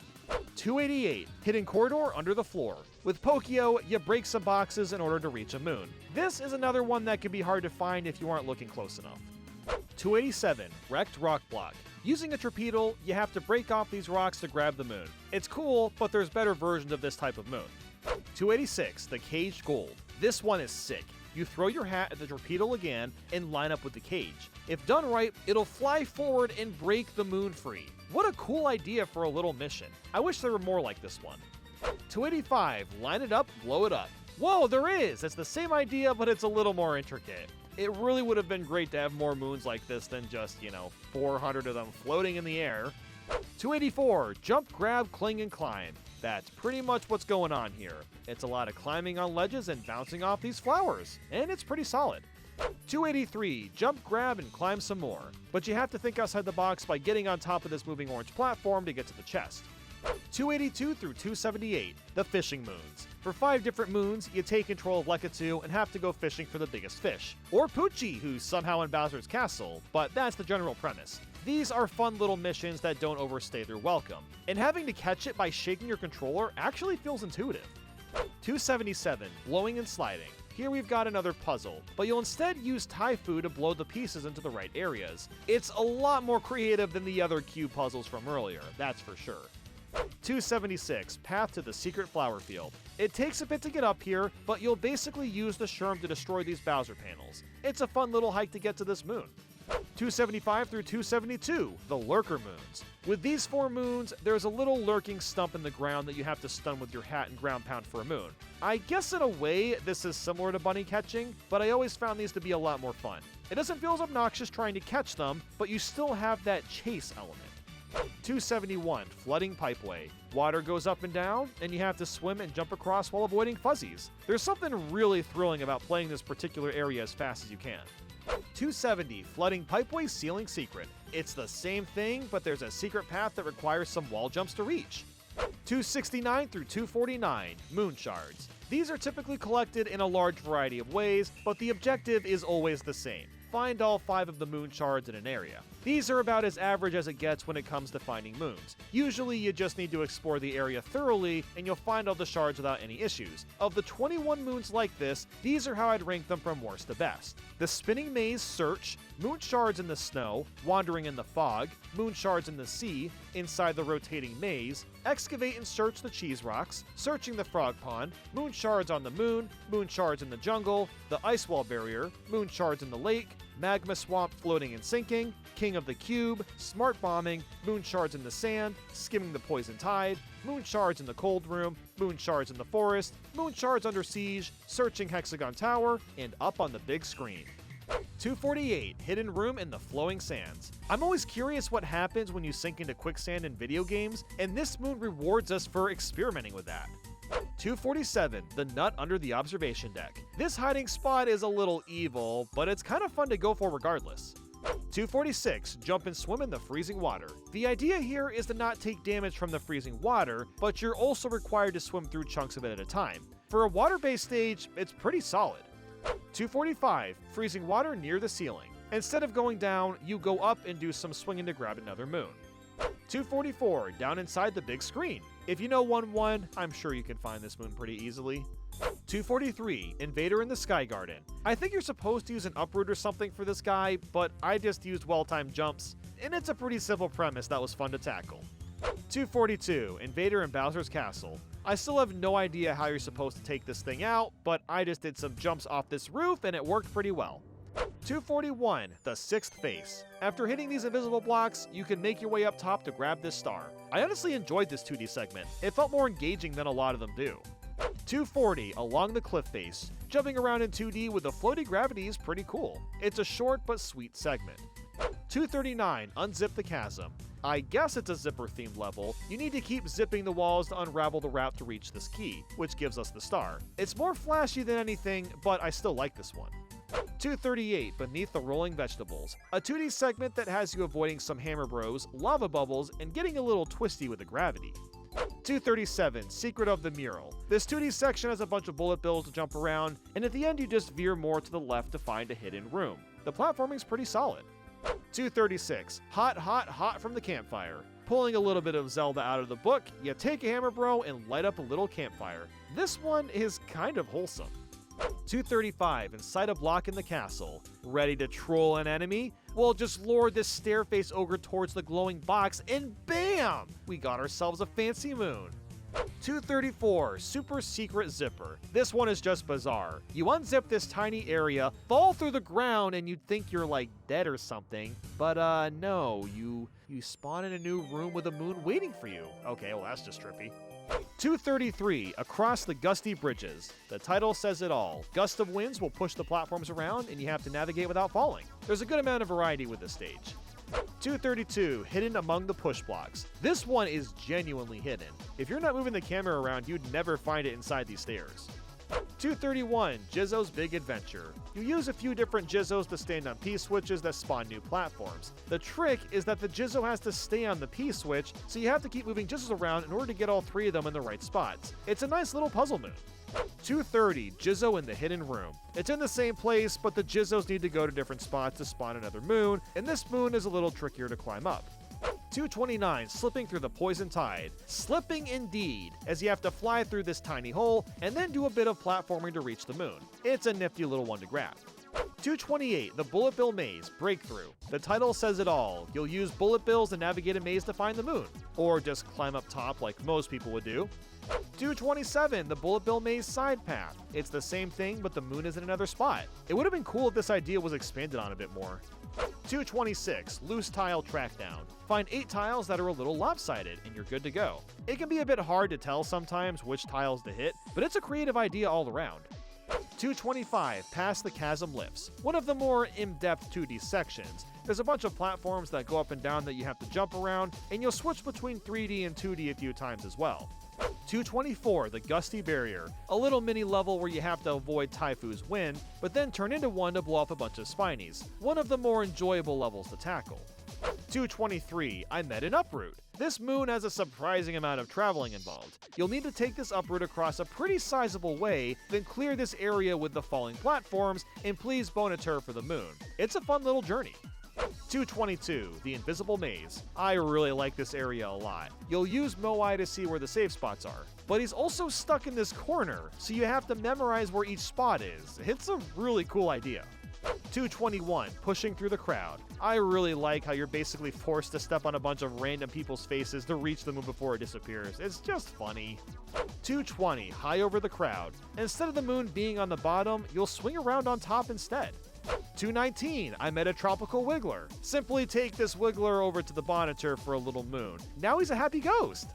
288, Hidden Corridor Under the Floor. With Pokio, you break some boxes in order to reach a moon. This is another one that can be hard to find if you aren't looking close enough. 287, Wrecked Rock Block. Using a torpedo, you have to break off these rocks to grab the moon. It's cool, but there's better versions of this type of moon. 286, The Caged Gold. This one is sick. You throw your hat at the torpedo again and line up with the cage. If done right, it'll fly forward and break the moon free. What a cool idea for a little mission. I wish there were more like this one. 285, Line it up, blow it up. Whoa, there is! It's the same idea, but it's a little more intricate. It really would have been great to have more moons like this than just, 400 of them floating in the air. 284, jump, grab, cling, and climb. That's pretty much what's going on here. It's a lot of climbing on ledges and bouncing off these flowers, and it's pretty solid. 283, jump, grab, and climb some more. But you have to think outside the box by getting on top of this moving orange platform to get to the chest. 282 through 278, the fishing moons. For 5 different moons, you take control of Lekatu and have to go fishing for the biggest fish. Or Poochie, who's somehow in Bowser's castle, but that's the general premise. These are fun little missions that don't overstay their welcome, and having to catch it by shaking your controller actually feels intuitive. 277, blowing and sliding. Here we've got another puzzle, but you'll instead use Taifu to blow the pieces into the right areas. It's a lot more creative than the other cube puzzles from earlier, that's for sure. 276, path to the secret flower field. It takes a bit to get up here, but you'll basically use the Sherm to destroy these Bowser panels. It's a fun little hike to get to this moon. 275 through 272, the Lurker Moons. With these 4 moons, there's a little lurking stump in the ground that you have to stun with your hat and ground pound for a moon. I guess in a way, this is similar to bunny catching, but I always found these to be a lot more fun. It doesn't feel as obnoxious trying to catch them, but you still have that chase element. 271, Flooding Pipeway. Water goes up and down, and you have to swim and jump across while avoiding fuzzies. There's something really thrilling about playing this particular area as fast as you can. 270, Flooding Pipeway Ceiling Secret. It's the same thing, but there's a secret path that requires some wall jumps to reach. 269 through 249, Moon Shards. These are typically collected in a large variety of ways, but the objective is always the same. Find all 5 of the moon shards in an area. These are about as average as it gets when it comes to finding moons. Usually you just need to explore the area thoroughly and you'll find all the shards without any issues. Of the 21 moons like this, these are how I'd rank them from worst to best. The Spinning Maze Search, Moon Shards in the Snow, Wandering in the Fog, Moon Shards in the Sea, Inside the Rotating Maze, Excavate and Search the Cheese Rocks, Searching the Frog Pond, Moon Shards on the Moon, Moon Shards in the Jungle, the Ice Wall Barrier, Moon Shards in the Lake, Magma Swamp Floating and Sinking, King of the Cube, Smart Bombing, Moon Shards in the Sand, Skimming the Poison Tide, Moon Shards in the Cold Room, Moon Shards in the Forest, Moon Shards Under Siege, Searching Hexagon Tower, and Up on the Big Screen. 248, Hidden Room in the Flowing Sands. I'm always curious what happens when you sink into quicksand in video games, and this moon rewards us for experimenting with that. 247, the Nut Under the Observation Deck. This hiding spot is a little evil, but it's kind of fun to go for regardless. 246, Jump and Swim in the Freezing Water. The idea here is to not take damage from the freezing water, but you're also required to swim through chunks of it at a time. For a water-based stage, it's pretty solid. 245, Freezing Water near the ceiling. Instead of going down, you go up and do some swinging to grab another moon. 244, Down Inside the Big Screen. If you know 1-1, I'm sure you can find this moon pretty easily. 243, Invader in the Sky Garden. I think you're supposed to use an uproot or something for this guy, but I just used well-timed jumps, and it's a pretty simple premise that was fun to tackle. 242, Invader in Bowser's Castle. I still have no idea how you're supposed to take this thing out, but I just did some jumps off this roof and it worked pretty well. 241, the Sixth Face. After hitting these invisible blocks, you can make your way up top to grab this star. I honestly enjoyed this 2D segment. It felt more engaging than a lot of them do. 240, Along the Cliff Face. Jumping around in 2D with the floaty gravity is pretty cool. It's a short but sweet segment. 239, Unzip the Chasm. I guess it's a zipper-themed level. You need to keep zipping the walls to unravel the route to reach this key, which gives us the star. It's more flashy than anything, but I still like this one. 238, Beneath the Rolling Vegetables. A 2D segment that has you avoiding some hammer bros, lava bubbles, and getting a little twisty with the gravity. 237, Secret of the Mural. This 2D section has a bunch of bullet bills to jump around, and at the end you just veer more to the left to find a hidden room. The platforming's pretty solid. 236, Hot, Hot, Hot from the Campfire. Pulling a little bit of Zelda out of the book, you take a hammer bro and light up a little campfire. This one is kind of wholesome. 235, Inside a Block in the Castle. Ready to troll an enemy? Well, just lure this stairface ogre towards the glowing box and BAM! We got ourselves a fancy moon. 234, Super Secret Zipper. This one is just bizarre. You unzip this tiny area, fall through the ground, and you'd think you're like dead or something. But no, you spawn in a new room with a moon waiting for you. Okay, well that's just trippy. 233, Across the Gusty Bridges. The title says it all. Gust of winds will push the platforms around and you have to navigate without falling. There's a good amount of variety with this stage. 232, Hidden Among the Push Blocks. This one is genuinely hidden. If you're not moving the camera around, you'd never find it inside these stairs. 231, Jizzo's Big Adventure. You use a few different Jizzos to stand on P-switches that spawn new platforms. The trick is that the Jizzo has to stay on the P-switch, so you have to keep moving Jizzos around in order to get all three of them in the right spots. It's a nice little puzzle moon. 230, Jizzo in the Hidden Room. It's in the same place, but the Jizzos need to go to different spots to spawn another moon, and this moon is a little trickier to climb up. 229, Slipping Through the Poison Tide. Slipping indeed, as you have to fly through this tiny hole and then do a bit of platforming to reach the moon. It's a nifty little one to grab. 228, The Bullet Bill Maze, Breakthrough. The title says it all. You'll use bullet bills to navigate a maze to find the moon, or just climb up top like most people would do. 227, The Bullet Bill Maze Side Path. It's the same thing, but the moon is in another spot. It would have been cool if this idea was expanded on a bit more. 226, Loose Tile Trackdown. Find 8 tiles that are a little lopsided, and you're good to go. It can be a bit hard to tell sometimes which tiles to hit, but it's a creative idea all around. 225, Past the Chasm Lifts. One of the more in-depth 2D sections. There's a bunch of platforms that go up and down that you have to jump around, and you'll switch between 3D and 2D a few times as well. 224, The Gusty Barrier. A little mini level where you have to avoid Taifu's wind, but then turn into one to blow up a bunch of Spinies. One of the more enjoyable levels to tackle. 223, I Met an Uproot. This moon has a surprising amount of traveling involved. You'll need to take this uproot across a pretty sizable way, then clear this area with the falling platforms, and please Bonatur for the moon. It's a fun little journey. 222, The Invisible Maze. I really like this area a lot. You'll use Moai to see where the safe spots are, but he's also stuck in this corner, so you have to memorize where each spot is. It's a really cool idea. 221, Pushing Through the Crowd. I really like how you're basically forced to step on a bunch of random people's faces to reach the moon before it disappears. It's just funny. 220, High Over the Crowd. Instead of the moon being on the bottom, you'll swing around on top instead. 219, I Met a Tropical Wiggler. Simply take this Wiggler over to the Bonatur for a little moon. Now he's a happy ghost.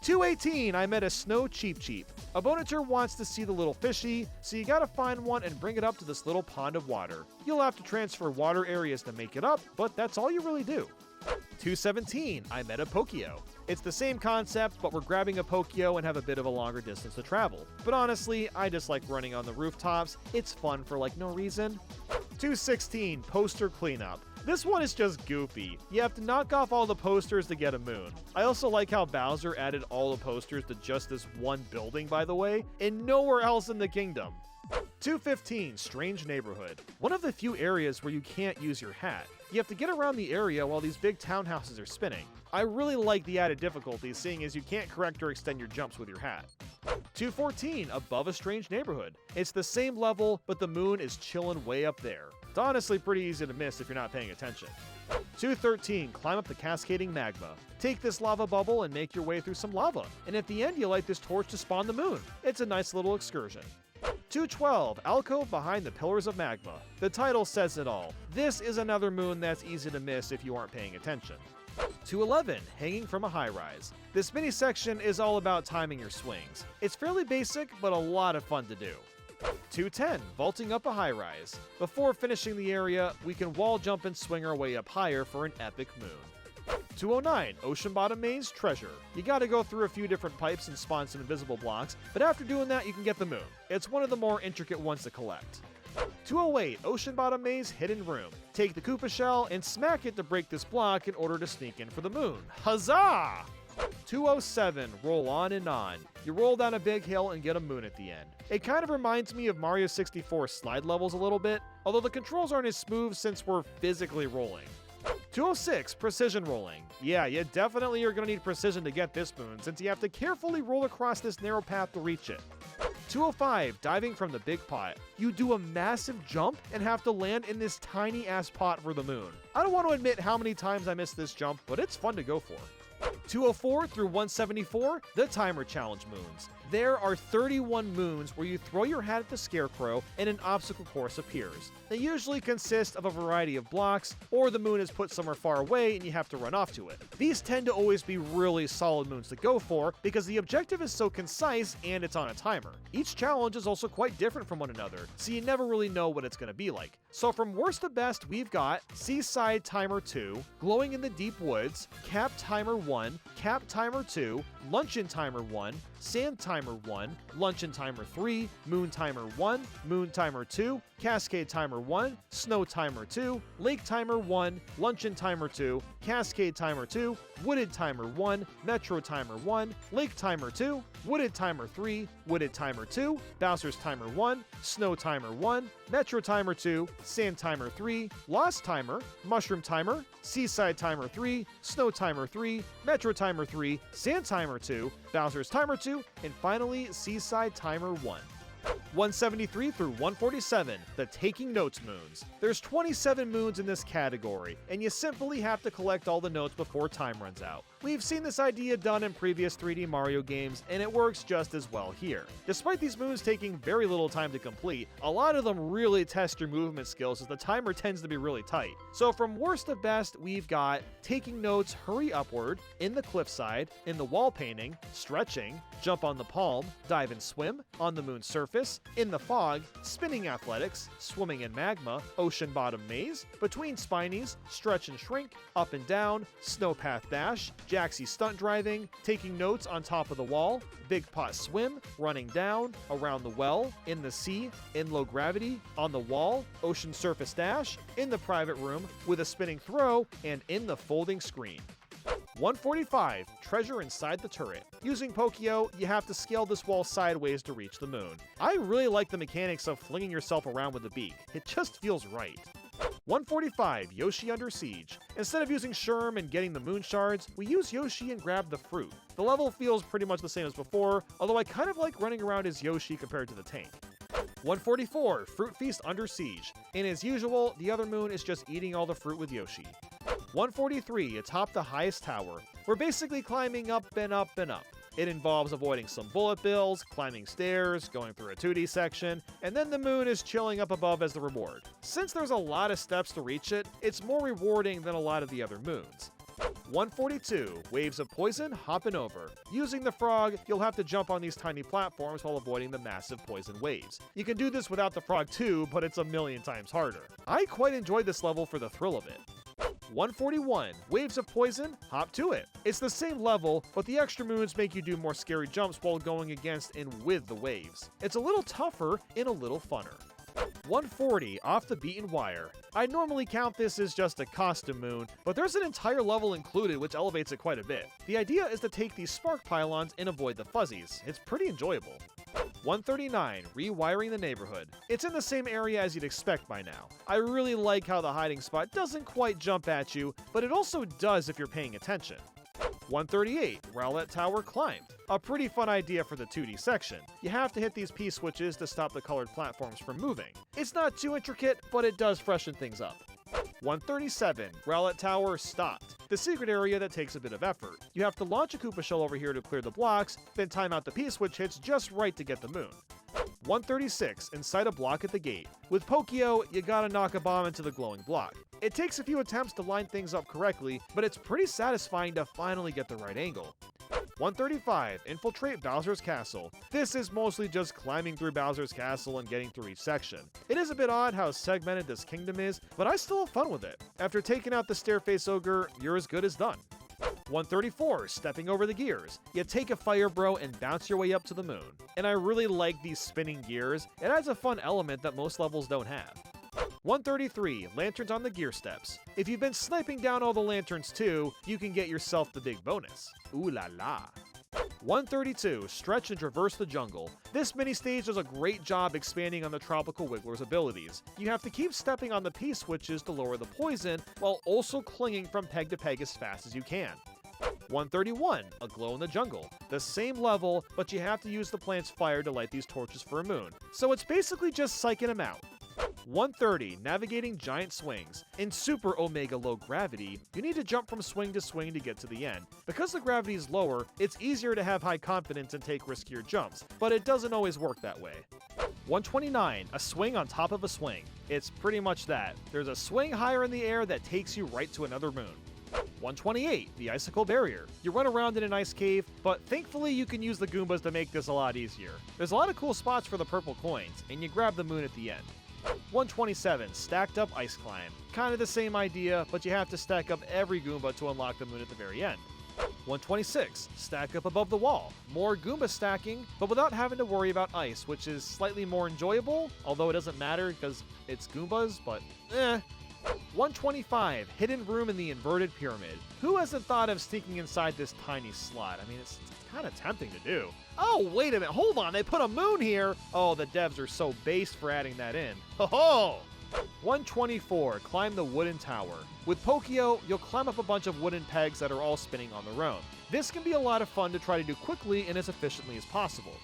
218, I Met a Snow Cheep Cheep. A Bonatur wants to see the little fishy, so you gotta find one and bring it up to this little pond of water. You'll have to transfer water areas to make it up, but that's all you really do. 217, I Met a Pokio. It's the same concept, but we're grabbing a Pokio and have a bit of a longer distance to travel. But honestly, I just like running on the rooftops. It's fun for like no reason. 216, Poster Cleanup. This one is just goofy. You have to knock off all the posters to get a moon. I also like how Bowser added all the posters to just this one building, by the way, and nowhere else in the kingdom. 215, Strange Neighborhood. One of the few areas where you can't use your hat. You have to get around the area while these big townhouses are spinning. I really like the added difficulty, seeing as you can't correct or extend your jumps with your hat. 214, Above a Strange Neighborhood. It's the same level, but the moon is chilling way up there. It's honestly pretty easy to miss if you're not paying attention. 213, Climb Up the Cascading Magma. Take this lava bubble and make your way through some lava, and at the end you light this torch to spawn the moon. It's a nice little excursion. 212, Alcove Behind the Pillars of Magma. The title says it all. This is another moon that's easy to miss if you aren't paying attention. 211, Hanging from a High-Rise. This mini section is all about timing your swings. It's fairly basic, but a lot of fun to do. 210, Vaulting Up a High-Rise. Before finishing the area, we can wall jump and swing our way up higher for an epic moon. 209, Ocean Bottom Maze Treasure. You gotta go through a few different pipes and spawn some invisible blocks, but after doing that you can get the moon. It's one of the more intricate ones to collect. 208, Ocean Bottom Maze Hidden Room. Take the Koopa Shell and smack it to break this block in order to sneak in for the moon. Huzzah! 207, Roll On and On. You roll down a big hill and get a moon at the end. It kind of reminds me of Mario 64 slide levels a little bit, although the controls aren't as smooth since we're physically rolling. 206, Precision Rolling. Yeah, you definitely are going to need precision to get this moon, since you have to carefully roll across this narrow path to reach it. 205, Diving from the Big Pot. You do a massive jump and have to land in this tiny ass pot for the moon. I don't want to admit how many times I missed this jump, but it's fun to go for. 204 through 174, the Timer Challenge moons. There are 31 moons where you throw your hat at the scarecrow and an obstacle course appears. They usually consist of a variety of blocks, or the moon is put somewhere far away and you have to run off to it. These tend to always be really solid moons to go for because the objective is so concise and it's on a timer. Each challenge is also quite different from one another, so you never really know what it's going to be like. So from worst to best, we've got Seaside Timer 2, Glowing in the Deep Woods, Cap Timer 1, Cap Timer 2, Luncheon Timer 1, Sand Timer 1, Luncheon Timer 3, Moon Timer 1, Moon Timer 2, Cascade Timer 1, Snow Timer 2, Lake Timer 1, Luncheon Timer 2, Cascade Timer 2, Wooded Timer 1, Metro Timer 1, Lake Timer 2, Wooded Timer 3, Wooded Timer 2, Bowser's Timer 1, Snow Timer 1, Metro Timer 2, Sand Timer 3, Lost Timer, Mushroom Timer, Seaside Timer 3, Snow Timer 3, Metro Timer 3, Sand Timer 2, Bowser's Timer 2, and finally Seaside Timer 1. 173 through 147, the Taking Notes moons. There's 27 moons in this category, and you simply have to collect all the notes before time runs out. We've seen this idea done in previous 3D Mario games, and it works just as well here. Despite these moons taking very little time to complete, a lot of them really test your movement skills as the timer tends to be really tight. So from worst to best, we've got Taking Notes Hurry Upward, In the Cliffside, In the Wall Painting, Stretching, Jump on the Palm, Dive and Swim, On the Moon's Surface, In the Fog, Spinning Athletics, Swimming in Magma, Ocean Bottom Maze, Between Spinies, Stretch and Shrink, Up and Down, Snowpath Dash, Jaxie Stunt Driving, Taking Notes on Top of the Wall, Big Pot Swim, Running Down, Around the Well, In the Sea, In Low Gravity, On the Wall, Ocean Surface Dash, In the Private Room, With a Spinning Throw, and In the Folding Screen. 145, Treasure Inside the Turret. Using Pokio, you have to scale this wall sideways to reach the moon. I really like the mechanics of flinging yourself around with the beak. It just feels right. 145, Yoshi Under Siege. Instead of using Sherm and getting the moon shards, we use Yoshi and grab the fruit. The level feels pretty much the same as before, although I kind of like running around as Yoshi compared to the tank. 144, Fruit Feast Under Siege. And as usual, the other moon is just eating all the fruit with Yoshi. 143, Atop the Highest Tower. We're basically climbing up and up and up. It involves avoiding some bullet bills, climbing stairs, going through a 2D section, and then the moon is chilling up above as the reward. Since there's a lot of steps to reach it, it's more rewarding than a lot of the other moons. 142, Waves of Poison Hoppin' Over. Using the frog, you'll have to jump on these tiny platforms while avoiding the massive poison waves. You can do this without the frog too, but it's a million times harder. I quite enjoyed this level for the thrill of it. 141, Waves of Poison, Hop to It. It's the same level, but the extra moons make you do more scary jumps while going against and with the waves. It's a little tougher and a little funner. 140, Off the Beaten Wire. I normally count this as just a costume moon, but there's an entire level included which elevates it quite a bit. The idea is to take these spark pylons and avoid the fuzzies. It's pretty enjoyable. 139, Rewiring the Neighborhood. It's in the same area as you'd expect by now. I really like how the hiding spot doesn't quite jump at you, but it also does if you're paying attention. 138, Rowlett Tower Climbed. A pretty fun idea for the 2D section. You have to hit these P-switches to stop the colored platforms from moving. It's not too intricate, but it does freshen things up. 137, Rowlett Tower Stopped. The secret area that takes a bit of effort. You have to launch a Koopa Shell over here to clear the blocks, then time out the P-switch hits just right to get the moon. 136, Inside a Block at the Gate. With Pokio, you gotta knock a bomb into the glowing block. It takes a few attempts to line things up correctly, but it's pretty satisfying to finally get the right angle. 135, Infiltrate Bowser's Castle. This is mostly just climbing through Bowser's Castle and getting through each section. It is a bit odd how segmented this kingdom is, but I still have fun with it. After taking out the Stairface Ogre, you're as good as done. 134, Stepping Over the Gears. You take a Fire Bro and bounce your way up to the moon. And I really like these spinning gears. It adds a fun element that most levels don't have. 133, Lanterns on the Gear Steps. If you've been sniping down all the lanterns too, you can get yourself the big bonus. Ooh la la. 132, Stretch and Traverse the Jungle. This mini-stage does a great job expanding on the Tropical Wiggler's abilities. You have to keep stepping on the P-switches to lower the poison, while also clinging from peg to peg as fast as you can. 131, A Glow in the Jungle. The same level, but you have to use the plant's fire to light these torches for a moon. So it's basically just psyching them out. 130, navigating giant swings. In Super Omega Low Gravity, you need to jump from swing to swing to get to the end. Because the gravity is lower, it's easier to have high confidence and take riskier jumps, but it doesn't always work that way. 129, a swing on top of a swing. It's pretty much that. There's a swing higher in the air that takes you right to another moon. 128, the icicle barrier. You run around in an ice cave, but thankfully you can use the Goombas to make this a lot easier. There's a lot of cool spots for the purple coins, and you grab the moon at the end. 127, stacked up ice climb. Kind of the same idea, but you have to stack up every Goomba to unlock the moon at the very end. 126, stack up above the wall. More Goomba stacking, but without having to worry about ice, which is slightly more enjoyable, although it doesn't matter because it's Goombas, but eh. 125, hidden room in the inverted pyramid. Who hasn't thought of sneaking inside this tiny slot? I mean, it's kind of tempting to do. Oh, wait a minute, hold on, they put a moon here! Oh, the devs are so based for adding that in. Ho-ho! 124, climb the wooden tower. With Pokio, you'll climb up a bunch of wooden pegs that are all spinning on their own. This can be a lot of fun to try to do quickly and as efficiently as possible.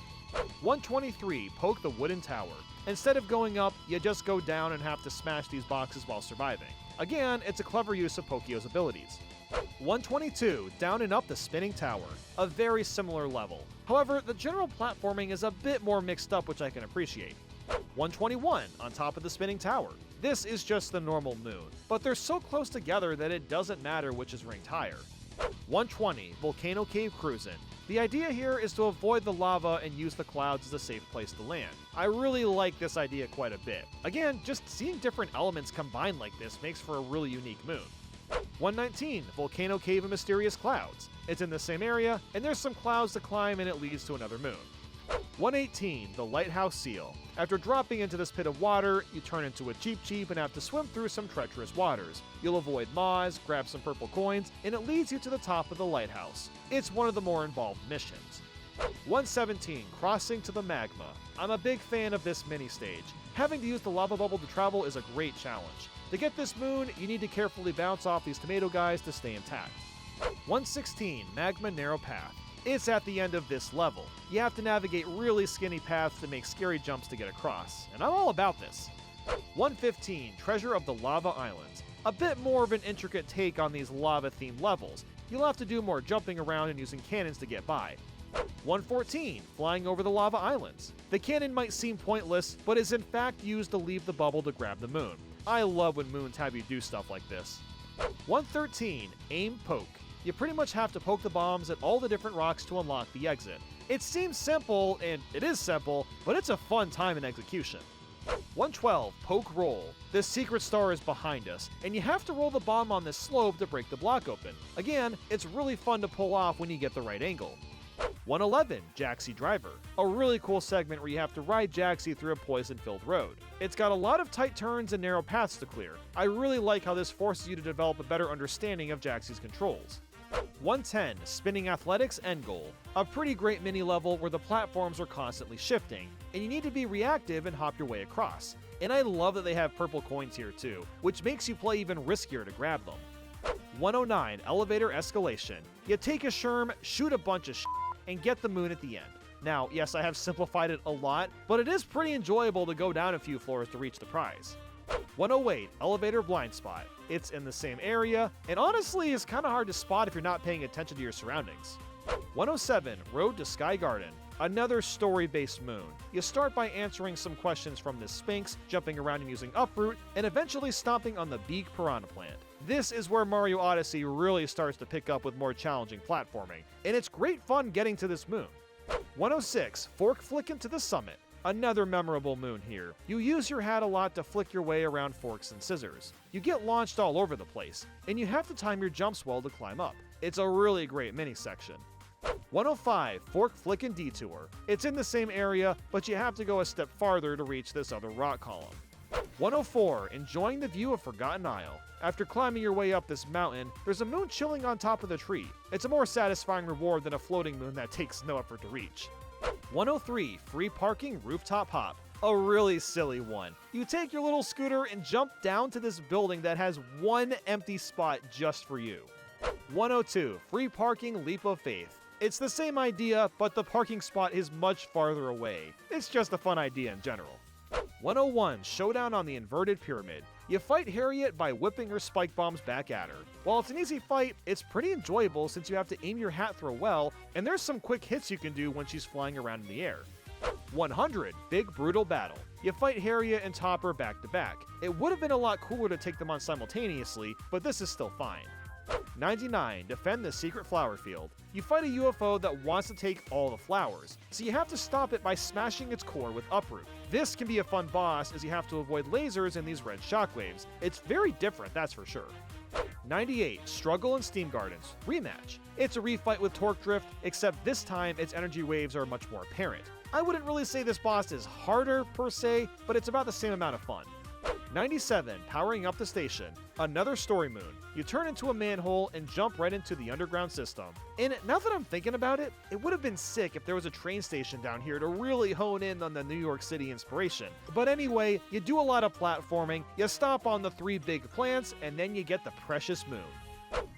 123, poke the wooden tower. Instead of going up, you just go down and have to smash these boxes while surviving. Again, it's a clever use of Pokio's abilities. 122, down and up the spinning tower. A very similar level. However, the general platforming is a bit more mixed up, which I can appreciate. 121, on top of the spinning tower. This is just the normal moon, but they're so close together that it doesn't matter which is ranked higher. 120, Volcano Cave Cruisin'. The idea here is to avoid the lava and use the clouds as a safe place to land. I really like this idea quite a bit. Again, just seeing different elements combined like this makes for a really unique moon. 119, Volcano Cave and Mysterious Clouds. It's in the same area, and there's some clouds to climb and it leads to another moon. 118, the Lighthouse Seal. After dropping into this pit of water, you turn into a Cheep Cheep and have to swim through some treacherous waters. You'll avoid maws, grab some purple coins, and it leads you to the top of the lighthouse. It's one of the more involved missions. 117, crossing to the magma. I'm a big fan of this mini-stage. Having to use the lava bubble to travel is a great challenge. To get this moon, you need to carefully bounce off these tomato guys to stay intact. 116, magma narrow path. It's at the end of this level. You have to navigate really skinny paths to make scary jumps to get across, and I'm all about this. 115, Treasure of the Lava Islands. A bit more of an intricate take on these lava-themed levels. You'll have to do more jumping around and using cannons to get by. 114, Flying over the Lava Islands. The cannon might seem pointless, but is in fact used to leave the bubble to grab the moon. I love when moons have you do stuff like this. 113, Aim Poke. You pretty much have to poke the bombs at all the different rocks to unlock the exit. It seems simple, and it is simple, but it's a fun time in execution. 112, Poke Roll. This secret star is behind us, and you have to roll the bomb on this slope to break the block open. Again, it's really fun to pull off when you get the right angle. 111, Jaxi Driver. A really cool segment where you have to ride Jaxi through a poison-filled road. It's got a lot of tight turns and narrow paths to clear. I really like how this forces you to develop a better understanding of Jaxi's controls. 110, Spinning Athletics End Goal. A pretty great mini-level where the platforms are constantly shifting, and you need to be reactive and hop your way across. And I love that they have purple coins here too, which makes you play even riskier to grab them. 109, Elevator Escalation. You take a Sherm, shoot a bunch of and get the moon at the end. Now, yes, I have simplified it a lot, but it is pretty enjoyable to go down a few floors to reach the prize. 108, Elevator Blind Spot. It's in the same area, and honestly is kind of hard to spot if you're not paying attention to your surroundings. 107, Road to Sky Garden. Another story-based moon. You start by answering some questions from this Sphinx, jumping around and using Uproot, and eventually stomping on the Beak Piranha Plant. This is where Mario Odyssey really starts to pick up with more challenging platforming, and it's great fun getting to this moon. 106, Fork Flickin' to the Summit. Another memorable moon here. You use your hat a lot to flick your way around forks and scissors. You get launched all over the place, and you have to time your jumps well to climb up. It's a really great mini section. 105, Fork Flickin' Detour. It's in the same area, but you have to go a step farther to reach this other rock column. 104, Enjoying the View of Forgotten Isle. After climbing your way up this mountain, there's a moon chilling on top of the tree. It's a more satisfying reward than a floating moon that takes no effort to reach. 103, Free Parking Rooftop Hop. A really silly one. You take your little scooter and jump down to this building that has one empty spot just for you. 102, Free Parking Leap of Faith. It's the same idea, but the parking spot is much farther away. It's just a fun idea in general. 101 Showdown on the Inverted Pyramid. You fight Harriet by whipping her spike bombs back at her. While it's an easy fight, it's pretty enjoyable since you have to aim your hat throw well, and there's some quick hits you can do when she's flying around in the air. 100 Big Brutal Battle. You fight Harriet and Topper back to back. It would have been a lot cooler to take them on simultaneously, but this is still fine. 99 Defend the Secret Flower Field. You fight a UFO that wants to take all the flowers, so you have to stop it by smashing its core with Uproot. This can be a fun boss as you have to avoid lasers and these red shockwaves. It's very different, that's for sure. 98 Struggle in Steam Gardens. Rematch. It's a refight with Torque Drift, except this time its energy waves are much more apparent. I wouldn't really say this boss is harder per se, but it's about the same amount of fun. 97 Powering Up the Station. Another story moon. You turn into a manhole and jump right into the underground system. And now that I'm thinking about it, it would have been sick if there was a train station down here to really hone in on the New York City inspiration. But anyway, you do a lot of platforming, you stomp on the 3 big plants, and then you get the precious moon.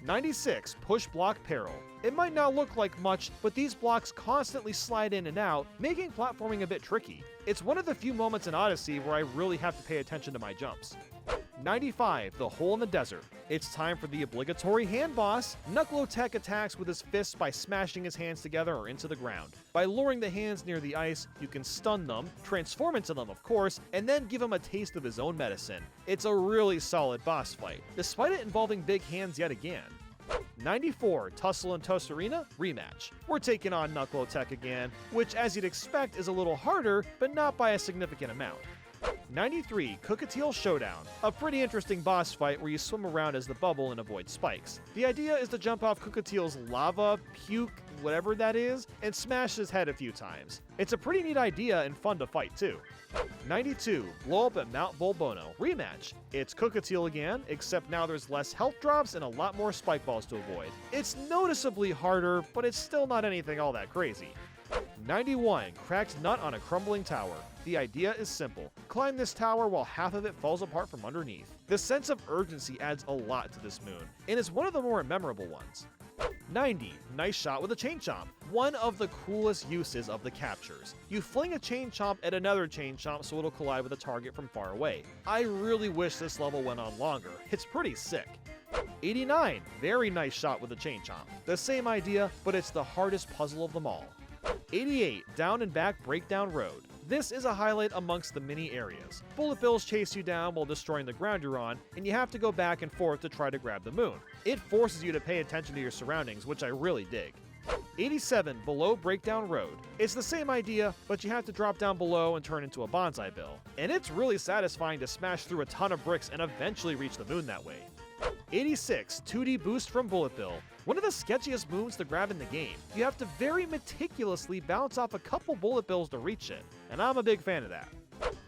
96 Push Block Peril. It might not look like much, but these blocks constantly slide in and out, making platforming a bit tricky. It's one of the few moments in Odyssey where I really have to pay attention to my jumps. 95 The Hole in the Desert. It's time for the obligatory hand boss. Knuckle-Tech attacks with his fists by smashing his hands together or into the ground. By luring the hands near the ice, you can stun them, transform into them of course, and then give him a taste of his own medicine. It's a really solid boss fight, despite it involving big hands yet again. 94 Tussle and Tosserina Rematch. We're taking on Knuckle-Tech again, which as you'd expect is a little harder, but not by a significant amount. 93 Cookatiel Showdown. A pretty interesting boss fight where you swim around as the bubble and avoid spikes. The idea is to jump off Cookatiel's lava, puke, whatever that is, and smash his head a few times. It's a pretty neat idea and fun to fight too. 92 Blow Up at Mount Volbono Rematch. It's Cookatiel again, except now there's less health drops and a lot more spike balls to avoid. It's noticeably harder, but it's still not anything all that crazy. 91 Cracked Nut on a Crumbling Tower. The idea is simple. Climb this tower while half of it falls apart from underneath. The sense of urgency adds a lot to this moon, and is one of the more memorable ones. 90 Nice Shot with a Chain Chomp. One of the coolest uses of the captures. You fling a Chain Chomp at another Chain Chomp so it'll collide with a target from far away. I really wish this level went on longer. It's pretty sick. 89 Very Nice Shot with a Chain Chomp. The same idea, but it's the hardest puzzle of them all. 88 Down and Back Breakdown Road. This is a highlight amongst the mini areas. Bullet bills chase you down while destroying the ground you're on, and you have to go back and forth to try to grab the moon. It forces you to pay attention to your surroundings, which I really dig. 87 Below Breakdown Road. It's the same idea, but you have to drop down below and turn into a bonsai bill. And it's really satisfying to smash through a ton of bricks and eventually reach the moon that way. 86 2D Boost from Bullet Bill. One of the sketchiest moons to grab in the game. You have to very meticulously bounce off a couple bullet bills to reach it, and I'm a big fan of that.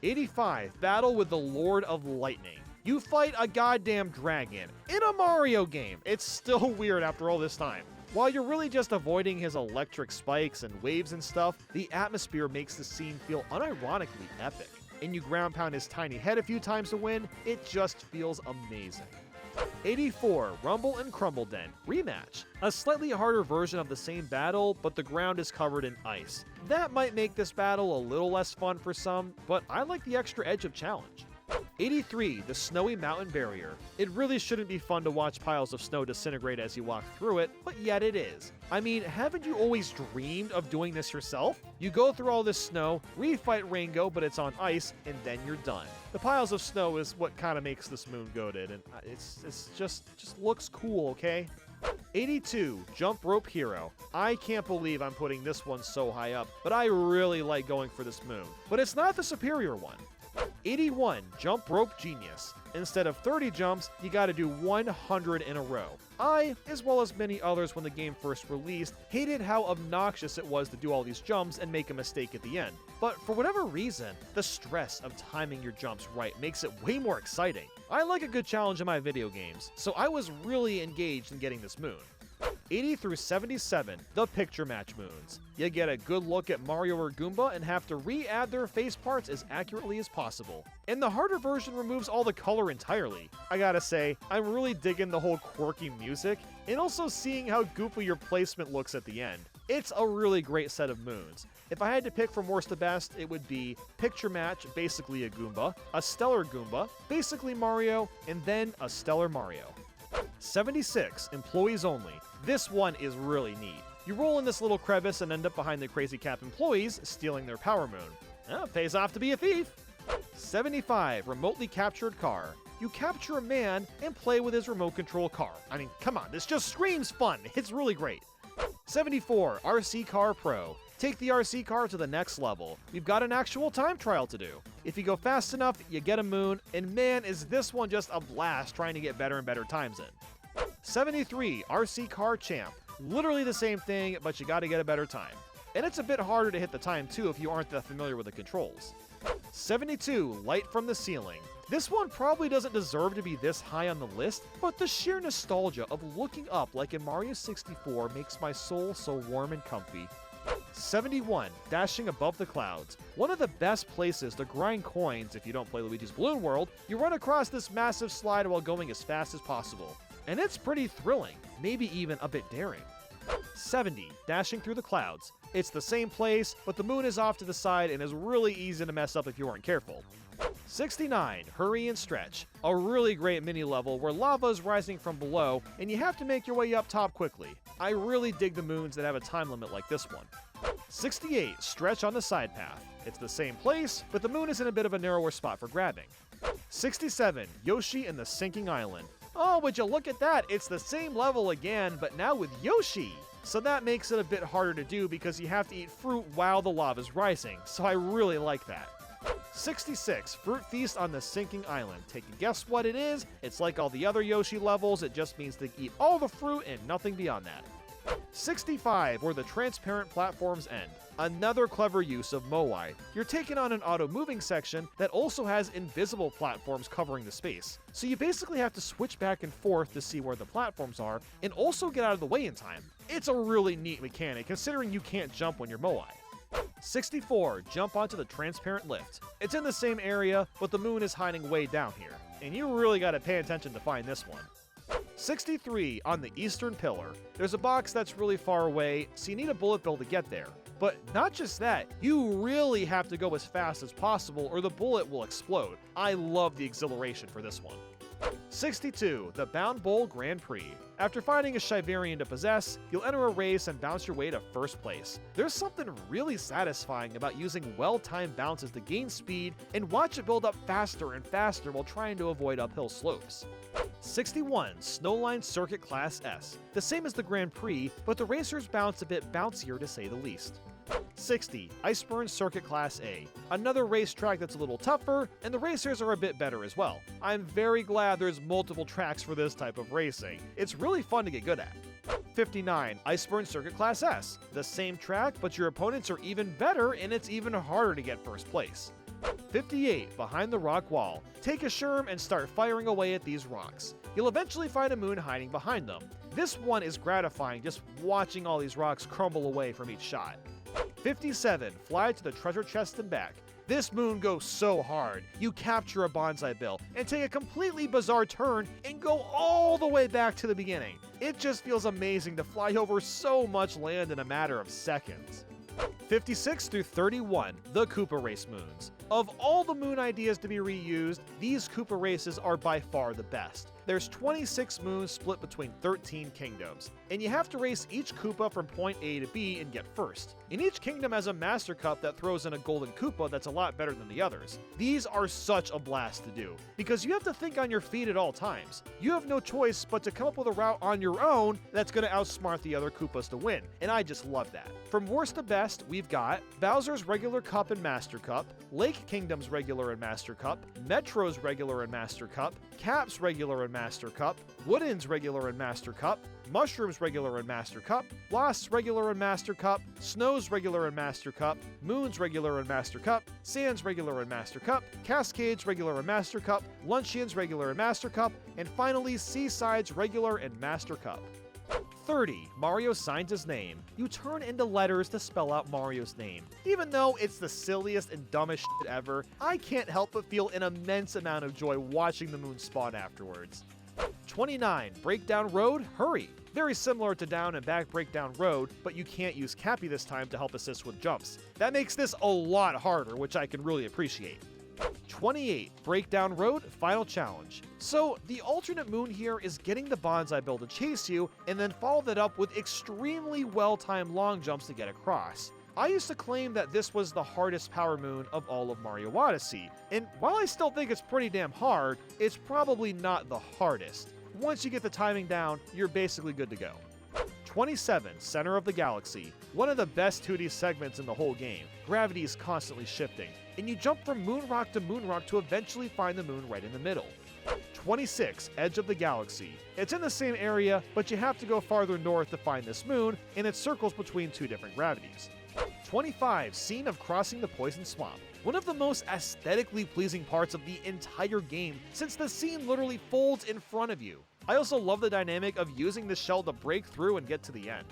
85 Battle with the Lord of Lightning. You fight a goddamn dragon in a Mario game. It's still weird after all this time. While you're really just avoiding his electric spikes and waves and stuff, the atmosphere makes the scene feel unironically epic. And you ground pound his tiny head a few times to win, it just feels amazing. 84 Rumble and Crumble Den Rematch. A slightly harder version of the same battle, but the ground is covered in ice. That might make this battle a little less fun for some, but I like the extra edge of challenge. 83 The Snowy Mountain Barrier. It really shouldn't be fun to watch piles of snow disintegrate as you walk through it, but yet it is. I mean, haven't you always dreamed of doing this yourself? You go through all this snow, refight Rango, but it's on ice, and then you're done. The piles of snow is what kind of makes this moon goated, and it's just looks cool, okay? 82 Jump Rope Hero. I can't believe I'm putting this one so high up, but I really like going for this moon. But it's not the superior one. 81 Jump Rope Genius. Instead of 30 jumps, you gotta do 100 in a row. I, as well as many others when the game first released, hated how obnoxious it was to do all these jumps and make a mistake at the end. But for whatever reason, the stress of timing your jumps right makes it way more exciting. I like a good challenge in my video games, so I was really engaged in getting this moon. 80 through 77, the Picture Match Moons. You get a good look at Mario or Goomba and have to re-add their face parts as accurately as possible. And the harder version removes all the color entirely. I gotta say, I'm really digging the whole quirky music, and also seeing how goofy your placement looks at the end. It's a really great set of moons. If I had to pick from worst to best, it would be Picture Match, basically a Goomba, a Stellar Goomba, basically Mario, and then a Stellar Mario. 76, Employees Only. This one is really neat. You roll in this little crevice and end up behind the Crazy Cap employees, stealing their Power Moon. It pays off to be a thief. 75, Remotely Captured Car. You capture a man and play with his remote control car. I mean, come on, this just screams fun. It's really great. 74, RC Car Pro. Take the RC car to the next level. You've got an actual time trial to do. If you go fast enough, you get a moon, and man, is this one just a blast trying to get better and better times in. 73, RC Car Champ. Literally the same thing, but you gotta get a better time. And it's a bit harder to hit the time too if you aren't that familiar with the controls. 72, Light from the Ceiling. This one probably doesn't deserve to be this high on the list, but the sheer nostalgia of looking up like in Mario 64 makes my soul so warm and comfy. 71, Dashing Above the Clouds. One of the best places to grind coins if you don't play Luigi's Balloon World. You run across this massive slide while going as fast as possible. And it's pretty thrilling, maybe even a bit daring. 70, Dashing Through the Clouds. It's the same place, but the moon is off to the side and is really easy to mess up if you aren't careful. 69, Hurry and Stretch. A really great mini level where lava is rising from below and you have to make your way up top quickly. I really dig the moons that have a time limit like this one. 68, Stretch on the Side Path. It's the same place, but the moon is in a bit of a narrower spot for grabbing. 67, Yoshi and the Sinking Island. Oh, would you look at that? It's the same level again, but now with Yoshi. So that makes it a bit harder to do because you have to eat fruit while the lava's rising, so I really like that. 66, Fruit Feast on the Sinking Island. Take a guess what it is. It's like all the other Yoshi levels, it just means to eat all the fruit and nothing beyond that. 65, Where the Transparent Platforms End. Another clever use of Moai. You're taking on an auto-moving section that also has invisible platforms covering the space. So you basically have to switch back and forth to see where the platforms are, and also get out of the way in time. It's a really neat mechanic, considering you can't jump when you're Moai. 64, Jump onto the Transparent Lift. It's in the same area, but the moon is hiding way down here, and you really gotta pay attention to find this one. 63, On the Eastern Pillar. There's a box that's really far away, so you need a bullet bill to get there. But not just that, you really have to go as fast as possible or the bullet will explode. I love the exhilaration for this one. 62, The Bound Bowl Grand Prix. After finding a Shiverian to possess, you'll enter a race and bounce your way to first place. There's something really satisfying about using well-timed bounces to gain speed and watch it build up faster and faster while trying to avoid uphill slopes. 61, Snowline Circuit Class S. The same as the Grand Prix, but the racers bounce a bit bouncier to say the least. 60, Iceburn Circuit Class A. Another racetrack that's a little tougher, and the racers are a bit better as well. I'm very glad there's multiple tracks for this type of racing. It's really fun to get good at. 59, Iceburn Circuit Class S. The same track, but your opponents are even better, and it's even harder to get first place. 58, Behind the Rock Wall. Take a Sherm and start firing away at these rocks. You'll eventually find a moon hiding behind them. This one is gratifying, just watching all these rocks crumble away from each shot. 57, Fly to the Treasure Chest and Back. This moon goes so hard. You capture a bonsai bill and take a completely bizarre turn and go all the way back to the beginning. It just feels amazing to fly over so much land in a matter of seconds. 56 through 31, the Koopa Race moons. Of all the moon ideas to be reused, these Koopa races are by far the best. There's 26 moons split between 13 kingdoms, and you have to race each Koopa from point A to B and get first. And each kingdom has a Master Cup that throws in a golden Koopa that's a lot better than the others. These are such a blast to do, because you have to think on your feet at all times. You have no choice but to come up with a route on your own that's going to outsmart the other Koopas to win, and I just love that. From worst to best, we've got Bowser's Regular Cup and Master Cup, Lake Kingdom's Regular and Master Cup, Metro's Regular and Master Cup, Cap's Regular and Master Cup, Wooden's Regular and Master Cup, Mushroom's Regular and Master Cup, Blast's Regular and Master Cup, Snow's Regular and Master Cup, Moon's Regular and Master Cup, Sand's Regular and Master Cup, Cascade's Regular and Master Cup, Luncheon's Regular and Master Cup, and finally Seaside's Regular and Master Cup. 30, Mario signs his name. You turn into letters to spell out Mario's name. Even though it's the silliest and dumbest shit ever, I can't help but feel an immense amount of joy watching the moon spawn afterwards. 29. Breakdown Road, Hurry. Very similar to Down and Back Breakdown Road, but you can't use Cappy this time to help assist with jumps. That makes this a lot harder, which I can really appreciate. 28. Breakdown Road, Final Challenge. So, the alternate moon here is getting the bonsai bill to chase you, and then follow that up with extremely well-timed long jumps to get across. I used to claim that this was the hardest power moon of all of Mario Odyssey, and while I still think it's pretty damn hard, it's probably not the hardest. Once you get the timing down, you're basically good to go. 27. Center of the Galaxy. One of the best 2D segments in the whole game. Gravity is constantly shifting, and you jump from moon rock to moon rock to eventually find the moon right in the middle. 26. Edge of the Galaxy. It's in the same area, but you have to go farther north to find this moon, and it circles between two different gravities. 25. Scene of crossing the Poison Swamp. One of the most aesthetically pleasing parts of the entire game, since the scene literally folds in front of you. I also love the dynamic of using the shell to break through and get to the end.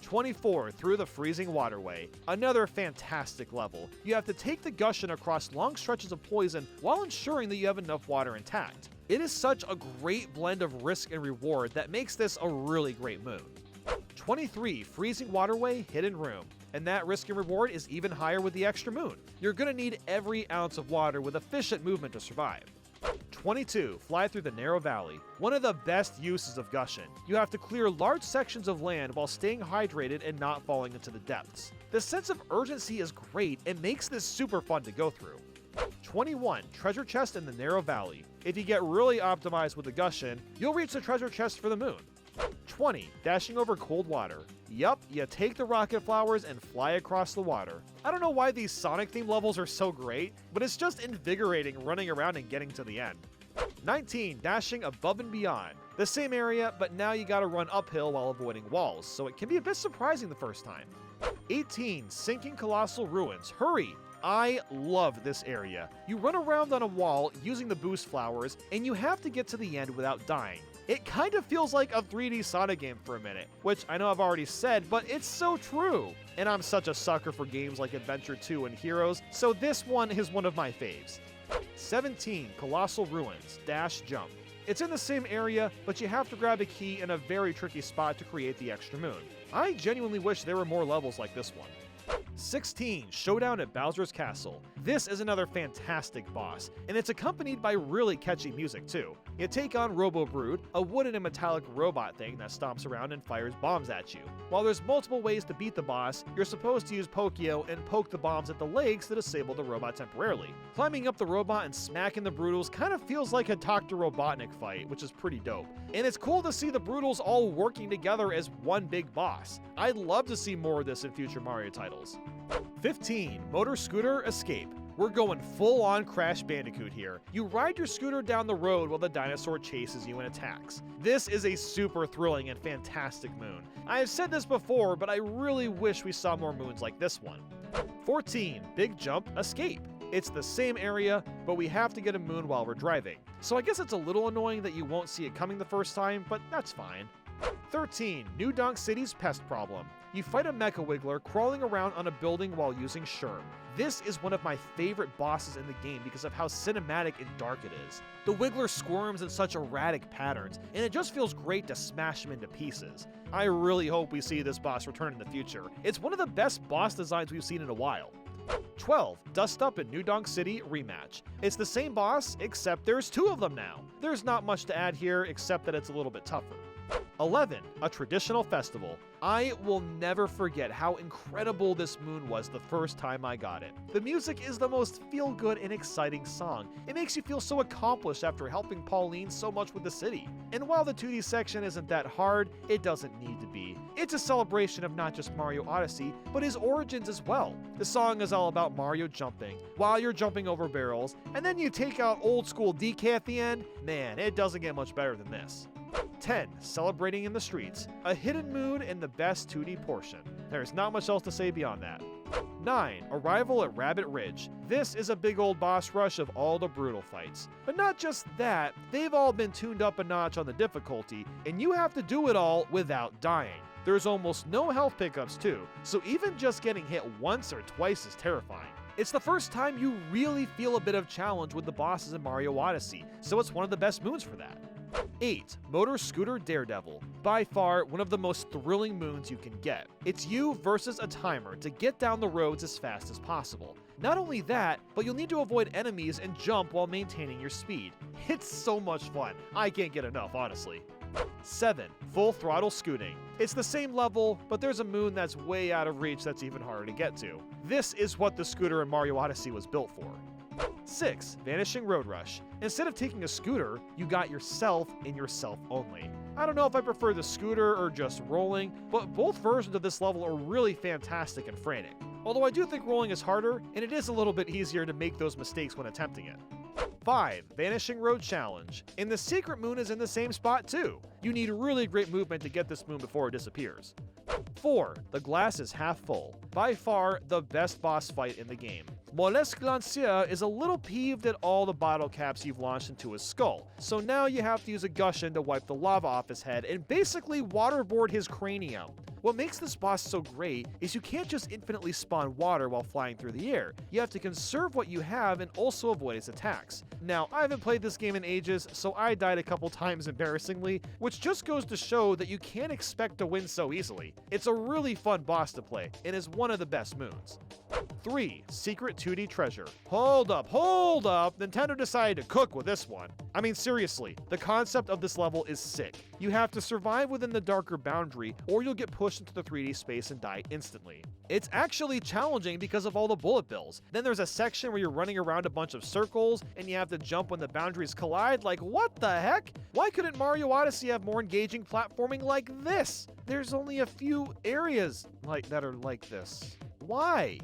24. Through the Freezing Waterway. Another fantastic level. You have to take the Gushin across long stretches of poison while ensuring that you have enough water intact. It is such a great blend of risk and reward that makes this a really great moon. 23. Freezing Waterway, Hidden Room. And that risk and reward is even higher with the extra moon. You're gonna need every ounce of water with efficient movement to survive. 22. Fly through the Narrow Valley. One of the best uses of Gushin. You have to clear large sections of land while staying hydrated and not falling into the depths. The sense of urgency is great and makes this super fun to go through. 21. Treasure Chest in the Narrow Valley. If you get really optimized with the Gushin, you'll reach the treasure chest for the moon. 20. Dashing over cold water. Yup, you take the rocket flowers and fly across the water. I don't know why these Sonic themed levels are so great, but it's just invigorating running around and getting to the end. 19. Dashing above and beyond. The same area, but now you gotta run uphill while avoiding walls, so it can be a bit surprising the first time. 18. Sinking Colossal Ruins. Hurry! I love this area. You run around on a wall using the boost flowers, and you have to get to the end without dying. It kind of feels like a 3D Sonic game for a minute, which I know I've already said, but it's so true. And I'm such a sucker for games like Adventure 2 and Heroes, so this one is one of my faves. 17. Colossal Ruins, Dash Jump. It's in the same area, but you have to grab a key in a very tricky spot to create the extra moon. I genuinely wish there were more levels like this one. 16. Showdown at Bowser's Castle. This is another fantastic boss, and it's accompanied by really catchy music too. You take on Robo Brood, a wooden and metallic robot thing that stomps around and fires bombs at you. While there's multiple ways to beat the boss, you're supposed to use Pokio and poke the bombs at the legs to disable the robot temporarily. Climbing up the robot and smacking the Broodals kind of feels like a Dr. Robotnik fight, which is pretty dope. And it's cool to see the Broodals all working together as one big boss. I'd love to see more of this in future Mario titles. 15. Motor Scooter Escape. We're going full-on Crash Bandicoot here. You ride your scooter down the road while the dinosaur chases you and attacks. This is a super thrilling and fantastic moon. I have said this before, but I really wish we saw more moons like this one. 14. Big Jump Escape. It's the same area, but we have to get a moon while we're driving. So I guess it's a little annoying that you won't see it coming the first time, but that's fine. 13. New Donk City's Pest Problem. You fight a Mecha Wiggler crawling around on a building while using Sherm. This is one of my favorite bosses in the game because of how cinematic and dark it is. The Wiggler squirms in such erratic patterns, and it just feels great to smash him into pieces. I really hope we see this boss return in the future. It's one of the best boss designs we've seen in a while. 12. Dust Up in New Donk City Rematch. It's the same boss, except there's two of them now. There's not much to add here, except that it's a little bit tougher. 11. A Traditional Festival. I will never forget how incredible this moon was the first time I got it. The music is the most feel-good and exciting song. It makes you feel so accomplished after helping Pauline so much with the city. And while the 2D section isn't that hard, it doesn't need to be. It's a celebration of not just Mario Odyssey, but his origins as well. The song is all about Mario jumping, while you're jumping over barrels, and then you take out old school DK at the end. Man, it doesn't get much better than this. 10. Celebrating in the Streets. A hidden moon in the best 2D portion. There's not much else to say beyond that. 9. Arrival at Rabbit Ridge. This is a big old boss rush of all the brutal fights. But not just that, they've all been tuned up a notch on the difficulty, and you have to do it all without dying. There's almost no health pickups too, so even just getting hit once or twice is terrifying. It's the first time you really feel a bit of challenge with the bosses in Mario Odyssey, so it's one of the best moons for that. 8. Motor Scooter Daredevil. By far, one of the most thrilling moons you can get. It's you versus a timer to get down the roads as fast as possible. Not only that, but you'll need to avoid enemies and jump while maintaining your speed. It's so much fun. I can't get enough, honestly. 7. Full Throttle Scooting. It's the same level, but there's a moon that's way out of reach that's even harder to get to. This is what the scooter in Mario Odyssey was built for. 6. Vanishing Road Rush. Instead of taking a scooter, you got yourself and yourself only. I don't know if I prefer the scooter or just rolling, but both versions of this level are really fantastic and frantic. Although I do think rolling is harder, and it is a little bit easier to make those mistakes when attempting it. 5. Vanishing Road Challenge. And the secret moon is in the same spot too. You need really great movement to get this moon before it disappears. 4. The Glass is Half Full. By far, the best boss fight in the game. Molesque Lancier is a little peeved at all the bottle caps you've launched into his skull, so now you have to use a Gushin to wipe the lava off his head and basically waterboard his cranium. What makes this boss so great is you can't just infinitely spawn water while flying through the air. You have to conserve what you have and also avoid his attacks. Now, I haven't played this game in ages, so I died a couple times embarrassingly, which just goes to show that you can't expect to win so easily. It's a really fun boss to play, and is one of the best moons. 3. Secret 2D Treasure. Hold up, Nintendo decided to cook with this one. I mean, seriously, the concept of this level is sick. You have to survive within the darker boundary, or you'll get pushed into the 3D space and die instantly. It's actually challenging because of all the bullet bills. Then there's a section where you're running around a bunch of circles, and you have to jump when the boundaries collide. Like, what the heck? Why couldn't Mario Odyssey have more engaging platforming like this? There's only a few areas that are like this. Why?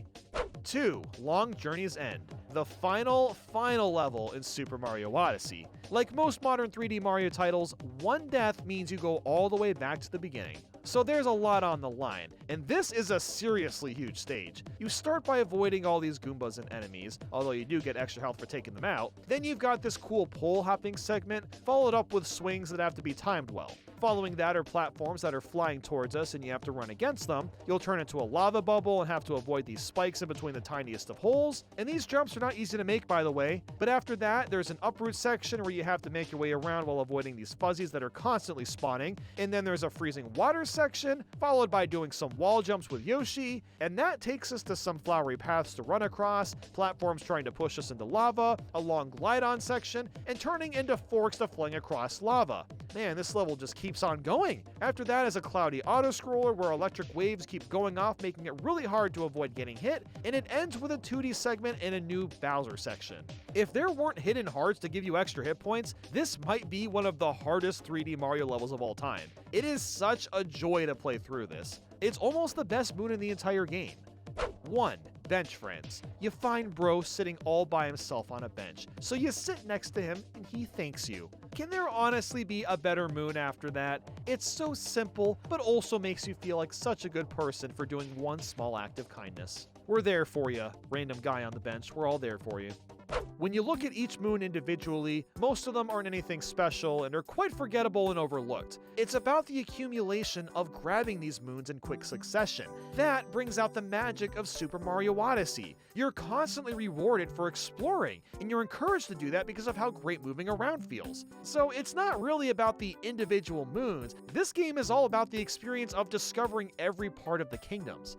2. Long Journey's End. The final level in Super Mario Odyssey. Like most modern 3D Mario titles, one death means you go all the way back to the beginning. So there's a lot on the line, and this is a seriously huge stage. You start by avoiding all these Goombas and enemies, although you do get extra health for taking them out. Then you've got this cool pole hopping segment, followed up with swings that have to be timed well. Following that are platforms that are flying towards us and you have to run against them. You'll turn into a lava bubble and have to avoid these spikes in between the tiniest of holes. And these jumps are not easy to make, by the way. But after that, there's an uproot section where you have to make your way around while avoiding these fuzzies that are constantly spawning. And then there's a freezing water section, followed by doing some wall jumps with Yoshi. And that takes us to some flowery paths to run across, platforms trying to push us into lava, a long glide-on section, and turning into forks to fling across lava. Man, this level just keeps on going. After that is a cloudy auto-scroller where electric waves keep going off, making it really hard to avoid getting hit, and it ends with a 2D segment and a new Bowser section. If there weren't hidden hearts to give you extra hit points, this might be one of the hardest 3D Mario levels of all time. It is such a joy to play through this. It's almost the best moon in the entire game. 1. Bench Friends. You find Bro sitting all by himself on a bench, so you sit next to him and he thanks you. Can there honestly be a better moon after that? It's so simple, but also makes you feel like such a good person for doing one small act of kindness. We're there for you, random guy on the bench, we're all there for you. When you look at each moon individually, most of them aren't anything special and are quite forgettable and overlooked. It's about the accumulation of grabbing these moons in quick succession. That brings out the magic of Super Mario Odyssey. You're constantly rewarded for exploring, and you're encouraged to do that because of how great moving around feels. So it's not really about the individual moons. This game is all about the experience of discovering every part of the kingdoms.